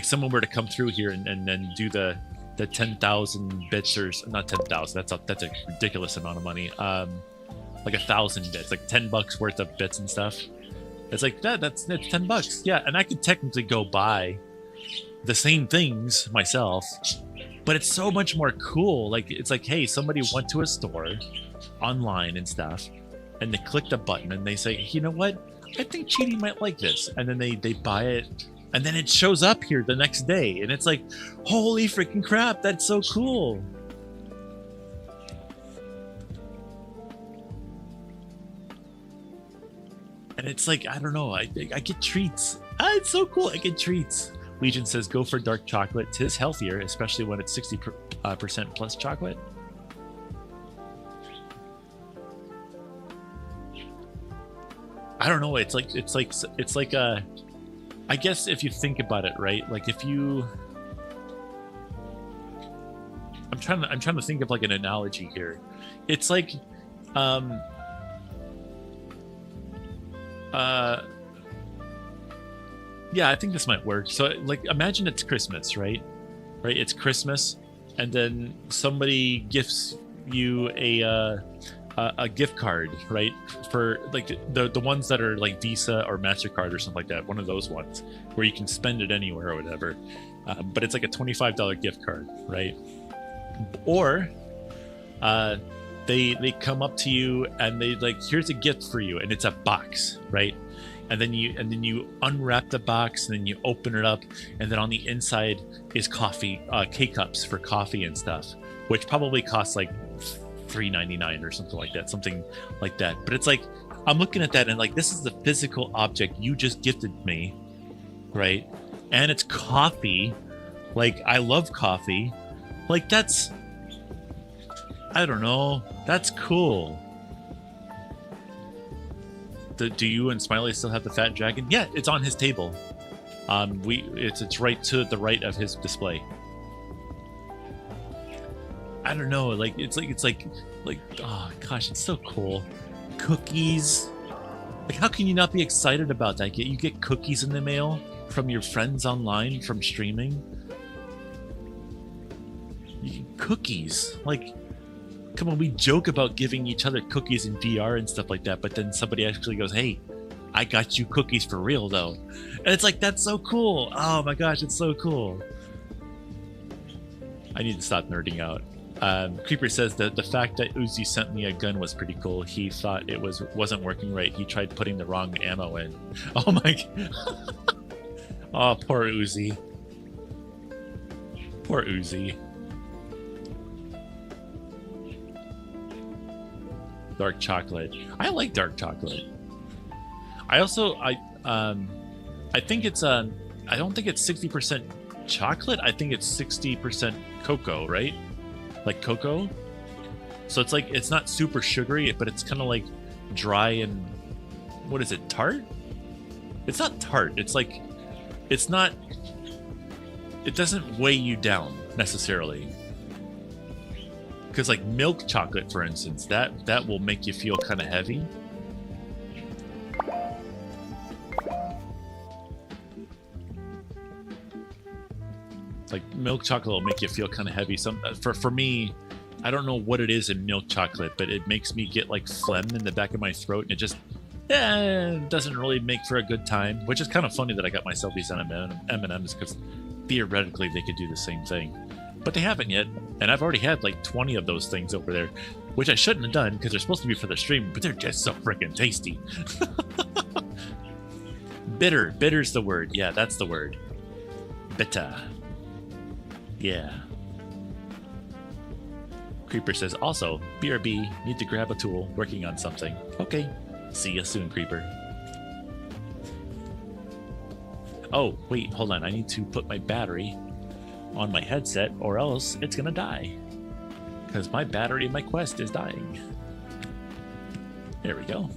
someone were to come through here and then do the the 10,000 bits or not 10,000. That's a ridiculous amount of money. Like 1,000 bits, like $10 worth of bits and stuff. It's like that's $10. Yeah, and I could technically go buy the same things myself, but it's so much more cool. Like it's like, hey, somebody went to a store online and stuff, and they clicked a button and they say, you know what? I think Cheaty might like this, and then they buy it, and then it shows up here the next day, and it's like, holy freaking crap, that's so cool. And it's like, I don't know, I get treats. It's so cool, I get treats. Legion says, go for dark chocolate. 'Tis healthier, especially when it's 60% plus chocolate. I don't know. It's like I guess if you think about it, right? Like if you, I'm trying to think of like an analogy here. It's like, yeah, I think this might work. So, like, imagine it's Christmas, right? Right? It's Christmas, and then somebody gifts you a gift card, right? For like the ones that are like Visa or MasterCard or something like that. One of those ones where you can spend it anywhere or whatever. But it's like a $25 gift card, right? Or they come up to you and they like, here's a gift for you, and it's a box, right? And then you unwrap the box, and then you open it up, and then on the inside is coffee, K-cups for coffee and stuff, which probably costs like $3.99 or something like that. But it's like, I'm looking at that and like, this is the physical object you just gifted me, right? And it's coffee. Like, I love coffee. Like, that's, I don't know, that's cool. Do you and Smiley still have the fat dragon? Yeah, it's on his table. It's right to the right of his display. I don't know, like it's like oh gosh, it's so cool. Cookies. Like, how can you not be excited about that? You get cookies in the mail from your friends online from streaming. Cookies, like, come on, we joke about giving each other cookies in VR and stuff like that, but then somebody actually goes, hey, I got you cookies for real though. And it's like, that's so cool. Oh my gosh, it's so cool. I need to stop nerding out. Creeper says that the fact that Uzi sent me a gun was pretty cool. He thought it wasn't working right. He tried putting the wrong ammo in. Oh my oh, poor Uzi. Poor Uzi. Dark chocolate. I like dark chocolate. I also I think it's I don't think it's 60% chocolate. I think it's 60% cocoa, right? Like cocoa. So it's like, it's not super sugary, but it's kind of like dry and, what is it, tart? It's not tart. It's like, it's not, it doesn't weigh you down necessarily. Because like milk chocolate, for instance, that will make you feel kind of heavy. Like milk chocolate will make you feel kind of heavy. For me, I don't know what it is in milk chocolate, but it makes me get like phlegm in the back of my throat, and it just doesn't really make for a good time. Which is kind of funny that I got myself these M&Ms, because theoretically they could do the same thing. But they haven't yet, and I've already had like 20 of those things over there, which I shouldn't have done because they're supposed to be for the stream, but they're just so freaking tasty. Bitter. Bitter's the word. Yeah, that's the word. Bitter. Yeah. Creeper says, also, BRB, need to grab a tool, working on something. Okay. See you soon, Creeper. Oh, wait, hold on. I need to put my battery on my headset, or else it's gonna die. Because my battery in my Quest is dying. There we go.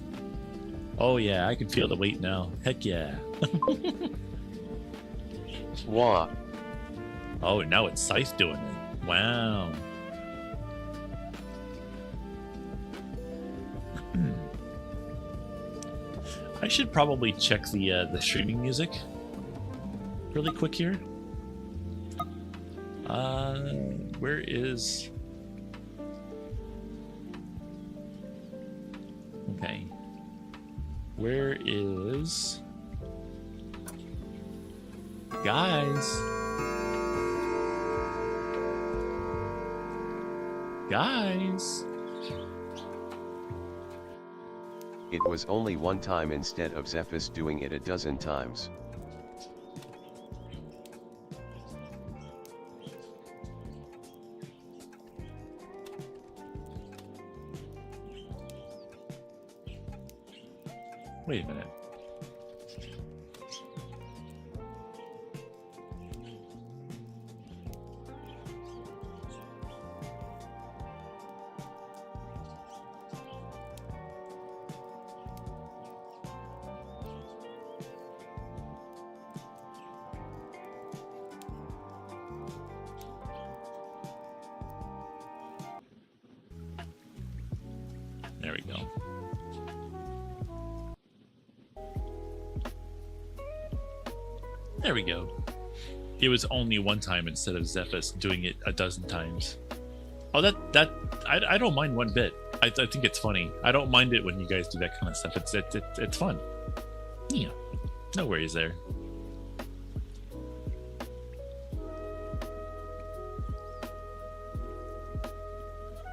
Oh yeah, I can feel the weight now. Heck yeah. Wah. Oh, now it's Scythe doing it. Wow. I should probably check the streaming music really quick here. Where is... Okay. Where is... Guys? Guys? It was only one time instead of Zephyrus doing it a dozen times. Wait a minute. There we go. There we go. It was only one time instead of Zephyrus doing it a dozen times. Oh, I don't mind one bit. I think it's funny. I don't mind it when you guys do that kind of stuff. It's fun. Yeah, no worries there.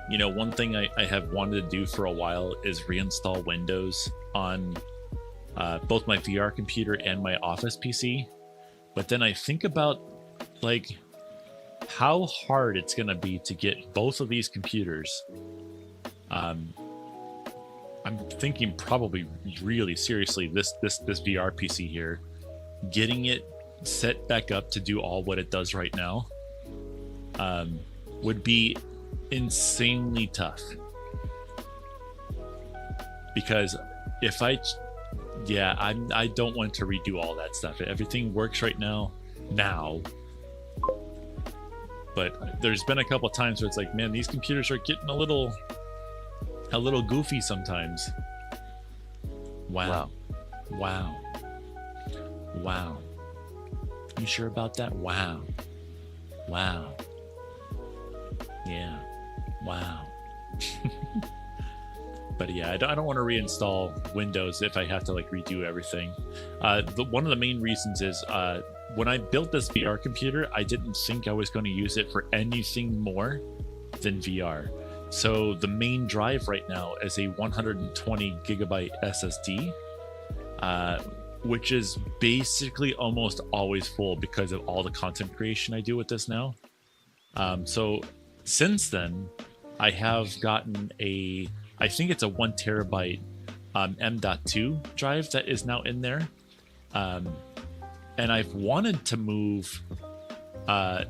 You know, one thing I have wanted to do for a while is reinstall Windows on both my VR computer and my office PC. But then I think about, like, how hard it's going to be to get both of these computers. I'm thinking probably really seriously this VR PC here, getting it set back up to do all what it does right now would be insanely tough. Because if I don't want to redo all that stuff. Everything works right now. But there's been a couple times where it's like, man, these computers are getting a little goofy sometimes. Wow. You sure about that? Wow. Yeah. Wow. But yeah, I don't want to reinstall Windows if I have to like redo everything. One of the main reasons is when I built this VR computer, I didn't think I was going to use it for anything more than VR. So the main drive right now is a 120 gigabyte SSD, which is basically almost always full because of all the content creation I do with this now. So since then, I have gotten I think it's a 1 terabyte M.2 drive that is now in there. And I've wanted to move the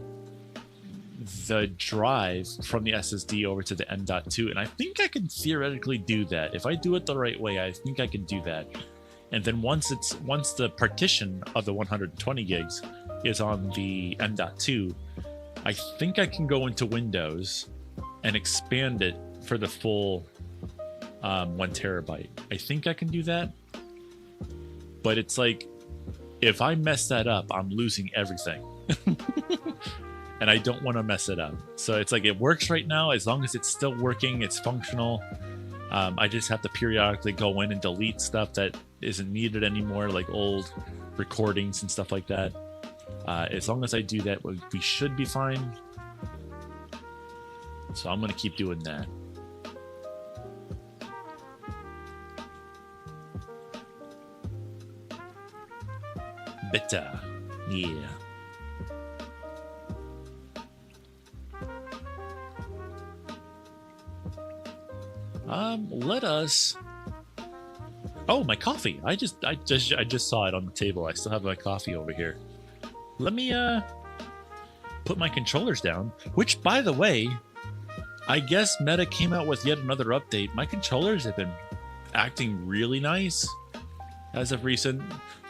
drive from the SSD over to the M.2, and I think I can theoretically do that. If I do it the right way, I think I can do that. And then once the partition of the 120 gigs is on the M.2, I think I can go into Windows and expand it for the full 1 terabyte. I think I can do that, but it's like, if I mess that up, I'm losing everything. And I don't want to mess it up. So it's like, it works right now. As long as it's still working, it's functional. I just have to periodically go in and delete stuff that isn't needed anymore, like old recordings and stuff like that. As long as I do that, we should be fine. So I'm going to keep doing that. Better. Yeah. Let us... Oh, my coffee. I just saw it on the table. I still have my coffee over here. Let me put my controllers down, which, by the way, I guess Meta came out with yet another update. My controllers have been acting really nice as of recent.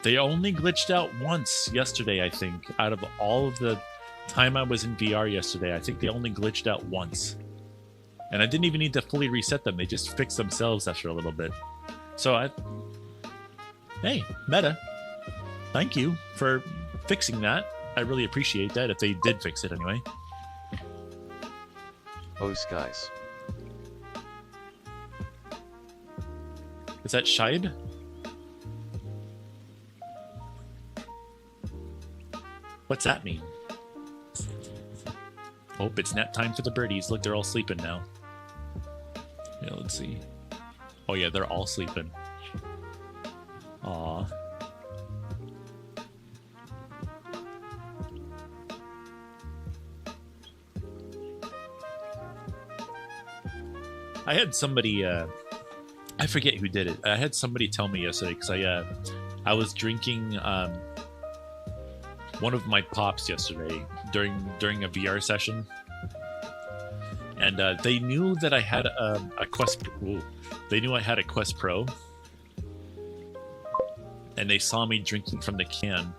They only glitched out once yesterday, I think. Out of all of the time I was in VR yesterday, I think they only glitched out once. And I didn't even need to fully reset them. They just fixed themselves after a little bit. So hey, Meta, thank you for fixing that. I really appreciate that, if they did fix it anyway. Oh skies. Is that Shide? What's that mean? Oh, it's nap time for the birdies. Look, they're all sleeping now. Yeah, let's see. Oh yeah, they're all sleeping. Aw. I had somebody, I forget who did it. I had somebody tell me yesterday because I was drinking one of my pops yesterday during a VR session, and they knew that I had a Quest. Ooh, they knew I had a Quest Pro, and they saw me drinking from the can,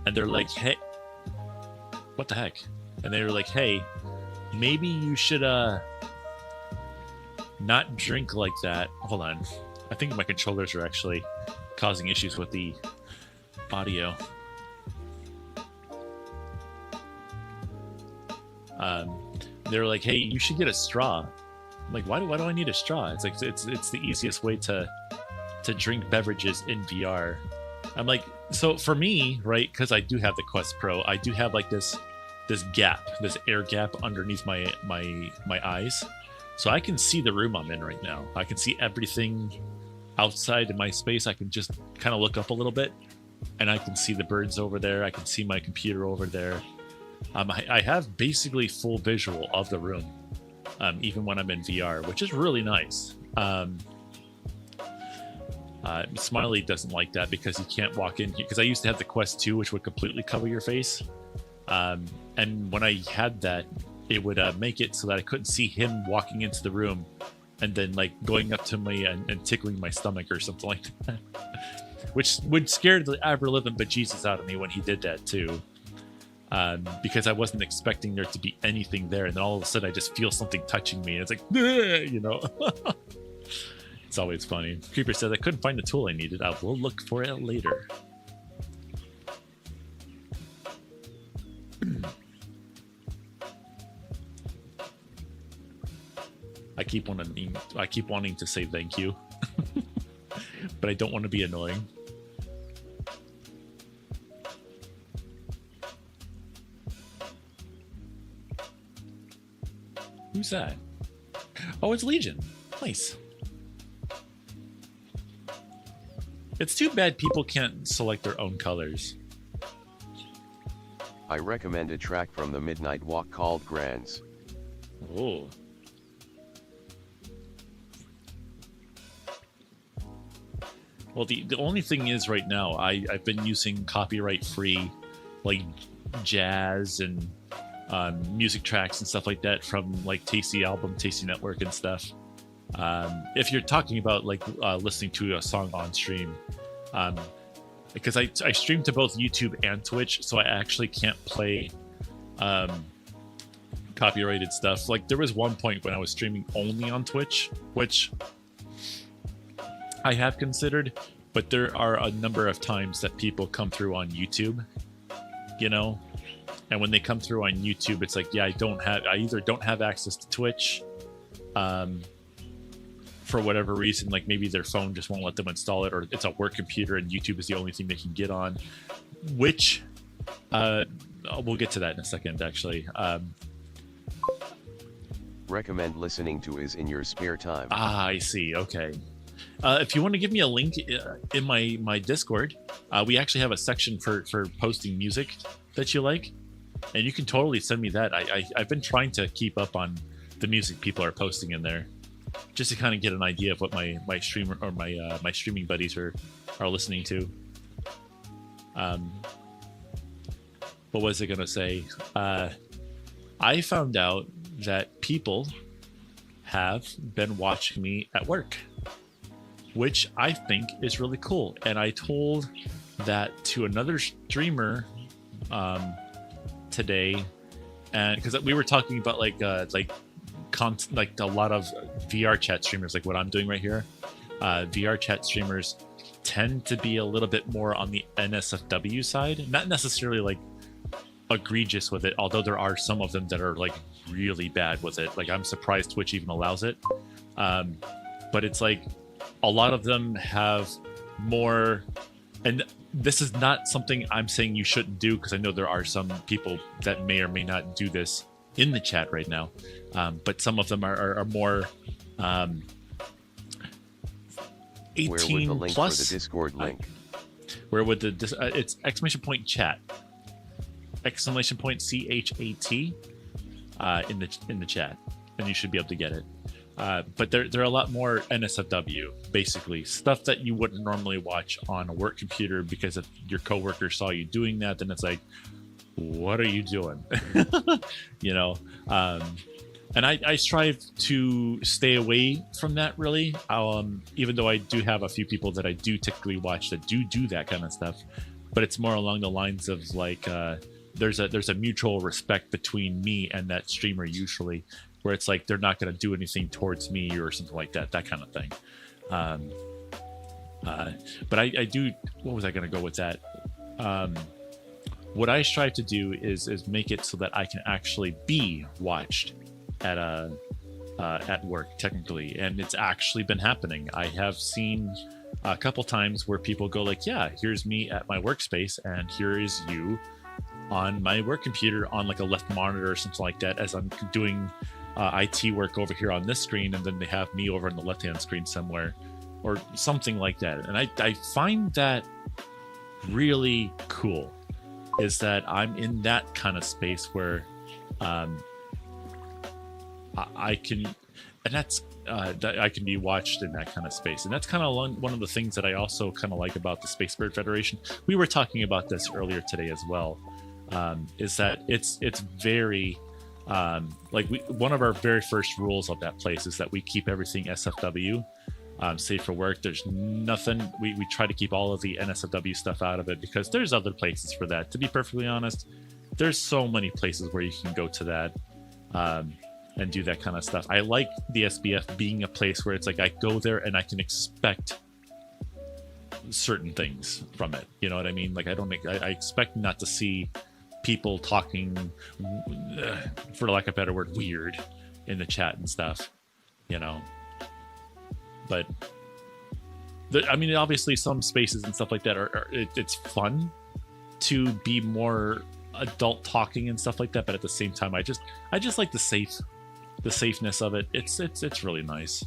and they're like, "Hey, what the heck?" And they were like, "Hey, maybe you should not drink like that." Hold on. I think my controllers are actually causing issues with the audio. They were like, "Hey, you should get a straw." I'm like, why do I need a straw? It's like it's the easiest way to drink beverages in VR. I'm like, so for me, right? Because I do have the Quest Pro, I do have like this gap, this air gap underneath my eyes. So I can see the room I'm in right now. I can see everything outside in my space. I can just kind of look up a little bit, and I can see the birds over there. I can see my computer over there. I have basically full visual of the room, even when I'm in VR, which is really nice. Smiley doesn't like that because he can't walk in here. Because I used to have the Quest 2, which would completely cover your face. And when I had that, it would make it so that I couldn't see him walking into the room and then like going up to me and tickling my stomach or something like that, which would scare the ever-living bejesus out of me when he did that too, because I wasn't expecting there to be anything there, and then all of a sudden I just feel something touching me, and it's like, you know. It's always funny. Creeper says, "I couldn't find the tool I needed. I will look for it later." I keep wanting to say thank you, but I don't want to be annoying. Who's that? Oh, it's Legion. Nice. It's too bad people can't select their own colors. I recommend a track from the Midnight Walk called Grands. Oh. Well, the only thing is right now, I've been using copyright-free, like, jazz and music tracks and stuff like that from, like, Tasty Album, Tasty Network and stuff. If you're talking about, like, listening to a song on stream, because I stream to both YouTube and Twitch, so I actually can't play copyrighted stuff. Like, there was one point when I was streaming only on Twitch, which I have considered, but there are a number of times that people come through on YouTube, you know, and when they come through on YouTube, it's like, yeah, I either don't have access to Twitch, for whatever reason, like maybe their phone just won't let them install it, or it's a work computer and YouTube is the only thing they can get on, which we'll get to that in a second, actually. Recommend listening to is in your spare time. Ah, I see. Okay. If you want to give me a link in my Discord, we actually have a section for posting music that you like, and you can totally send me that. I've been trying to keep up on the music people are posting in there, just to kind of get an idea of what my streamer or my streaming buddies are listening to. What was I gonna say? I found out that people have been watching me at work, which I think is really cool. And I told that to another streamer today, and because we were talking about like a lot of VR chat streamers, like what I'm doing right here. VR chat streamers tend to be a little bit more on the NSFW side, not necessarily like egregious with it, although there are some of them that are like really bad with it. Like I'm surprised Twitch even allows it. But it's like a lot of them have more, and this is not something I'm saying you shouldn't do, because I know there are some people that may or may not do this in the chat right now. But some of them are more 18 Where would the link plus. for the Discord link? Where would the it's exclamation point chat, exclamation point CHAT in the chat, and you should be able to get it. But they're a lot more NSFW, basically stuff that you wouldn't normally watch on a work computer, because if your coworker saw you doing that, then it's like, what are you doing? You know. And I strive to stay away from that, really. Even though I do have a few people that I do typically watch that do that kind of stuff, but it's more along the lines of like there's a mutual respect between me and that streamer usually, where it's like they're not going to do anything towards me or something like that kind of thing. But I do. What was I going to go with that? What I strive to do is make it so that I can actually be watched at work technically, and it's actually been happening. I have seen a couple times where people go like, yeah, here's me at my workspace, and here is you on my work computer on like a left monitor or something like that, as I'm doing IT work over here on this screen, and then they have me over on the left hand screen somewhere or something like that. And I find that really cool, is that I'm in that kind of space where I can, and that's that I can be watched in that kind of space. And that's kind of one of the things that I also kind of like about the Space Spirit Federation. We were talking about this earlier today as well, is that it's very like one of our very first rules of that place is that we keep everything SFW, safe for work. There's nothing, we try to keep all of the NSFW stuff out of it, because there's other places for that. To be perfectly honest, there's so many places where you can go to that and do that kind of stuff. I like the SBF being a place where it's like I go there and I can expect certain things from it. You know what I mean? Like I expect not to see people talking, for lack of a better word, weird in the chat and stuff, you know. But I mean, obviously some spaces and stuff like that it's fun to be more adult talking and stuff like that, but at the same time I just like the safeness of it. It's really nice.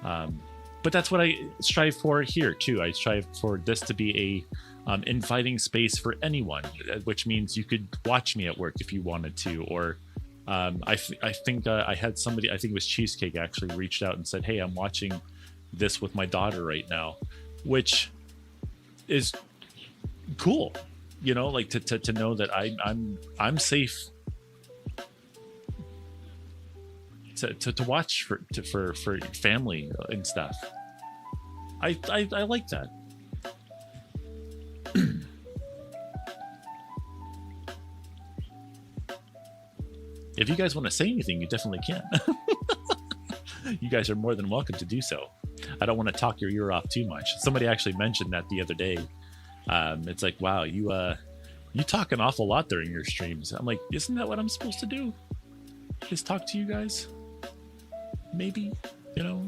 But that's what I strive for here too. I strive for this to be a inviting space for anyone, which means you could watch me at work if you wanted to, or I think I had somebody, I think it was Cheesecake, actually reached out and said, hey, I'm watching this with my daughter right now, which is cool, you know, like to know that I'm safe to watch for family and stuff. I like that. If you guys want to say anything, you definitely can. You guys are more than welcome to do so. I don't want to talk your ear off too much. Somebody actually mentioned that the other day. It's like, wow, you talk an awful lot during your streams. I'm like, isn't that what I'm supposed to do? Just talk to you guys? Maybe, you know?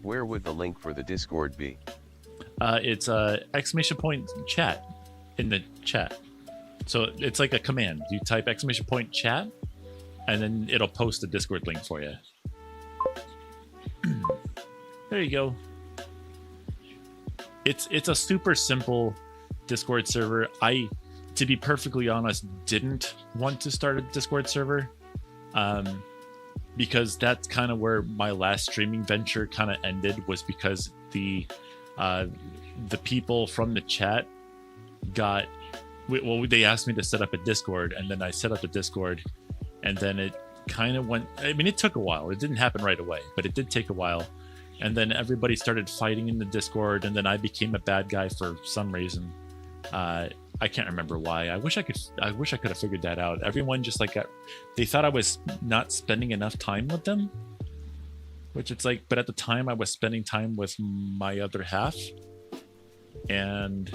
Where would the link for the Discord be? It's exclamation point chat in the chat. So it's like a command. You type exclamation point chat, and then it'll post a Discord link for you. There you go. It's a super simple Discord server. I, to be perfectly honest, didn't want to start a Discord server, because that's kind of where my last streaming venture kind of ended, was because the people from the chat got, well, they asked me to set up a Discord, and then I set up a Discord, and then it kind of went, I mean, it took a while. It didn't happen right away, but it did take a while. And then everybody started fighting in the Discord, and then I became a bad guy for some reason. I can't remember why. I wish I could have figured that out. Everyone just like they thought I was not spending enough time with them, which it's like, but at the time I was spending time with my other half, and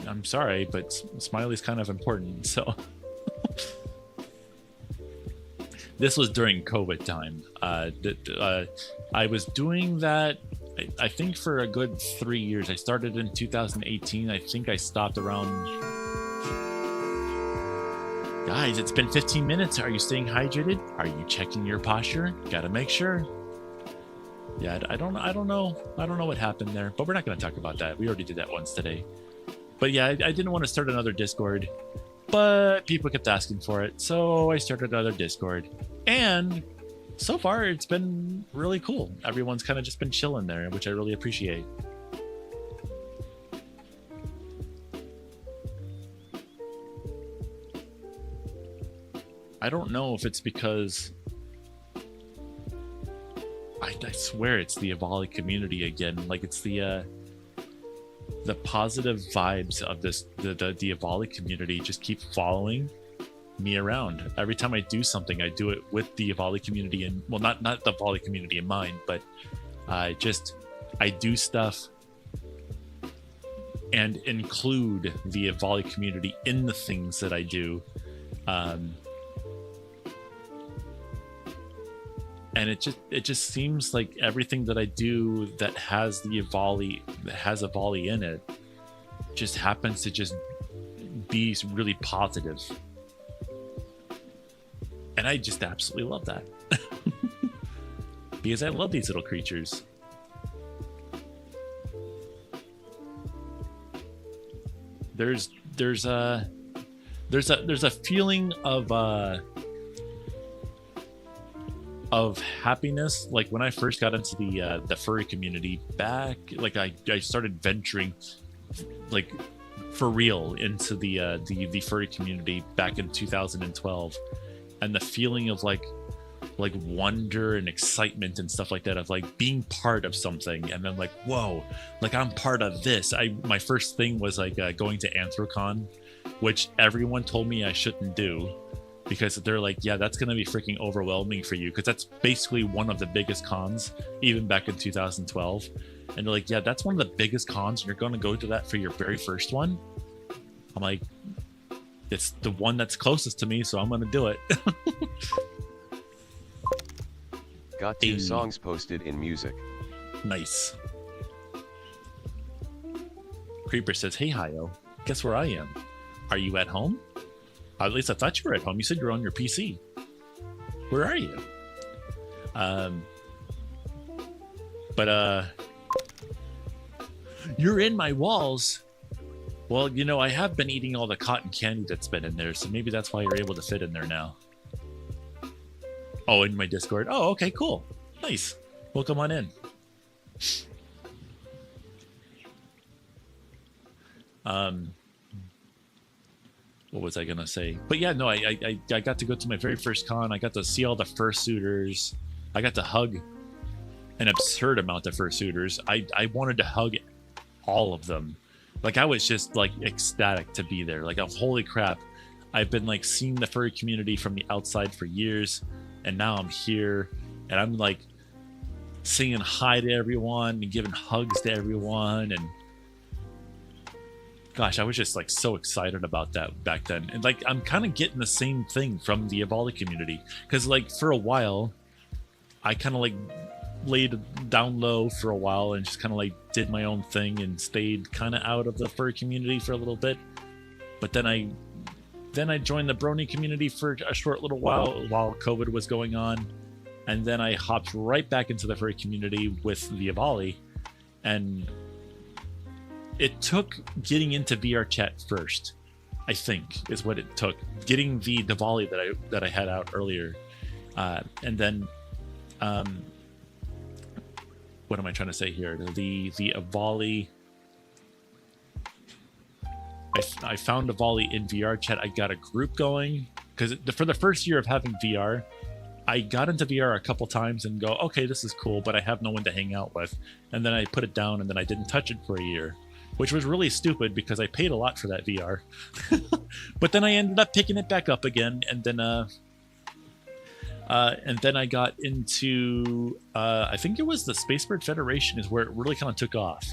I'm sorry, but Smiley's kind of important. So this was during COVID time. I was doing that, I think, for a good 3 years. I started in 2018. I think I stopped around. Guys, it's been 15 minutes. Are you staying hydrated? Are you checking your posture? Gotta make sure. Yeah, I don't know what happened there, but we're not going to talk about that. We already did that once today. But yeah, I didn't want to start another Discord, but people kept asking for it, so I started another Discord. And so far, it's been really cool. Everyone's kind of just been chilling there, which I really appreciate. I don't know if it's because I swear it's the Avali community again. Like, it's the positive vibes of the Avali community just keep following me around. Every time I do something, I do it with the Avali community, and well, not the Avali community in mind, but I do stuff and include the Avali community in the things that I do. And it just seems like everything that I do that has Avali in it just happens to just be really positive. And I just absolutely love that. Because I love these little creatures. There's a feeling of happiness. Like when I first got into the furry community back, like I started venturing like for real into the furry community back in 2012, and the feeling of like wonder and excitement and stuff like that, of like being part of something, and then like, whoa, like I'm part of this. My first thing was like going to Anthrocon, which everyone told me I shouldn't do, because they're like, yeah, that's going to be freaking overwhelming for you, because that's basically one of the biggest cons, even back in 2012. And they're like, yeah, that's one of the biggest cons, and you're going to go to that for your very first one? I'm like, it's the one that's closest to me, so I'm going to do it. Got 2 songs posted in music. Nice. Creeper says, hey, Hayo, guess where I am? Are you at home? At least I thought you were at home. You said you're on your PC. Where are you? But you're in my walls. Well, you know, I have been eating all the cotton candy that's been in there, so maybe that's why you're able to fit in there now. Oh, in my Discord. Oh, okay, cool. Nice. Well, come on in. What was I gonna say? But yeah, no, I got to go to my very first con. I got to see all the fursuiters. I got to hug an absurd amount of fursuiters. I wanted to hug all of them. Like, I was just like ecstatic to be there. Like, holy crap. I've been like seeing the furry community from the outside for years, and now I'm here, and I'm like saying hi to everyone and giving hugs to everyone, and gosh, I was just like so excited about that back then. And like, I'm kind of getting the same thing from the Avali community, because like for a while I kind of like laid down low for a while and just kind of like did my own thing and stayed kind of out of the furry community for a little bit. But then I joined the brony community for a short little while COVID was going on, and then I hopped right back into the furry community with the Avali. And it took getting into VR chat first, I think, is what it took. Getting the Avali that I had out earlier, and then what am I trying to say here? The Avali. I found Avali in VR chat. I got a group going, because for the first year of having VR, I got into VR a couple times and go, okay, this is cool, but I have no one to hang out with. And then I put it down, and then I didn't touch it for a year, which was really stupid because I paid a lot for that VR. But then I ended up picking it back up again, and then I got into I think it was the Spacebird Federation is where it really kind of took off.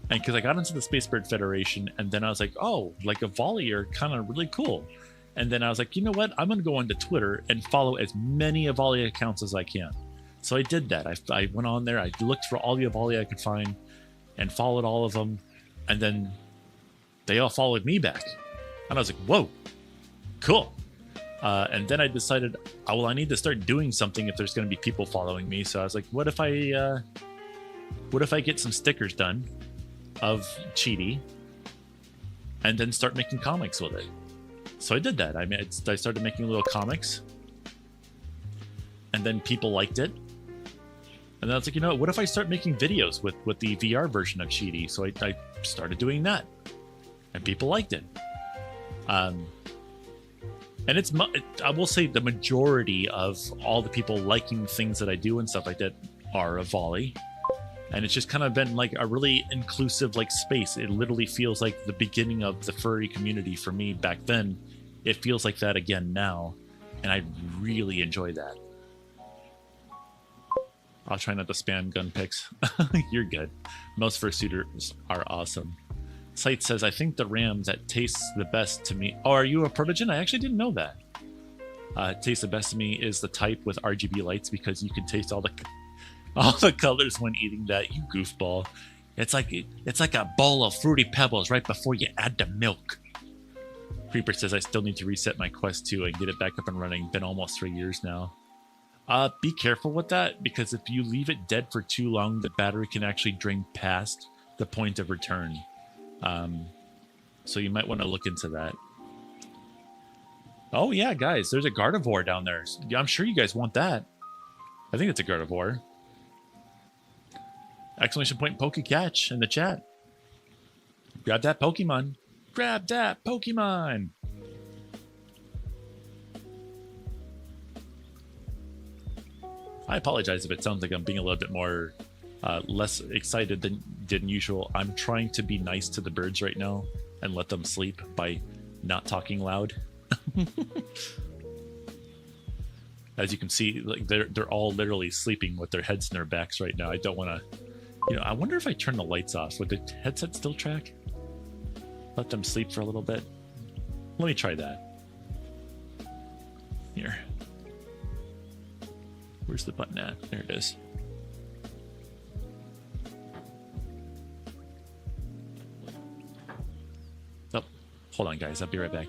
And And because I got into the Space Bird Federation, and then I was like, oh, like a volley are kind of really cool. And then I was like, you know what? I'm going to go onto Twitter and follow as many Avali accounts as I can. So I did that. I went on there. I looked for all the Avali I could find and followed all of them. And then they all followed me back. And I was like, whoa, cool. And then I decided, oh, well, I need to start doing something if there's going to be people following me. So I was like, what if I get some stickers done of Cheaty and then start making comics with it? So I did that. I started making little comics, and then people liked it. And then I was like, you know, what if I start making videos with the VR version of Cheaty? So I started doing that, and people liked it. And I will say the majority of all the people liking things that I do and stuff like that are Avali. And it's just kind of been like a really inclusive like space. It literally feels like the beginning of the furry community for me back then. It feels like that again now. And I really enjoy that. I'll try not to spam gun pics. You're good. Most fursuiters are awesome. Sight says, I think the ram that tastes the best to me... Oh, are you a protogen? I actually didn't know that. Tastes the best to me is the type with RGB lights because you can taste all the colors when eating that, you goofball. It's like a bowl of Fruity Pebbles right before you add the milk. Creeper says, I still need to reset my Quest 2 and get it back up and running. Been almost 3 years now. Be careful with that, because if you leave it dead for too long, the battery can actually drain past the point of return. So you might want to look into that. Oh yeah, guys, there's a Gardevoir down there. I'm sure you guys want that. I think it's a Gardevoir. Exclamation point Pokecatch in the chat. Grab that Pokemon. Grab that Pokemon. I apologize if it sounds like I'm being a little bit more less excited than usual. I'm trying to be nice to the birds right now and let them sleep by not talking loud. As you can see, like they're all literally sleeping with their heads in their backs right now. I don't want to, you know, I wonder if I turn the lights off, would the headset still track? Let them sleep for a little bit. Let me try that. Here. Where's the button at? There it is. Oh, hold on, guys. I'll be right back.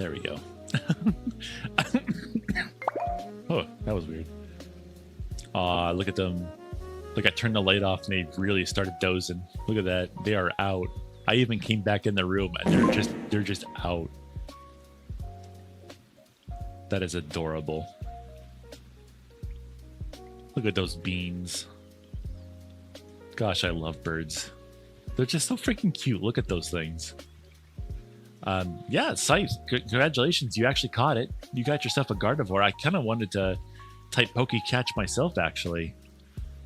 There we go. Oh, that was weird. Aw, look at them. Like I turned the light off and they really started dozing. Look at that. They are out. I even came back in the room and they're just out. That is adorable. Look at those beans. Gosh, I love birds. They're just so freaking cute. Look at those things. Yeah, Scythe, congratulations. You actually caught it. You got yourself a Gardevoir. I kind of wanted to type Catch myself, actually.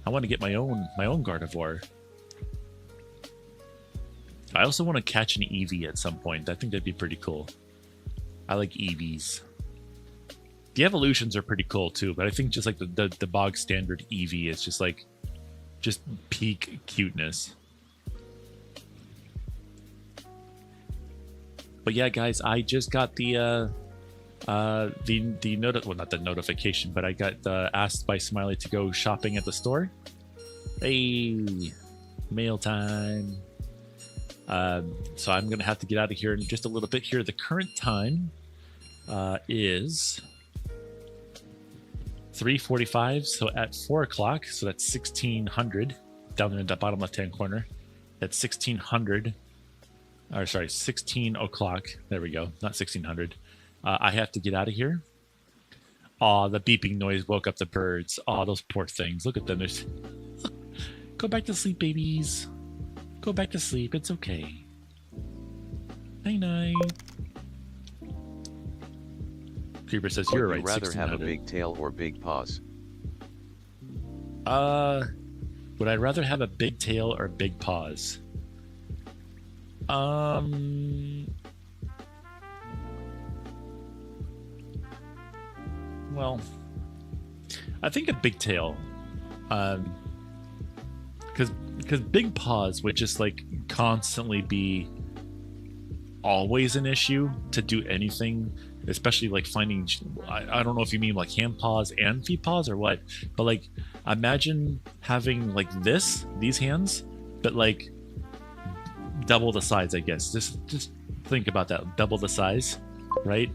I want to get my own Gardevoir. I also want to catch an Eevee at some point. I think that'd be pretty cool. I like Eevees. The evolutions are pretty cool too, but I think just like the bog standard Eevee is just like peak cuteness. But yeah, guys, I just got the well, not the notification, but I got asked by Smiley to go shopping at the store. Hey, mail time. So I'm gonna have to get out of here in just a little bit here. The current time is 3:45. So at 4 o'clock, so that's 1600 down in the bottom left-hand corner. That's 1600. Or sorry, 16 o'clock. There we go. Not 1600. I have to get out of here. Aw, the beeping noise woke up the birds. Aw, those poor things. Look at them. There's... Go back to sleep, babies. Go back to sleep. It's okay. Night-night. Creeper says, you're right. Would you rather have a big tail or big paws? Would I rather have a big tail or big paws? Well, I think a big tail. Because big paws would just like constantly be always an issue to do anything, especially like finding. I don't know if you mean like hand paws and feet paws or what, but like imagine having like these hands, but like double the size, I guess. Just think about that. Double the size, right?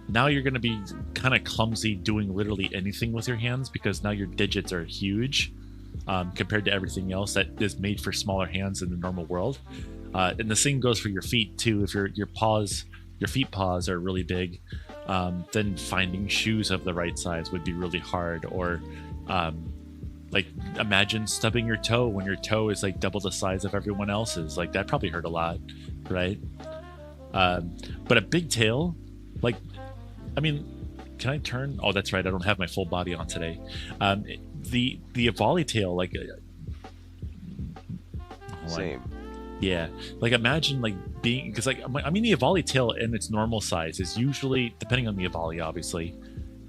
Now you're going to be kind of clumsy doing literally anything with your hands because now your digits are huge compared to everything else that is made for smaller hands in the normal world. And the same goes for your feet too. If your feet paws are really big, then finding shoes of the right size would be really hard. Or like imagine stubbing your toe when your toe is like double the size of everyone else's. Like that probably hurt a lot, right? But a big tail, like, I mean, can I turn? Oh, that's right. I don't have my full body on today. The Evoli tail, like, same. Yeah, like imagine like being, because like I mean the Evoli tail in its normal size is usually, depending on the Evoli obviously,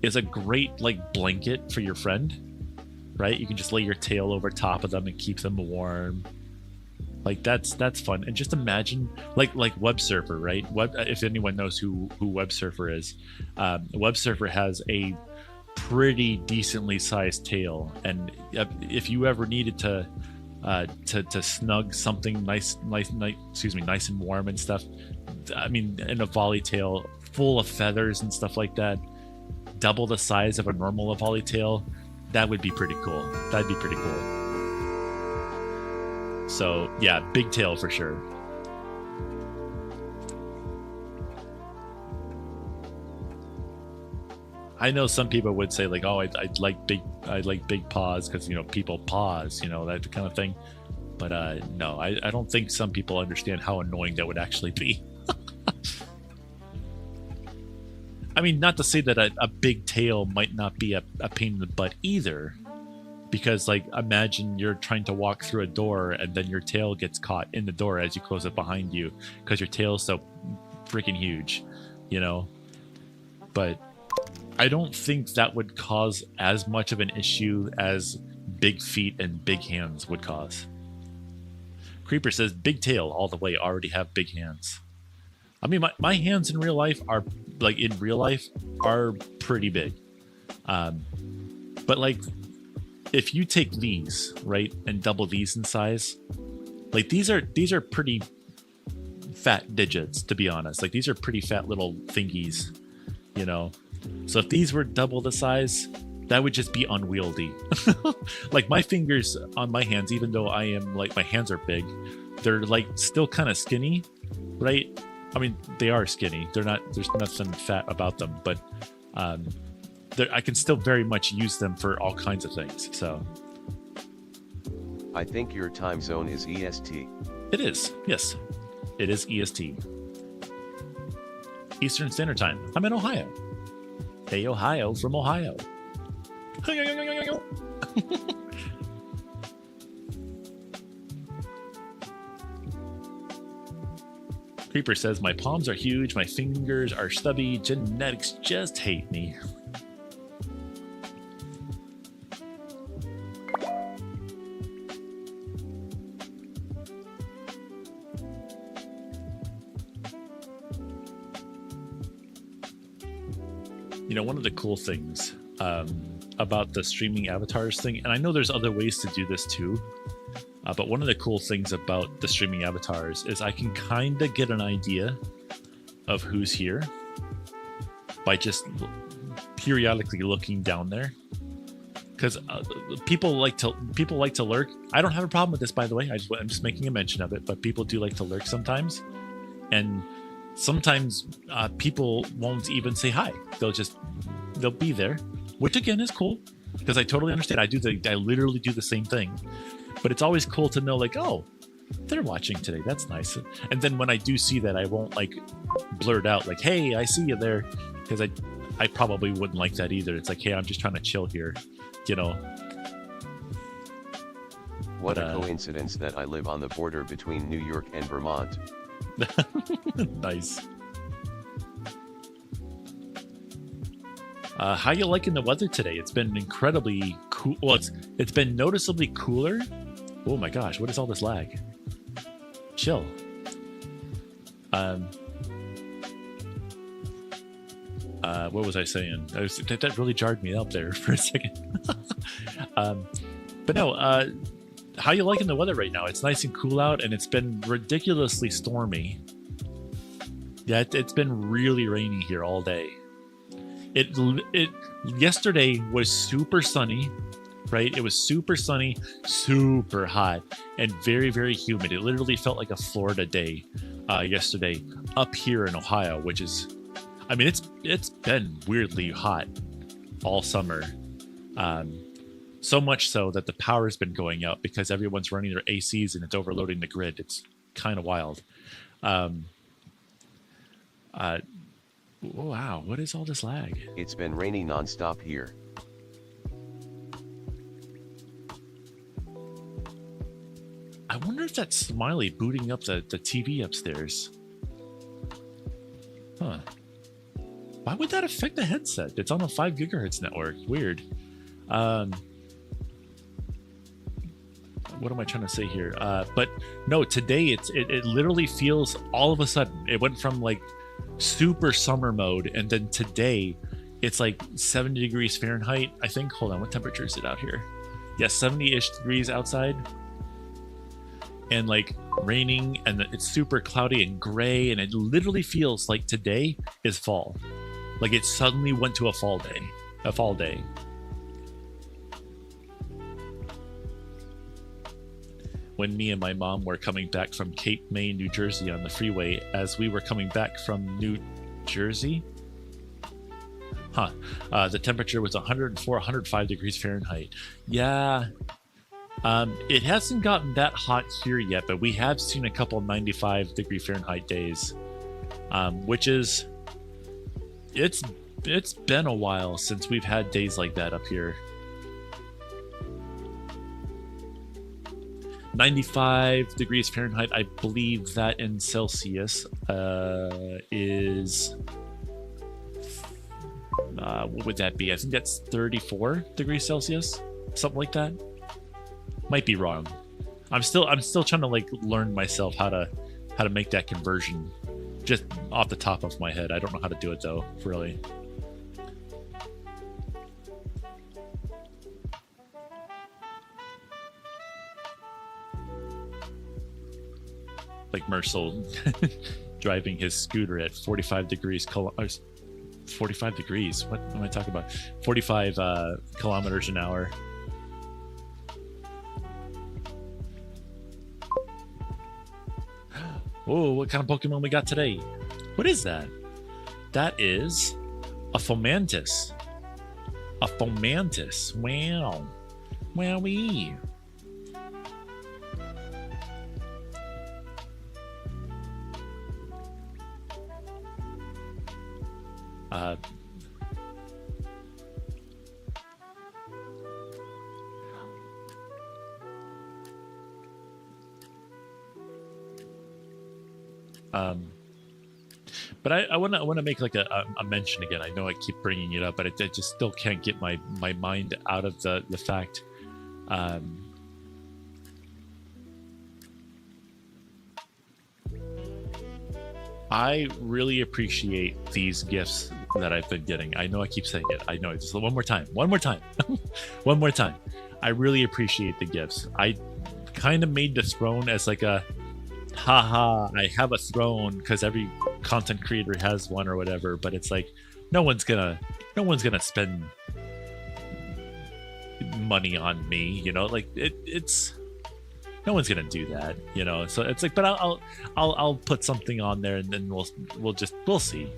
is a great like blanket for your friend, right? You can just lay your tail over top of them and keep them warm. Like that's fun. And just imagine like Web Surfer, right? If anyone knows who Web Surfer is, Web Surfer has a pretty decently sized tail, and if you ever needed to snug something nice and warm and stuff, I mean, in a volley tail full of feathers and stuff like that, double the size of a normal volley tail, that would be pretty cool. That'd be pretty cool. So yeah, big tail for sure. I know some people would say like, oh, I like big paws because, you know, people pause, you know, that kind of thing. But no, I don't think some people understand how annoying that would actually be. I mean, not to say that a big tail might not be a pain in the butt either, because like imagine you're trying to walk through a door and then your tail gets caught in the door as you close it behind you because your tail is so freaking huge, you know. But I don't think that would cause as much of an issue as big feet and big hands would cause. Creeper says, big tail all the way, already have big hands. I mean, my hands in real life are pretty big. But like, if you take these, right, and double these in size, like these are pretty fat digits, to be honest. Like these are pretty fat little thingies, you know. So if these were double the size, that would just be unwieldy. Like my fingers on my hands, even though I am like my hands are big, they're like still kind of skinny, right? I mean, they are skinny. They're not. There's nothing fat about them, but I can still very much use them for all kinds of things. So I think your time zone is EST. it is. Yes, it is EST. Eastern Standard Time. I'm in Ohio. Hey, Ohio from Ohio. Creeper says, my palms are huge, my fingers are stubby, genetics just hate me. You know, one of the cool things about the streaming avatars thing, and I know there's other ways to do this too, but one of the cool things about the streaming avatars is I can kind of get an idea of who's here by just periodically looking down there. Because people like to lurk. I don't have a problem with this, by the way. I'm just making a mention of it, but people do like to lurk sometimes, and sometimes people won't even say hi. They'll be there, which again is cool because I totally understand. I literally do the same thing, but it's always cool to know like, oh, they're watching today. That's nice. And then when I do see that, I won't like blurt out like, hey, I see you there, because I probably wouldn't like that either. It's like, hey, I'm just trying to chill here, you know. What a coincidence that I live on the border between New York and Vermont. Nice. How you liking the weather today? It's been incredibly cool. Well, it's been noticeably cooler. Oh my gosh, what is all this lag? Chill. What was I saying? That really jarred me up there for a second. But no, how you liking the weather right now? It's nice and cool out, and it's been ridiculously stormy. Yeah, it's been really rainy here all day. It yesterday was super sunny, right? It was super sunny, super hot, and very, very humid. It literally felt like a Florida day yesterday up here in Ohio, which is, I mean, it's been weirdly hot all summer. So much so that the power's been going out because everyone's running their ACs and it's overloading the grid. It's kind of wild. Wow, what is all this lag? It's been raining non-stop here. I wonder if that's Smiley booting up the TV upstairs. Huh. Why would that affect the headset? It's on a 5 gigahertz network. Weird. What am I trying to say here? But no, today it literally feels all of a sudden. It went from like super summer mode, and then today it's like 70 degrees Fahrenheit, I think. Hold on, what temperature is it out here? Yeah, 70-ish degrees outside. And like raining, and it's super cloudy and gray, and it literally feels like today is fall. Like it suddenly went to a fall day. When me and my mom were coming back from Cape May, New Jersey on the freeway, as we were coming back from New Jersey, the temperature was 104, 105 degrees Fahrenheit. Yeah, it hasn't gotten that hot here yet, but we have seen a couple 95 degree Fahrenheit days, which is, it's been a while since we've had days like that up here. 95 degrees Fahrenheit, I believe that in Celsius is, what would that be? I think that's 34 degrees Celsius, something like that. Might be wrong. I'm still trying to like learn myself how to make that conversion, just off the top of my head. I don't know how to do it though, really. like Mercel driving his scooter at 45 degrees 45 degrees. What am I talking about? 45 kilometers an hour. Oh, what kind of Pokemon we got today? What is that? That is a Fomantis. A Fomantis. Wow. Wowee. But I want to make like a mention again. I know I keep bringing it up, but I just still can't get my mind out of the fact. I really appreciate these gifts that I've been getting. I know I keep saying it. I know. Just one more time. One more time. One more time. I really appreciate the gifts. I kind of made the throne as like a haha, I have a throne because every content creator has one or whatever, but it's like no one's gonna spend money on me, you know, like it's no one's gonna do that, you know. So it's like, but I'll put something on there and then we'll see.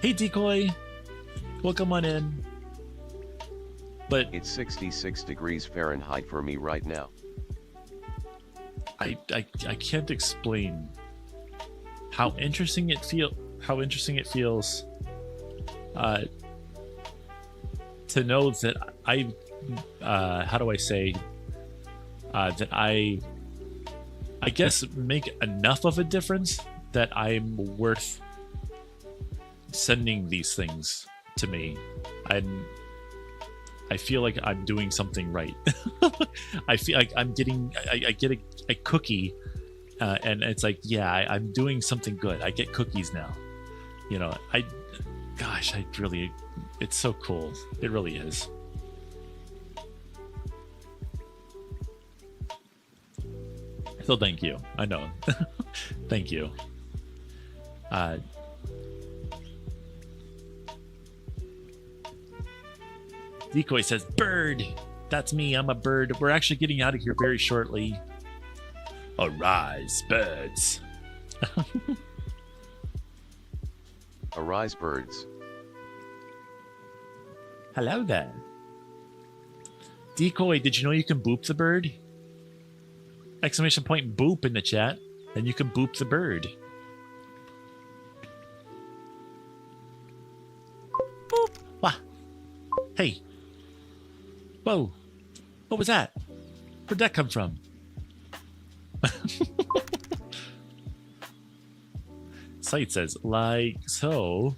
Hey Decoy, welcome on in. But it's 66 degrees Fahrenheit for me right now. I can't explain how interesting it feels to know that I how do I say that I guess make enough of a difference that I'm worth sending these things to me. I feel like I'm doing something right. I feel like I get a cookie, and it's like, yeah, I'm doing something good. I get cookies now. You know, it's so cool. It really is. So thank you. I know. Thank you. Decoy says, bird! That's me, I'm a bird. We're actually getting out of here very shortly. Arise, birds. Arise, birds. Hello there. Decoy, did you know you can boop the bird? Exclamation point boop in the chat, and you can boop the bird. Boop! Wah! Hey! Whoa! What was that? Where'd that come from? Site says, like so.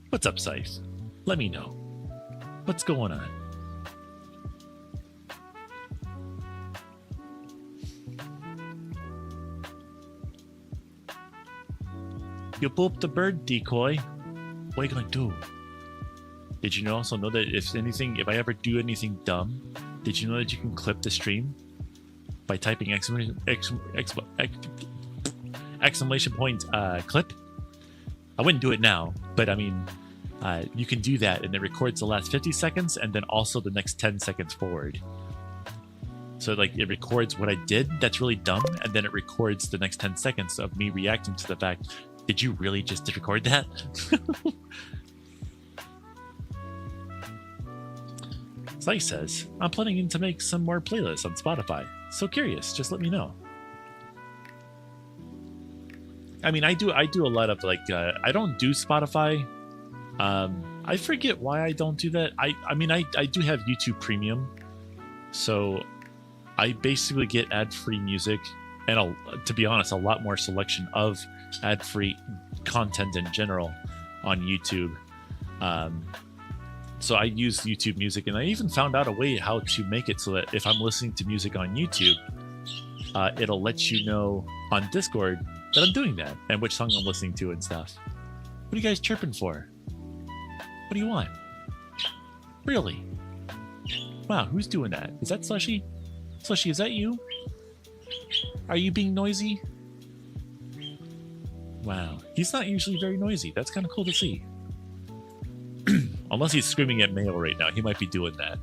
What's up, Scythe? Let me know. What's going on? You boop the bird, Decoy. What are you gonna do? Did you also know that if I ever do anything dumb, did you know that you can clip the stream by typing exclamation point clip? I wouldn't do it now, but I mean, you can do that, and it records the last 50 seconds and then also the next 10 seconds forward. So like it records what I did that's really dumb, and then it records the next 10 seconds of me reacting to the fact, did you really just record that? Slice says, I'm planning to make some more playlists on Spotify. So curious, just let me know. I mean, I do a lot of like, I don't do Spotify. I forget why I don't do that. I mean, I do have YouTube Premium. So I basically get ad-free music and to be honest, a lot more selection of ad-free content in general on YouTube. So I use YouTube Music, and I even found out a way how to make it so that if I'm listening to music on YouTube, it'll let you know on Discord that I'm doing that and which song I'm listening to and stuff. What are you guys chirping for? What do you want? Really? Wow, who's doing that? Is that Slushy? Slushy, is that you? Are you being noisy? Wow, he's not usually very noisy. That's kind of cool to see. Unless he's screaming at Mayo right now. He might be doing that.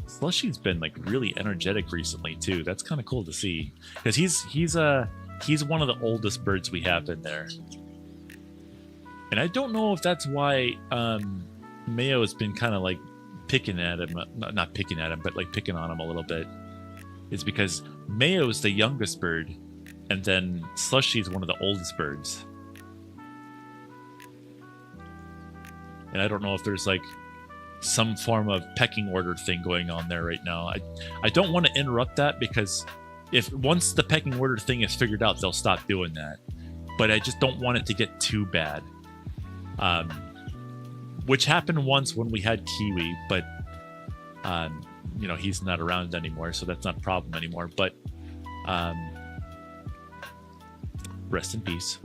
Slushy's been like really energetic recently too. That's kind of cool to see because he's one of the oldest birds we have in there, and I don't know if that's why Mayo has been kind of like picking at him, not picking at him, but like picking on him a little bit. It's because Mayo is the youngest bird, and then Slushy is one of the oldest birds, and I don't know if there's like some form of pecking order thing going on there right now. I don't want to interrupt that because if once the pecking order thing is figured out, they'll stop doing that. But I just don't want it to get too bad. Which happened once when we had Kiwi, but you know, he's not around anymore, so that's not a problem anymore. But rest in peace.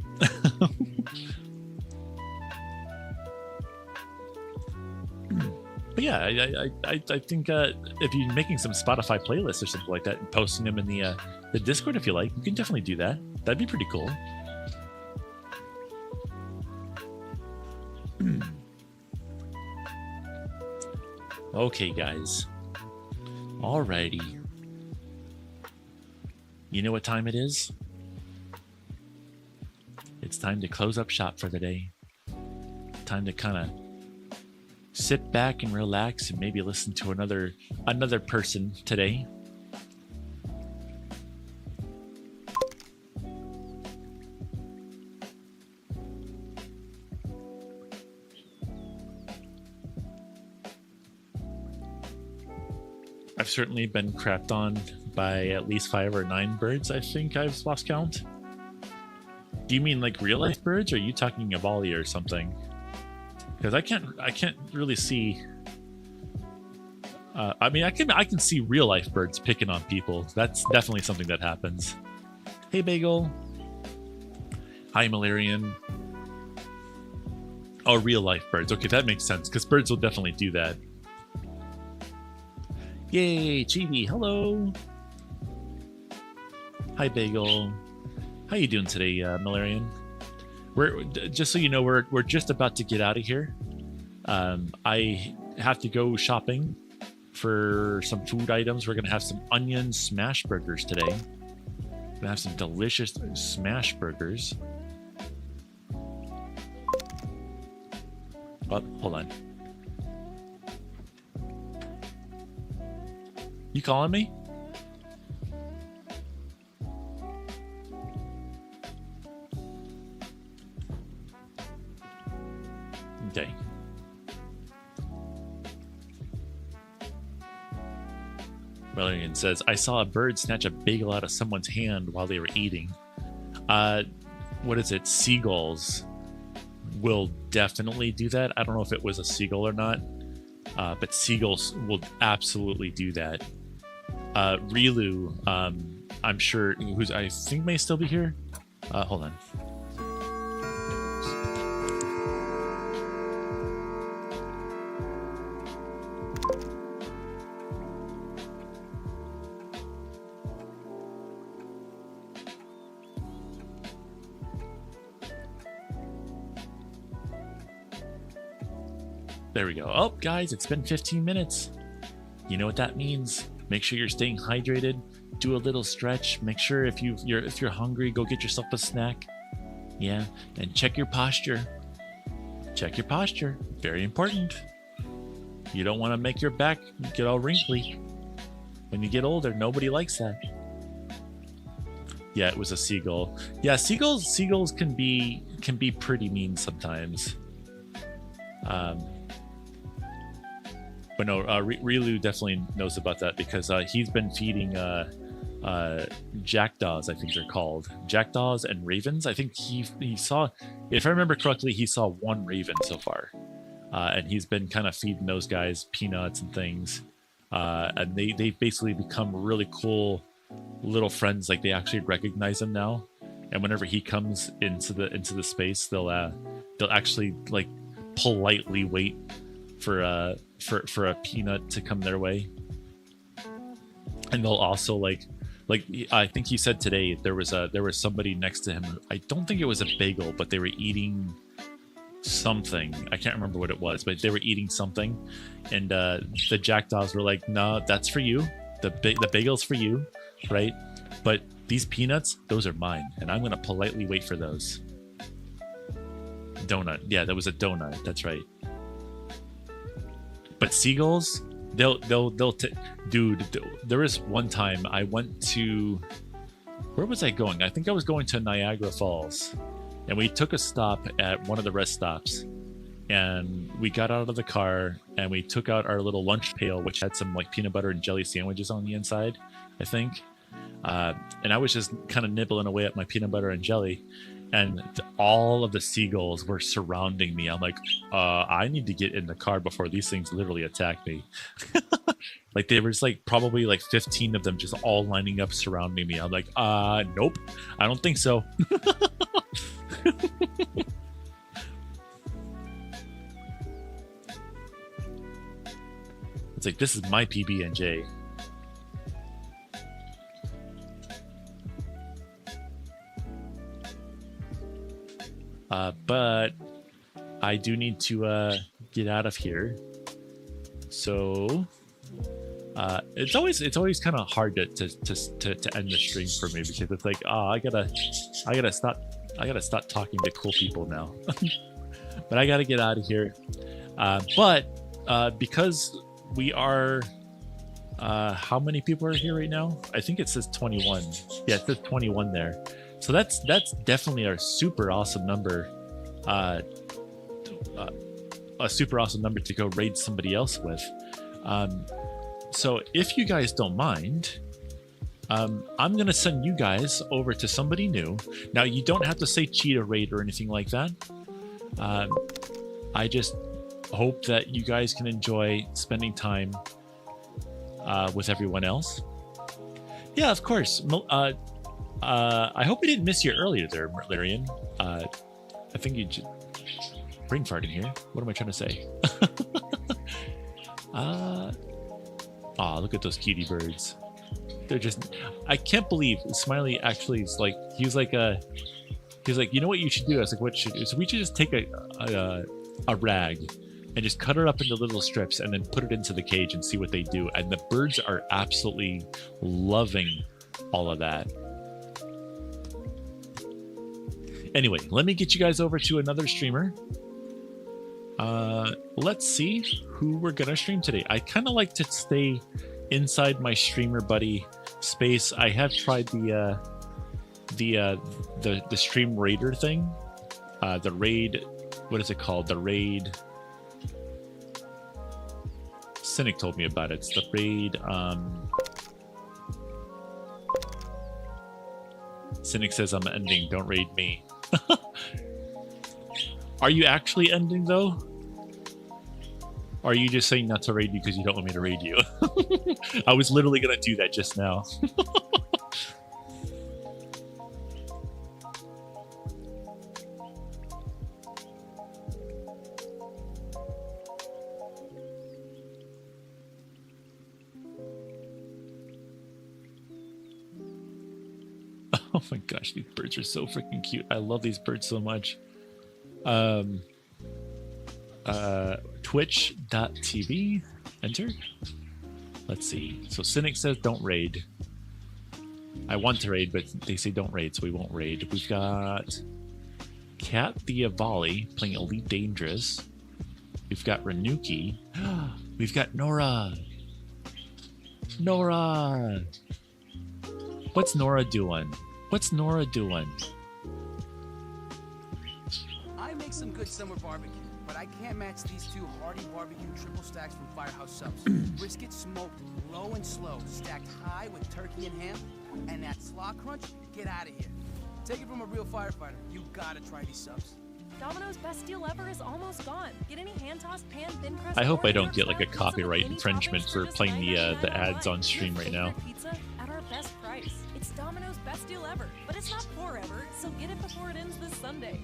But yeah, I think if you're making some Spotify playlists or something like that and posting them in the Discord, if you like, you can definitely do that. That'd be pretty cool. Okay, guys. Alrighty. You know what time it is? It's time to close up shop for the day. Time to kind of sit back and relax and maybe listen to another person today. I've certainly been crapped on by at least 5 or 9 birds. I think I've lost count. Do you mean like real life birds, or are you talking a volley or something? Because I can't really see. I mean, I can see real life birds picking on people. That's definitely something that happens. Hey, Bagel. Hi, Malarian. Oh, real life birds. Okay, that makes sense because birds will definitely do that. Yay, Chibi. Hello. Hi, Bagel. How you doing today, Malarian? We're just so you know, we're just about to get out of here. I have to go shopping for some food items. We're gonna have some onion smash burgers today. We're gonna have some delicious smash burgers. Oh, hold on. You calling me? Okay. Brilliant says, I saw a bird snatch a bagel out of someone's hand while they were eating. What is it? Seagulls will definitely do that. I don't know if it was a seagull or not, but seagulls will absolutely do that. Rilu, I'm sure, who's I think may still be here. Hold on. There we go. Oh, guys, it's been 15 minutes. You know what that means. Make sure you're staying hydrated. Do a little stretch. Make sure if you're hungry, go get yourself a snack. Yeah, and check your posture. Check your posture. Very important. You don't want to make your back get all wrinkly. When you get older, nobody likes that. Yeah, it was a seagull. Yeah, seagulls can be pretty mean sometimes. But no, Rilu definitely knows about that because he's been feeding jackdaws, I think they're called. Jackdaws and ravens. I think he saw, if I remember correctly, he saw 1 raven so far. and he's been kind of feeding those guys peanuts and things, and they basically become really cool little friends. Like they actually recognize him now, and whenever he comes into the space, they'll actually like politely wait for a peanut to come their way, and they'll also like I think he said today there was somebody next to him. I don't think it was a bagel, but they were eating something. I can't remember what it was, but they were eating something, and the jackdaws were like, "No, that's for you. The bagel's for you, right? But these peanuts, those are mine, and I'm gonna politely wait for those." Donut, yeah, that was a donut. That's right. But seagulls, dude. There was one time I went to, where was I going? I think I was going to Niagara Falls, and we took a stop at one of the rest stops, and we got out of the car and we took out our little lunch pail, which had some like peanut butter and jelly sandwiches on the inside, I think. And I was just kind of nibbling away at my peanut butter and jelly, and all of the seagulls were surrounding me. I'm like, I need to get in the car before these things literally attack me. Like there was like probably like 15 of them just all lining up surrounding me. I'm like, nope, I don't think so. It's like, this is my PB&J. But I do need to get out of here. So it's always kind of hard to end the stream for me, because it's like, I gotta stop talking to cool people now. But I gotta get out of here. But because we are, how many people are here right now? I think it says 21. Yeah, it says 21 there. So that's definitely our super awesome number. A super awesome number to go raid somebody else with. So if you guys don't mind, I'm gonna send you guys over to somebody new. Now you don't have to say cheetah raid or anything like that. I just hope that you guys can enjoy spending time with everyone else. Yeah, of course. I hope we didn't miss you earlier there, Lyrian. I think you just brain fart in here. What am I trying to say? Look at those cutie birds. They're just, I can't believe Smiley actually is like, he's like, you know what you should do? I was like, what should, so we should just take a rag and just cut it up into little strips and then put it into the cage and see what they do. And the birds are absolutely loving all of that. Anyway, let me get you guys over to another streamer. Let's see who we're gonna stream today. I kind of like to stay inside my streamer buddy space. I have tried the stream raider thing. The raid, what is it called? The raid. Cynic told me about it. It's the raid. Cynic says I'm ending. Don't raid me. Are you actually ending though? Or are you just saying not to raid you because you don't want me to raid you? I was literally gonna do that just now. Oh my gosh, these birds are so freaking cute. I love these birds so much. Twitch.tv, enter. Let's see. So Cynic says don't raid. I want to raid, but they say don't raid, so we won't raid. We've got Cat Diavali playing Elite Dangerous. We've got Renuki. We've got Nora. Nora! What's Nora doing? What's Nora doing? I make some good summer barbecue, but I can't match these two hearty barbecue triple stacks from Firehouse Subs. Brisket smoked low and slow, stacked high with turkey and ham, and that slaw crunch, get out of here. Take it from a real firefighter, you gotta try these subs. Domino's best deal ever is almost gone. Get any hand-tossed pan thin crust. I hope or I don't New get York like a style pizza copyright with any infringement toppings for just playing the $9.99 ads on Your stream right now. favorite Pizza at our best price. It's Domino's best deal ever, but it's not forever, so get it before it ends this Sunday.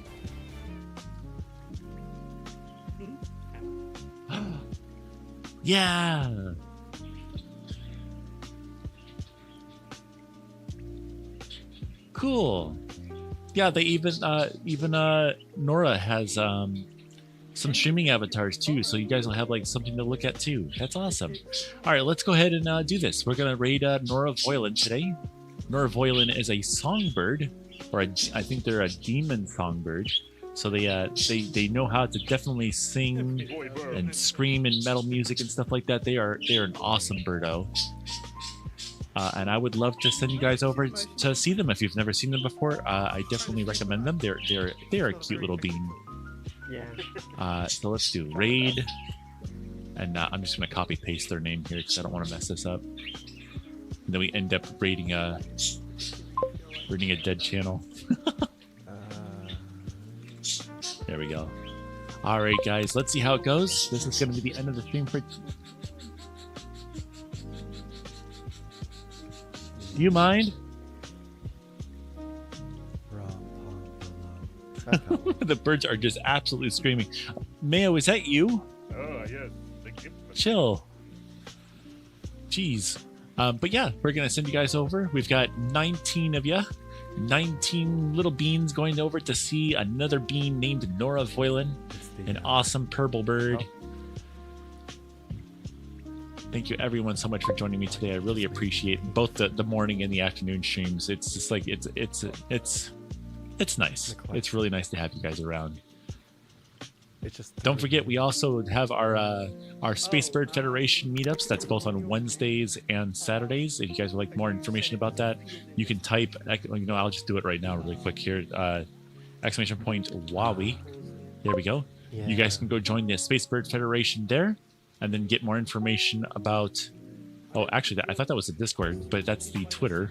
Yeah. Cool. Yeah, they even Nora has some streaming avatars too, so you guys will have like something to look at too. That's awesome. All right, let's go ahead and do this. We're gonna raid Nora Voilin today. Nora Voilin is a songbird, or I think they're a demon songbird. So they know how to definitely sing and scream in metal music and stuff like that. They're an awesome birdo. And I would love to send you guys over to see them if you've never seen them before. I definitely recommend them. They're a cute little bean. Yeah. So let's do raid, and I'm just gonna copy paste their name here because I don't want to mess this up. And then we end up raiding a dead channel. There we go. All right, guys, let's see how it goes. This is going to be the end of the stream for. Do you mind? The birds are just absolutely screaming. Mayo, is that you? Oh, yes. Thank you. Chill. Jeez. But yeah, we're going to send you guys over. We've got 19 of you. 19 little beans going over to see another bean named Nora Voilin, an awesome purple bird. Thank you everyone so much for joining me today. I really appreciate both the morning and the afternoon streams. It's just like it's nice. It's really nice to have you guys around. Don't forget, we also have our Space Bird Federation meetups. That's both on Wednesdays and Saturdays. If you guys would like more information about that, you can type. I'll just do it right now, really quick here. ! Wowie. There we go. Yeah. You guys can go join the Space Bird Federation there, and then get more information about. Oh, actually, I thought that was the Discord, but that's the Twitter.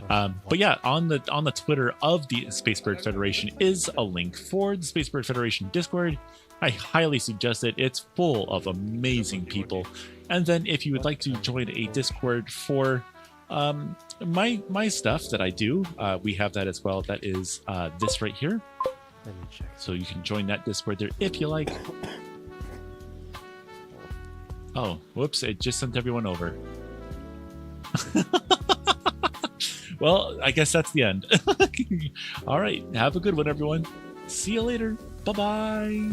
But yeah, on the Twitter of the Space Bird Federation is a link for the Space Bird Federation Discord. I highly suggest it. It's full of amazing people. And then if you would like to join a Discord for my stuff that I do, we have that as well. That is this right here. Let me check. So you can join that Discord there if you like. Oh, whoops! It just sent everyone over. Well, I guess that's the end. All right. Have a good one, everyone. See you later. Bye-bye.